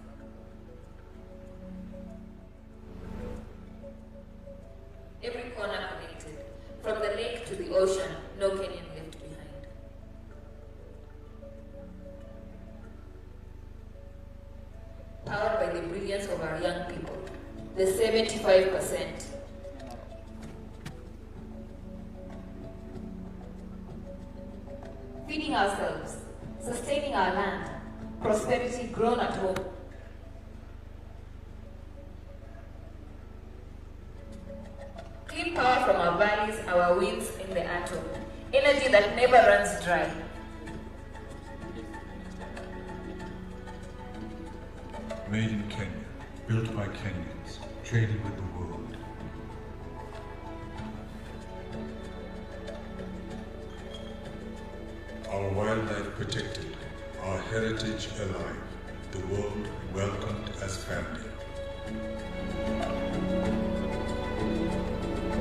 Every corner connected, from the lake to the ocean, no Kenyan left behind. Powered by the brilliance of our young people, the 75%. Feeding ourselves, sustaining our land, prosperity grown at home. Clean power from our valleys opportunity that never runs dry. Made in Kenya, built by Kenyans, traded with the world. Our wildlife protected, our heritage alive, the world welcomed as family.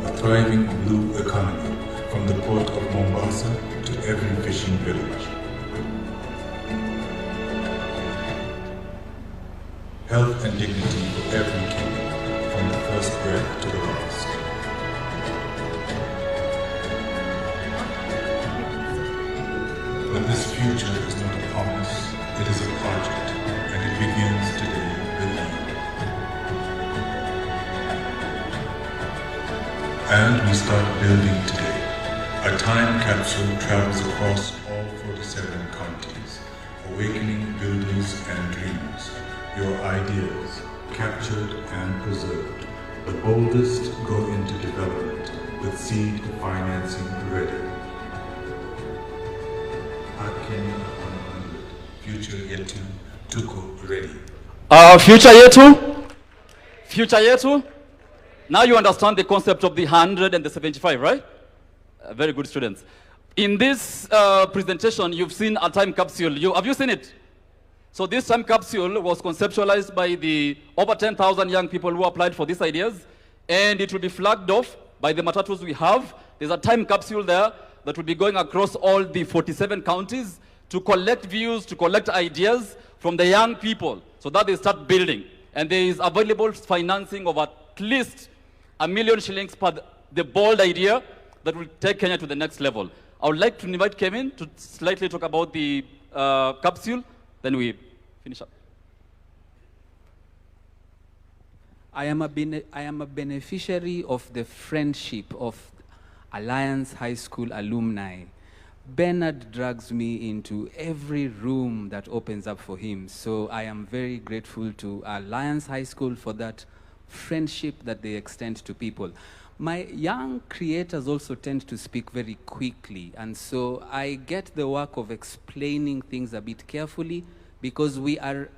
A thriving blue economy, from the port of Mombasa to every fishing village. Health and dignity for every Kenyan, from the first breath to the last. But this future is not a promise, it is a project, and it begins today with you. And we start building today. A time capsule travels across all 47 counties, awakening builders and dreamers. Your ideas, captured and preserved. The boldest go into development with seed financing ready. Kenya 100, future yetu, tuko ready. Future yetu? Future yetu? Now you understand the concept of the 100 and the 75, right? Very good students. In this presentation, you've seen a time capsule. Have you seen it? So this time capsule was conceptualized by the over 10,000 young people who applied for these ideas, and it will be flagged off by the matatus we have. There's a time capsule there that will be going across all the 47 counties to collect views, to collect ideas from the young people so that they start building. And there is available financing of at least $1 million shillings per the bold idea that will take Kenya to the next level. I would like to invite Kevin to slightly talk about the capsule, then we finish up. I am a beneficiary of the friendship of Alliance High School alumni. Bernard drags me into every room that opens up for him. So I am very grateful to Alliance High School for that friendship that they extend to people. My young creators also tend to speak very quickly, and so I get the work of explaining things a bit carefully because we are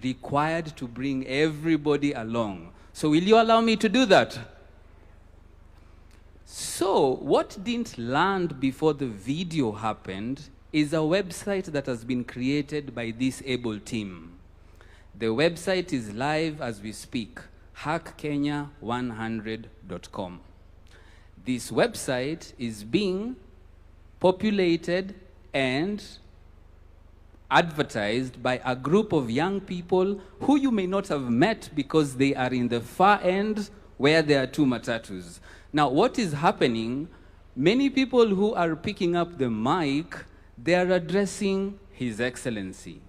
required to bring everybody along. So will you allow me to do that? So what didn't land before the video happened is a website that has been created by this able team. The website is live as we speak, hackkenya100.com. This website is being populated and advertised by a group of young people who you may not have met because they are in the far end where there are two matatus. Now, what is happening, many people who are picking up the mic, they are addressing His Excellency.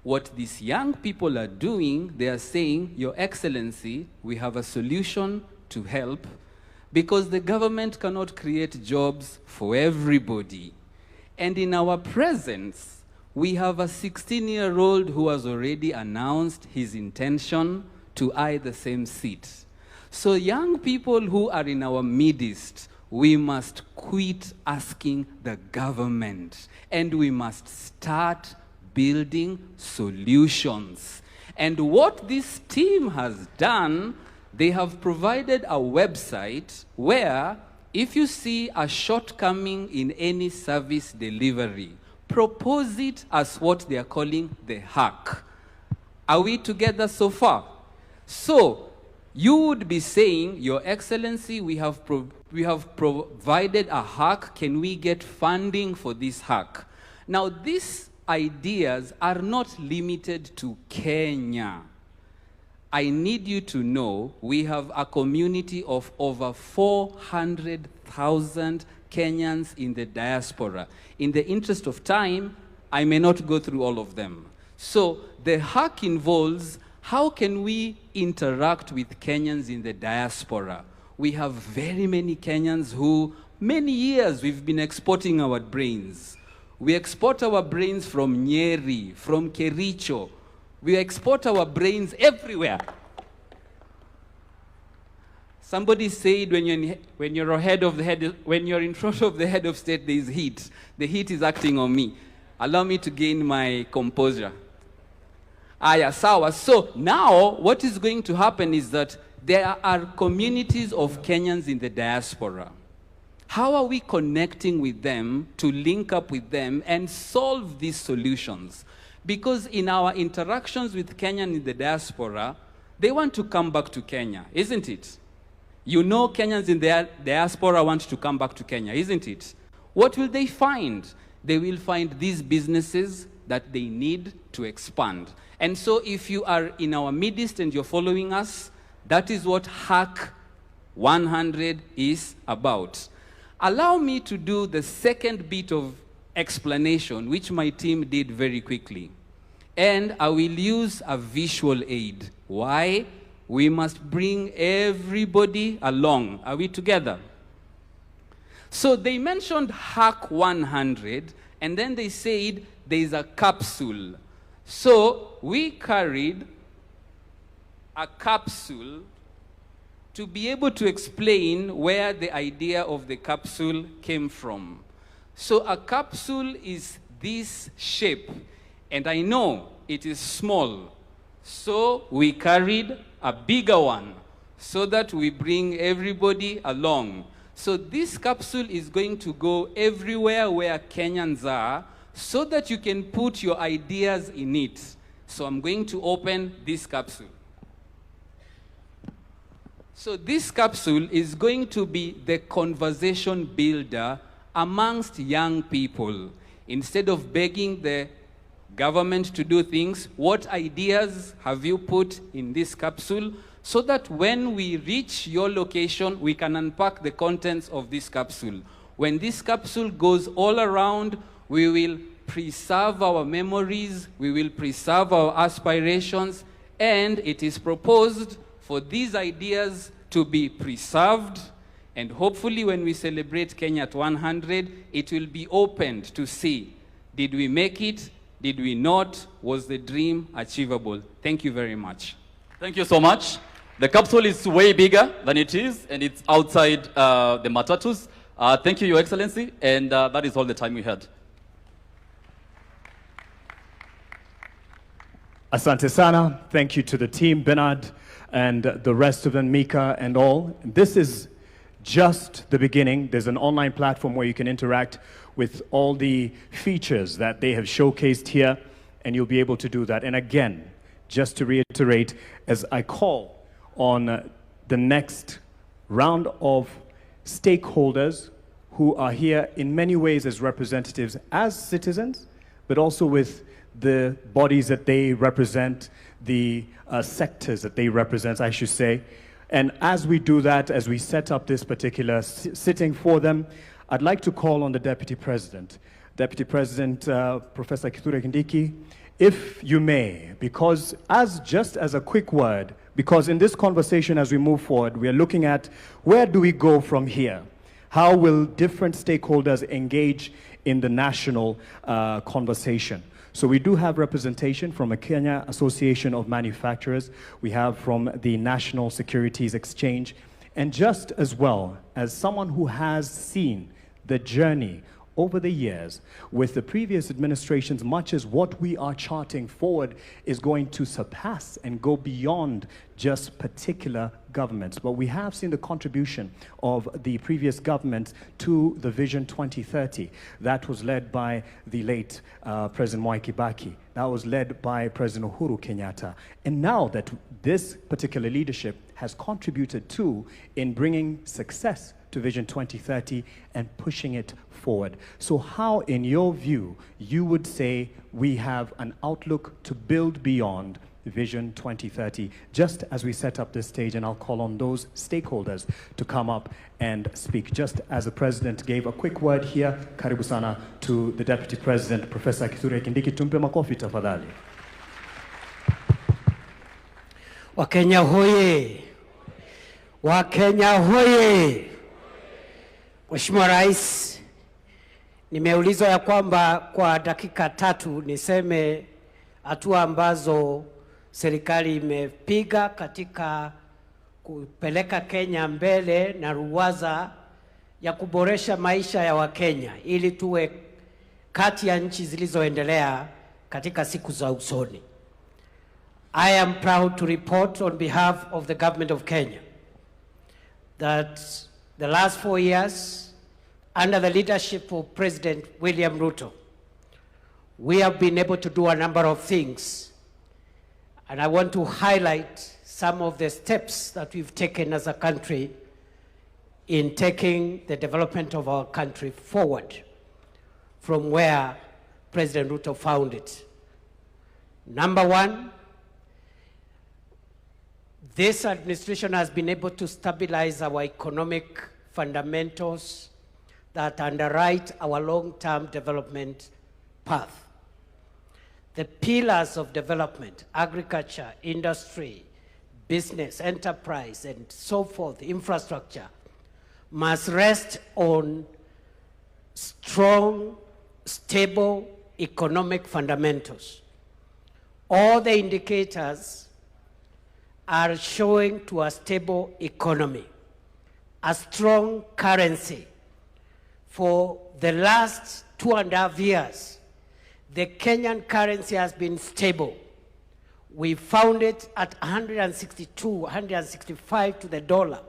What these young people are doing, they are saying, Your Excellency, we have a solution to help because the government cannot create jobs for everybody. And in our presence, we have a 16-year-old who has already announced his intention to eye the same seat. So young people who are in our midst, we must quit asking the government and we must start building solutions. And what this team has done, they have provided a website where if you see a shortcoming in any service delivery, propose it as what they are calling the hack. Are we together so far? So, you would be saying, Your Excellency, we have provided a hack. Can we get funding for this hack? Now, these ideas are not limited to Kenya. I need you to know we have a community of over 400,000 Kenyans in the diaspora. In the interest of time, I may not go through all of them. So the hack involves how can we interact with Kenyans in the diaspora? We have very many Kenyans who, many years, we've been exporting our brains. We export our brains from Nyeri, from Kericho. We export our brains everywhere. Somebody said when you're in front of the head of state, there is heat. The heat is acting on me. Allow me to gain my composure. Aya, sawa. So now what is going to happen is that there are communities of Kenyans in the diaspora. How are we connecting with them to link up with them and solve these solutions? Because in our interactions with Kenyans in the diaspora, they want to come back to Kenya, isn't it? You know Kenyans in the diaspora want to come back to Kenya, isn't it? What will they find? They will find these businesses that they need to expand. And so if you are in our midst and you're following us, that is what Hack 100 is about. Allow me to do the second bit of explanation, which my team did very quickly. And I will use a visual aid. Why? We must bring everybody along. Are we together? So they mentioned Hack 100, and then they said there's a capsule. So we carried a capsule to be able to explain where the idea of the capsule came from. So a capsule is this shape, and I know it is small. So we carried a bigger one so that we bring everybody along. So this capsule is going to go everywhere where Kenyans are so that you can put your ideas in it. So I'm going to open this capsule. So this capsule is going to be the conversation builder amongst young people. Instead of begging the government to do things, what ideas have you put in this capsule so that when we reach your location, we can unpack the contents of this capsule. When this capsule goes all around, we will preserve our memories, we will preserve our aspirations, and it is proposed for these ideas to be preserved, and hopefully when we celebrate Kenya at 100, it will be opened to see, did we make it? Did we not? Was the dream achievable? Thank you very much. Thank you so much. The capsule is way bigger than it is, and it's outside the matatus. Thank you, Your Excellency, and that is all the time we had. Asante sana. Thank you to the team, Bernard, and the rest of them, Mika and all. This is just the beginning. There's an online platform where you can interact with all the features that they have showcased here, and you'll be able to do that. And again, just to reiterate, as I call on the next round of stakeholders who are here in many ways as representatives, as citizens, but also with the bodies that they represent, the sectors that they represent, I should say. And as we do that, as we set up this particular sitting for them, I'd like to call on the Deputy President. Deputy President, Professor Kithure Kindiki, if you may, because just as a quick word, because in this conversation as we move forward, we are looking at where do we go from here? How will different stakeholders engage in the national conversation? So we do have representation from a Kenya Association of Manufacturers. We have from the National Securities Exchange. And just as well as someone who has seen the journey over the years with the previous administrations, much as what we are charting forward is going to surpass and go beyond just particular governments. But we have seen the contribution of the previous government to the Vision 2030. That was led by the late President Mwai Kibaki. That was led by President Uhuru Kenyatta. And now that this particular leadership has contributed to in bringing success to Vision 2030 and pushing it forward. So how, in your view, you would say we have an outlook to build beyond Vision 2030, just as we set up this stage, and I'll call on those stakeholders to come up and speak. Just as the President gave a quick word here, karibu sana to the Deputy President, Professor Kithure Kindiki. Tumpe makofi tafadhali. Wakenya hoye! Wakenya hoye! Mheshimiwa Rais, nimeulizwa ya kwamba kwa dakika 3 niseme hatua ambazo serikali imepiga katika kupeleka Kenya mbele na ruwaza ya kuboresha maisha ya Wakenya ili tuwe kati ya nchi zilizoendelea katika siku za usoni. I am proud to report on behalf of the government of Kenya that the last 4 years, under the leadership of President William Ruto, we have been able to do a number of things. And I want to highlight some of the steps that we've taken as a country in taking the development of our country forward from where President Ruto found it. Number one, this administration has been able to stabilize our economic fundamentals that underwrite our long-term development path. The pillars of development, agriculture, industry, business, enterprise, and so forth, infrastructure, must rest on strong, stable economic fundamentals. All the indicators are showing to a stable economy, a strong currency. For the last 2.5 years, the Kenyan currency has been stable. We found it at 162, 165 to the dollar.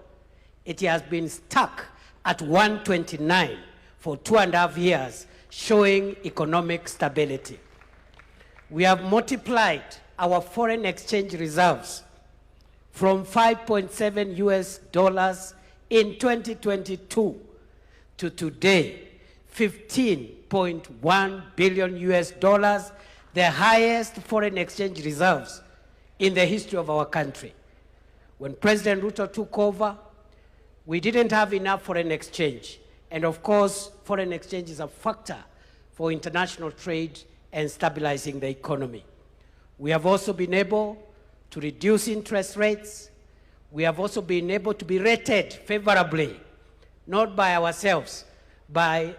It has been stuck at 129 for 2.5 years, showing economic stability. We have multiplied our foreign exchange reserves from $5.7 US in 2022 to today, $15.1 billion US, the highest foreign exchange reserves in the history of our country. When President Ruto took over, we didn't have enough foreign exchange. And of course, foreign exchange is a factor for international trade and stabilizing the economy. We have also been able to reduce interest rates. We have also been able to be rated favorably, not by ourselves, but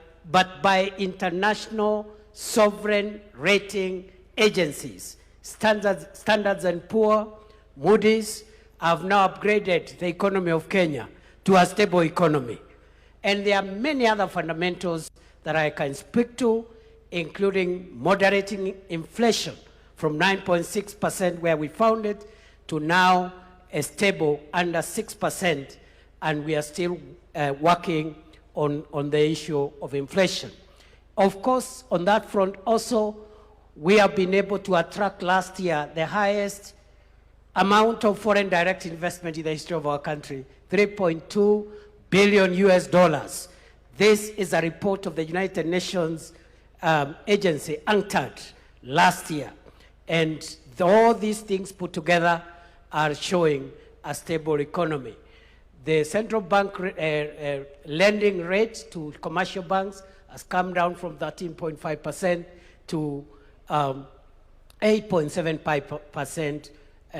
by international sovereign rating agencies. Standards and Poor's, Moody's have now upgraded the economy of Kenya to a stable economy. And there are many other fundamentals that I can speak to, including moderating inflation from 9.6% where we found it to now a stable under 6%, and we are still working on the issue of inflation. Of course, on that front also, we have been able to attract last year the highest amount of foreign direct investment in the history of our country, $3.2 billion US. This is a report of the United Nations agency, UNCTAD, last year. And all these things put together are showing a stable economy. The central bank lending rate to commercial banks has come down from 13.5% to 8.75%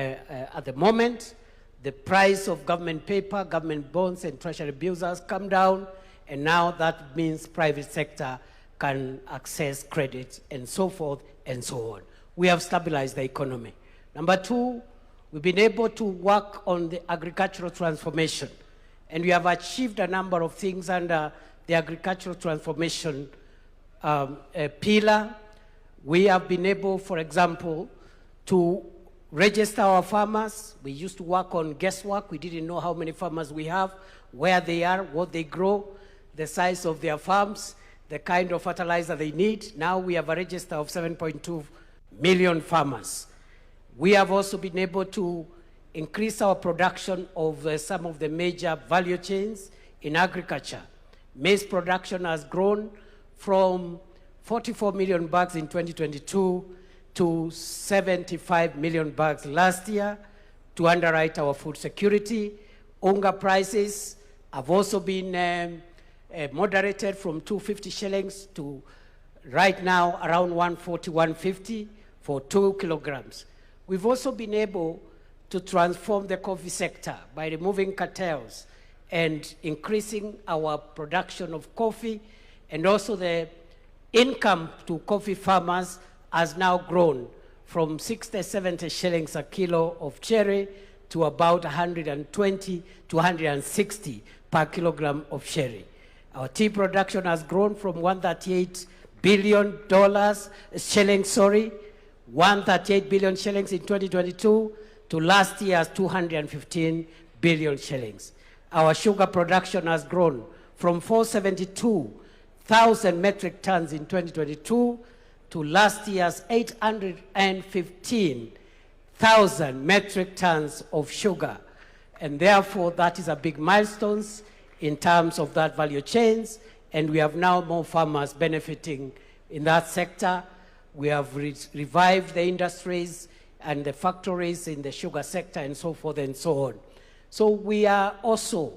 at the moment. The price of government paper, government bonds, and treasury bills has come down, and now that means private sector can access credit and so forth and so on. We have stabilized the economy. Number two, we've been able to work on the agricultural transformation, and we have achieved a number of things under the agricultural transformation pillar. We have been able, for example, to register our farmers. We used to work on guesswork. We didn't know how many farmers we have, where they are, what they grow, the size of their farms, the kind of fertilizer they need. Now we have a register of 7.2 million farmers. We have also been able to increase our production of some of the major value chains in agriculture. Maize production has grown from 44 million bags in 2022 to 75 million bags last year to underwrite our food security. Unga prices have also been moderated from 250 shillings to right now around 140, 150 for 2 kilograms. We've also been able to transform the coffee sector by removing cartels and increasing our production of coffee, and also the income to coffee farmers has now grown from 60, 70 shillings a kilo of cherry to about 120 to 160 per kilogram of sherry. Our tea production has grown from $138 billion shillings, 138 billion shillings in 2022 to last year's 215 billion shillings. Our sugar production has grown from 472,000 metric tons in 2022 to last year's 815,000 metric tons of sugar. And therefore, that is a big milestone in terms of that value chains. And we have now more farmers benefiting in that sector. We have revived the industries and the factories in the sugar sector and so forth and so on. So we are also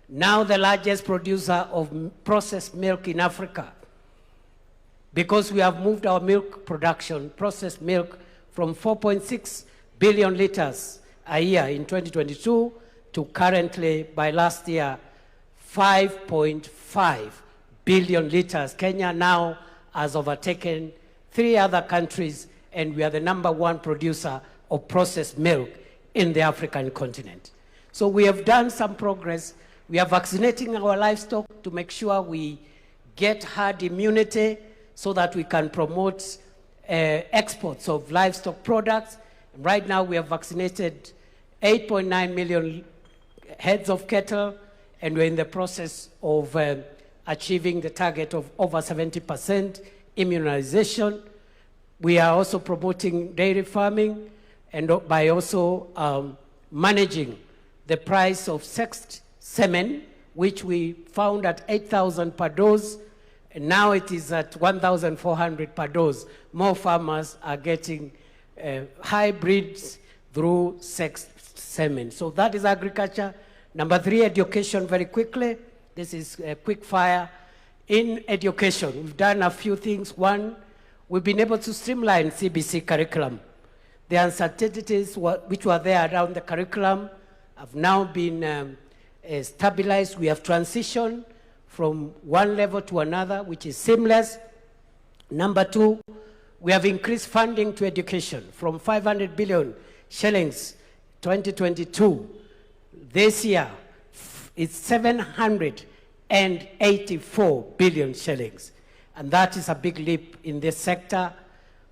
now the largest producer of processed milk in Africa, because we have moved our milk production, processed milk, from 4.6 billion liters a year in 2022 to currently, by last year, 5.5 billion liters. Kenya now has overtaken 3 other countries, and we are the #1 producer of processed milk in the African continent. So we have done some progress. We are vaccinating our livestock to make sure we get herd immunity so that we can promote exports of livestock products. Right now we have vaccinated 8.9 million heads of cattle, and we're in the process of achieving the target of over 70% immunization. We are also promoting dairy farming, and by also managing the price of sexed semen, which we found at 8,000 per dose, and now it is at 1,400 per dose. More farmers are getting hybrids through sexed semen. So that is agriculture. Number 3, education, very quickly. This is a quick fire. In education, we've done a few things. One, we've been able to streamline CBC curriculum. The uncertainties which were there around the curriculum have now been stabilized. We have transitioned from one level to another, which is seamless. Number 2, we have increased funding to education from 500 billion shillings 2022. This year, it's 784 billion shillings. And that is a big leap in this sector.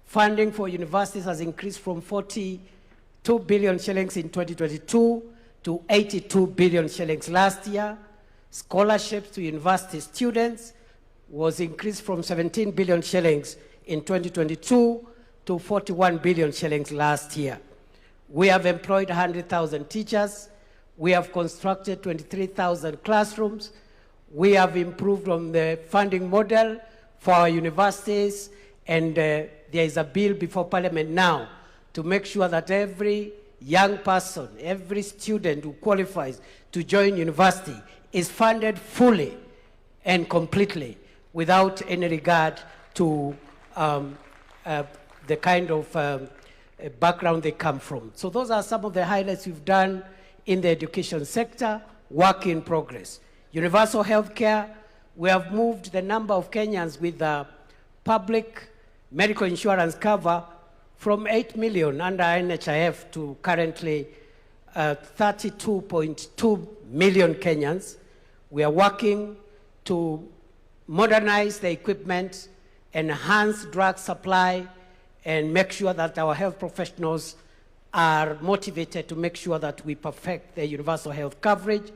Funding for universities has increased from 42 billion shillings in 2022 to 82 billion shillings last year. Scholarships to university students was increased from 17 billion shillings in 2022 to 41 billion shillings last year. We have employed 100,000 teachers. We have constructed 23,000 classrooms. We have improved on the funding model for our universities, and there is a bill before Parliament now to make sure that every young person, every student who qualifies to join university is funded fully and completely without any regard to the kind of background they come from. So those are some of the highlights we've done in the education sector. Work in progress. Universal health care, we have moved the number of Kenyans with public medical insurance cover from 8 million under NHIF to currently 32.2 million Kenyans. We are working to modernize the equipment, enhance drug supply, and make sure that our health professionals are motivated to make sure that we perfect the universal health coverage.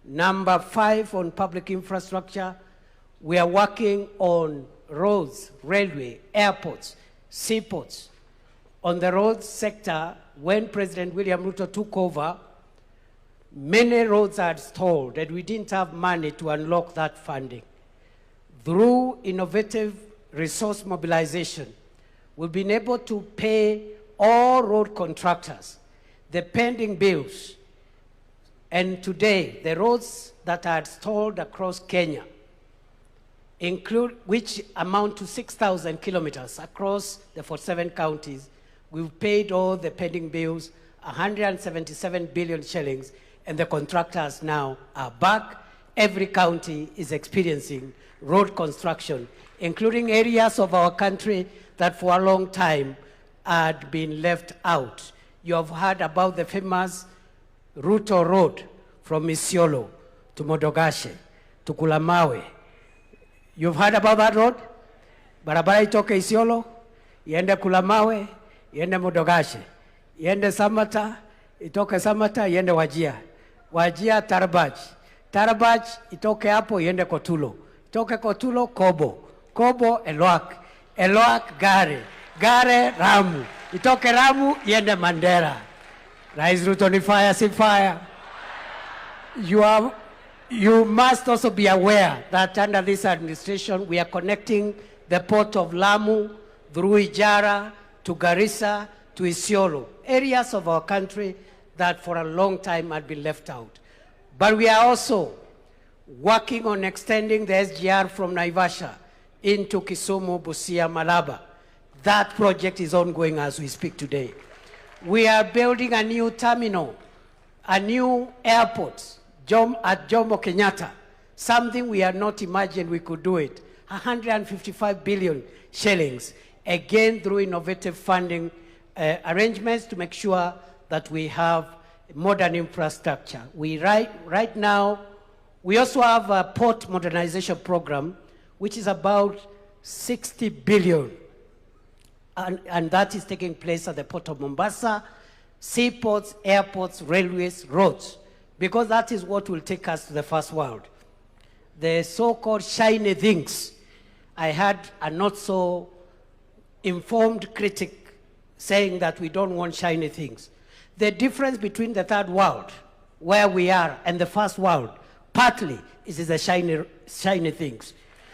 Number 5, on public infrastructure, we are working on roads, railway, airports, seaports. On the roads sector, when President William Ruto took over, many roads are stalled, and we didn't have money to unlock that funding. Through innovative resource mobilization, we've been able to pay all road contractors the pending bills. And today, the roads that are stalled across Kenya, which amount to 6,000 kilometers across the 47 counties, we've paid all the pending bills, 177 billion shillings, and the contractors now are back. Every county is experiencing road construction, including areas of our country that for a long time had been left out. You have heard about the famous Ruto Road from Isiolo to Modogashe to Kulamawe. You've heard about that road? Barabara itoke Isiolo, iende Kulamawe, iende Modogashe, iende Samata, itoke Samata, iende Wajia. Wajia Tarbaj. Tarbaj itoke hapo iende Kotulo. Itoke Kotulo Kobo. Kobo Elwak. Elwak Gare. Gare Ramu. Itoke Ramu iende Mandera. Rais Ruto ni fire, si fire. You must also be aware that under this administration we are connecting the port of Lamu through Ijara to Garissa to Isiolo, areas of our country that for a long time had been left out. But we are also working on extending the SGR from Naivasha into Kisumu, Busia, Malaba. That project is ongoing as we speak today. We are building a new terminal, a new airport at Jomo Kenyatta, something we had not imagined we could do it. 155 billion shillings, again through innovative funding arrangements to make sure that we have modern infrastructure. Right now, we also have a port modernization program, which is about 60 billion. And that is taking place at the port of Mombasa, seaports, airports, railways, roads, because that is what will take us to the first world. The so-called shiny things. I had a not so informed critic saying that we don't want shiny things. The difference between the third world, where we are, and the first world, partly is the shiny things.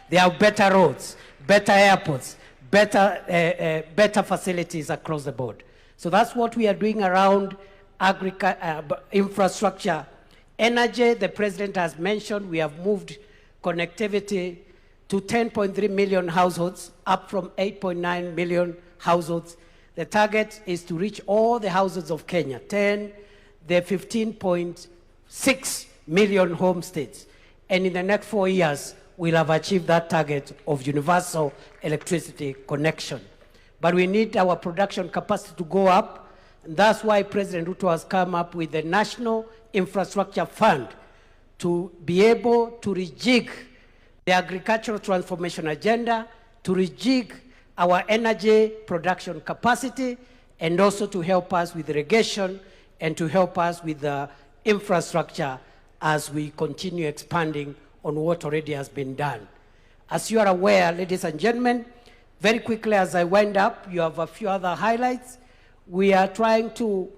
They have better roads, better airports, better facilities across the board. So that's what we are doing around infrastructure. Energy, the president has mentioned, we have moved connectivity to 10.3 million households, up from 8.9 million households. The target is to reach all the households of Kenya, the 15.6 million homesteads. And in the next 4 years, we'll have achieved that target of universal electricity connection. But we need our production capacity to go up, and that's why President Ruto has come up with the National Infrastructure Fund to be able to rejig the agricultural transformation agenda, to rejig our energy production capacity, and also to help us with irrigation and to help us with the infrastructure as we continue expanding on what already has been done. As you are aware, ladies and gentlemen, very quickly as I wind up, you have a few other highlights. We are trying to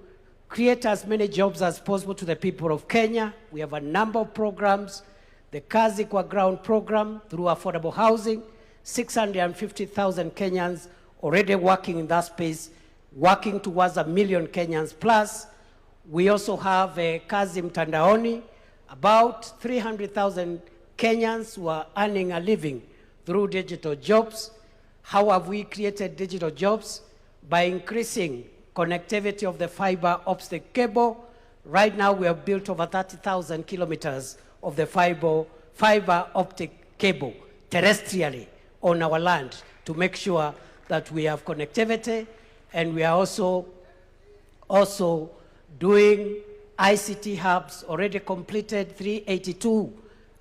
create as many jobs as possible to the people of Kenya. We have a number of programs. The KICC ground program through affordable housing, 650,000 Kenyans already working in that space, working towards 1 million Kenyans plus. We also have a Kazi Mtandaoni, about 300,000 Kenyans who are earning a living through digital jobs. How have we created digital jobs? By increasing connectivity of the fiber optic cable. Right now we have built over 30,000 kilometers of the fiber optic cable terrestrially on our land to make sure that we have connectivity, and we are also doing ICT hubs, already completed 382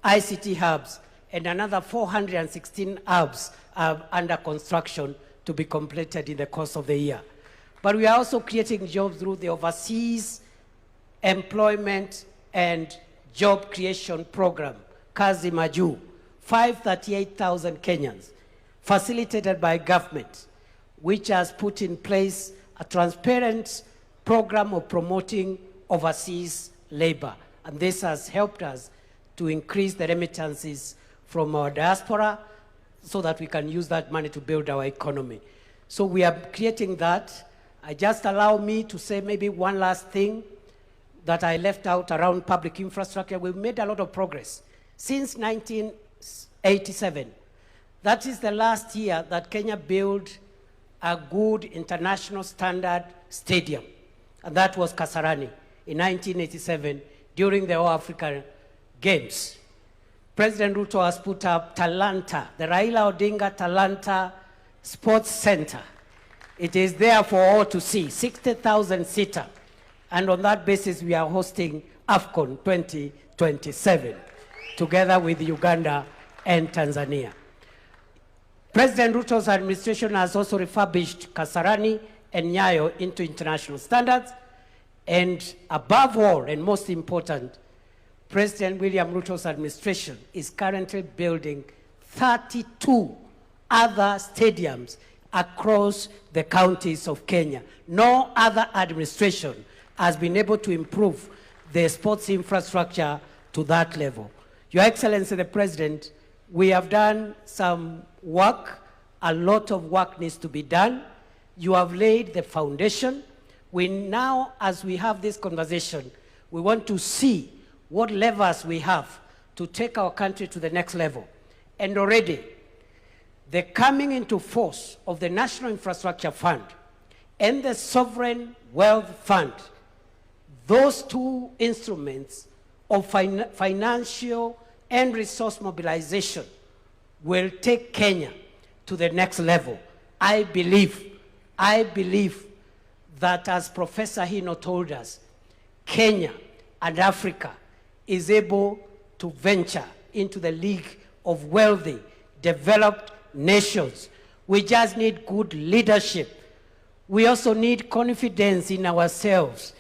ICT hubs, and another 416 hubs are under construction to be completed in the course of the year. But we are also creating jobs through the Overseas Employment and Job Creation Program, Kazi Maju, 538,000 Kenyans, facilitated by government, which has put in place a transparent program of promoting overseas labor. And this has helped us to increase the remittances from our diaspora so that we can use that money to build our economy. So we are creating that. Just allow me to say maybe one last thing that I left out around public infrastructure. We've made a lot of progress. Since 1987, that is the last year that Kenya built a good international standard stadium, and that was Kasarani in 1987 during the All-African Games. President Ruto has put up Talanta, the Raila Odinga Talanta Sports Center. It is there for all to see, 60,000 seater. And on that basis, we are hosting AFCON 2027, together with Uganda and Tanzania. President Ruto's administration has also refurbished Kasarani and Nyayo into international standards. And above all, and most important, President William Ruto's administration is currently building 32 other stadiums across the counties of Kenya. No other administration has been able to improve the sports infrastructure to that level. Your Excellency, the President, we have done some work. A lot of work needs to be done. You have laid the foundation. We now, as we have this conversation, we want to see what levers we have to take our country to the next level. And already, the coming into force of the National Infrastructure Fund and the Sovereign Wealth Fund, those two instruments of financial and resource mobilization will take Kenya to the next level. I believe that, as Professor Hino told us, Kenya and Africa is able to venture into the league of wealthy, developed nations. We just need good leadership. We also need confidence in ourselves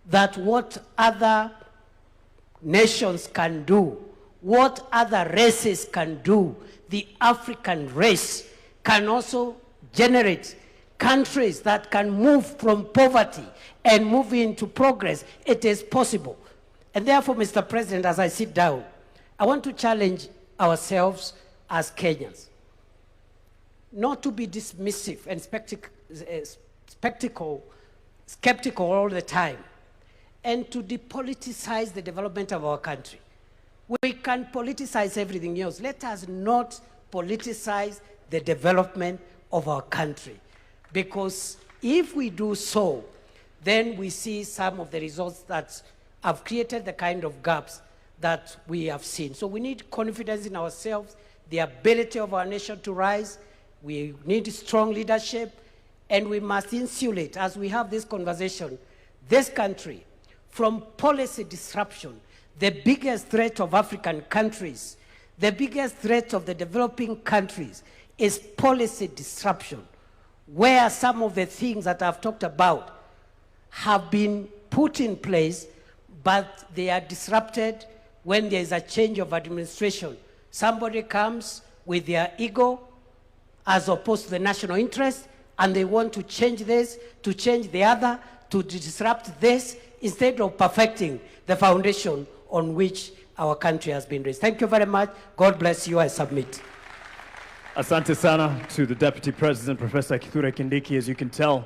that what other nations can do, what other races can do, the African race can also generate countries that can move from poverty and move into progress. It is possible. And therefore, Mr. President, as I sit down, I want to challenge ourselves as Kenyans not to be dismissive and skeptical all the time, and to depoliticize the development of our country. We can politicize everything else. Let us not politicize the development of our country, because if we do so, then we see some of the results that have created the kind of gaps that we have seen. So we need confidence in ourselves, the ability of our nation to rise. We need strong leadership, and we must insulate, as we have this conversation, this country from policy disruption. The biggest threat of African countries, the biggest threat of the developing countries is policy disruption, where some of the things that I've talked about have been put in place, but they are disrupted when there is a change of administration. Somebody comes with their ego as opposed to the national interest, and they want to change this, to change the other, to disrupt this, instead of perfecting the foundation on which our country has been raised. Thank you very much. God bless you. I submit. Asante sana to the Deputy President, Professor Kithure Kindiki. As you can tell,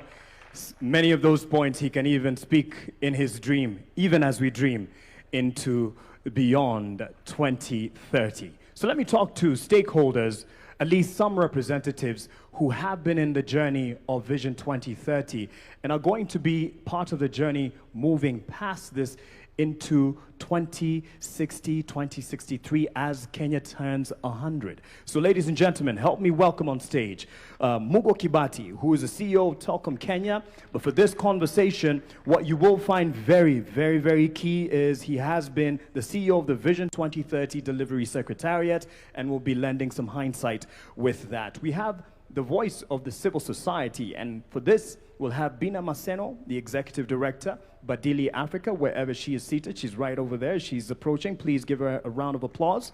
many of those points he can even speak in his dream, even as we dream into beyond 2030. So let me talk to stakeholders, at least some representatives who have been in the journey of Vision 2030 and are going to be part of the journey moving past this into 2060, 2063 as Kenya turns 100. So ladies and gentlemen, help me welcome on stage Mugo Kibati, who is the CEO of Telkom Kenya. But for this conversation, what you will find very, very, very key is he has been the CEO of the Vision 2030 Delivery Secretariat and will be lending some hindsight with that. We have the voice of the civil society, and for this we'll have Bina Maseno, the Executive Director, Badili Africa, wherever she is seated. She's right over there. She's approaching. Please give her a round of applause.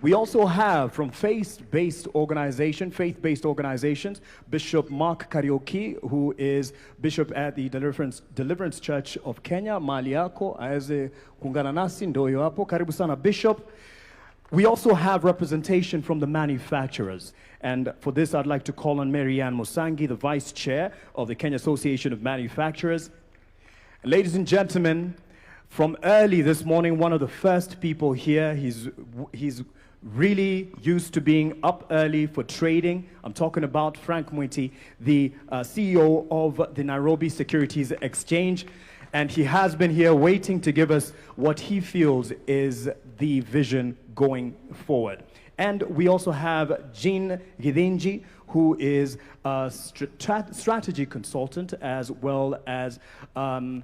We also have from faith-based organizations, Bishop Mark Kariuki, who is Bishop at the Deliverance Church of Kenya. Mali yako aweze kuungana nasi, ndio hapo. Karibu sana Bishop. We also have representation from the manufacturers. And for this, I'd like to call on Marianne Musangi, the Vice Chair of the Kenya Association of Manufacturers. Ladies and gentlemen, from early this morning, one of the first people here, he's really used to being up early for trading. I'm talking about Frank Mwiti, the CEO of the Nairobi Securities Exchange. And he has been here waiting to give us what he feels is the vision going forward. And we also have Jean Githinji, who is a strategy consultant as well as an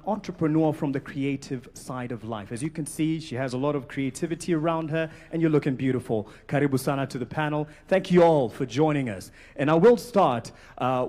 entrepreneur from the creative side of life. As you can see, she has a lot of creativity around her, and you're looking beautiful. Karibu sana to the panel. Thank you all for joining us. And I will start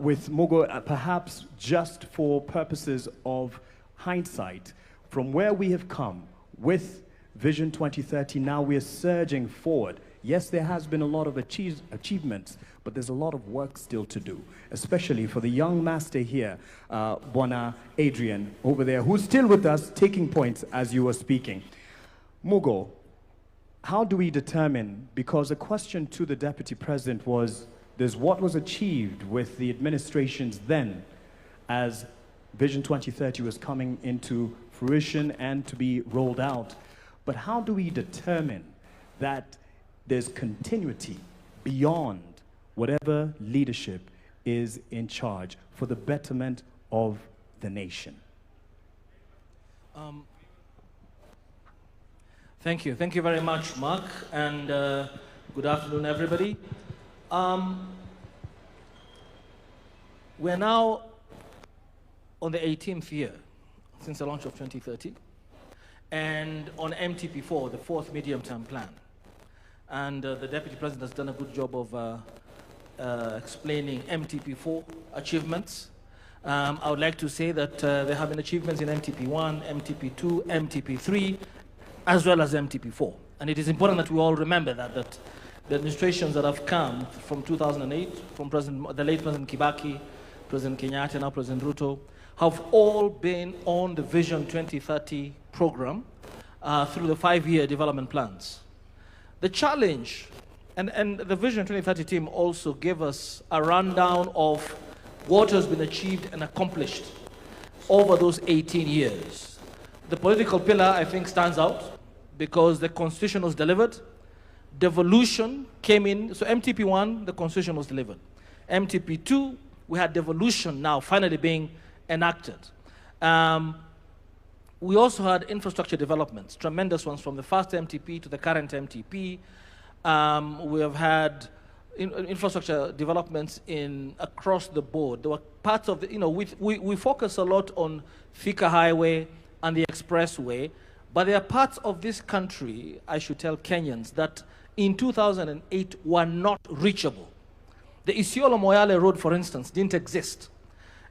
with Mugo, perhaps just for purposes of hindsight, from where we have come with Vision 2030, now we are surging forward. Yes, there has been a lot of achievements, but there's a lot of work still to do, especially for the young master here, Bwana Adrian, over there, who's still with us, taking points as you were speaking. Mugo, how do we determine, because the question to the Deputy President was, there's what was achieved with the administrations then, as Vision 2030 was coming into fruition and to be rolled out. But how do we determine that there's continuity beyond whatever leadership is in charge for the betterment of the nation? Thank you. Thank you very much, Mark, and good afternoon, everybody. We're now on the 18th year since the launch of 2030, and on MTP4, the fourth medium-term plan. And the Deputy President has done a good job of explaining MTP4 achievements. I would like to say that there have been achievements in MTP1, MTP2, MTP3, as well as MTP4. And it is important that we all remember that the administrations that have come from 2008, from the late President Kibaki, President Kenyatta, now President Ruto, have all been on the Vision 2030 program through the 5-year development plans. The challenge, and the Vision 2030 team also gave us a rundown of what has been achieved and accomplished over those 18 years. The political pillar, I think, stands out because the Constitution was delivered. Devolution came in. So MTP1, the Constitution was delivered. MTP2, we had devolution now finally being enacted. We also had infrastructure developments, tremendous ones from the first MTP to the current MTP. We have had infrastructure developments across the board. There were parts of the, we focus a lot on Thika Highway and the Expressway, but there are parts of this country, I should tell Kenyans, that in 2008 were not reachable. The Isiolo-Moyale Road, for instance, didn't exist.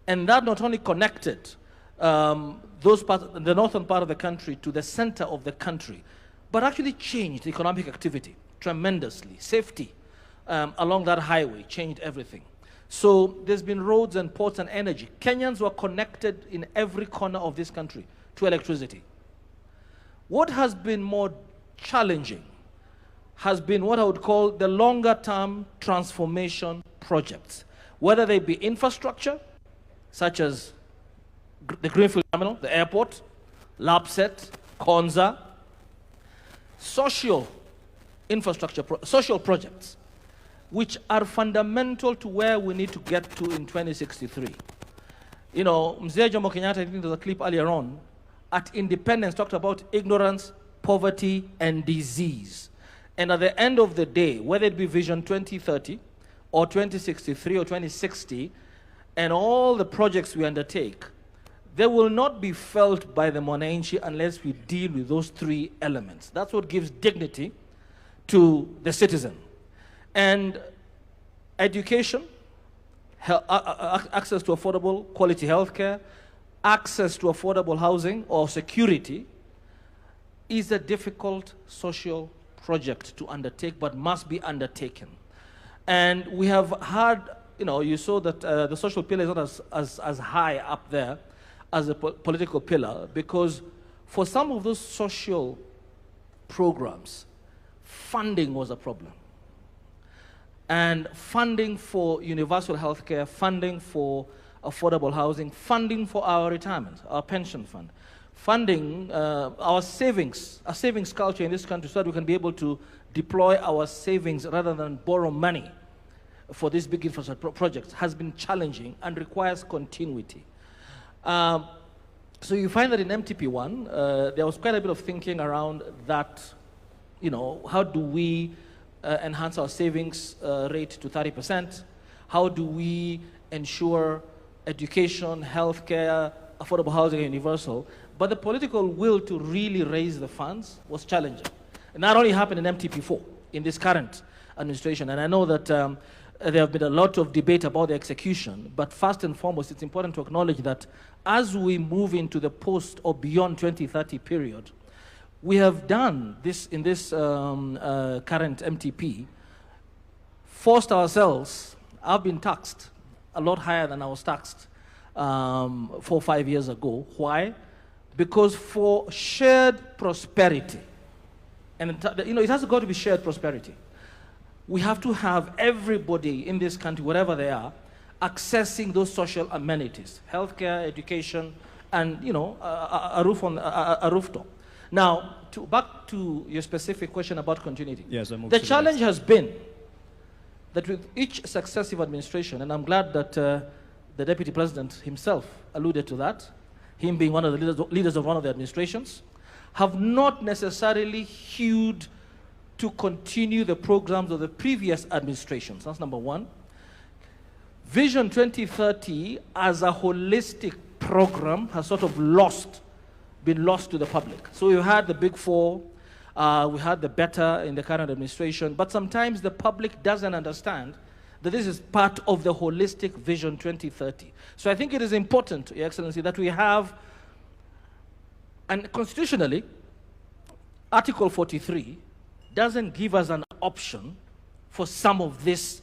And that not only connected those parts, the northern part of the country to the center of the country, but actually changed economic activity tremendously. Safety along that highway changed everything. So there's been roads and ports and energy. Kenyans were connected in every corner of this country to electricity. What has been more challenging has been what I would call the longer-term transformation projects, whether they be infrastructure, such as the Greenfield Terminal, the airport, LAPSET, Konza, social infrastructure, social projects, which are fundamental to where we need to get to in 2063. Mzee Jomo Kenyatta, I think there was a clip earlier on, at independence talked about ignorance, poverty, and disease. And at the end of the day, whether it be Vision 2030 or 2063 or 2060, and all the projects we undertake, they will not be felt by the mwananchi unless we deal with those three elements. That's what gives dignity to the citizen. And education, access to affordable quality healthcare, access to affordable housing or security is a difficult social project to undertake, but must be undertaken. And we have had, you saw that the social pillar is not as high up there as the political pillar, because for some of those social programs, funding was a problem. And funding for universal health care, funding for affordable housing, funding for our retirement, our pension fund, funding our savings, a savings culture in this country so that we can be able to deploy our savings rather than borrow money for these big infrastructure projects has been challenging and requires continuity. So you find that in MTP1, there was quite a bit of thinking around that, how do we enhance our savings rate to 30%? How do we ensure education, healthcare, affordable housing, and universal? But the political will to really raise the funds was challenging. It not only happened in MTP4, in this current administration, and I know that there have been a lot of debate about the execution, but first and foremost, it's important to acknowledge that as we move into the post or beyond 2030 period, we have done this in this current MTP, forced ourselves. I've been taxed a lot higher than I was taxed 4 or 5 years ago. Why? Because for shared prosperity, and it has got to be shared prosperity, we have to have everybody in this country, wherever they are, accessing those social amenities, healthcare, education, and a rooftop. Now, back to your specific question about continuity. Yes, the challenge has been that with each successive administration, and I'm glad that the Deputy President himself alluded to that, him being one of the leaders of one of the administrations, have not necessarily hewed to continue the programs of the previous administrations. That's number one. Vision 2030 as a holistic program has sort of been lost to the public. So we've had the big four, we had the better in the current administration, but sometimes the public doesn't understand that this is part of the holistic Vision 2030. So I think it is important, Your Excellency, that we have, and constitutionally, Article 43 doesn't give us an option for some of these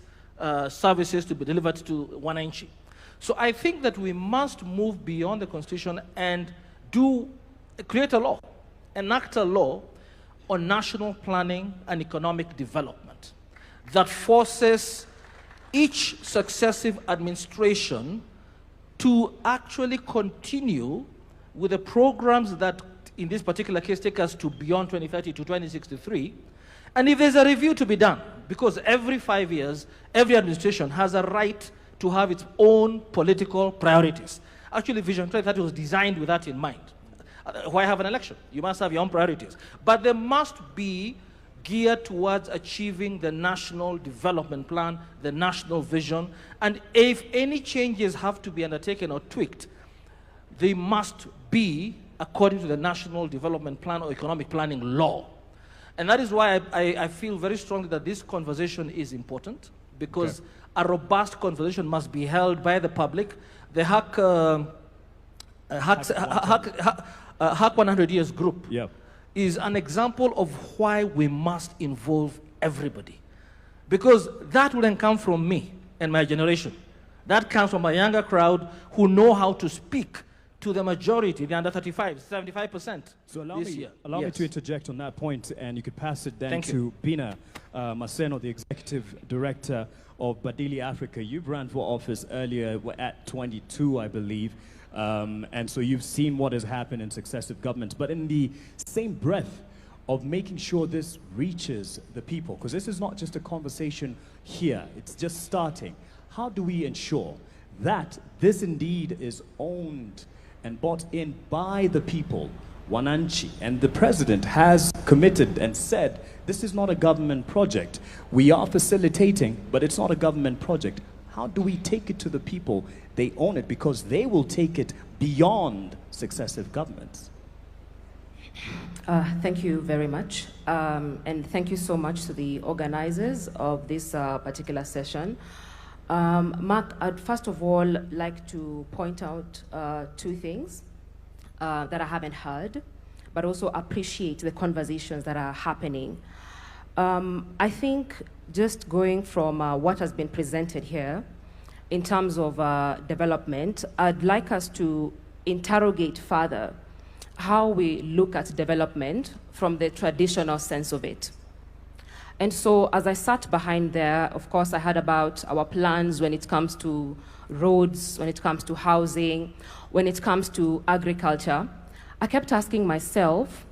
services to be delivered to wananchi. So I think that we must move beyond the Constitution and create a law, enact a law on national planning and economic development that forces each successive administration to actually continue with the programs that, in this particular case, take us to beyond 2030 to 2063. And if there's a review to be done, because every 5 years, every administration has a right to have its own political priorities. Actually, Vision 2030 was designed with that in mind. Why have an election? You must have your own priorities. But they must be geared towards achieving the national development plan, the national vision. And if any changes have to be undertaken or tweaked, they must be according to the national development plan or economic planning law. And that is why I feel very strongly that this conversation is important, because a robust conversation must be held by the public. The Hack 100 Years group is an example of why we must involve everybody. Because that wouldn't come from me and my generation. That comes from a younger crowd who know how to speak to the majority, the under 35, 75%. So allow me to interject on that point, and you could pass it then to Bina Maseno, the Executive Director of Badili Africa. You've ran for office earlier at 22, I believe, and so you've seen what has happened in successive governments. But in the same breath of making sure this reaches the people, because this is not just a conversation here, it's just starting. How do we ensure that this indeed is owned and bought in by the people, wananchi? And the president has committed and said, this is not a government project. We are facilitating, but it's not a government project. How do we take it to the people? They own it because they will take it beyond successive governments. Thank you very much. And thank you so much to the organizers of this particular session. Mark, I'd first of all like to point out two things that I haven't heard, but also appreciate the conversations that are happening. I think just going from what has been presented here in terms of development, I'd like us to interrogate further how we look at development from the traditional sense of it. And so as I sat behind there, of course, I heard about our plans when it comes to roads, when it comes to housing, when it comes to agriculture. I kept asking myself,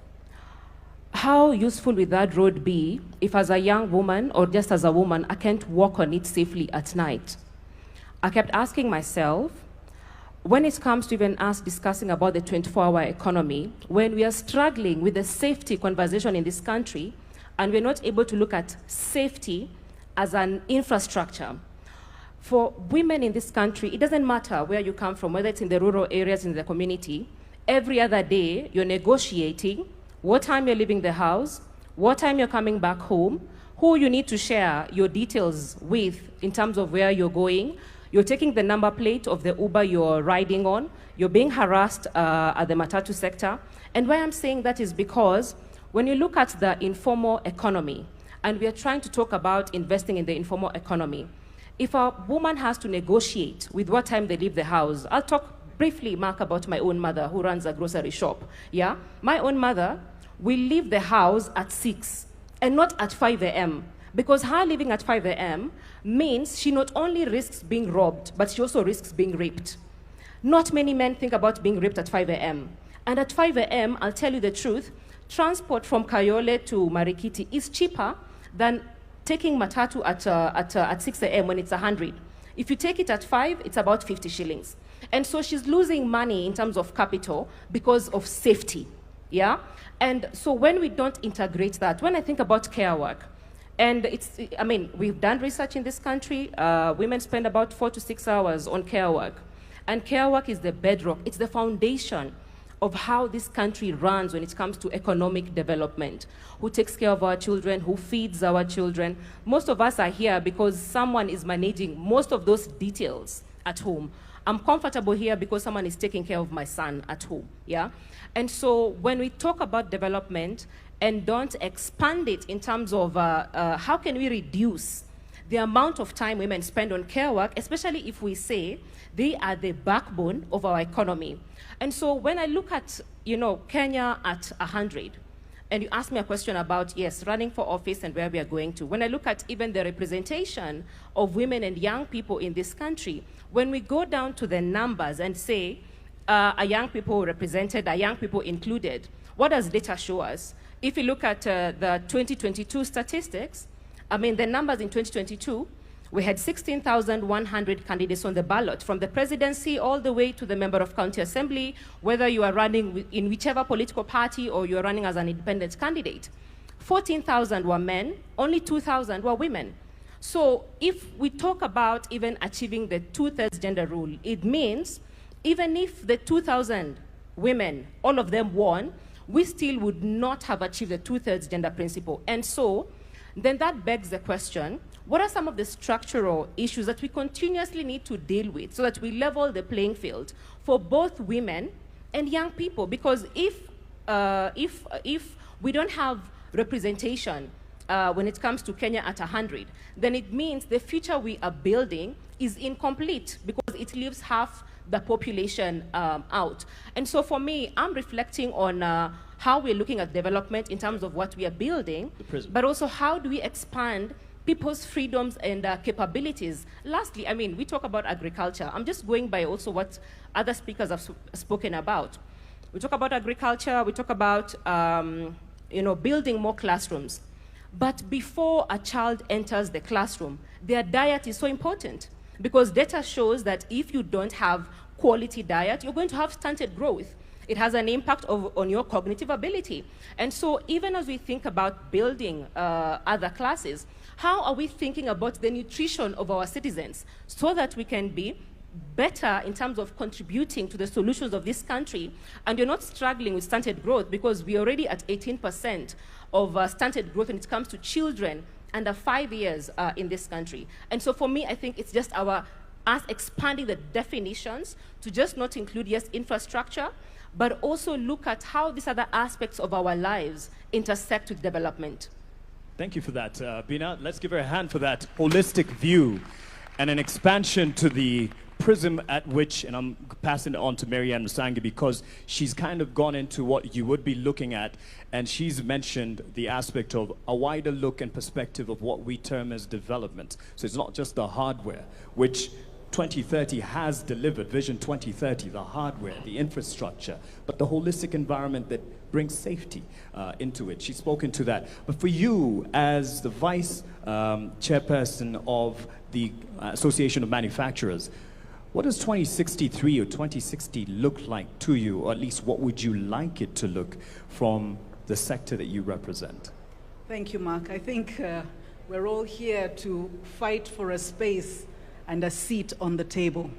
how useful will that road be if as a young woman or just as a woman, I can't walk on it safely at night? I kept asking myself, when it comes to even us discussing about the 24-hour economy, when we are struggling with the safety conversation in this country, and we're not able to look at safety as an infrastructure. For women in this country, it doesn't matter where you come from, whether it's in the rural areas, in the community, every other day you're negotiating what time you're leaving the house, what time you're coming back home, who you need to share your details with in terms of where you're going. You're taking the number plate of the Uber you're riding on. You're being harassed at the matatu sector. And why I'm saying that is because when you look at the informal economy, and we are trying to talk about investing in the informal economy, if a woman has to negotiate with what time they leave the house, I'll talk briefly, Mark, about my own mother who runs a grocery shop. Yeah, my own mother will leave the house at 6 and not at 5 a.m. because her leaving at 5 a.m. means she not only risks being robbed, but she also risks being raped. Not many men think about being raped at 5 a.m. And at 5 a.m., I'll tell you the truth, transport from Kayole to Marikiti is cheaper than taking matatu at 6 a.m. when it's 100. If you take it at 5, it's about 50 shillings. And so she's losing money in terms of capital because of safety, yeah? And so when we don't integrate that, when I think about care work, and I mean, we've done research in this country, women spend about 4 to 6 hours on care work. And care work is the bedrock, it's the foundation of how this country runs when it comes to economic development. Who takes care of our children, who feeds our children. Most of us are here because someone is managing most of those details at home. I'm comfortable here because someone is taking care of my son at home, yeah? And so when we talk about development and don't expand it in terms of how can we reduce the amount of time women spend on care work, especially if we say they are the backbone of our economy. And so when I look at, you know, Kenya at 100, and you ask me a question about, yes, running for office and where we are going to, when I look at even the representation of women and young people in this country, when we go down to the numbers and say, are young people represented, are young people included, what does data show us? If you look at the 2022 statistics, I mean, the numbers in 2022, we had 16,100 candidates on the ballot, from the presidency all the way to the member of county assembly, whether you are running in whichever political party or you're running as an independent candidate. 14,000 were men, only 2,000 were women. So if we talk about even achieving the 2/3 gender rule, it means even if the 2,000 women, all of them won, we still would not have achieved the 2/3 gender principle. And so then that begs the question, what are some of the structural issues that we continuously need to deal with so that we level the playing field for both women and young people? Because if we don't have representation when it comes to Kenya at 100, then it means the future we are building is incomplete because it leaves half the population out. And so for me, I'm reflecting on how we're looking at development in terms of what we are building, but also how do we expand people's freedoms and capabilities. Lastly, I mean, we talk about agriculture. I'm just going by also what other speakers have spoken about. We talk about agriculture, we talk about you know, building more classrooms. But before a child enters the classroom, their diet is so important because data shows that if you don't have quality diet, you're going to have stunted growth. It has an impact on your cognitive ability. And so even as we think about building other classes, how are we thinking about the nutrition of our citizens so that we can be better in terms of contributing to the solutions of this country, and you're not struggling with stunted growth because we're already at 18% of stunted growth when it comes to children under 5 years in this country. And so for me, I think it's just us expanding the definitions to just not include, yes, infrastructure, but also look at how these other aspects of our lives intersect with development. Thank you for that, Bina. Let's give her a hand for that holistic view and an expansion to the prism at which, and I'm passing it on to Marianne Musangi because she's kind of gone into what you would be looking at, and she's mentioned the aspect of a wider look and perspective of what we term as development. So it's not just the hardware, which 2030 has delivered, Vision 2030, the hardware, the infrastructure, but the holistic environment that brings safety into it. She's spoken to that. But for you, as the vice chairperson of the Association of Manufacturers, what does 2063 or 2060 look like to you, or at least what would you like it to look from the sector that you represent? Thank you, Mark. I think we're all here to fight for a space and a seat on the table.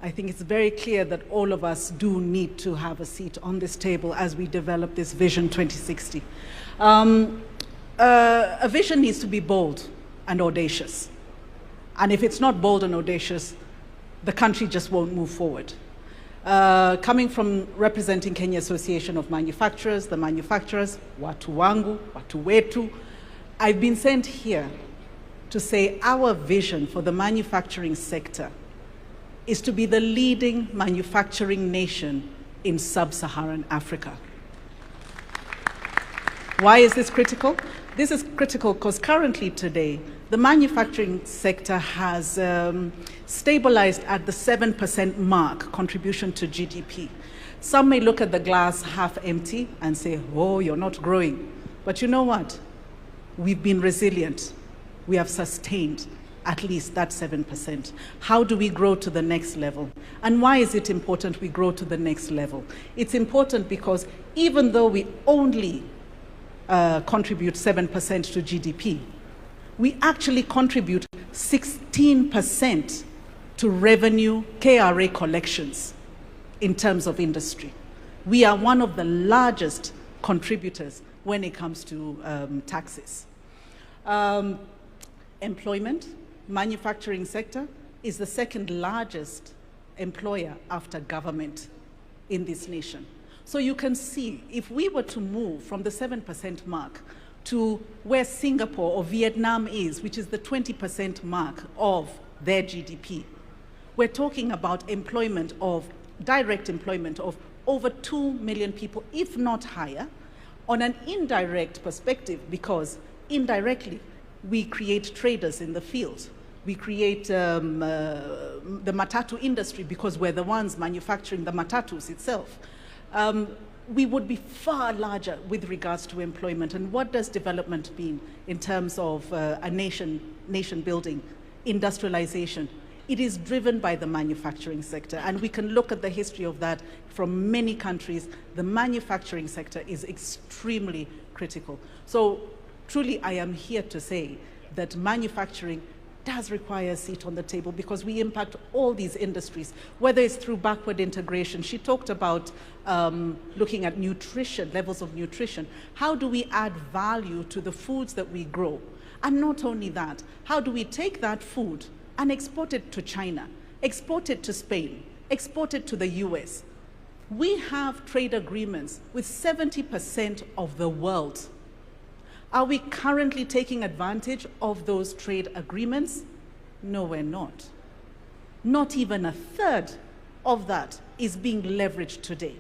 I think it's very clear that all of us do need to have a seat on this table as we develop this Vision 2060. A vision needs to be bold and audacious. And if it's not bold and audacious, the country just won't move forward. Coming from representing Kenya Association of Manufacturers, the manufacturers, watu wangu, watu wetu, I've been sent here to say our vision for the manufacturing sector is to be the leading manufacturing nation in sub-Saharan Africa. Why is this critical? This is critical because currently today, the manufacturing sector has stabilized at the 7% mark contribution to GDP. Some may look at the glass half empty and say, oh, you're not growing. But you know what? We've been resilient. We have sustained at least that 7%. How do we grow to the next level? And why is it important we grow to the next level? It's important because even though we only contribute 7% to GDP, we actually contribute 16% to revenue KRA collections in terms of industry. We are one of the largest contributors when it comes to taxes. Employment, manufacturing sector is the second largest employer after government in this nation. So you can see, if we were to move from the 7% mark to where Singapore or Vietnam is, which is the 20% mark of their GDP, we're talking about employment of, direct employment of over 2 million people, if not higher, on an indirect perspective, because indirectly we create traders in the field. We create the matatu industry because we're the ones manufacturing the matatus itself. We would be far larger with regards to employment. And what does development mean in terms of a nation building, industrialization? It is driven by the manufacturing sector. And we can look at the history of that from many countries. The manufacturing sector is extremely critical. So truly, I am here to say that manufacturing does require a seat on the table because we impact all these industries, whether it's through backward integration. She talked about looking at nutrition, levels of nutrition. How do we add value to the foods that we grow? And not only that, how do we take that food and export it to China, export it to Spain, export it to the US? We have trade agreements with 70% of the world. Are we currently taking advantage of those trade agreements? No, we're not. Not even a third of that is being leveraged today.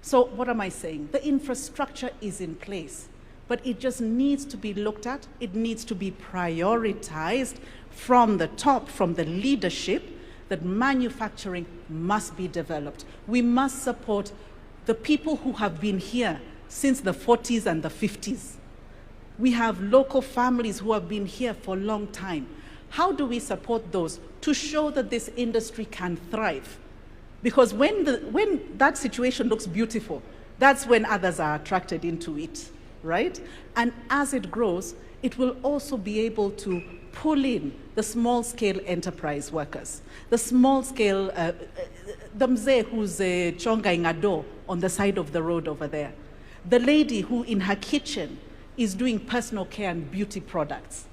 So what am I saying? The infrastructure is in place, but it just needs to be looked at. It needs to be prioritized from the top, from the leadership, that manufacturing must be developed. We must support the people who have been here since the 40s and the 50s. We have local families who have been here for a long time. How do we support those to show that this industry can thrive? Because when that situation looks beautiful, that's when others are attracted into it, right? And as it grows, it will also be able to pull in the small-scale enterprise workers, the small-scale, the mzee who's chonga ingado on the side of the road over there, the lady who in her kitchen is doing personal care and beauty products.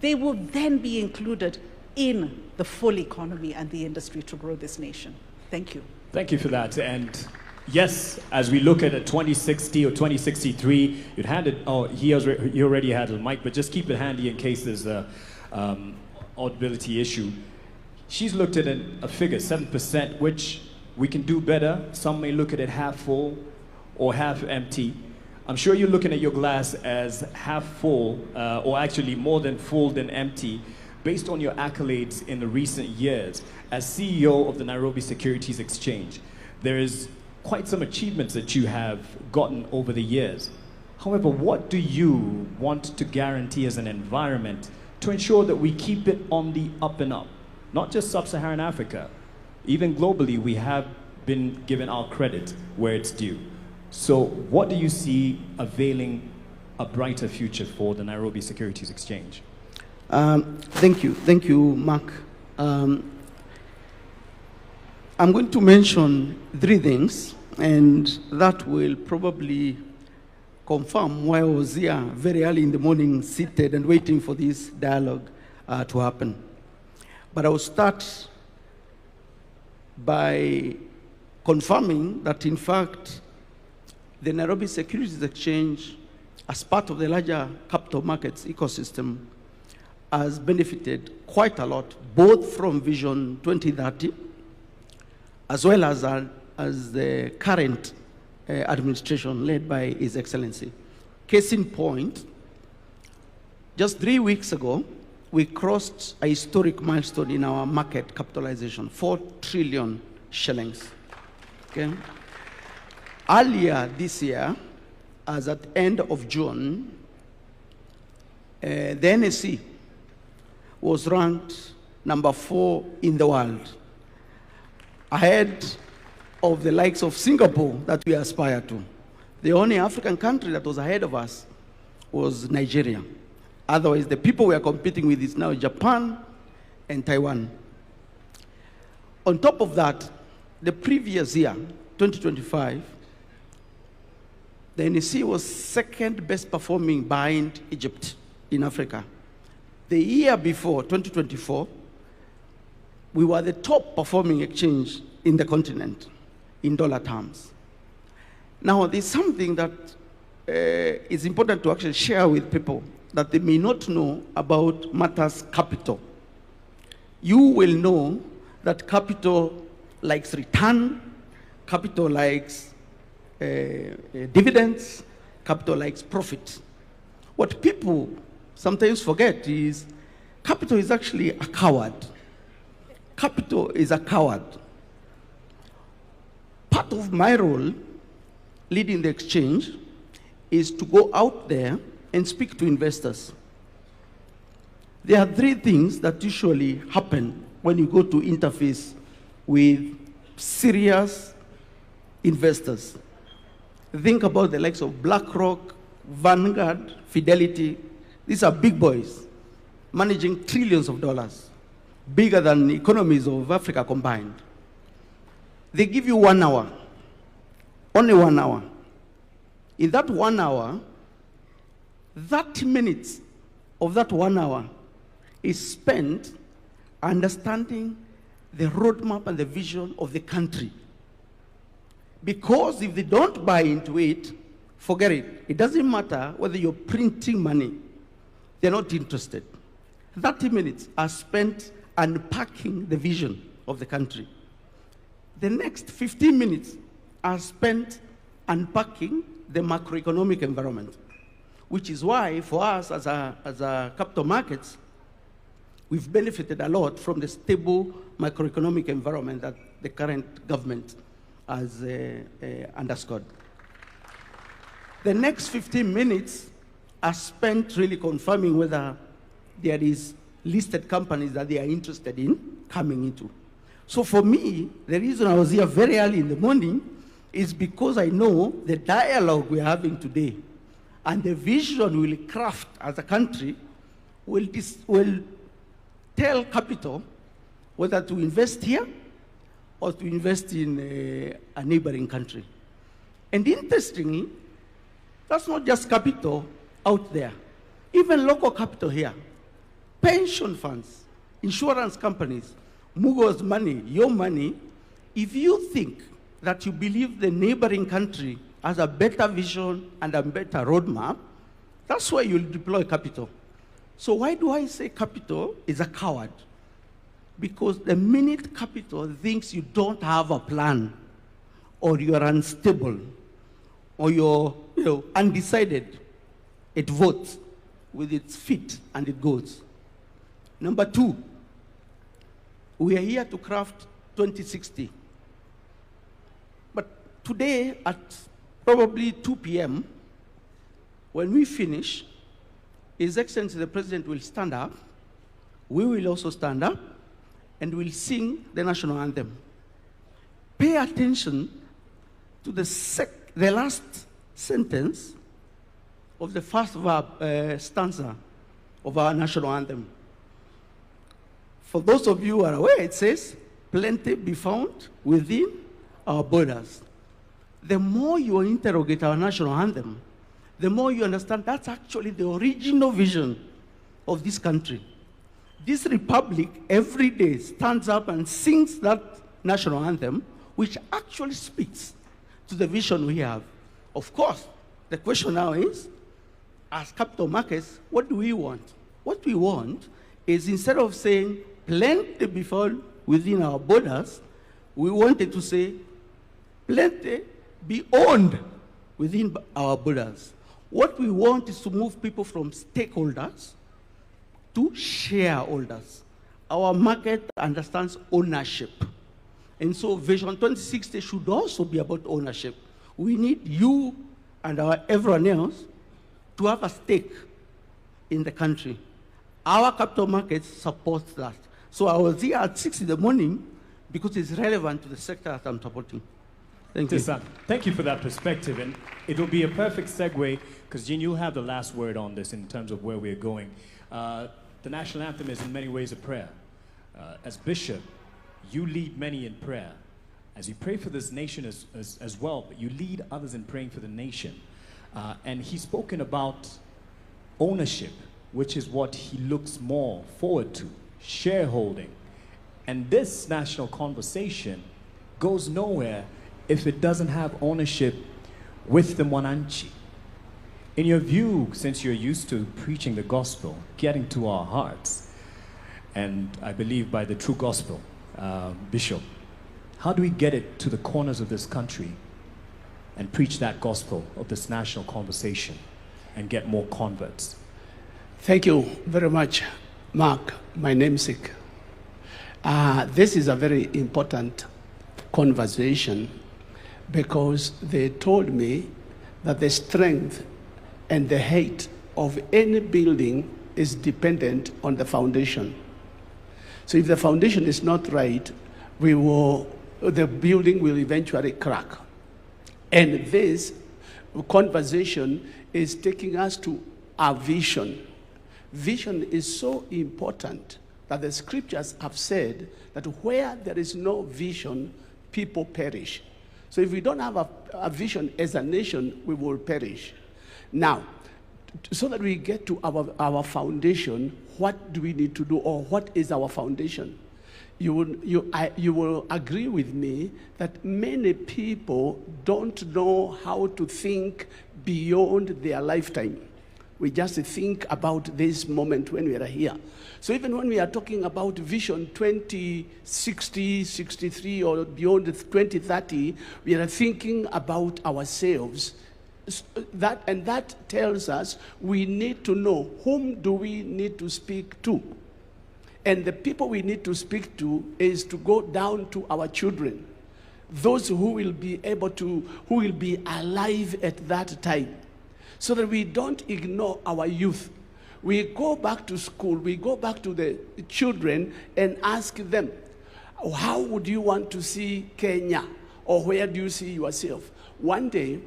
They will then be included in the full economy and the industry to grow this nation. Thank you. Thank you for that. And yes, as we look at a 2060 or 2063, you'd hand it, oh, he already had a mic, but just keep it handy in case there's a audibility issue. She's looked at a figure, 7%, which we can do better. Some may look at it half full or half empty. I'm sure you're looking at your glass as half full, or actually more than full than empty, based on your accolades in the recent years. As CEO of the Nairobi Securities Exchange, there is quite some achievements that you have gotten over the years. However, what do you want to guarantee as an environment to ensure that we keep it on the up and up? Not just sub-Saharan Africa, even globally, we have been given our credit where it's due. So what do you see availing a brighter future for the Nairobi Securities Exchange? Thank you, Mark. I'm going to mention 3 things, and that will probably confirm why I was here very early in the morning, seated and waiting for this dialogue to happen. But I will start by confirming that, in fact, the Nairobi Securities Exchange, as part of the larger capital markets ecosystem, has benefited quite a lot, both from Vision 2030, as well as the current administration led by His Excellency. Case in point, just 3 weeks ago, we crossed a historic milestone in our market capitalization, 4 trillion shillings. Okay? Earlier this year, as at end of June, the NSE was ranked number 4 in the world, ahead of the likes of Singapore that we aspire to. The only African country that was ahead of us was Nigeria. Otherwise, the people we are competing with is now Japan and Taiwan. On top of that, the previous year, 2025, the NSE was second best performing behind Egypt in Africa. The year before, 2024, we were the top performing exchange in the continent in dollar terms. Now, there's something that is important to actually share with people that they may not know about matters capital. You will know that capital likes return, capital likes dividends, capital likes profit. What people sometimes forget is capital is actually a coward. Capital is a coward. Part of my role leading the exchange is to go out there and speak to investors. There are 3 things that usually happen when you go to interface with serious investors. Think about the likes of BlackRock, Vanguard, Fidelity. These are big boys managing trillions of dollars, bigger than economies of Africa combined. They give you 1 hour, only 1 hour. In that 1 hour, 30 minutes of that 1 hour is spent understanding the roadmap and the vision of the country. Because if they don't buy into it, forget it. It doesn't matter whether you're printing money. They're not interested. 30 minutes are spent unpacking the vision of the country. The next 15 minutes are spent unpacking the macroeconomic environment, which is why for us as a capital markets, we've benefited a lot from the stable macroeconomic environment that the current government has underscored. The next 15 minutes are spent really confirming whether there is listed companies that they are interested in coming into. So for me, the reason I was here very early in the morning is because I know the dialogue we're having today and the vision we'll craft as a country will tell capital whether to invest here or to invest in a neighboring country. And interestingly, that's not just capital out there. Even local capital here, pension funds, insurance companies, Mugo's money, your money, if you think that you believe the neighboring country has a better vision and a better roadmap, that's where you'll deploy capital. So why do I say capital is a coward? Because the minute capital thinks you don't have a plan, or you're unstable, or you're undecided, it votes with its feet and it goes. Number 2, we are here to craft 2060. But today at probably 2 p.m., when we finish, His Excellency the President will stand up, we will also stand up, and we'll sing the national anthem. Pay attention to the last sentence of the first stanza of our national anthem. For those of you who are aware, it says, "Plenty be found within our borders." The more you interrogate our national anthem, the more you understand that's actually the original vision of this country. This republic every day stands up and sings that national anthem, which actually speaks to the vision we have. Of course, the question now is, as capital markets, what do we want? What we want is, instead of saying, "Plenty be found within our borders," we wanted to say, "Plenty be owned within our borders." What we want is to move people from stakeholders to shareholders. Our market understands ownership. And so Vision 2060 should also be about ownership. We need you and everyone else to have a stake in the country. Our capital markets support that. So I was here at 6 in the morning because it's relevant to the sector that I'm supporting. Thank you. Thank you for that perspective. And it will be a perfect segue, because Jean, you'll have the last word on this in terms of where we're going. The national anthem is in many ways a prayer. As bishop, you lead many in prayer. As you pray for this nation as well, but you lead others in praying for the nation. And he's spoken about ownership, which is what he looks more forward to, shareholding. And this national conversation goes nowhere if it doesn't have ownership with the mwananchi. In your view, since you're used to preaching the gospel, getting to our hearts, and I believe by the true gospel, Bishop, how do we get it to the corners of this country and preach that gospel of this national conversation and get more converts? Thank you very much, Mark, my namesake. This is a very important conversation, because they told me that the strength and the height of any building is dependent on the foundation. So if the foundation is not right, the building will eventually crack. And this conversation is taking us to our vision. Vision is so important that the scriptures have said that where there is no vision, people perish. So if we don't have a vision as a nation, we will perish. Now, so that we get to our foundation, what do we need to do, or what is our foundation? You will agree with me that many people don't know how to think beyond their lifetime. We just think about this moment when we are here. So even when we are talking about Vision 2060, 63, or beyond 2030, we are thinking about ourselves. That tells us we need to know whom do we need to speak to. And the people we need to speak to is to go down to our children, those who will be who will be alive at that time, so that we don't ignore our youth. We go back to school, we go back to the children and ask them, how would you want to see Kenya? Or where do you see yourself? One day,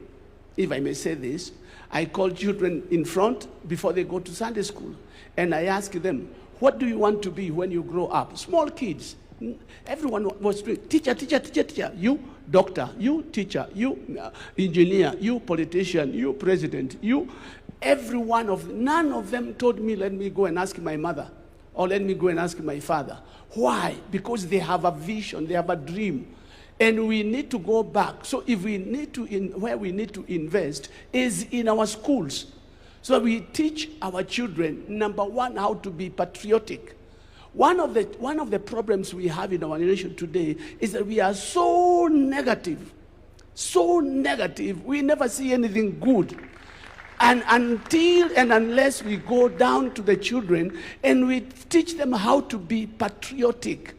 if I may say this, I call children in front before they go to Sunday school, and I ask them, what do you want to be when you grow up? Small kids. Everyone was doing, teacher, teacher, teacher, teacher. You doctor, you teacher, you engineer, you politician, you president, you. None of them told me, let me go and ask my mother, or let me go and ask my father. Why? Because they have a vision, they have a dream. And we need to go back. So if we need to, where we need to invest is in our schools. So we teach our children, number one, how to be patriotic. One of the problems we have in our nation today is that we are so negative. We never see anything good. And until and unless we go down to the children and we teach them how to be patriotic,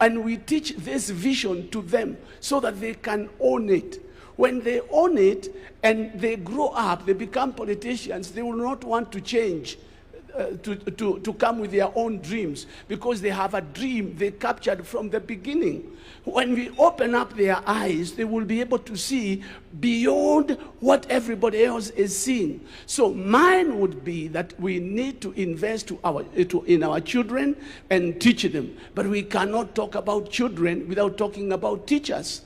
and we teach this vision to them so that they can own it. When they own it and they grow up, they become politicians, they will not want to change to come with their own dreams, because they have a dream they captured from the beginning. When we open up their eyes, they will be able to see beyond what everybody else is seeing. So mine would be that we need to invest in our children and teach them. But we cannot talk about children without talking about teachers.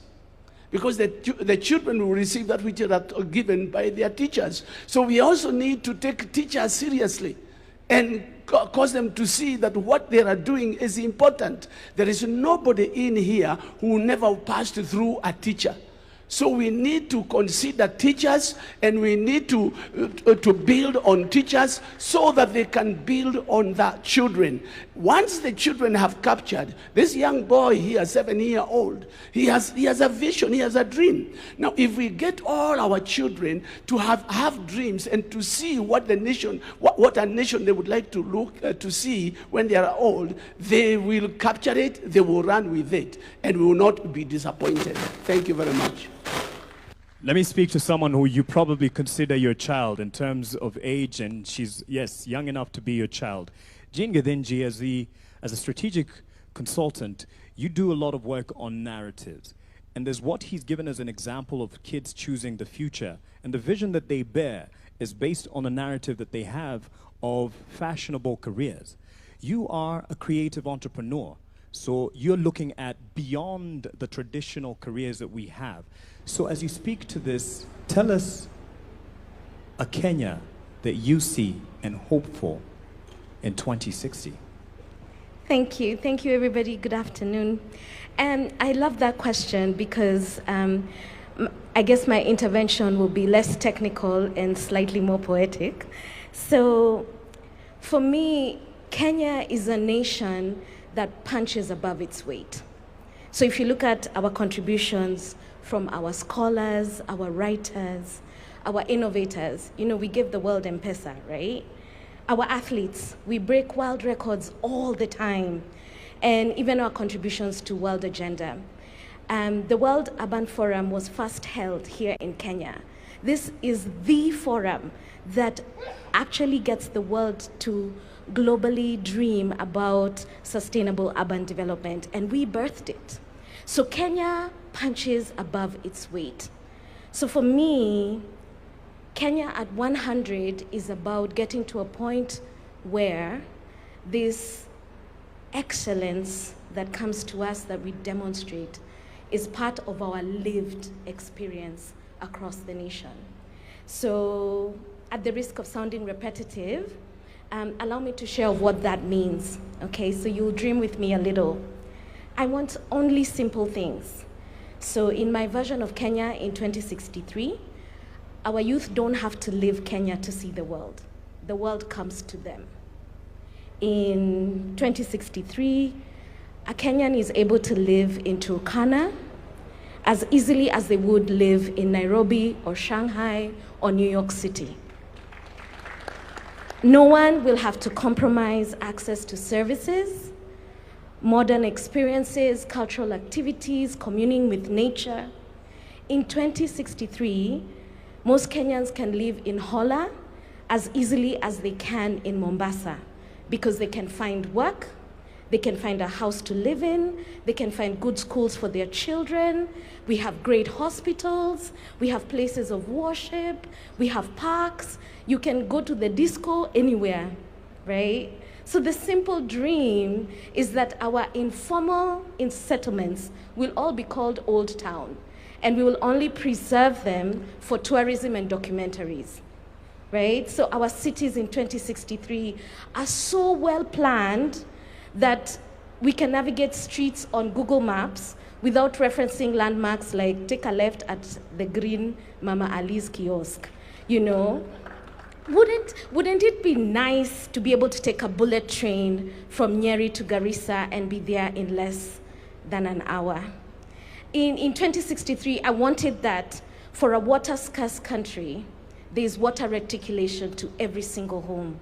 Because the children will receive that which are given by their teachers. So we also need to take teachers seriously and cause them to see that what they are doing is important. There is nobody in here who never passed through a teacher. So we need to consider teachers, and we need to build on teachers so that they can build on the children. Once the children have captured, this young boy here, 7-year-old, he has a vision, he has a dream. Now, if we get all our children to have dreams and to see what the nation, what a nation they would like to look to see when they are old, they will capture it, they will run with it, and we will not be disappointed. Thank you very much. Let me speak to someone who you probably consider your child in terms of age, and she's, yes, young enough to be your child. Jean Gadinji, as a strategic consultant, you do a lot of work on narratives. And there's what he's given as an example of kids choosing the future. And the vision that they bear is based on a narrative that they have of fashionable careers. You are a creative entrepreneur. So you're looking at beyond the traditional careers that we have. So as you speak to this, tell us a Kenya that you see and hope for in 2060. Thank you. Thank you, everybody. Good afternoon. And I love that question because I guess my intervention will be less technical and slightly more poetic. So for me, Kenya is a nation that punches above its weight. So if you look at our contributions from our scholars, our writers, our innovators, you know, we give the world M-Pesa, right? Our athletes, we break world records all the time, and even our contributions to World Agenda. The World Urban Forum was first held here in Kenya. This is the forum that actually gets the world to globally dream about sustainable urban development, and we birthed it. So Kenya punches above its weight. So for me, Kenya at 100 is about getting to a point where this excellence that comes to us that we demonstrate is part of our lived experience across the nation. So at the risk of sounding repetitive, allow me to share what that means, okay? So you'll dream with me a little. I want only simple things. So in my version of Kenya in 2063, our youth don't have to leave Kenya to see the world. The world comes to them. In 2063, a Kenyan is able to live in Turkana as easily as they would live in Nairobi or Shanghai or New York City. No one will have to compromise access to services, modern experiences, cultural activities, communing with nature. In 2063, most Kenyans can live in Hola as easily as they can in Mombasa because they can find work, they can find a house to live in, they can find good schools for their children, we have great hospitals, we have places of worship, we have parks, you can go to the disco anywhere, right? So the simple dream is that our informal settlements will all be called Old Town, and we will only preserve them for tourism and documentaries, right? So our cities in 2063 are so well planned that we can navigate streets on Google Maps without referencing landmarks like take a left at the green Mama Ali's kiosk, you know? Wouldn't it be nice to be able to take a bullet train from Nyeri to Garissa and be there in less than an hour? In 2063, I wanted that for a water-scarce country, there's water reticulation to every single home.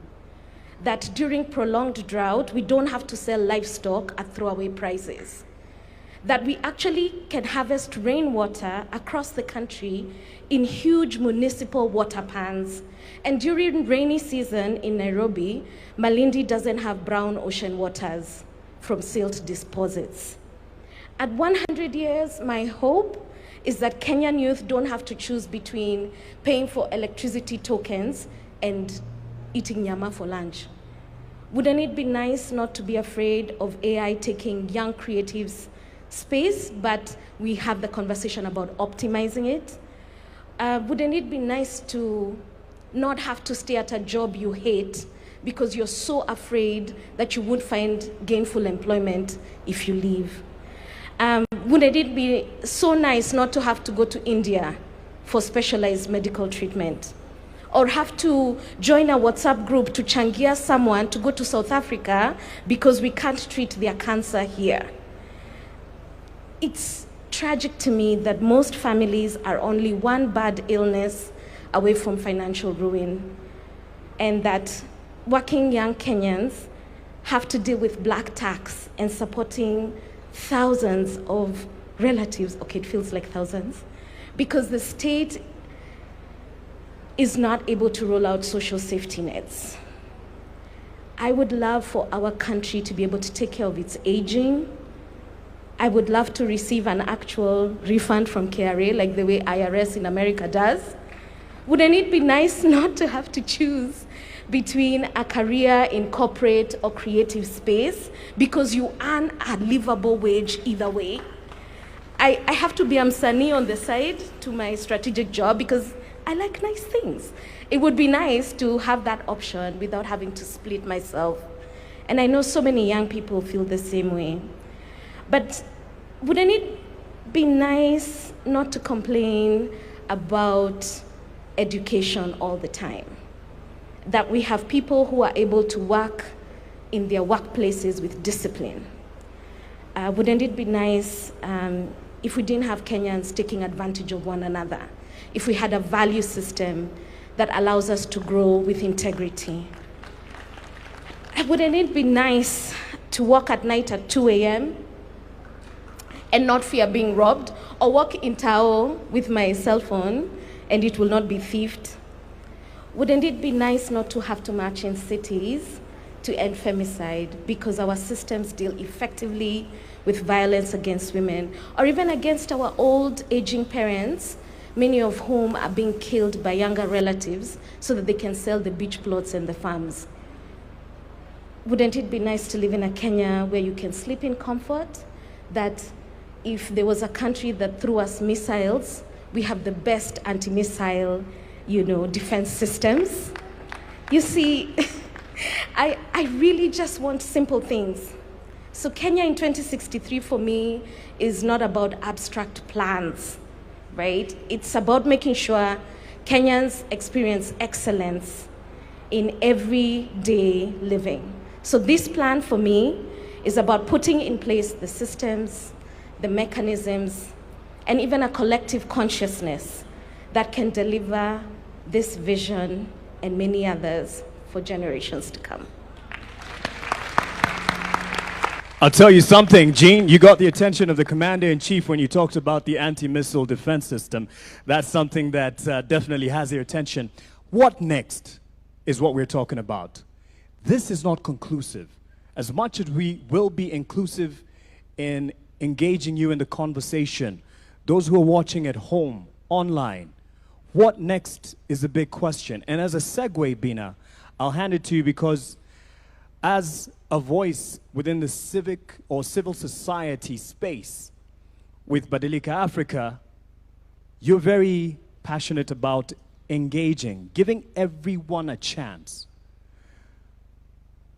That during prolonged drought, we don't have to sell livestock at throwaway prices. that we actually can harvest rainwater across the country in huge municipal water pans. And during rainy season in Nairobi, Malindi doesn't have brown ocean waters from silt deposits. At 100 years, my hope is that Kenyan youth don't have to choose between paying for electricity tokens and eating nyama for lunch. Wouldn't it be nice not to be afraid of AI taking young creatives' space, but we have the conversation about optimizing it? Wouldn't it be nice to not have to stay at a job you hate because you're so afraid that you won't find gainful employment if you leave? Wouldn't it be so nice not to have to go to India for specialized medical treatment? Or have to join a WhatsApp group to changia someone to go to South Africa because we can't treat their cancer here? It's tragic to me that most families are only one bad illness away from financial ruin, and that working young Kenyans have to deal with black tax and supporting thousands of relatives, okay, it feels like thousands, because the state is not able to roll out social safety nets. I would love for our country to be able to take care of its aging. I would love to receive an actual refund from KRA like the way IRS in America does. Wouldn't it be nice not to have to choose between a career in corporate or creative space because you earn a livable wage either way? I have to be Msanii on the side to my strategic job because I like nice things. It would be nice to have that option without having to split myself. And I know so many young people feel the same way. But wouldn't it be nice not to complain about education all the time? That we have people who are able to work in their workplaces with discipline. Wouldn't it be nice if we didn't have Kenyans taking advantage of one another? If we had a value system that allows us to grow with integrity? Wouldn't it be nice to walk at night at 2 a.m. and not fear being robbed, or walk in Tao with my cell phone and it will not be thieved? Wouldn't it be nice not to have to march in cities to end femicide because our systems deal effectively with violence against women, or even against our old aging parents, many of whom are being killed by younger relatives so that they can sell the beach plots and the farms? Wouldn't it be nice to live in a Kenya where you can sleep in comfort? That if there was a country that threw us missiles, we have the best anti-missile, defense systems? You see, I really just want simple things. So Kenya in 2063 for me is not about abstract plans, right? It's about making sure Kenyans experience excellence in everyday living. So this plan for me is about putting in place the systems, the mechanisms, and even a collective consciousness that can deliver this vision and many others for generations to come. I'll tell you something, Jean, you got the attention of the Commander-in-Chief when you talked about the anti-missile defense system. That's something that definitely has your attention. What next is what we're talking about. This is not conclusive. As much as we will be inclusive in engaging you in the conversation, those who are watching at home, online, what next is a big question. And as a segue, Bina, I'll hand it to you because as a voice within the civic or civil society space with Badilika Africa, you're very passionate about engaging, giving everyone a chance.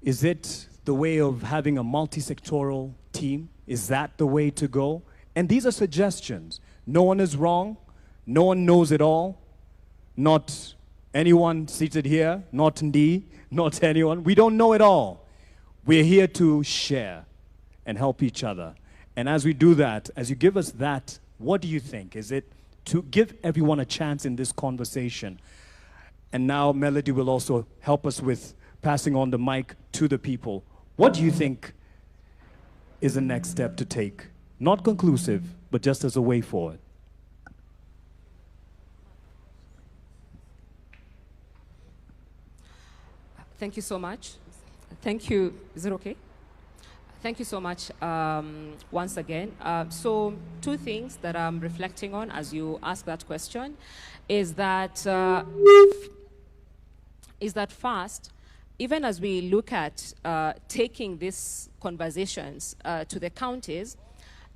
Is it the way of having a multi-sectoral team? Is that the way to go? And these are suggestions. No one is wrong. No one knows it all. Not anyone seated here, not Ndi, not anyone. We don't know it all. We're here to share and help each other. And as we do that, as you give us that, what do you think? Is it to give everyone a chance in this conversation? And now Melody will also help us with passing on the mic to the people. What do you think is the next step to take Not conclusive, but just as a way forward. Thank you so much. Thank you. Is it okay? Thank you so much once again. So 2 things that I'm reflecting on as you ask that question is that first, even as we look at taking these conversations to the counties,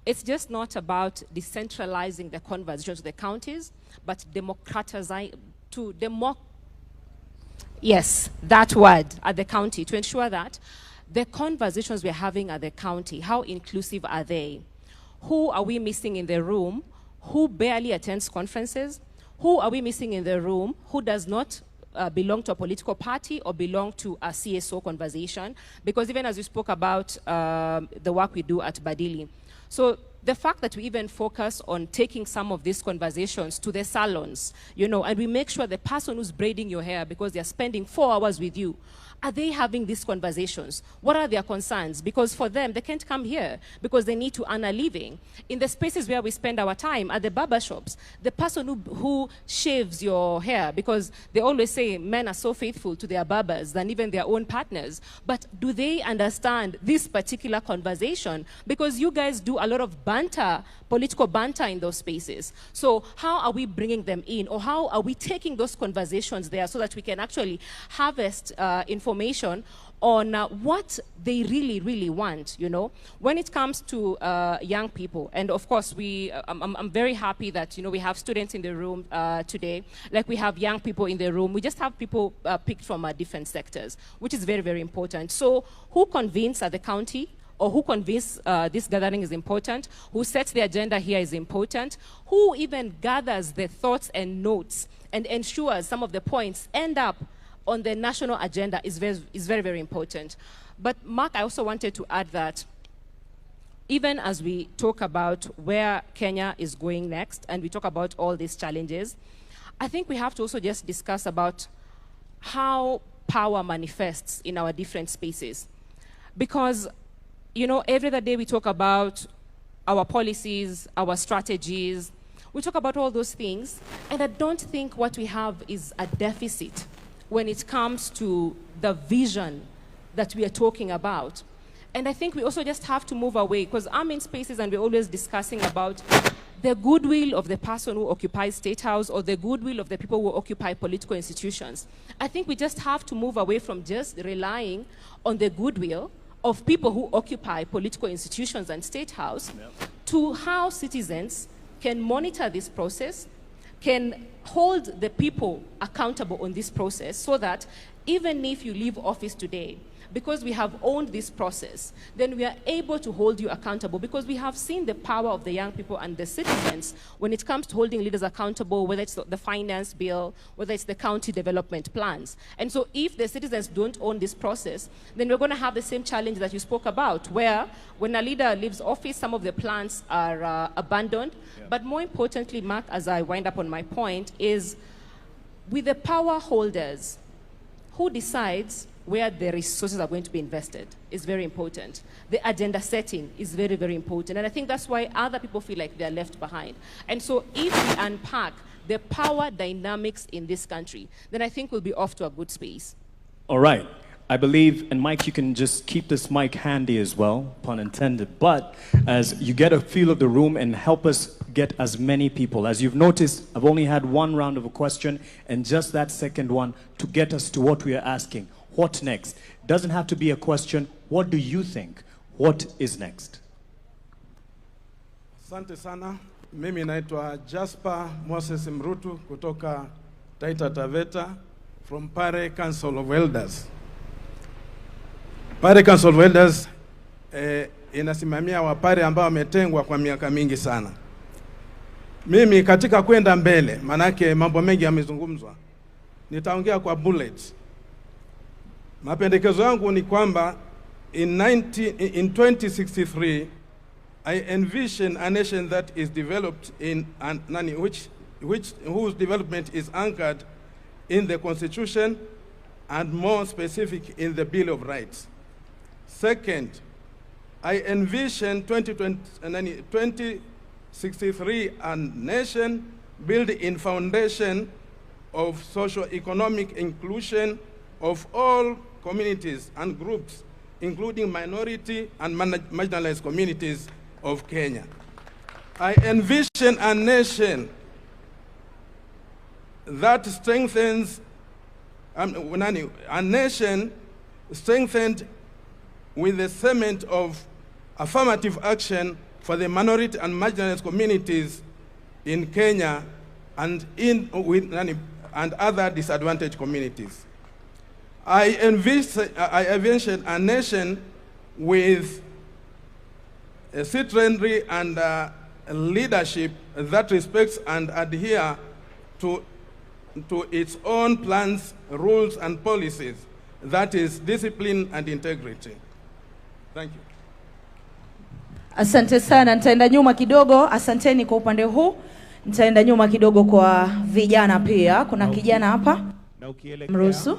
it's just not about decentralizing the conversation to the counties, but democratizing to yes, that word at the county, to ensure that the conversations we're having at the county, how inclusive are they? Who are we missing in the room? Who barely attends conferences? Who are we missing in the room who does not belong to a political party or belong to a CSO conversation? Because even as we spoke about the work we do at Badili. So the fact that we even focus on taking some of these conversations to the salons, you know, and we make sure the person who's braiding your hair, because they're spending 4 hours with you, are they having these conversations? What are their concerns? Because for them, they can't come here because they need to earn a living. In the spaces where we spend our time, at the barber shops, the person who shaves your hair, because they always say men are so faithful to their barbers than even their own partners. But do they understand this particular conversation? Because you guys do a lot of banter, political banter in those spaces. So how are we bringing them in? Or how are we taking those conversations there so that we can actually harvest information on what they really, really want, you know? When it comes to young people, and of course, I'm very happy that, you know, we have students in the room today, like we have young people in the room. We just have people picked from different sectors, which is very, very important. So who convenes at the county? Or who convince this gathering is important, who sets the agenda here is important, who even gathers the thoughts and notes and ensures some of the points end up on the national agenda is very, very important. But Mark, I also wanted to add that even as we talk about where Kenya is going next and we talk about all these challenges, I think we have to also just discuss about how power manifests in our different spaces. Because you know, every other day we talk about our policies, our strategies, we talk about all those things, and I don't think what we have is a deficit when it comes to the vision that we are talking about. And I think we also just have to move away, because I'm in spaces and we're always discussing about the goodwill of the person who occupies State House or the goodwill of the people who occupy political institutions. I think we just have to move away from just relying on the goodwill of people who occupy political institutions and State House to how citizens can monitor this process, can hold the people accountable on this process so that even if you leave office today, because we have owned this process, then we are able to hold you accountable because we have seen the power of the young people and the citizens when it comes to holding leaders accountable, whether it's the finance bill, whether it's the county development plans. And so if the citizens don't own this process, then we're going to have the same challenge that you spoke about, where when a leader leaves office, some of the plans are abandoned. Yeah. But more importantly, Mark, as I wind up on my point, is with the power holders, who decides where the resources are going to be invested is very important. The agenda setting is very, very important. And I think that's why other people feel like they're left behind. And so if we unpack the power dynamics in this country, then I think we'll be off to a good space. All right. I believe, and Mike, you can just keep this mic handy as well, pun intended, but as you get a feel of the room and help us get as many people. As you've noticed, I've only had one round of a question and just that second one to get us to what we are asking. What next? Doesn't have to be a question. What do you think? What is next? Asante sana. Mimi naitwa Jasper Moses Mrutu kutoka Taita Taveta from Pare Council of Elders. Pare Council of Elders inasimamia wapare ambao wametengwa kwa miaka mingi sana. Mimi katika kwenda mbele, manake mambo mengi yamezungumzwa, nitaongea kwa bullets. Mapendekezo yangu ni kwamba in 2063 I envision a nation that is developed in whose development is anchored in the Constitution and more specific in the Bill of Rights. Second, I envision 2063 a nation built in foundation of socio-economic inclusion of all communities and groups, including minority and marginalized communities of Kenya. I envision a nation that strengthens, a nation strengthened with the cement of affirmative action for the minority and marginalized communities in Kenya and other disadvantaged communities. I envision a nation with a citizenry and leadership that respects and adhere to its own plans, rules, and policies. That is discipline and integrity. Thank you. Asante sana, nitaenda nyuma kidogo. Asanteni kwa upande huu. Nitaenda nyuma kidogo kwa vijana pia. Kuna kijana hapa. Mruhusu.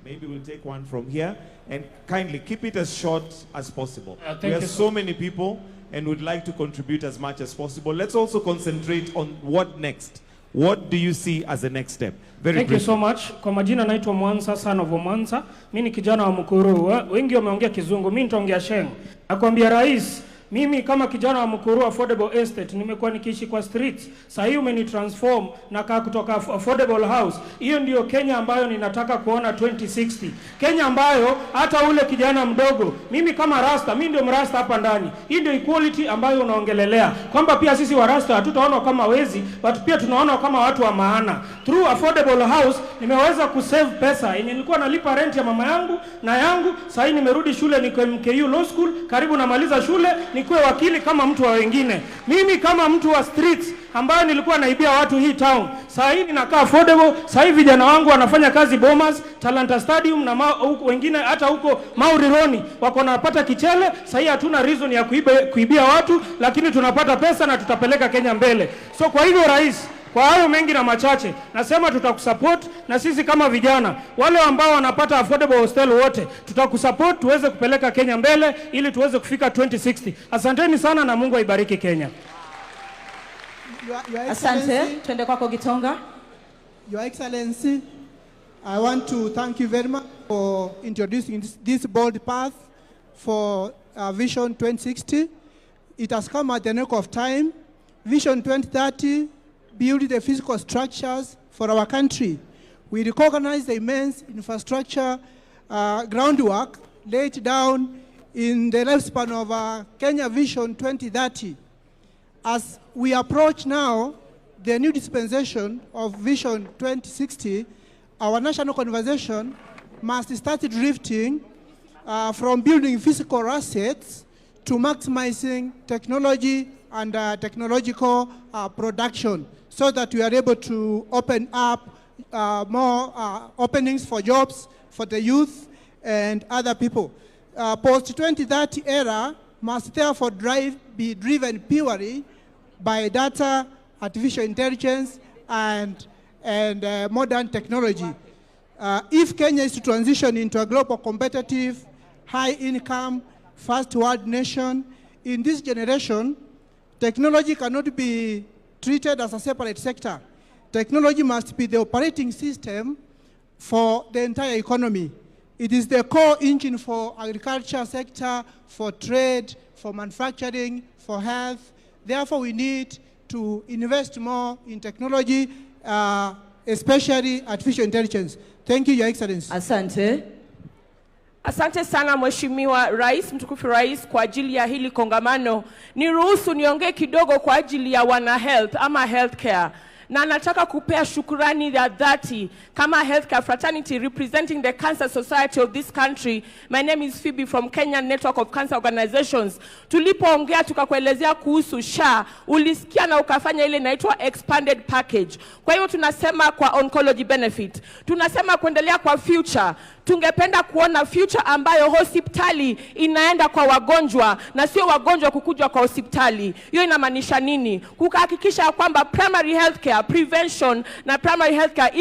Maybe we'll take one from here and kindly keep it as short as possible. We have so many people and would like to contribute as much as possible. Let's also concentrate on what next. What do you see as the next step? Thank you so much. Kwa majina naitwa Mwanza, son of Mwanza. Mimi ni kijana wa Mukuru. Wengi wameongea Kizungu, mimi nitaongea Sheng. Nakwambia rais, mimi kama kijana wa Mukuru affordable estate nimekuwa nikiishi kwa streets. Sasa hii umenitransform na kaa kutoka affordable house. Hiyo ndio Kenya ambayo ninataka kuona 2060. Kenya ambayo hata ule kijana mdogo, mimi kama rasta, mimi ndio mrasta hapa ndani. Hii ndio equality ambayo unaongelelea. Kwamba pia sisi wa rasta hatutaona kama wezi, but pia tunaona kama watu wa maana. Through affordable house nimeweza kusave pesa. Yenye nilikuwa nalipa rent ya mama yangu na yangu, sasa hii nimerudi shule niko MKU Law School, karibu namaliza shule. Nikuwe wakili kama mtu wa wengine. Mimi kama mtu wa streets ambayo nilikuwa naibia watu hii town, sasa hivi ninakaa affordable. Sasa hivi vijana wangu wanafanya kazi Bomas, Talanta Stadium na wengine hata huko Maurironi wako napata kichele. Sasa hivi hatuna reason ya kuibia watu, lakini tunapata pesa na tutapeleka Kenya mbele. So kwa hivyo rais, kwa hayo mengi na machache, nasema tutakusupport, na sisi kama vijana wale ambao wanapata affordable hostel wote tutakusupport tuweze kupeleka Kenya mbele ili tuweze kufika 2060. Asanteni sana na Mungu aibariki Kenya. Asante, twende kwako Gitonga. Your Excellency, I want to thank you very much for introducing this bold path for Vision 2060. It has come at the nick of time. Vision 2030 build the physical structures for our country. We recognize the immense infrastructure groundwork laid down in the lifespan of Kenya Vision 2030. As we approach now the new dispensation of Vision 2060, our national conversation must start drifting from building physical assets to maximizing technology and technological production, so that we are able to open up more openings for jobs for the youth and other people. Post-2030 era must therefore be driven purely by data, artificial intelligence, and modern technology. If Kenya is to transition into a global competitive, high-income, first-world nation, in this generation, technology cannot be treated as a separate sector. Technology must be the operating system for the entire economy. It is the core engine for agriculture sector, for trade, for manufacturing, for health. Therefore, we need to invest more in technology, especially artificial intelligence. Thank you, Your Excellency. Asante. Asante sana Mheshimiwa Rais, mtukufu Rais, kwa ajili ya hili kongamano. Niruhusu niongee kidogo kwa ajili ya wana health ama healthcare. Na nataka kupea shukrani ya dhati kama healthcare fraternity representing the cancer society of this country. My name is Phoebe from Kenyan Network of Cancer Organizations. Tulipoongea tukakuelezea kuhusu SHA, ulisikia na ukafanya ile inaitwa expanded package. Kwa hiyo tunasema kwa oncology benefit, tunasema kuendelea kwa future tungependa kuona future ambayo hospitali inaenda kwa wagonjwa na sio wagonjwa kukuja kwa hospitali. Hiyo inamaanisha nini? Kuhakikisha kwamba primary healthcare, prevention na primary healthcare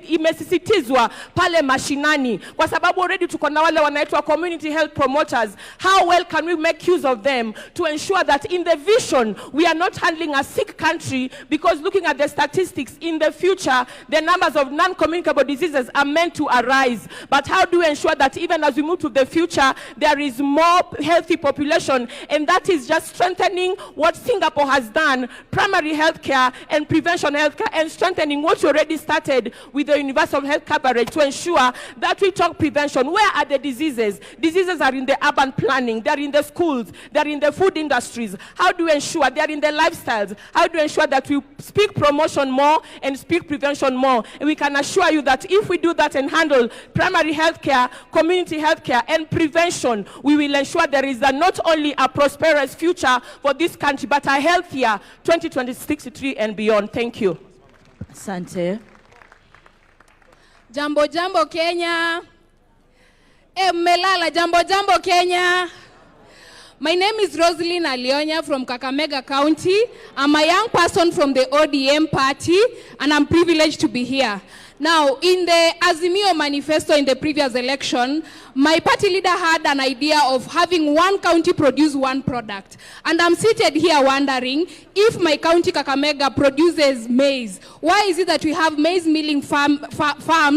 imesisitizwa pale mashinani, kwa sababu already tuko na wale wanaitwa community health promoters. How well can we make use of them to ensure that in the vision we are not handling a sick country, because looking at the statistics in the future, the numbers of non-communicable diseases are meant to arise. But how do we ensure that even as we move to the future, there is more healthy population? And that is just strengthening what Singapore has done, primary healthcare and prevention healthcare, and strengthening what we already started with the universal health coverage to ensure that we talk prevention. Where are the diseases? Diseases are in the urban planning, they're in the schools, they're in the food industries. How do we ensure they're in the lifestyles? How do we ensure that we speak promotion more and speak prevention more? And we can assure you that if we do that and handle primary healthcare, community healthcare, and prevention, we will ensure there is not only a prosperous future for this country, but a healthier 2063 and beyond. Thank you. Asante. Jambo jambo Kenya. Melala jambo jambo Kenya. My name is Rosaline Alionya from Kakamega County. I'm a young person from the ODM party, and I'm privileged to be here. Now, in the Azimio manifesto in the previous election, my party leader had an idea of having one county produce one product. And I'm seated here wondering, if my county Kakamega produces maize, why is it that we have maize milling farms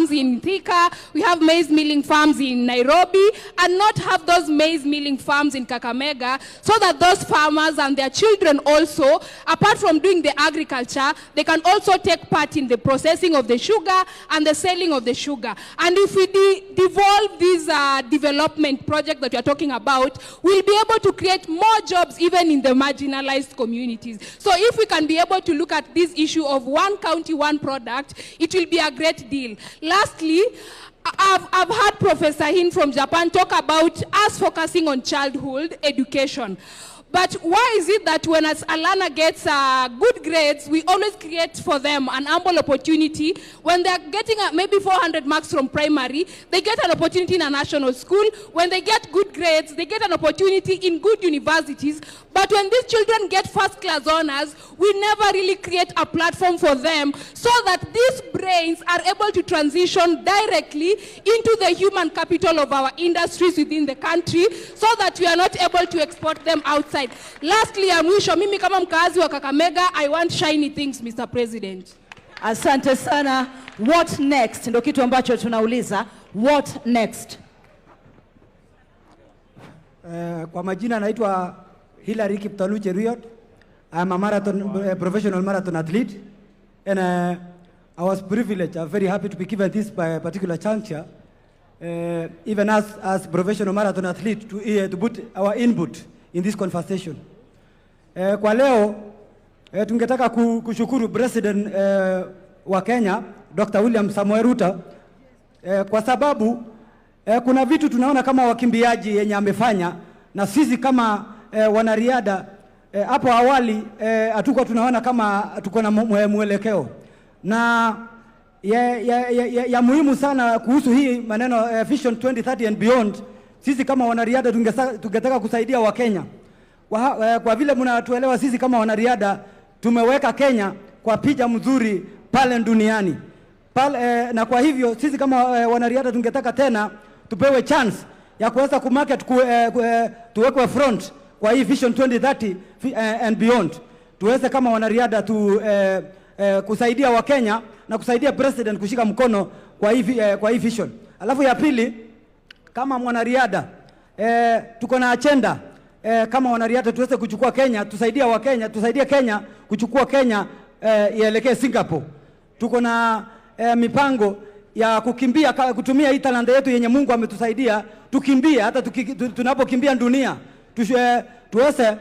in Thika, we have maize milling farms in Nairobi, and not have those maize milling farms in Kakamega, so that those farmers and their children also, apart from doing the agriculture, they can also take part in the processing of the sugar and the selling of the sugar. And if we devolve this development project that we are talking about, we'll be able to create more jobs even in the marginalized communities. So if we can be able to look at this issue of one county, one product, it will be a great deal. Lastly, I've heard Professor Hin from Japan talk about us focusing on childhood education. But why is it that when Alana gets good grades, we always create for them an ample opportunity? When they're getting maybe 400 marks from primary, they get an opportunity in a national school. When they get good grades, they get an opportunity in good universities. But when these children get first-class honors, we never really create a platform for them so that these brains are able to transition directly into the human capital of our industries within the country, so that we are not able to export them outside. Lastly, mwisho, mimi kama mkazi wa Kakamega, I want shiny things, Mr. President. Asante sana. What next? Ndio kitu ambacho tunauliza. What next? Kwa majina naitwa Hilary Kiptalu Cheruiyot. I'm a professional marathon athlete, and I was privileged, I'm very happy to be given this by a particular juncture, even as professional marathon athlete, to put our input in this conversation. Kwa leo tungetaka kushukuru President wa Kenya Dr. William Samoei Ruto kwa sababu kuna vitu tunaona kama wakimbiaji yenye amefanya, na sisi kama wanariadha hapo awali hatuko tunaona kama tuko na mwelekeo, na ya muhimu sana kuhusu hii maneno Vision 2030 and beyond. Sisi kama wanariadha tungetaka kusaidia wa Kenya kwa vile mnatuelewa, sisi kama wanariadha tumeweka Kenya kwa picha mzuri pale duniani na kwa hivyo sisi kama wanariadha tungetaka tena tupewe chance ya kuweza kumarket tuwekwe front kwa hii Vision 2030 and beyond, tuweze kama wanariadha kusaidia wa Kenya na kusaidia president kushika mkono kwa hii vision. Alafu ya pili, kama mwanariadha tuko na agenda kama wanariadha tuweze kuchukua Kenya, tusaidia wa Kenya, tusaidie Kenya kuchukua Kenya ielekee Singapore. Tuko na mipango ya kukimbia, kutumia hii talanta yetu yenye Mungu ametusaidia, tukimbia hata tunapokimbia dunia, tuweze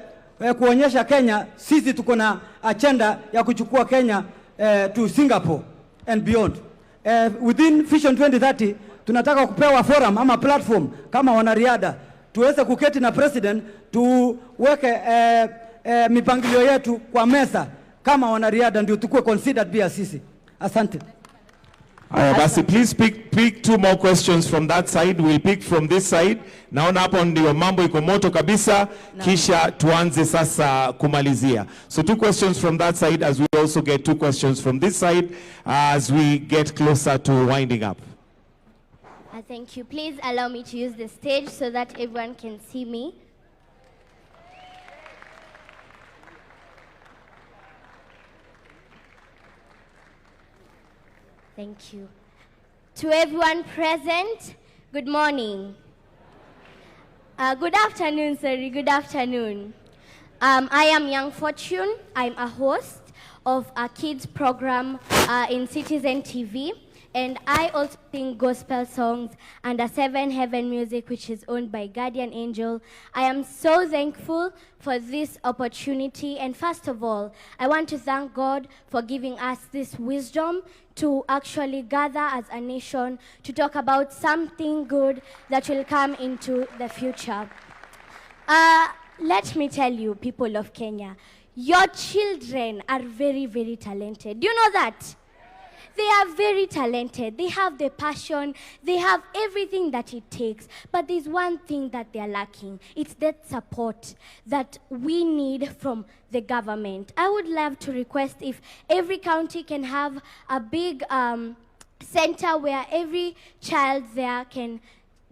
kuonyesha Kenya sisi tuko na agenda ya kuchukua Kenya to Singapore and beyond. Within Vision 2030 tunataka kupewa forum ama platform kama wanariadha, tuweze kuketi na president, tuweke mipangilio yetu kwa meza kama wanariadha, ndio tukue considered pia sisi. Asante. Basi, please pick 2 more questions from that side. We'll pick from this side. Naona hapo ndio mambo iko moto kabisa. Kisha tuanze sasa kumalizia. So 2 questions from that side as we also get 2 questions from this side as we get closer to winding up. Thank you. Please allow me to use the stage so that everyone can see me. Thank you. To everyone present, good morning. Good afternoon, sorry, good afternoon. I am Young Fortune. I'm a host of a kids program in citizenTV. And I also sing gospel songs under 7 Heaven Music, which is owned by Guardian Angel. I am so thankful for this opportunity. And first of all, I want to thank God for giving us this wisdom to actually gather as a nation to talk about something good that will come into the future. Let me tell you, people of Kenya, your children are very, very talented. Do you know that? They are very talented. They have the passion. They have everything that it takes. But there's one thing that they are lacking. It's that support that we need from the government. I would love to request if every county can have a big center where every child there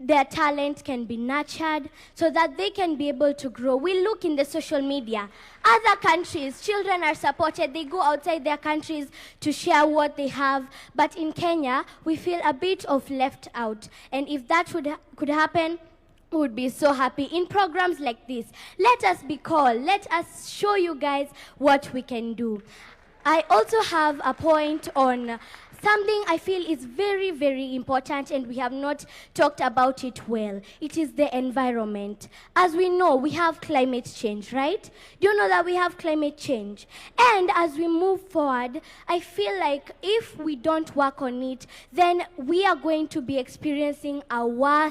their talent can be nurtured so that they can be able to grow. We look in the social media. Other countries, children are supported. They go outside their countries to share what they have. But in Kenya, we feel a bit of left out. And if that could happen, we would be so happy. In programs like this, let us be called. Let us show you guys what we can do. I also have a point on something I feel is very, very important, and we have not talked about it well. It is the environment. As we know, we have climate change, right? Do you know that we have climate change? And as we move forward, I feel like if we don't work on it, then we are going to be experiencing something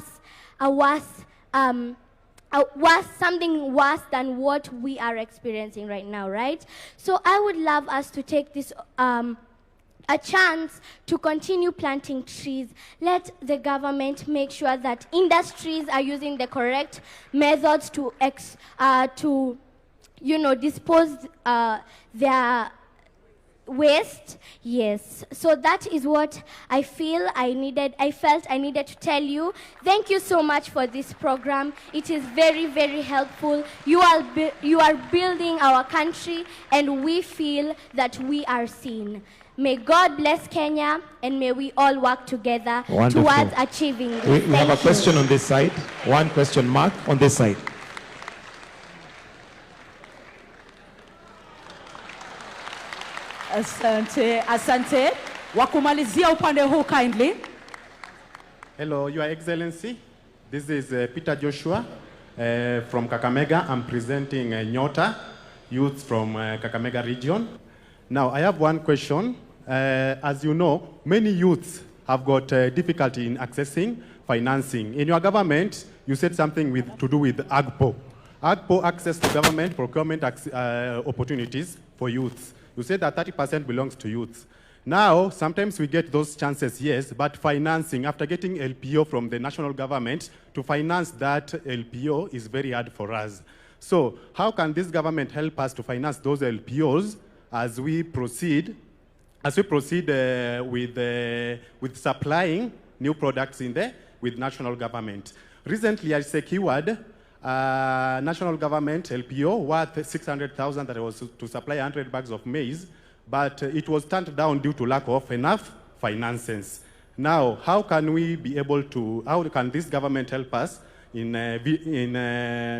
worse than what we are experiencing right now, right? So I would love us to take this a chance to continue planting trees. Let the government make sure that industries are using the correct methods to dispose their waste. Yes. So that is what I felt I needed to tell you. Thank you so much for this program. It is very, very helpful. You are building our country, and we feel that we are seen. May God bless Kenya, and may we all work together towards achieving this. We have a question on this side. One question mark on this side. Asante. Wakumalizia upande huu kindly. Hello, Your Excellency. This is Peter Joshua from Kakamega. I'm presenting Nyota, youth from Kakamega region. Now, I have one question. As you know, many youths have got difficulty in accessing financing. In your government, you said something to do with AGPO. AGPO, access to government procurement opportunities for youths. You said that 30% belongs to youths. Now, sometimes we get those chances, yes, but financing, after getting LPO from the national government, to finance that LPO is very hard for us. So how can this government help us to finance those LPOs as we proceed with supplying new products with national government? Recently, I secured national government LPO worth 600,000 that was to supply 100 bags of maize, but it was turned down due to lack of enough finances. Now, how can this government help us in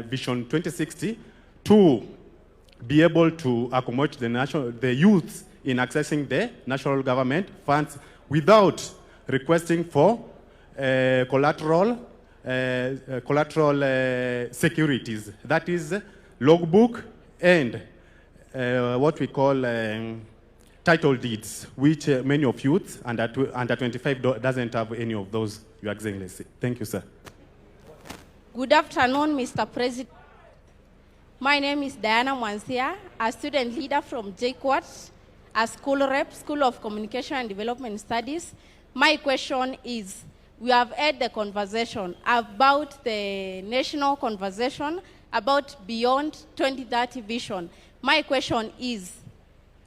Vision 2060 to be able to accommodate the youth in accessing the national government funds without requesting for collateral securities? That is logbook and what we call title deeds, which many of youth under 25 doesn't have any of those, Your Excellency. Thank you, sir. Good afternoon, Mr. President. My name is Diana Mwansia, a student leader from JKUAT, a school rep, School of Communication and Development Studies. My question is, we have had the conversation about the national conversation about beyond 2030 vision. My question is,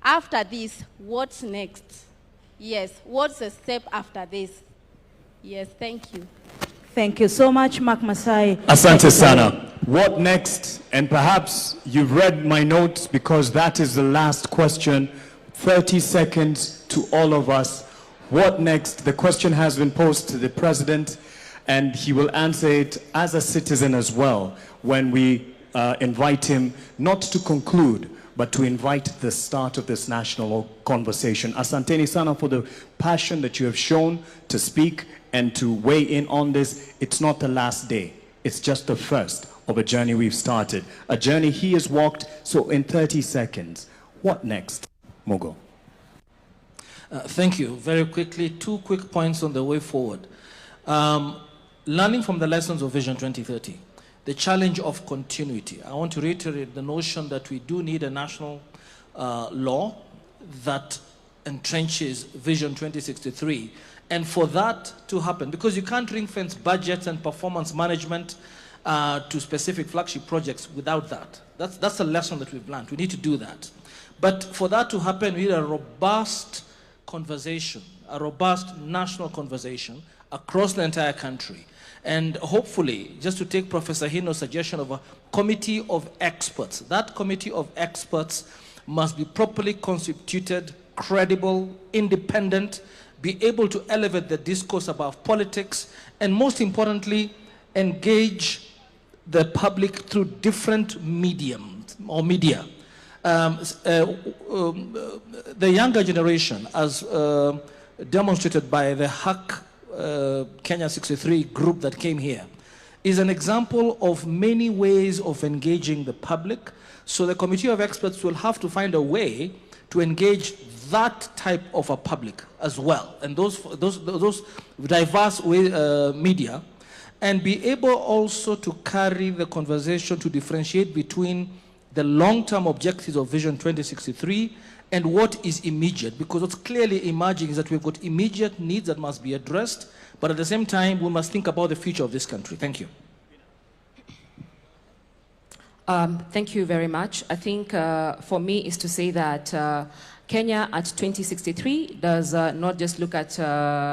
after this, what's next? Yes, what's the step after this? Yes, thank you. Thank you so much, Mark Masai. Asante sana. What next? And perhaps you've read my notes because that is the last question. 30 seconds to all of us. What next? The question has been posed to the president, and he will answer it as a citizen as well when we invite him not to conclude, but to invite the start of this national conversation. Asanteni sana for the passion that you have shown to speak and to weigh in on this. It's not the last day. It's just the first of a journey we've started. A journey he has walked. So in 30 seconds, what next? Mogo. Thank you. Very quickly, 2 quick points on the way forward. Learning from the lessons of Vision 2030, the challenge of continuity. I want to reiterate the notion that we do need a national law that entrenches Vision 2063. And for that to happen, because you can't ring-fence budgets and performance management to specific flagship projects without that. That's a lesson that we've learned. We need to do that. But for that to happen, we need a robust conversation, a robust national conversation across the entire country. And hopefully, just to take Professor Hino's suggestion of a committee of experts, that committee of experts must be properly constituted, credible, independent, be able to elevate the discourse about politics, and most importantly, engage the public through different mediums or media. The younger generation, as demonstrated by the Hack Kenya 63 group that came here, is an example of many ways of engaging the public. So the committee of experts will have to find a way to engage that type of a public as well, and those diverse media, and be able also to carry the conversation to differentiate between the long-term objectives of Vision 2063 and what is immediate, because what's clearly emerging is that we've got immediate needs that must be addressed, but at the same time, we must think about the future of this country. Thank you. Thank you very much. I think for me is to say that Kenya at 2063 does not just look at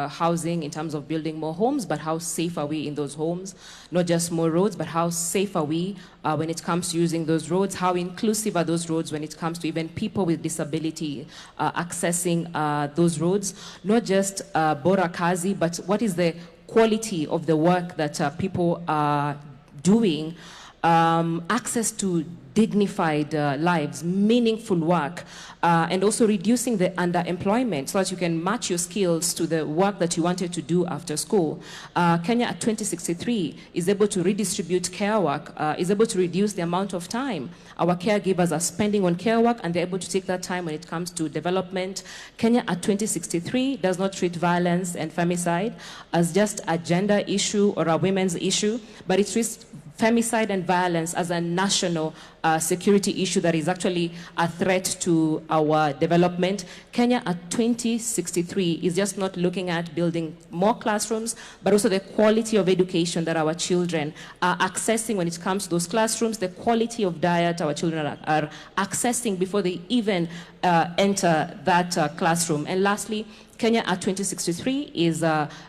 housing in terms of building more homes, but how safe are we in those homes? Not just more roads, but how safe are we when it comes to using those roads? How inclusive are those roads when it comes to even people with disability accessing those roads? Not just bora kazi, but what is the quality of the work that people are doing? Access to dignified lives, meaningful work, and also reducing the underemployment so that you can match your skills to the work that you wanted to do after school. Kenya at 2063 is able to redistribute care work, is able to reduce the amount of time our caregivers are spending on care work, and they're able to take that time when it comes to development. Kenya at 2063 does not treat violence and femicide as just a gender issue or a women's issue, but it treats femicide and violence as a national security issue that is actually a threat to our development. Kenya at 2063 is just not looking at building more classrooms, but also the quality of education that our children are accessing when it comes to those classrooms, the quality of diet our children are accessing before they even enter that classroom. And lastly, Kenya at 2063 is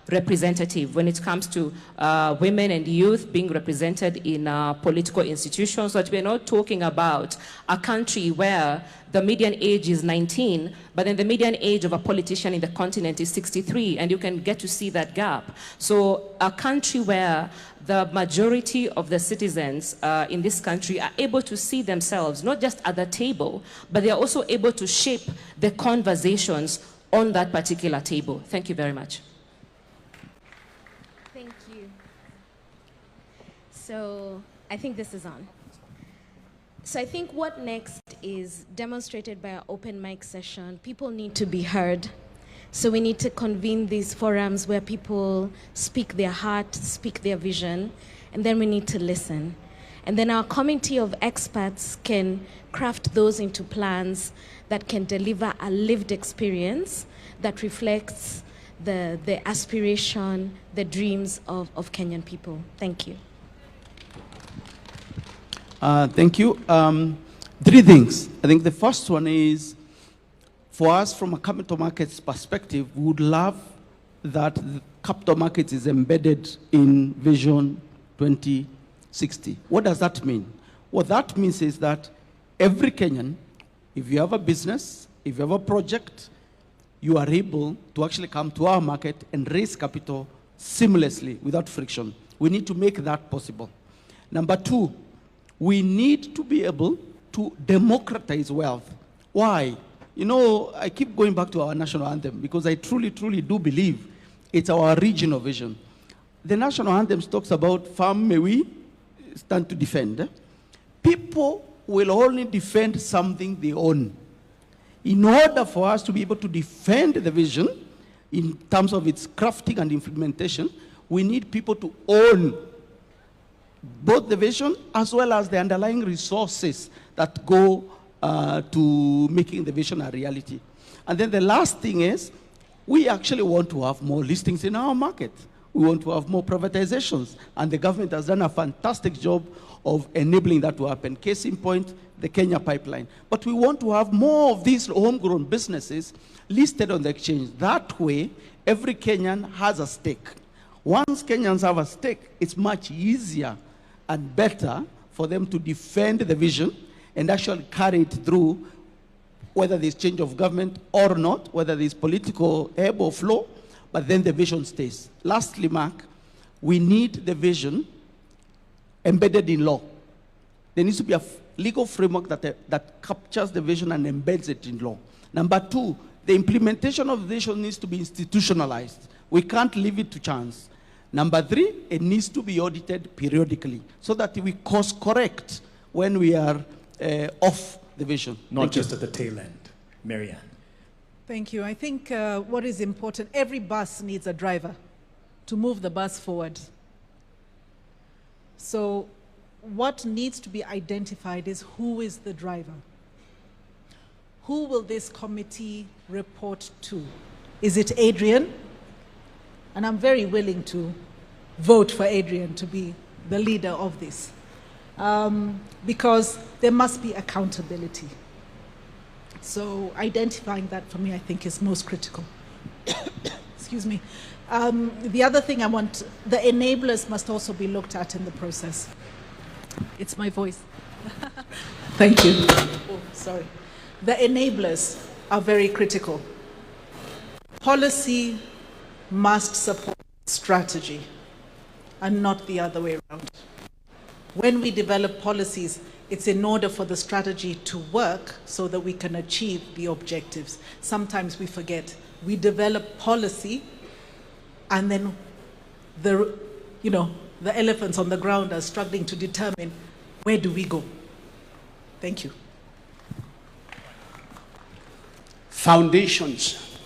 representative when it comes to women and youth being represented in political institutions, so that we're not talking about a country where the median age is 19, but then the median age of a politician in the continent is 63, and you can get to see that gap. So a country where the majority of the citizens in this country are able to see themselves, not just at the table, but they are also able to shape the conversations on that particular table. Thank you very much. Thank you. So I think this is on. So I think what next is demonstrated by our open mic session. People need to be heard. So we need to convene these forums where people speak their heart, speak their vision, and then we need to listen. And then our committee of experts can craft those into plans that can deliver a lived experience that reflects the aspiration, the dreams of Kenyan people. Thank you. Thank you. 3 things. I think the first one is, for us from a capital markets perspective, we would love that the capital markets is embedded in Vision 2060. What does that mean? What that means is that every Kenyan, if you have a business, if you have a project, you are able to actually come to our market and raise capital seamlessly without friction. We need to make that possible. Number 2, we need to be able to democratize wealth. Why? You know, I keep going back to our national anthem because I truly, truly do believe it's our regional vision. The national anthem talks about farm may we stand to defend. People will only defend something they own. In order for us to be able to defend the vision in terms of its crafting and implementation, we need people to own both the vision as well as the underlying resources that go to making the vision a reality. And then the last thing is, we actually want to have more listings in our market. We want to have more privatizations. And the government has done a fantastic job of enabling that to happen. Case in point, the Kenya pipeline. But we want to have more of these homegrown businesses listed on the exchange. That way, every Kenyan has a stake. Once Kenyans have a stake, it's much easier and better for them to defend the vision and actually carry it through, whether there's change of government or not, whether there's political ebb or flow, but then the vision stays. Lastly, Mark, we need the vision embedded in law. There needs to be a legal framework that captures the vision and embeds it in law. Number 2, the implementation of the vision needs to be institutionalized. We can't leave it to chance. Number 3, it needs to be audited periodically so that we course correct when we are off the vision. Not just at the tail end. Marianne. Thank you. I think what is important, every bus needs a driver to move the bus forward. So what needs to be identified is who is the driver. Who will this committee report to? Is it Adrian? And I'm very willing to vote for Adrian to be the leader of this. Because there must be accountability. So identifying that for me, I think, is most critical. Excuse me. The other thing I want, the enablers must also be looked at in the process. It's my voice. Thank you. Oh, sorry. The enablers are very critical. Policy must support strategy and not the other way around. When we develop policies, it's in order for the strategy to work so that we can achieve the objectives. Sometimes we forget. We develop policy and then the elephants on the ground are struggling to determine where do we go. Thank you. Foundations.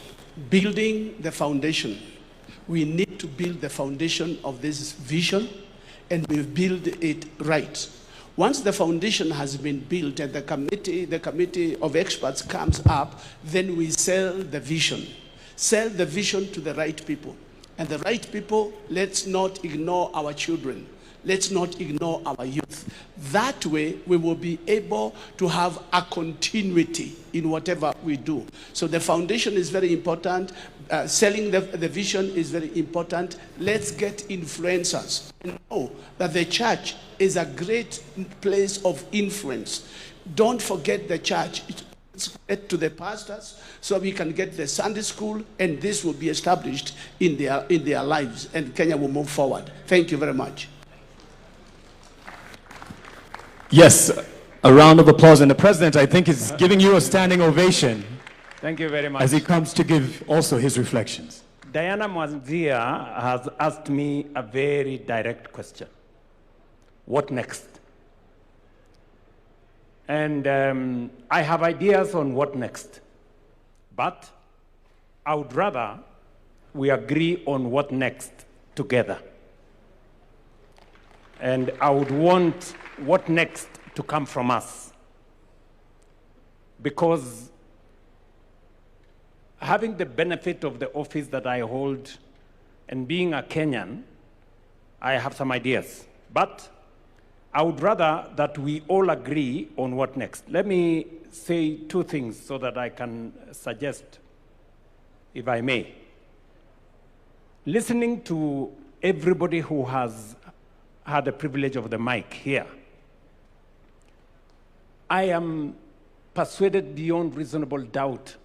Building the foundation. We need to build the foundation of this vision, and we build it right. Once the foundation has been built and the committee of experts comes up, then we sell the vision. Sell the vision to the right people. And the right people, let's not ignore our children. Let's not ignore our youth. That way, we will be able to have a continuity in whatever we do. So the foundation is very important. Selling the vision is very important. Let's get influencers and know that the church is a great place of influence. Don't forget the church. Let's get to the pastors so we can get the Sunday school, and this will be established in their lives, and Kenya will move forward. Thank you very much. Yes, a round of applause. And the president, I think, is giving you a standing ovation. Thank you very much. As he comes to give also his reflections. Diana Mwanzia has asked me a very direct question. What next? And I have ideas on what next. But I would rather we agree on what next together. And I would want what next to come from us. Because having the benefit of the office that I hold and being a Kenyan, I have some ideas. But I would rather that we all agree on what next. Let me say two things so that I can suggest, if I may. Listening to everybody who has had the privilege of the mic here, I am persuaded beyond reasonable doubt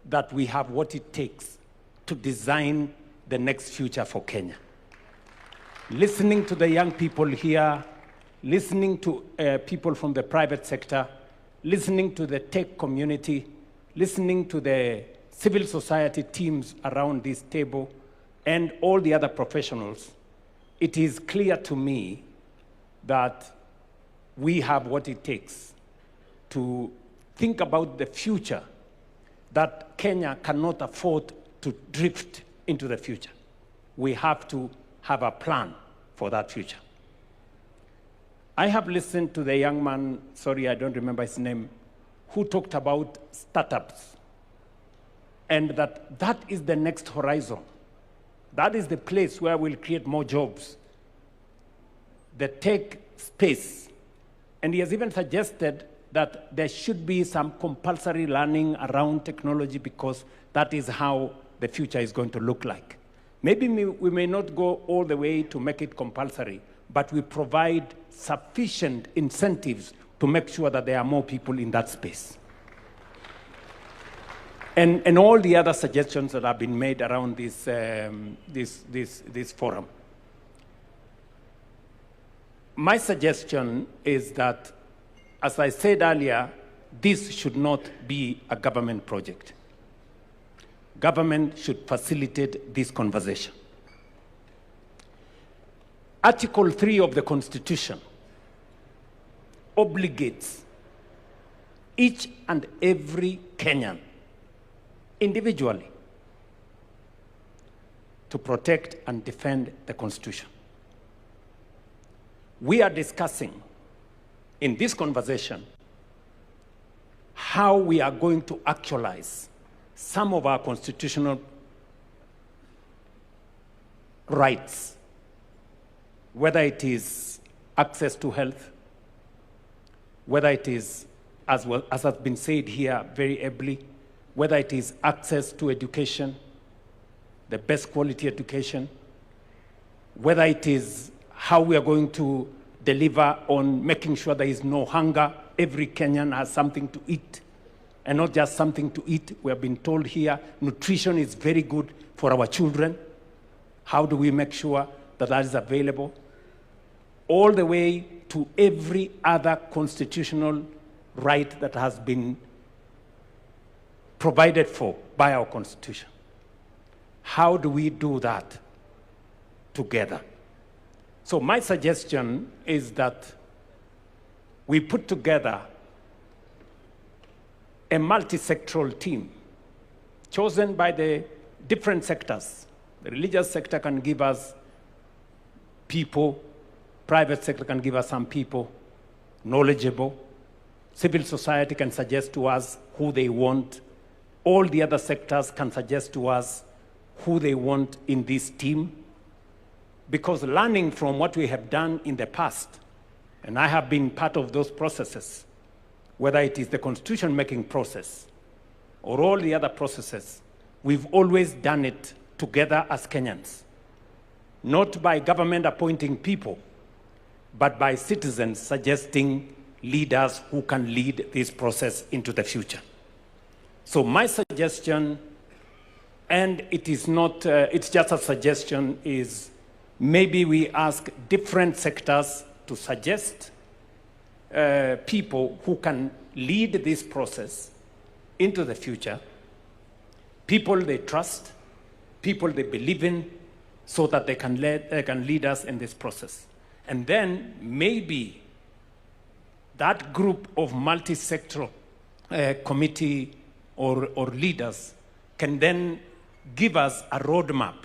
that we have what it takes to design the next future for Kenya. Listening to the young people here, listening to people from the private sector, listening to the tech community, listening to the civil society teams around this table, and all the other professionals, it is clear to me that we have what it takes to think about the future, that Kenya cannot afford to drift into the future. We have to have a plan for that future. I have listened to the young man, sorry, I don't remember his name, who talked about startups, and that is the next horizon. That is the place where we'll create more jobs, the tech space. And he has even suggested that there should be some compulsory learning around technology because that is how the future is going to look like. Maybe we may not go all the way to make it compulsory, but we provide sufficient incentives to make sure that there are more people in that space. And all the other suggestions that have been made around this forum. My suggestion is that, as I said earlier, this should not be a government project. Government should facilitate this conversation. Article 3 of the Constitution obligates each and every Kenyan individually to protect and defend the Constitution. We are discussing in this conversation how we are going to actualize some of our constitutional rights, whether it is access to health, whether it is, as has been said here very ably, whether it is access to education, the best quality education, whether it is how we are going to deliver on making sure there is no hunger, every Kenyan has something to eat, and not just something to eat. We have been told here nutrition is very good for our children. How do we make sure that that is available? All the way to every other constitutional right that has been provided for by our Constitution. How do we do that together? So my suggestion is that we put together a multi-sectoral team chosen by the different sectors. The religious sector can give us people, private sector can give us some people, knowledgeable. Civil society can suggest to us who they want. All the other sectors can suggest to us who they want in this team. Because learning from what we have done in the past, and I have been part of those processes, whether it is the constitution-making process or all the other processes, we've always done it together as Kenyans. Not by government appointing people, but by citizens suggesting leaders who can lead this process into the future. So my suggestion, and it is not, it's just a suggestion, is maybe we ask different sectors to suggest people who can lead this process into the future, people they trust, people they believe in, so that they can lead us in this process. And then maybe that group of multi-sectoral committee or leaders can then give us a roadmap.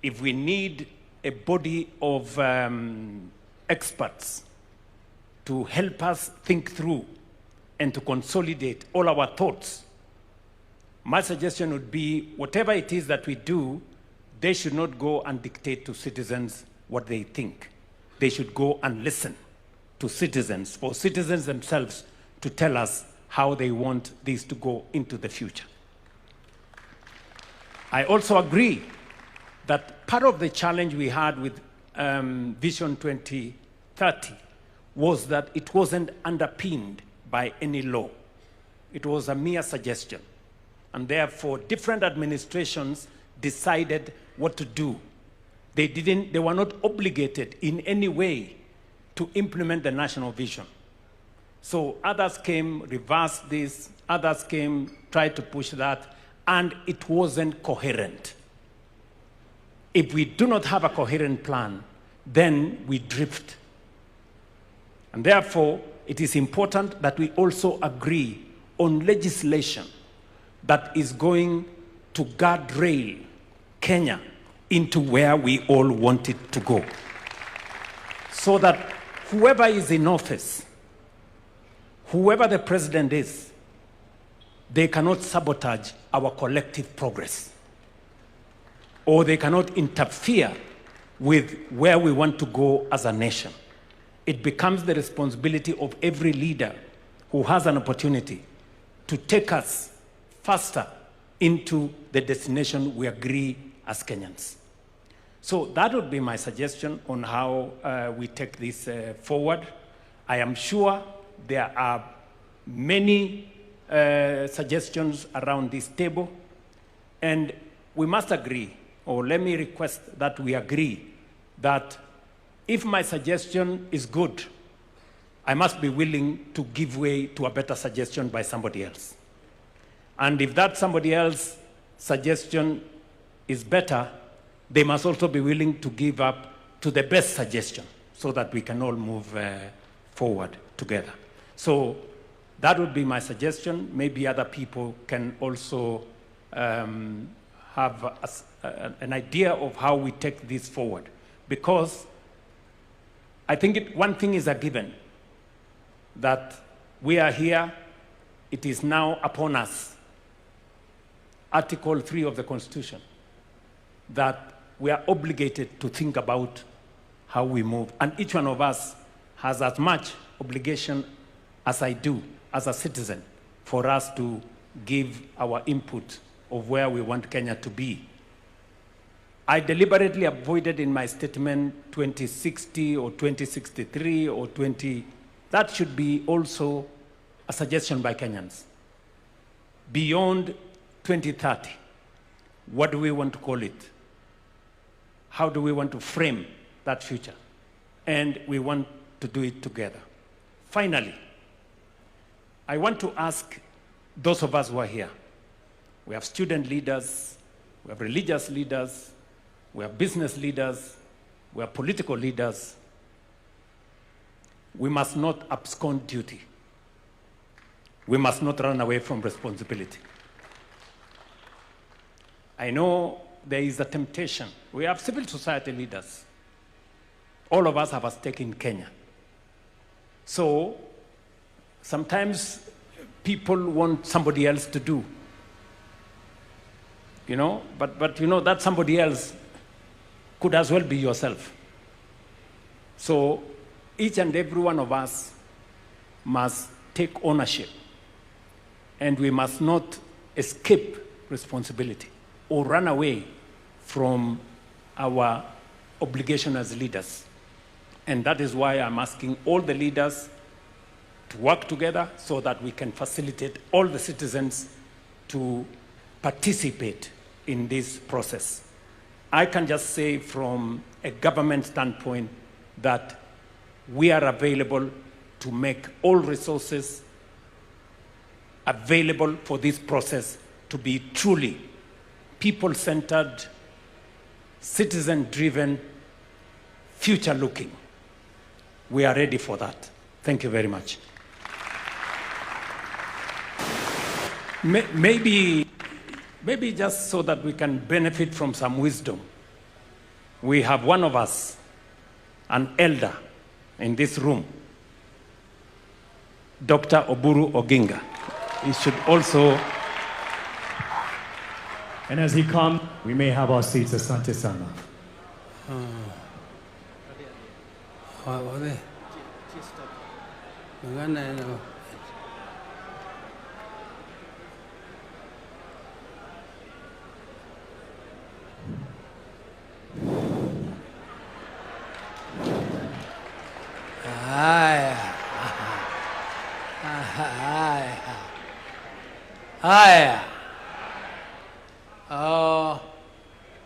If we need a body of experts to help us think through and to consolidate all our thoughts, My suggestion would be, whatever it is that we do, they should not go and dictate to citizens what they think. They should go and listen to citizens, for citizens themselves to tell us how they want this to go into the future. I also agree that part of the challenge we had with Vision 2030 was that it wasn't underpinned by any law. It was a mere suggestion. And therefore, different administrations decided what to do. They were not obligated in any way to implement the national vision. So others came, reversed this, others came, tried to push that, and it wasn't coherent. If we do not have a coherent plan, then we drift. And therefore, it is important that we also agree on legislation that is going to guardrail Kenya into where we all want it to go. So that whoever is in office, whoever the president is, they cannot sabotage our collective progress, or they cannot interfere with where we want to go as a nation. It becomes the responsibility of every leader who has an opportunity to take us faster into the destination we agree as Kenyans. So that would be my suggestion on how we take this forward. I am sure there are many suggestions around this table, and we must agree, or let me request that we agree, that if my suggestion is good, I must be willing to give way to a better suggestion by somebody else. And if that somebody else's suggestion is better, they must also be willing to give up to the best suggestion so that we can all move forward together. So that would be my suggestion. Maybe other people can also have an idea of how we take this forward. Because I think one thing is a given, that we are here, it is now upon us, Article 3 of the Constitution, that we are obligated to think about how we move. And each one of us has as much obligation as I do as a citizen for us to give our input of where we want Kenya to be. I deliberately avoided in my statement 2060 or 2063 or 20... That should be also a suggestion by Kenyans. Beyond 2030, what do we want to call it? How do we want to frame that future? And we want to do it together. Finally, I want to ask those of us who are here. We have student leaders, we have religious leaders, we have business leaders, we have political leaders. We must not abscond duty. We must not run away from responsibility. I know there is a temptation. We have civil society leaders. All of us have a stake in Kenya. So sometimes people want somebody else to do. You know, but you know, that somebody else could as well be yourself. So each and every one of us must take ownership, and we must not escape responsibility or run away from our obligation as leaders. And that is why I'm asking all the leaders to work together so that we can facilitate all the citizens to participate in this process. I can just say from a government standpoint that we are available to make all resources available for this process to be truly people-centered, citizen-driven, future-looking. We are ready for that. Thank you very much. Maybe just so that we can benefit from some wisdom, we have one of us, an elder in this room, Dr. Oburu Oginga. He should also And as he comes, we may have our seats. Asante sana.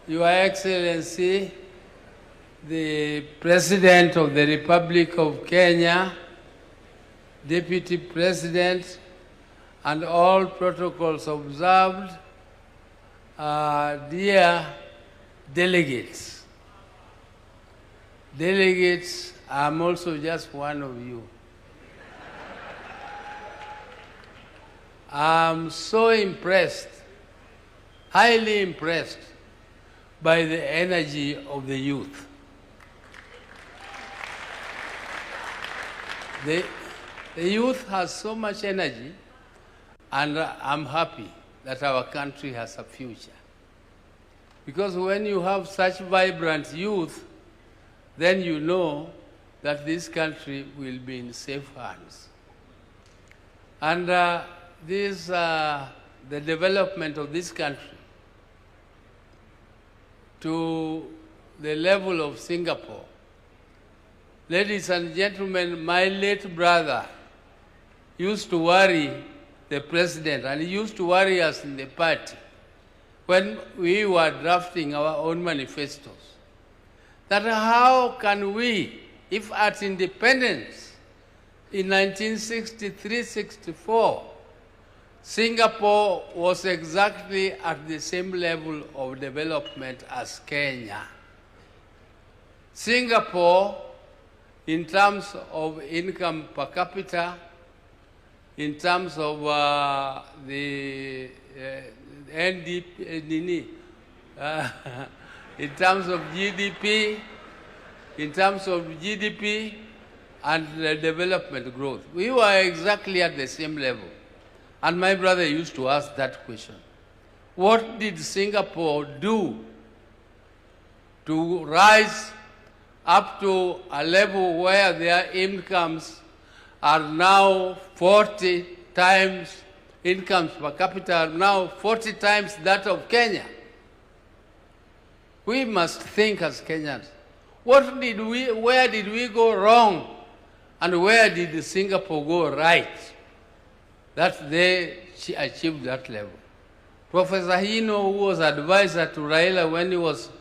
Your Excellency, the President of the Republic of Kenya, Deputy President, and all protocols observed, dear delegates. Delegates, I'm also just one of you. I'm so impressed, highly impressed by the energy of the youth. The youth has so much energy, and I'm happy that our country has a future. Because when you have such vibrant youth, then you know that this country will be in safe hands. And the development of this country to the level of Singapore. Ladies and gentlemen, my late brother used to worry the president, and he used to worry us in the party when we were drafting our own manifestos, that how can we, if at independence in 1963-64, Singapore was exactly at the same level of development as Kenya. Singapore, in terms of income per capita, in terms of the NDP, in terms of GDP, and the development growth, we were exactly at the same level. And my brother used to ask that question. What did Singapore do to rise up to a level where their incomes are now 40 times, incomes per capita are now 40 times that of Kenya? We must think as Kenyans. Where did we go wrong? And where did Singapore go right? That they achieved that level. Professor Hino, who was advisor to Raila when he was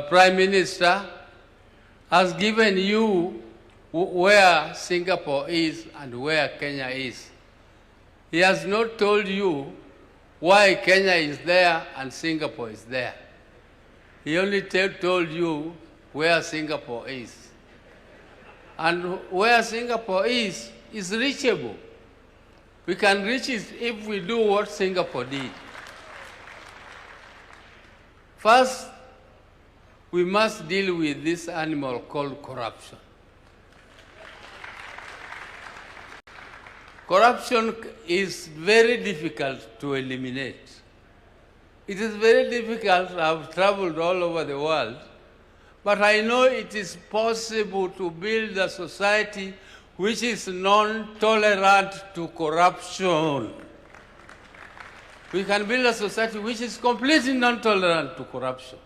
Prime Minister, has given you where Singapore is and where Kenya is. He has not told you why Kenya is there and Singapore is there. He only told you where Singapore is. And where Singapore is reachable. We can reach it if we do what Singapore did. First, we must deal with this animal called corruption. Corruption is very difficult to eliminate. It is very difficult. I've traveled all over the world, but I know it is possible to build a society which is non-tolerant to corruption. We can build a society which is completely non-tolerant to corruption.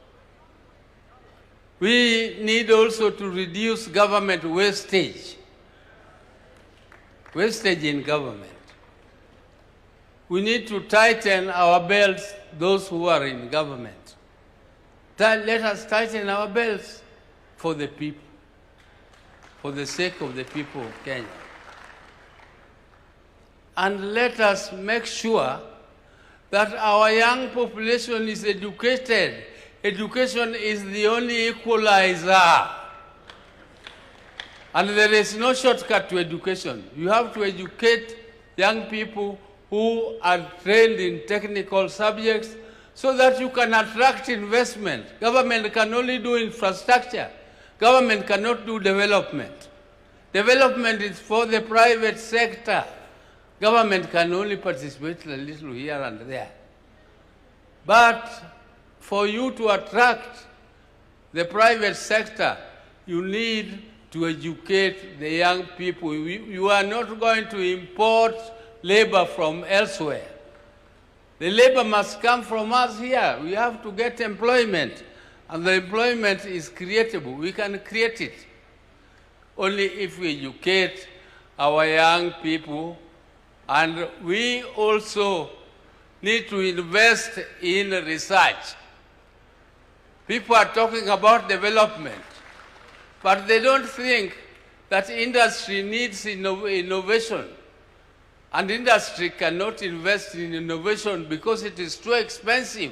We need also to reduce government wastage. Wastage in government. We need to tighten our belts, those who are in government. Let us tighten our belts for the people, for the sake of the people of Kenya. And let us make sure that our young population is educated. Education is the only equalizer. And there is no shortcut to education. You have to educate young people who are trained in technical subjects so that you can attract investment. Government can only do infrastructure. Government cannot do development. Development is for the private sector. Government can only participate a little here and there. But for you to attract the private sector, you need to educate the young people. You are not going to import labor from elsewhere. The labor must come from us here. We have to get employment, and the employment is creatable. We can create it only if we educate our young people, and we also need to invest in research. People are talking about development, but they don't think that industry needs innovation. And industry cannot invest in innovation because it is too expensive.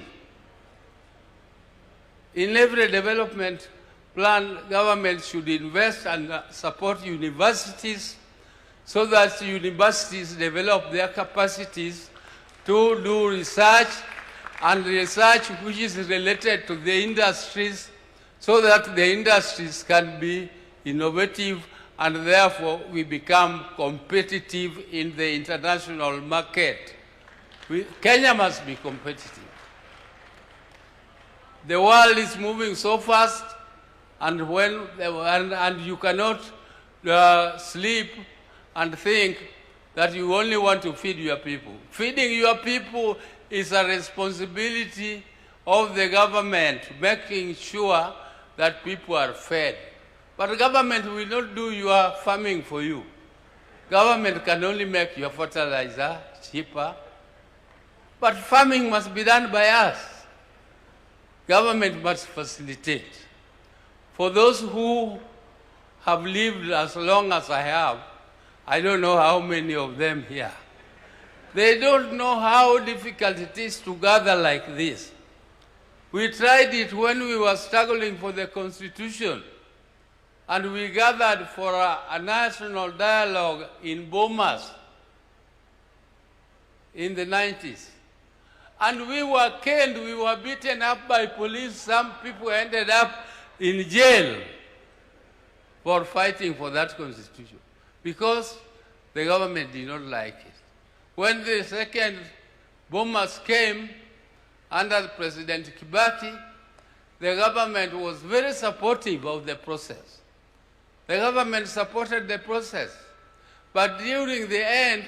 In every development plan, government should invest and support universities so that universities develop their capacities to do research, and research which is related to the industries, so that the industries can be innovative, and therefore we become competitive in the international market. Kenya must be competitive. The world is moving so fast, and you cannot sleep and think that you only want to feed your people. Feeding your people is a responsibility of the government, making sure that people are fed. But the government will not do your farming for you. Government can only make your fertilizer cheaper. But farming must be done by us. Government must facilitate. For those who have lived as long as I have, I don't know how many of them here, they don't know how difficult it is to gather like this. We tried it when we were struggling for the Constitution, and we gathered for a national dialogue in Bomas in the 90s. And we were caned, we were beaten up by police. Some people ended up in jail for fighting for that Constitution because the government did not like it. When the second bombers came under President Kibaki, the government was very supportive of the process. The government supported the process. But during the end,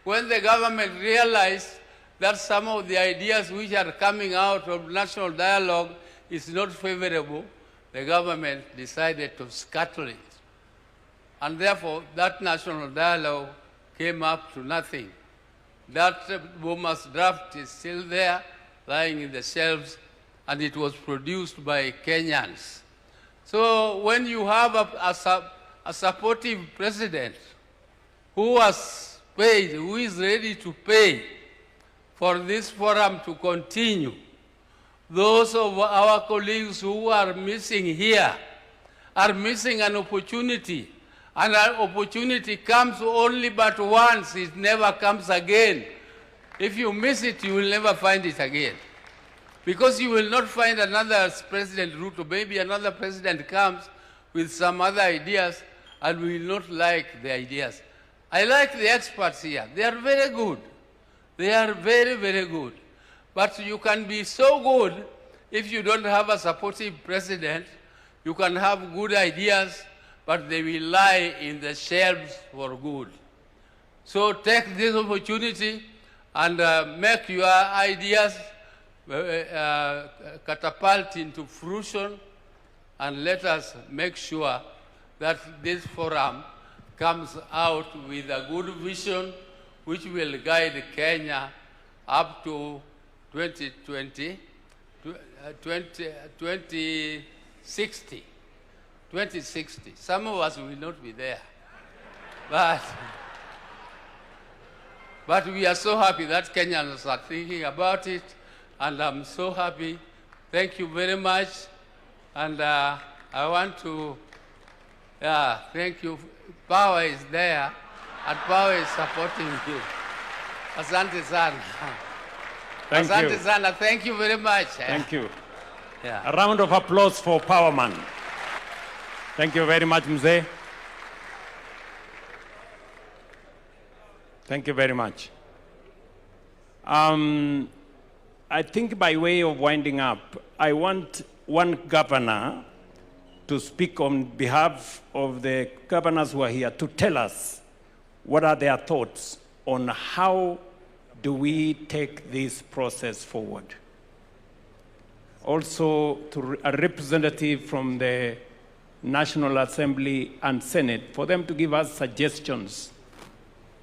when the government realized that some of the ideas which are coming out of national dialogue is not favorable, the government decided to scuttle it. And therefore, that national dialogue came up to nothing. That Boma's draft is still there, lying in the shelves, and it was produced by Kenyans. So when you have a supportive president who has paid, who is ready to pay for this forum to continue, those of our colleagues who are missing here are missing an opportunity. And an opportunity comes only but once, it never comes again. If you miss it, you will never find it again. Because you will not find another President Ruto. Maybe another president comes with some other ideas and we will not like the ideas. I like the experts here. They are very good. They are very, very good. But you can be so good if you don't have a supportive president. You can have good ideas, but they will lie in the shelves for good. So take this opportunity and make your ideas catapult into fruition, and let us make sure that this forum comes out with a good vision which will guide Kenya up to 2060. 2060. Some of us will not be there. But we are so happy that Kenyans are thinking about it, and I'm so happy. Thank you very much. And I want to thank you. Power is there, and power is supporting you. Asante sana. Asante sana. Thank you very much. Thank you. Yeah. A round of applause for Powerman. Thank you very much, Mzee. Thank you very much. I think by way of winding up, I want one governor to speak on behalf of the governors who are here to tell us what are their thoughts on how do we take this process forward. Also, to a representative from the National Assembly and Senate, for them to give us suggestions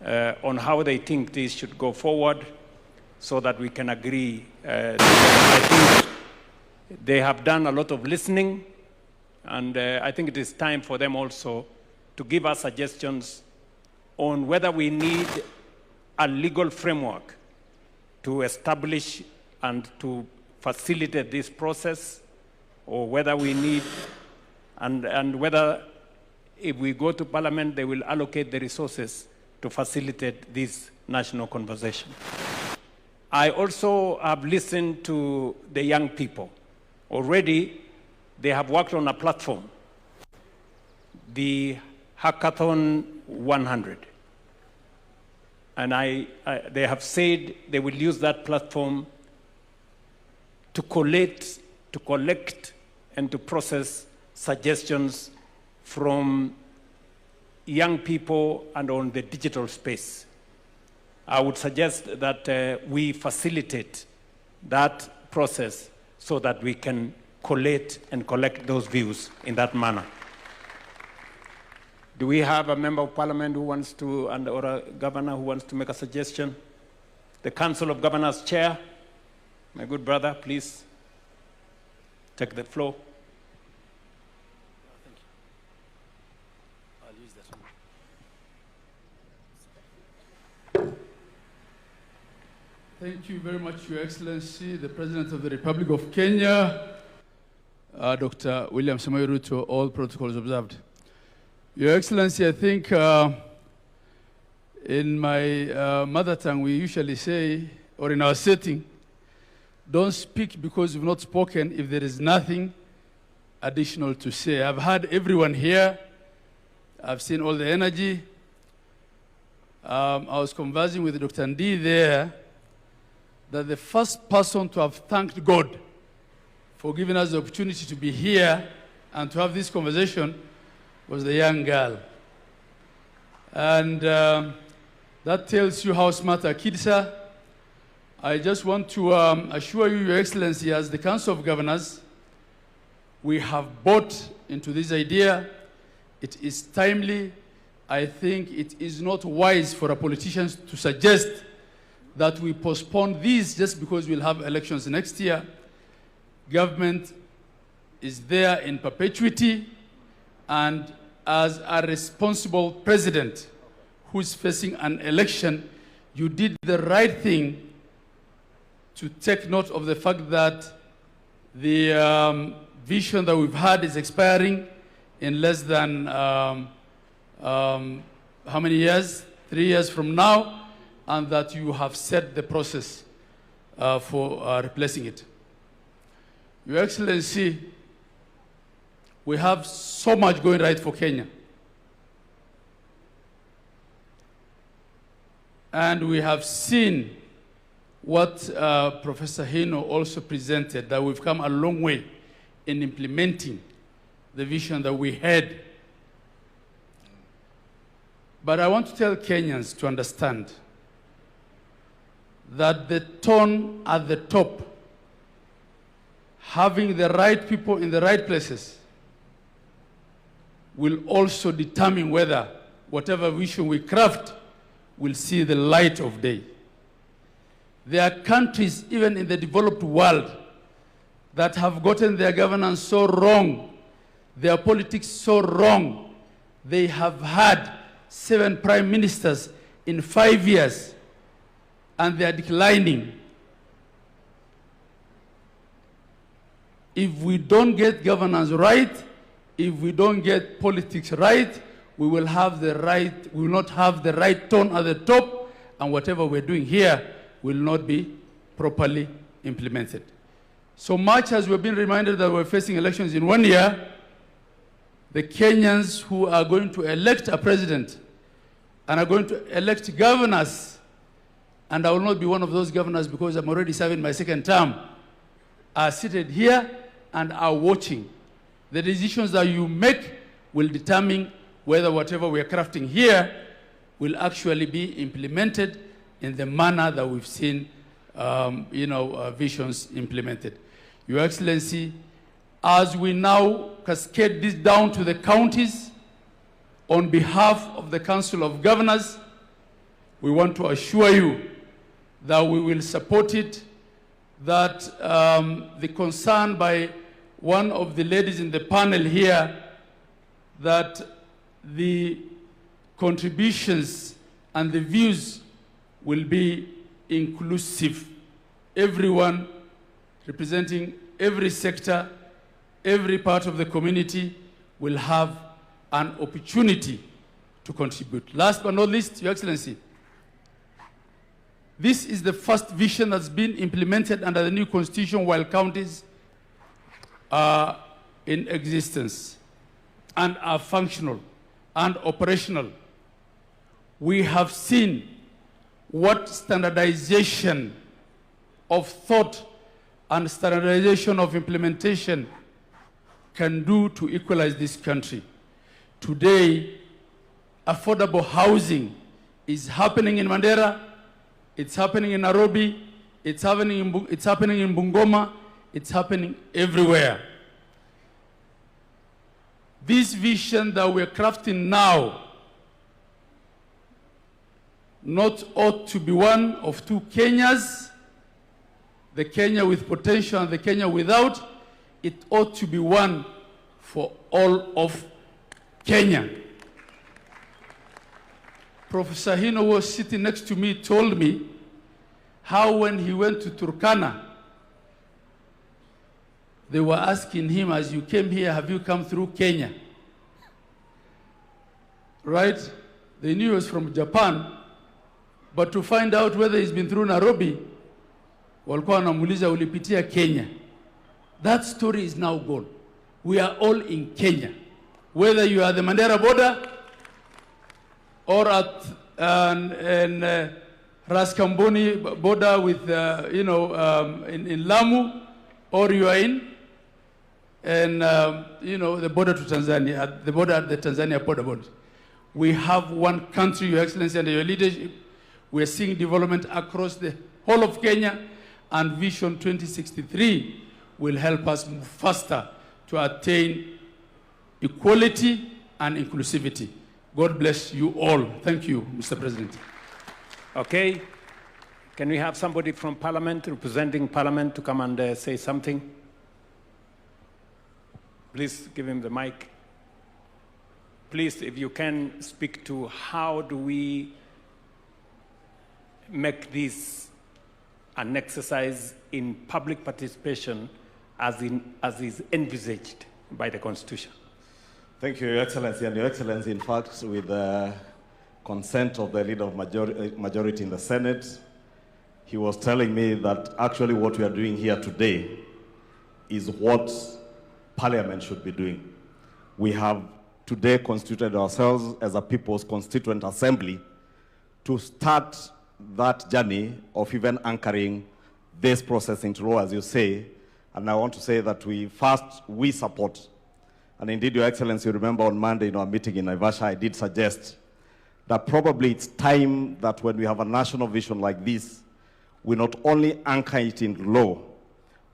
on how they think this should go forward so that we can agree. I think they have done a lot of listening, and I think it is time for them also to give us suggestions on whether we need a legal framework to establish and to facilitate this process, or whether we need, and whether if we go to Parliament, they will allocate the resources to facilitate this national conversation. I also have listened to the young people. Already, they have worked on a platform, the Hackathon 100. And they have said they will use that platform to collect and to process suggestions from young people and on the digital space. I would suggest that we facilitate that process so that we can collate and collect those views in that manner. Do we have a member of parliament who wants to, or a governor who wants to make a suggestion? The Council of Governors Chair, my good brother, please take the floor. Thank you very much, Your Excellency, the President of the Republic of Kenya, Dr. William Samoei Ruto, all protocols observed. Your Excellency, I think in my mother tongue, we usually say, or in our setting, don't speak because you've not spoken if there is nothing additional to say. I've had everyone here. I've seen all the energy. I was conversing with Dr. Ndi there, that the first person to have thanked God for giving us the opportunity to be here and to have this conversation was the young girl. And that tells you how smart our kids are. I just want to assure you, Your Excellency, as the Council of Governors, we have bought into this idea. It is timely. I think it is not wise for our politicians to suggest that we postpone this just because we'll have elections next year. Government is there in perpetuity, and as a responsible president who is facing an election, you did the right thing to take note of the fact that the vision that we've had is expiring in less than how many years? 3 years from now, and that you have set the process for replacing it. Your Excellency, we have so much going right for Kenya. And we have seen what Professor Hino also presented, that we've come a long way in implementing the vision that we had. But I want to tell Kenyans to understand that the tone at the top, having the right people in the right places, will also determine whether whatever vision we craft will see the light of day. There are countries, even in the developed world, that have gotten their governance so wrong, their politics so wrong. They have had 7 prime ministers in 5 years, and they are declining. If we don't get governance right, if we don't get politics right, we will have the right, we will not have the right tone at the top, and whatever we're doing here will not be properly implemented. So much as we've been reminded that we're facing elections in 1 year, the Kenyans who are going to elect a president and are going to elect governors and I will not be one of those governors because I'm already serving my second term, are seated here and are watching. The decisions that you make will determine whether whatever we are crafting here will actually be implemented in the manner that we've seen visions implemented. Your Excellency, as we now cascade this down to the counties, on behalf of the Council of Governors, we want to assure you that we will support it, that the concern by one of the ladies in the panel here, that the contributions and the views will be inclusive. Everyone representing every sector, every part of the community will have an opportunity to contribute. Last but not least, Your Excellency, this is the first vision that's been implemented under the new constitution while counties are in existence and are functional and operational. We have seen what standardization of thought and standardization of implementation can do to equalize this country. Today, affordable housing is happening in Mandera, it's happening in Nairobi, it's happening in Bungoma, it's happening everywhere. This vision that we're crafting now not ought to be one of two Kenyas, the Kenya with potential and the Kenya without. It ought to be one for all of Kenya. Professor Hino was sitting next to me, told me how when he went to Turkana, they were asking him, as you came here, have you come through Kenya? Right? They knew he was from Japan, but to find out whether he's been through Nairobi, walikuwa wanamuuliza ulipitia Kenya. That story is now gone. We are all in Kenya. Whether you are the Mandera border or at Raskamboni border with, in Lamu, or you are in the border to Tanzania, at the border at the Tanzania border. We have one country, Your Excellency, under your leadership. We are seeing development across the whole of Kenya, and Vision 2063 will help us move faster to attain equality and inclusivity. God bless you all. Thank you, Mr. President. Okay. Can we have somebody from Parliament, representing Parliament, to come and say something? Please give him the mic. Please, if you can, speak to how do we make this an exercise in public participation as is envisaged by the Constitution. Thank you, Your Excellency. And Your Excellency, in fact, with the consent of the leader of majority in the Senate, he was telling me that actually what we are doing here today is what Parliament should be doing. We have today constituted ourselves as a People's Constituent Assembly to start that journey of even anchoring this process into law, as you say. And I want to say that we support. And indeed, Your Excellency, you remember on Monday in our meeting in Naivasha, I did suggest that probably it's time that when we have a national vision like this, we not only anchor it in law,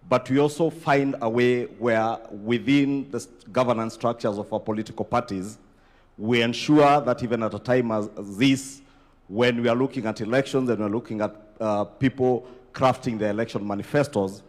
but we also find a way where within the governance structures of our political parties, we ensure that even at a time as this, when we are looking at elections and we're looking at people crafting their election manifestos,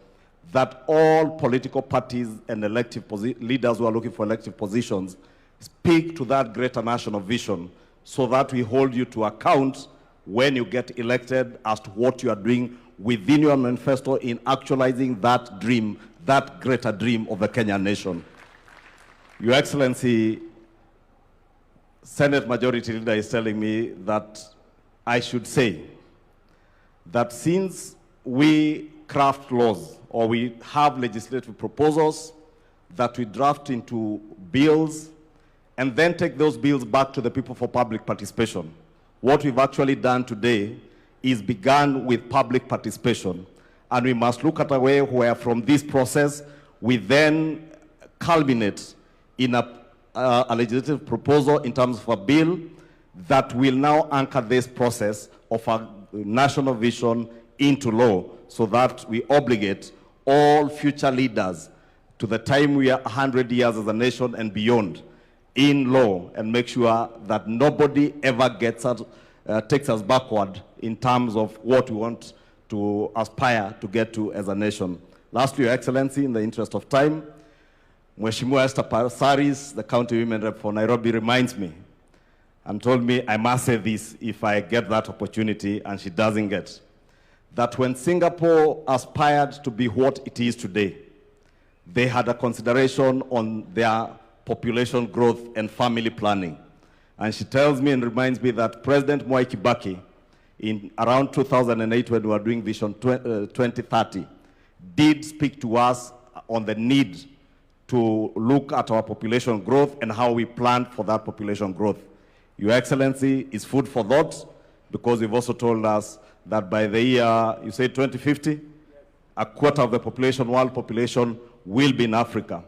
that all political parties and elective leaders who are looking for elective positions speak to that greater national vision so that we hold you to account when you get elected as to what you are doing within your manifesto in actualizing that dream, that greater dream of the Kenyan nation. Your Excellency, Senate Majority Leader is telling me that I should say that since we craft laws or we have legislative proposals that we draft into bills and then take those bills back to the people for public participation, what we've actually done today is begun with public participation. And we must look at a way where from this process, we then culminate in a legislative proposal in terms of a bill that will now anchor this process of a national vision into law, so that we obligate all future leaders to the time we are 100 years as a nation and beyond in law, and make sure that nobody ever takes us backward in terms of what we want to aspire to get to as a nation. Lastly, Your Excellency, in the interest of time, Mheshimiwa Esther Pasaris, the county women rep for Nairobi, reminds me and told me I must say this if I get that opportunity, and she doesn't get, that when Singapore aspired to be what it is today, they had a consideration on their population growth and family planning. And she tells me and reminds me that President Mwai Kibaki, in around 2008 when we were doing Vision 2030, did speak to us on the need to look at our population growth and how we plan for that population growth. Your Excellency, is food for thought, because you've also told us that by the year, you say 2050, a quarter of the population, world population, will be in Africa.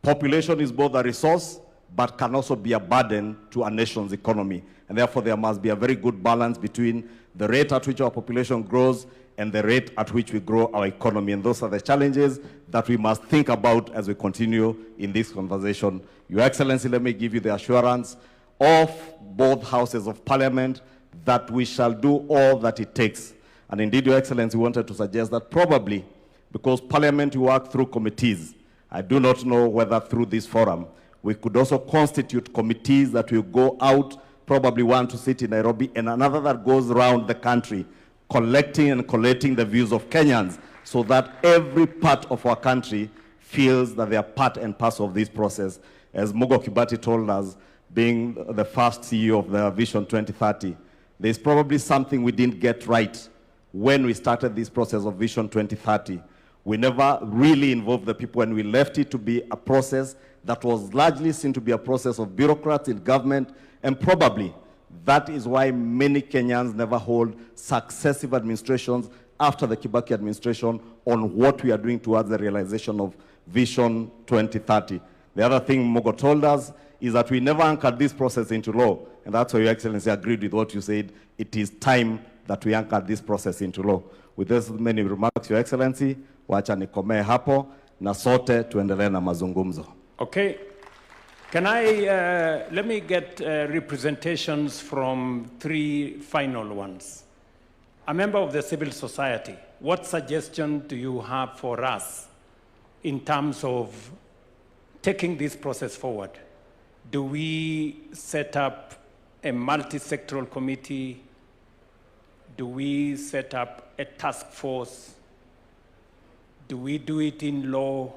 Population is both a resource, but can also be a burden to a nation's economy. And therefore, there must be a very good balance between the rate at which our population grows and the rate at which we grow our economy. And those are the challenges that we must think about as we continue in this conversation. Your Excellency, let me give you the assurance of both houses of parliament that we shall do all that it takes. And indeed, Your Excellency, wanted to suggest that probably, because parliament work through committees, I do not know whether through this forum, we could also constitute committees that will go out, probably one to sit in Nairobi and another that goes around the country, collecting and collating the views of Kenyans, so that every part of our country feels that they are part and parcel of this process. As Mugo Kibati told us, being the first CEO of the Vision 2030, there's probably something we didn't get right when we started this process of Vision 2030. We never really involved the people, and we left it to be a process that was largely seen to be a process of bureaucrats in government, and probably that is why many Kenyans never hold successive administrations after the Kibaki administration on what we are doing towards the realization of Vision 2030. The other thing Mogo told us is that we never anchored this process into law, and that's why Your Excellency agreed with what you said. It is time that we anchor this process into law. With those many remarks, Your Excellency, wacha nikomee hapo na sote tuendelee na mazungumzo. Okay. Can I, let me get representations from three final ones. A member of the civil society, what suggestion do you have for us in terms of taking this process forward? Do we set up a multi-sectoral committee? Do we set up a task force? Do we do it in law,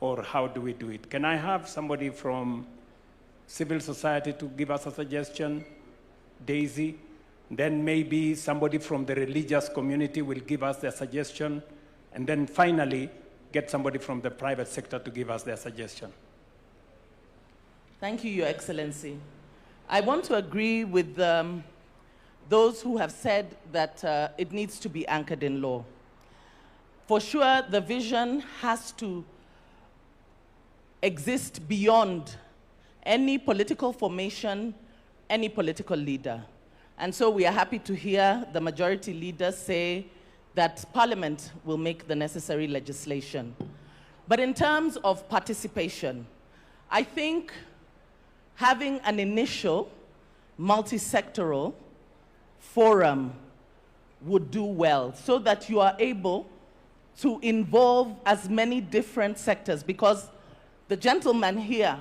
or how do we do it? Can I have somebody from civil society to give us a suggestion? Daisy? Then maybe somebody from the religious community will give us their suggestion. And then finally, get somebody from the private sector to give us their suggestion. Thank you, Your Excellency. I want to agree with those who have said that it needs to be anchored in law. For sure, the vision has to exist beyond any political formation, any political leader. And so we are happy to hear the majority leader say that Parliament will make the necessary legislation. But in terms of participation, I think having an initial multi-sectoral forum would do well, so that you are able to involve as many different sectors, because the gentleman here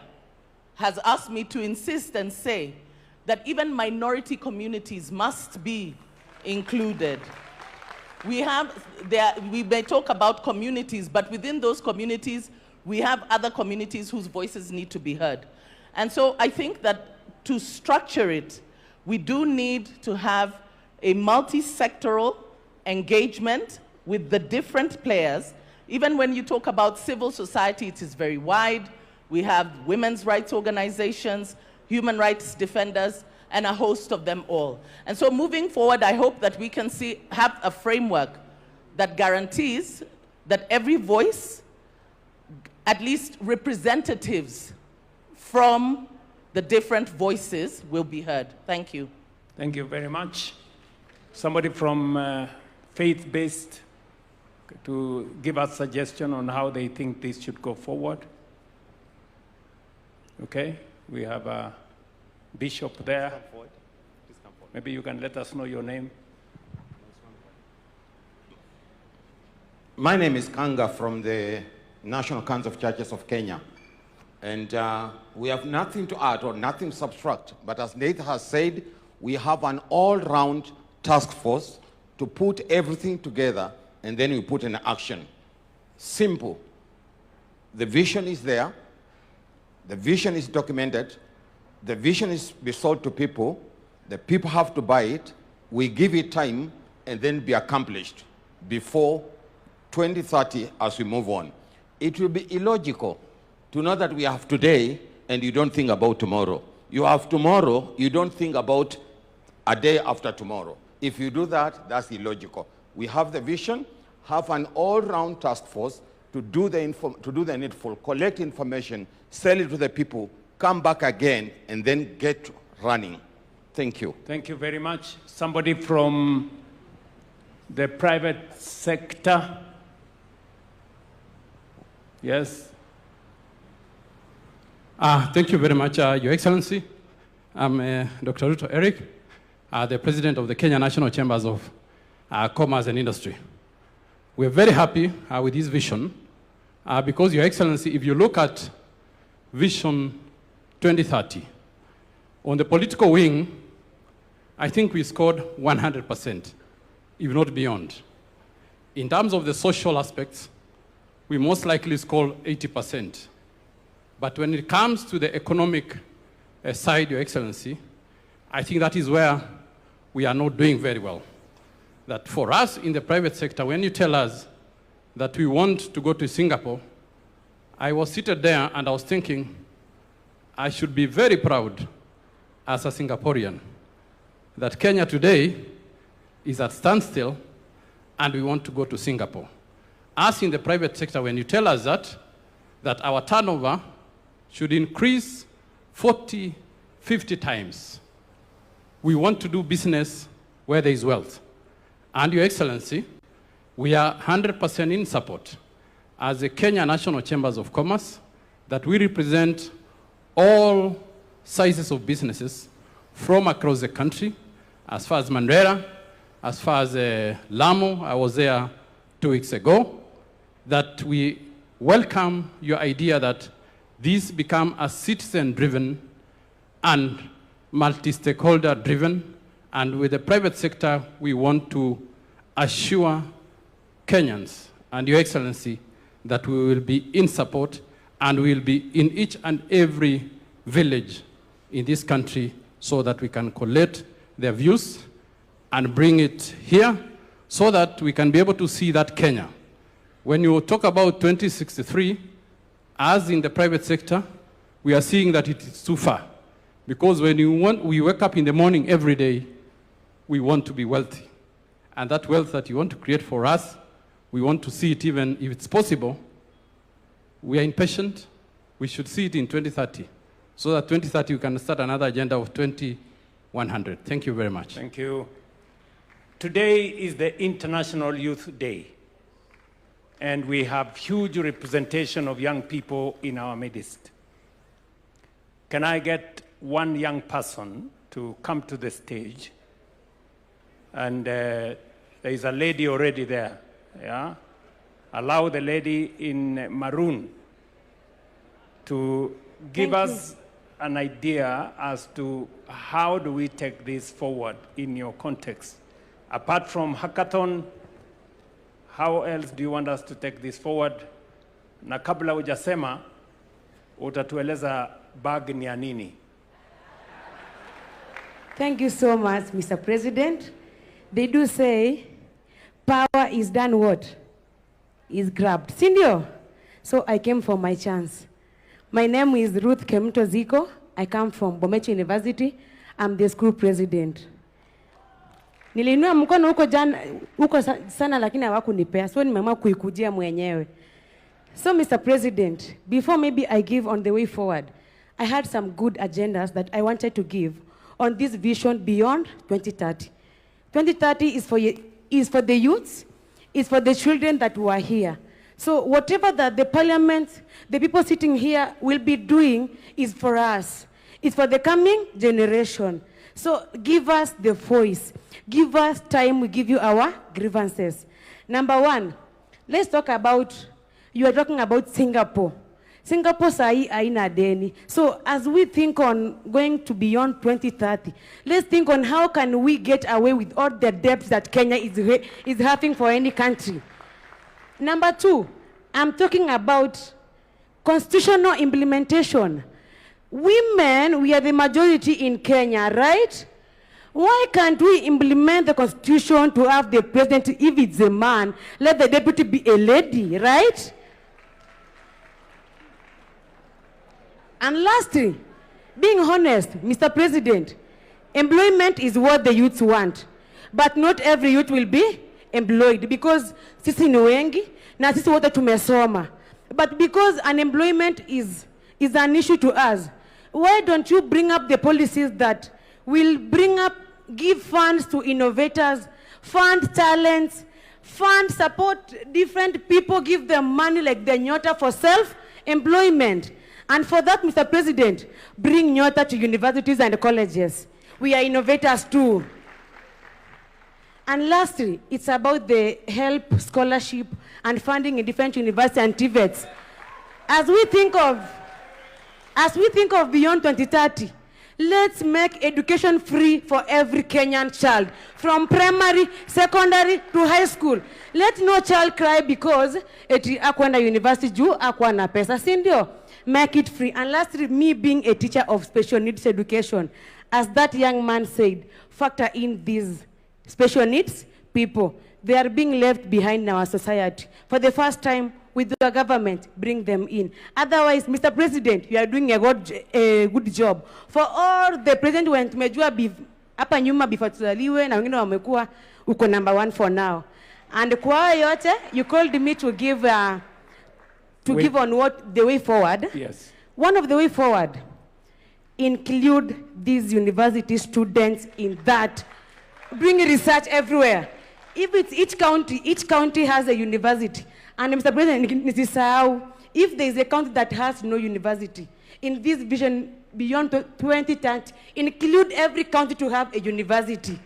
has asked me to insist and say that even minority communities must be included. We may talk about communities, but within those communities, we have other communities whose voices need to be heard. And so I think that to structure it, we do need to have a multi-sectoral engagement with the different players. Even when you talk about civil society, it is very wide. We have women's rights organizations, human rights defenders, and a host of them all. And so moving forward, I hope that we can have a framework that guarantees that every voice, at least representatives from the different voices, will be heard. Thank you. Thank you very much. Somebody from faith-based to give us suggestion on how they think this should go forward. Okay, we have a bishop there. Maybe you can let us know your name. My name is Kanga from the National Council of Churches of Kenya. And we have nothing to add or nothing to subtract. But as Nate has said, we have an all-round task force to put everything together, and then we put in action. Simple. The vision is there. The vision is documented. The vision is be sold to people. The people have to buy it. We give it time, and then be accomplished before 2030 as we move on. It will be illogical to know that we have today and you don't think about tomorrow. You have tomorrow, you don't think about a day after tomorrow. If you do that, that's illogical. We have the vision, have an all-round task force to do the needful, collect information, sell it to the people, come back again, and then get running. Thank you. Thank you very much. Somebody from the private sector? Yes. Thank you very much, Your Excellency. I'm Dr. Ruto Eric, the President of the Kenya National Chambers of Commerce and Industry. We're very happy with this vision because, Your Excellency, if you look at Vision 2030, on the political wing, I think we scored 100%, if not beyond. In terms of the social aspects, we most likely scored 80%. But when it comes to the economic side, Your Excellency, I think that is where we are not doing very well. That for us in the private sector, when you tell us that we want to go to Singapore, I was seated there and I was thinking, I should be very proud as a Singaporean that Kenya today is at standstill and we want to go to Singapore. Us in the private sector, when you tell us that our turnover should increase 40, 50 times, we want to do business where there is wealth. And Your Excellency, we are 100% in support as the Kenya National Chambers of Commerce that we represent all sizes of businesses from across the country, as far as Mandera, as far as Lamu. I was there 2 weeks ago, that we welcome your idea that this become a citizen-driven and multi-stakeholder-driven, and with the private sector, we want to assure Kenyans and Your Excellency that we will be in support and we will be in each and every village in this country so that we can collect their views and bring it here so that we can be able to see that Kenya. When you talk about 2063, as in the private sector, we are seeing that it is too far. Because when we wake up in the morning every day, we want to be wealthy. And that wealth that you want to create for us, we want to see it even if it's possible. We are impatient. We should see it in 2030. So that 2030 we can start another agenda of 2100. Thank you very much. Thank you. Today is the International Youth Day. And we have huge representation of young people in our midst. Can I get one young person to come to the stage? And there is a lady already there. Yeah? Allow the lady in maroon to give us an idea as to how do we take this forward in your context. Apart from hackathon, how else do you want us to take this forward? Na kabla hujasema, utatueleza bag ni ya nini? Thank you so much, Mr. President. They do say, power is done what? Is grabbed. Sindio? So I came for my chance. My name is Ruth Kemto Ziko. I come from Bomecho University. I'm the school president. Nilinua mkono huko sana lakini hawakunipea. So nimeamua kuikujia mwenyewe. So Mr. President, before maybe I give on the way forward, I had some good agendas that I wanted to give on this vision beyond 2030. 2030 is for the youths, is for the children that were here. So whatever that the parliament, the people sitting here will be doing is for us. It's for the coming generation. So give us the voice. Give us time, we give you our grievances. Number one, let's talk about, you are talking about Singapore. Singapore sahi haina deni. So as we think on going to beyond 2030, let's think on how can we get away with all the debts that Kenya is having for any country. Number two, I'm talking about constitutional implementation. Women, we are the majority in Kenya, right? Why can't we implement the constitution to have the president, if it's a man, let the deputy be a lady, right? And lastly, being honest, Mr. President, employment is what the youths want. But not every youth will be employed because sisi ni wengi na sisi wote tumesoma. But because unemployment is an issue to us, why don't you bring up the policies that will give funds to innovators, fund talents, fund support different people, give them money like the Nyota for self-employment. And for that, Mr. President, bring Nyota to universities and colleges. We are innovators too. And lastly, it's about the help, scholarship, and funding in different universities and TVETs. As we think of beyond 2030, let's make education free for every Kenyan child, from primary, secondary to high school. Let no child cry because eti akwenda university juu akwana pesa, si ndio? Make it free. And lastly, me being a teacher of special needs education, as that young man said, factor in these special needs people. They are being left behind in our society. For the first time, with the government, bring them in. Otherwise, Mr. President, you are doing a good job. For all the president who tumejua hapa nyuma before tuzaliwe na wengine wamekuwa uko number 1 for now. And kwa yote, you called me to give on what the way forward. Yes. One of the way forward, include these university students in that. Bring research everywhere. If it's each county has a university. And Mr. President, if there is a county that has no university, in this vision beyond 2030, include every county to have a university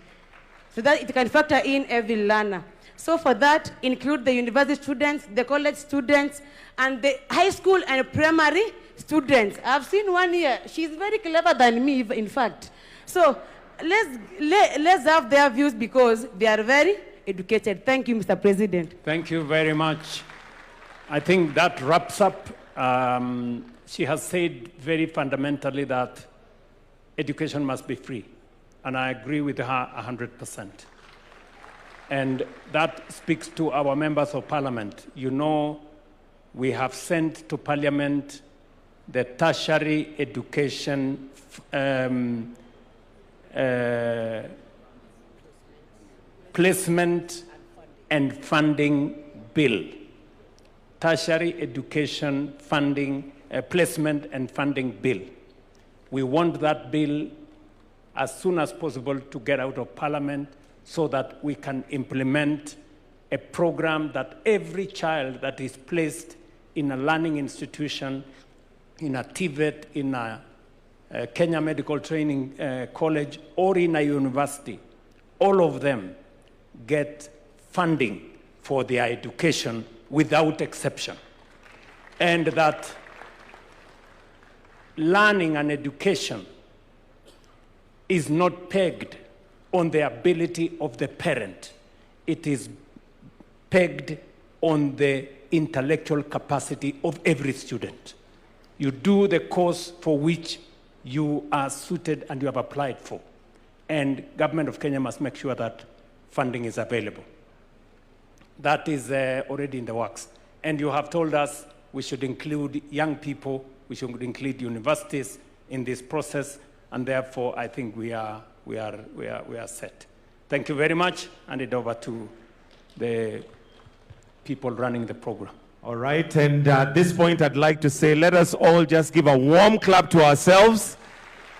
so that it can factor in every learner. So for that, include the university students, the college students, and the high school and primary students. I've seen one here. She's very clever than me, in fact. So let's have their views because they are very educated. Thank you, Mr. President. Thank you very much. I think that wraps up. She has said very fundamentally that education must be free. And I agree with her 100%. And that speaks to our members of parliament. You know, we have sent to parliament the tertiary education placement and funding bill. Tertiary education funding, placement and funding bill. We want that bill as soon as possible to get out of parliament so that we can implement a program that every child that is placed in a learning institution, in a TVET, in a Kenya Medical Training College, or in a university, all of them get funding for their education without exception. And that learning and education is not pegged on the ability of the parent. It is pegged on the intellectual capacity of every student. You do the course for which you are suited and you have applied for. And government of Kenya must make sure that funding is available. That is already in the works. And you have told us we should include young people, we should include universities in this process. and therefore I think we are set. Thank you very much. Hand it over to the people running the program. All right, and at this point I'd like to say, let us all just give a warm clap to ourselves,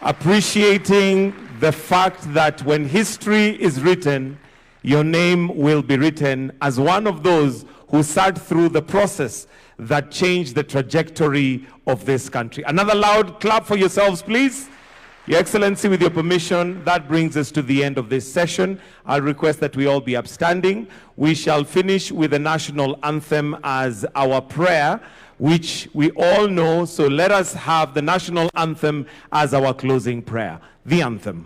appreciating the fact that when history is written, your name will be written as one of those who sat through the process that changed the trajectory of this country. Another loud clap for yourselves, please. Your Excellency, with your permission, that brings us to the end of this session. I'll request that we all be upstanding. We shall finish with the national anthem as our prayer, which we all know, so let us have the national anthem as our closing prayer. The anthem.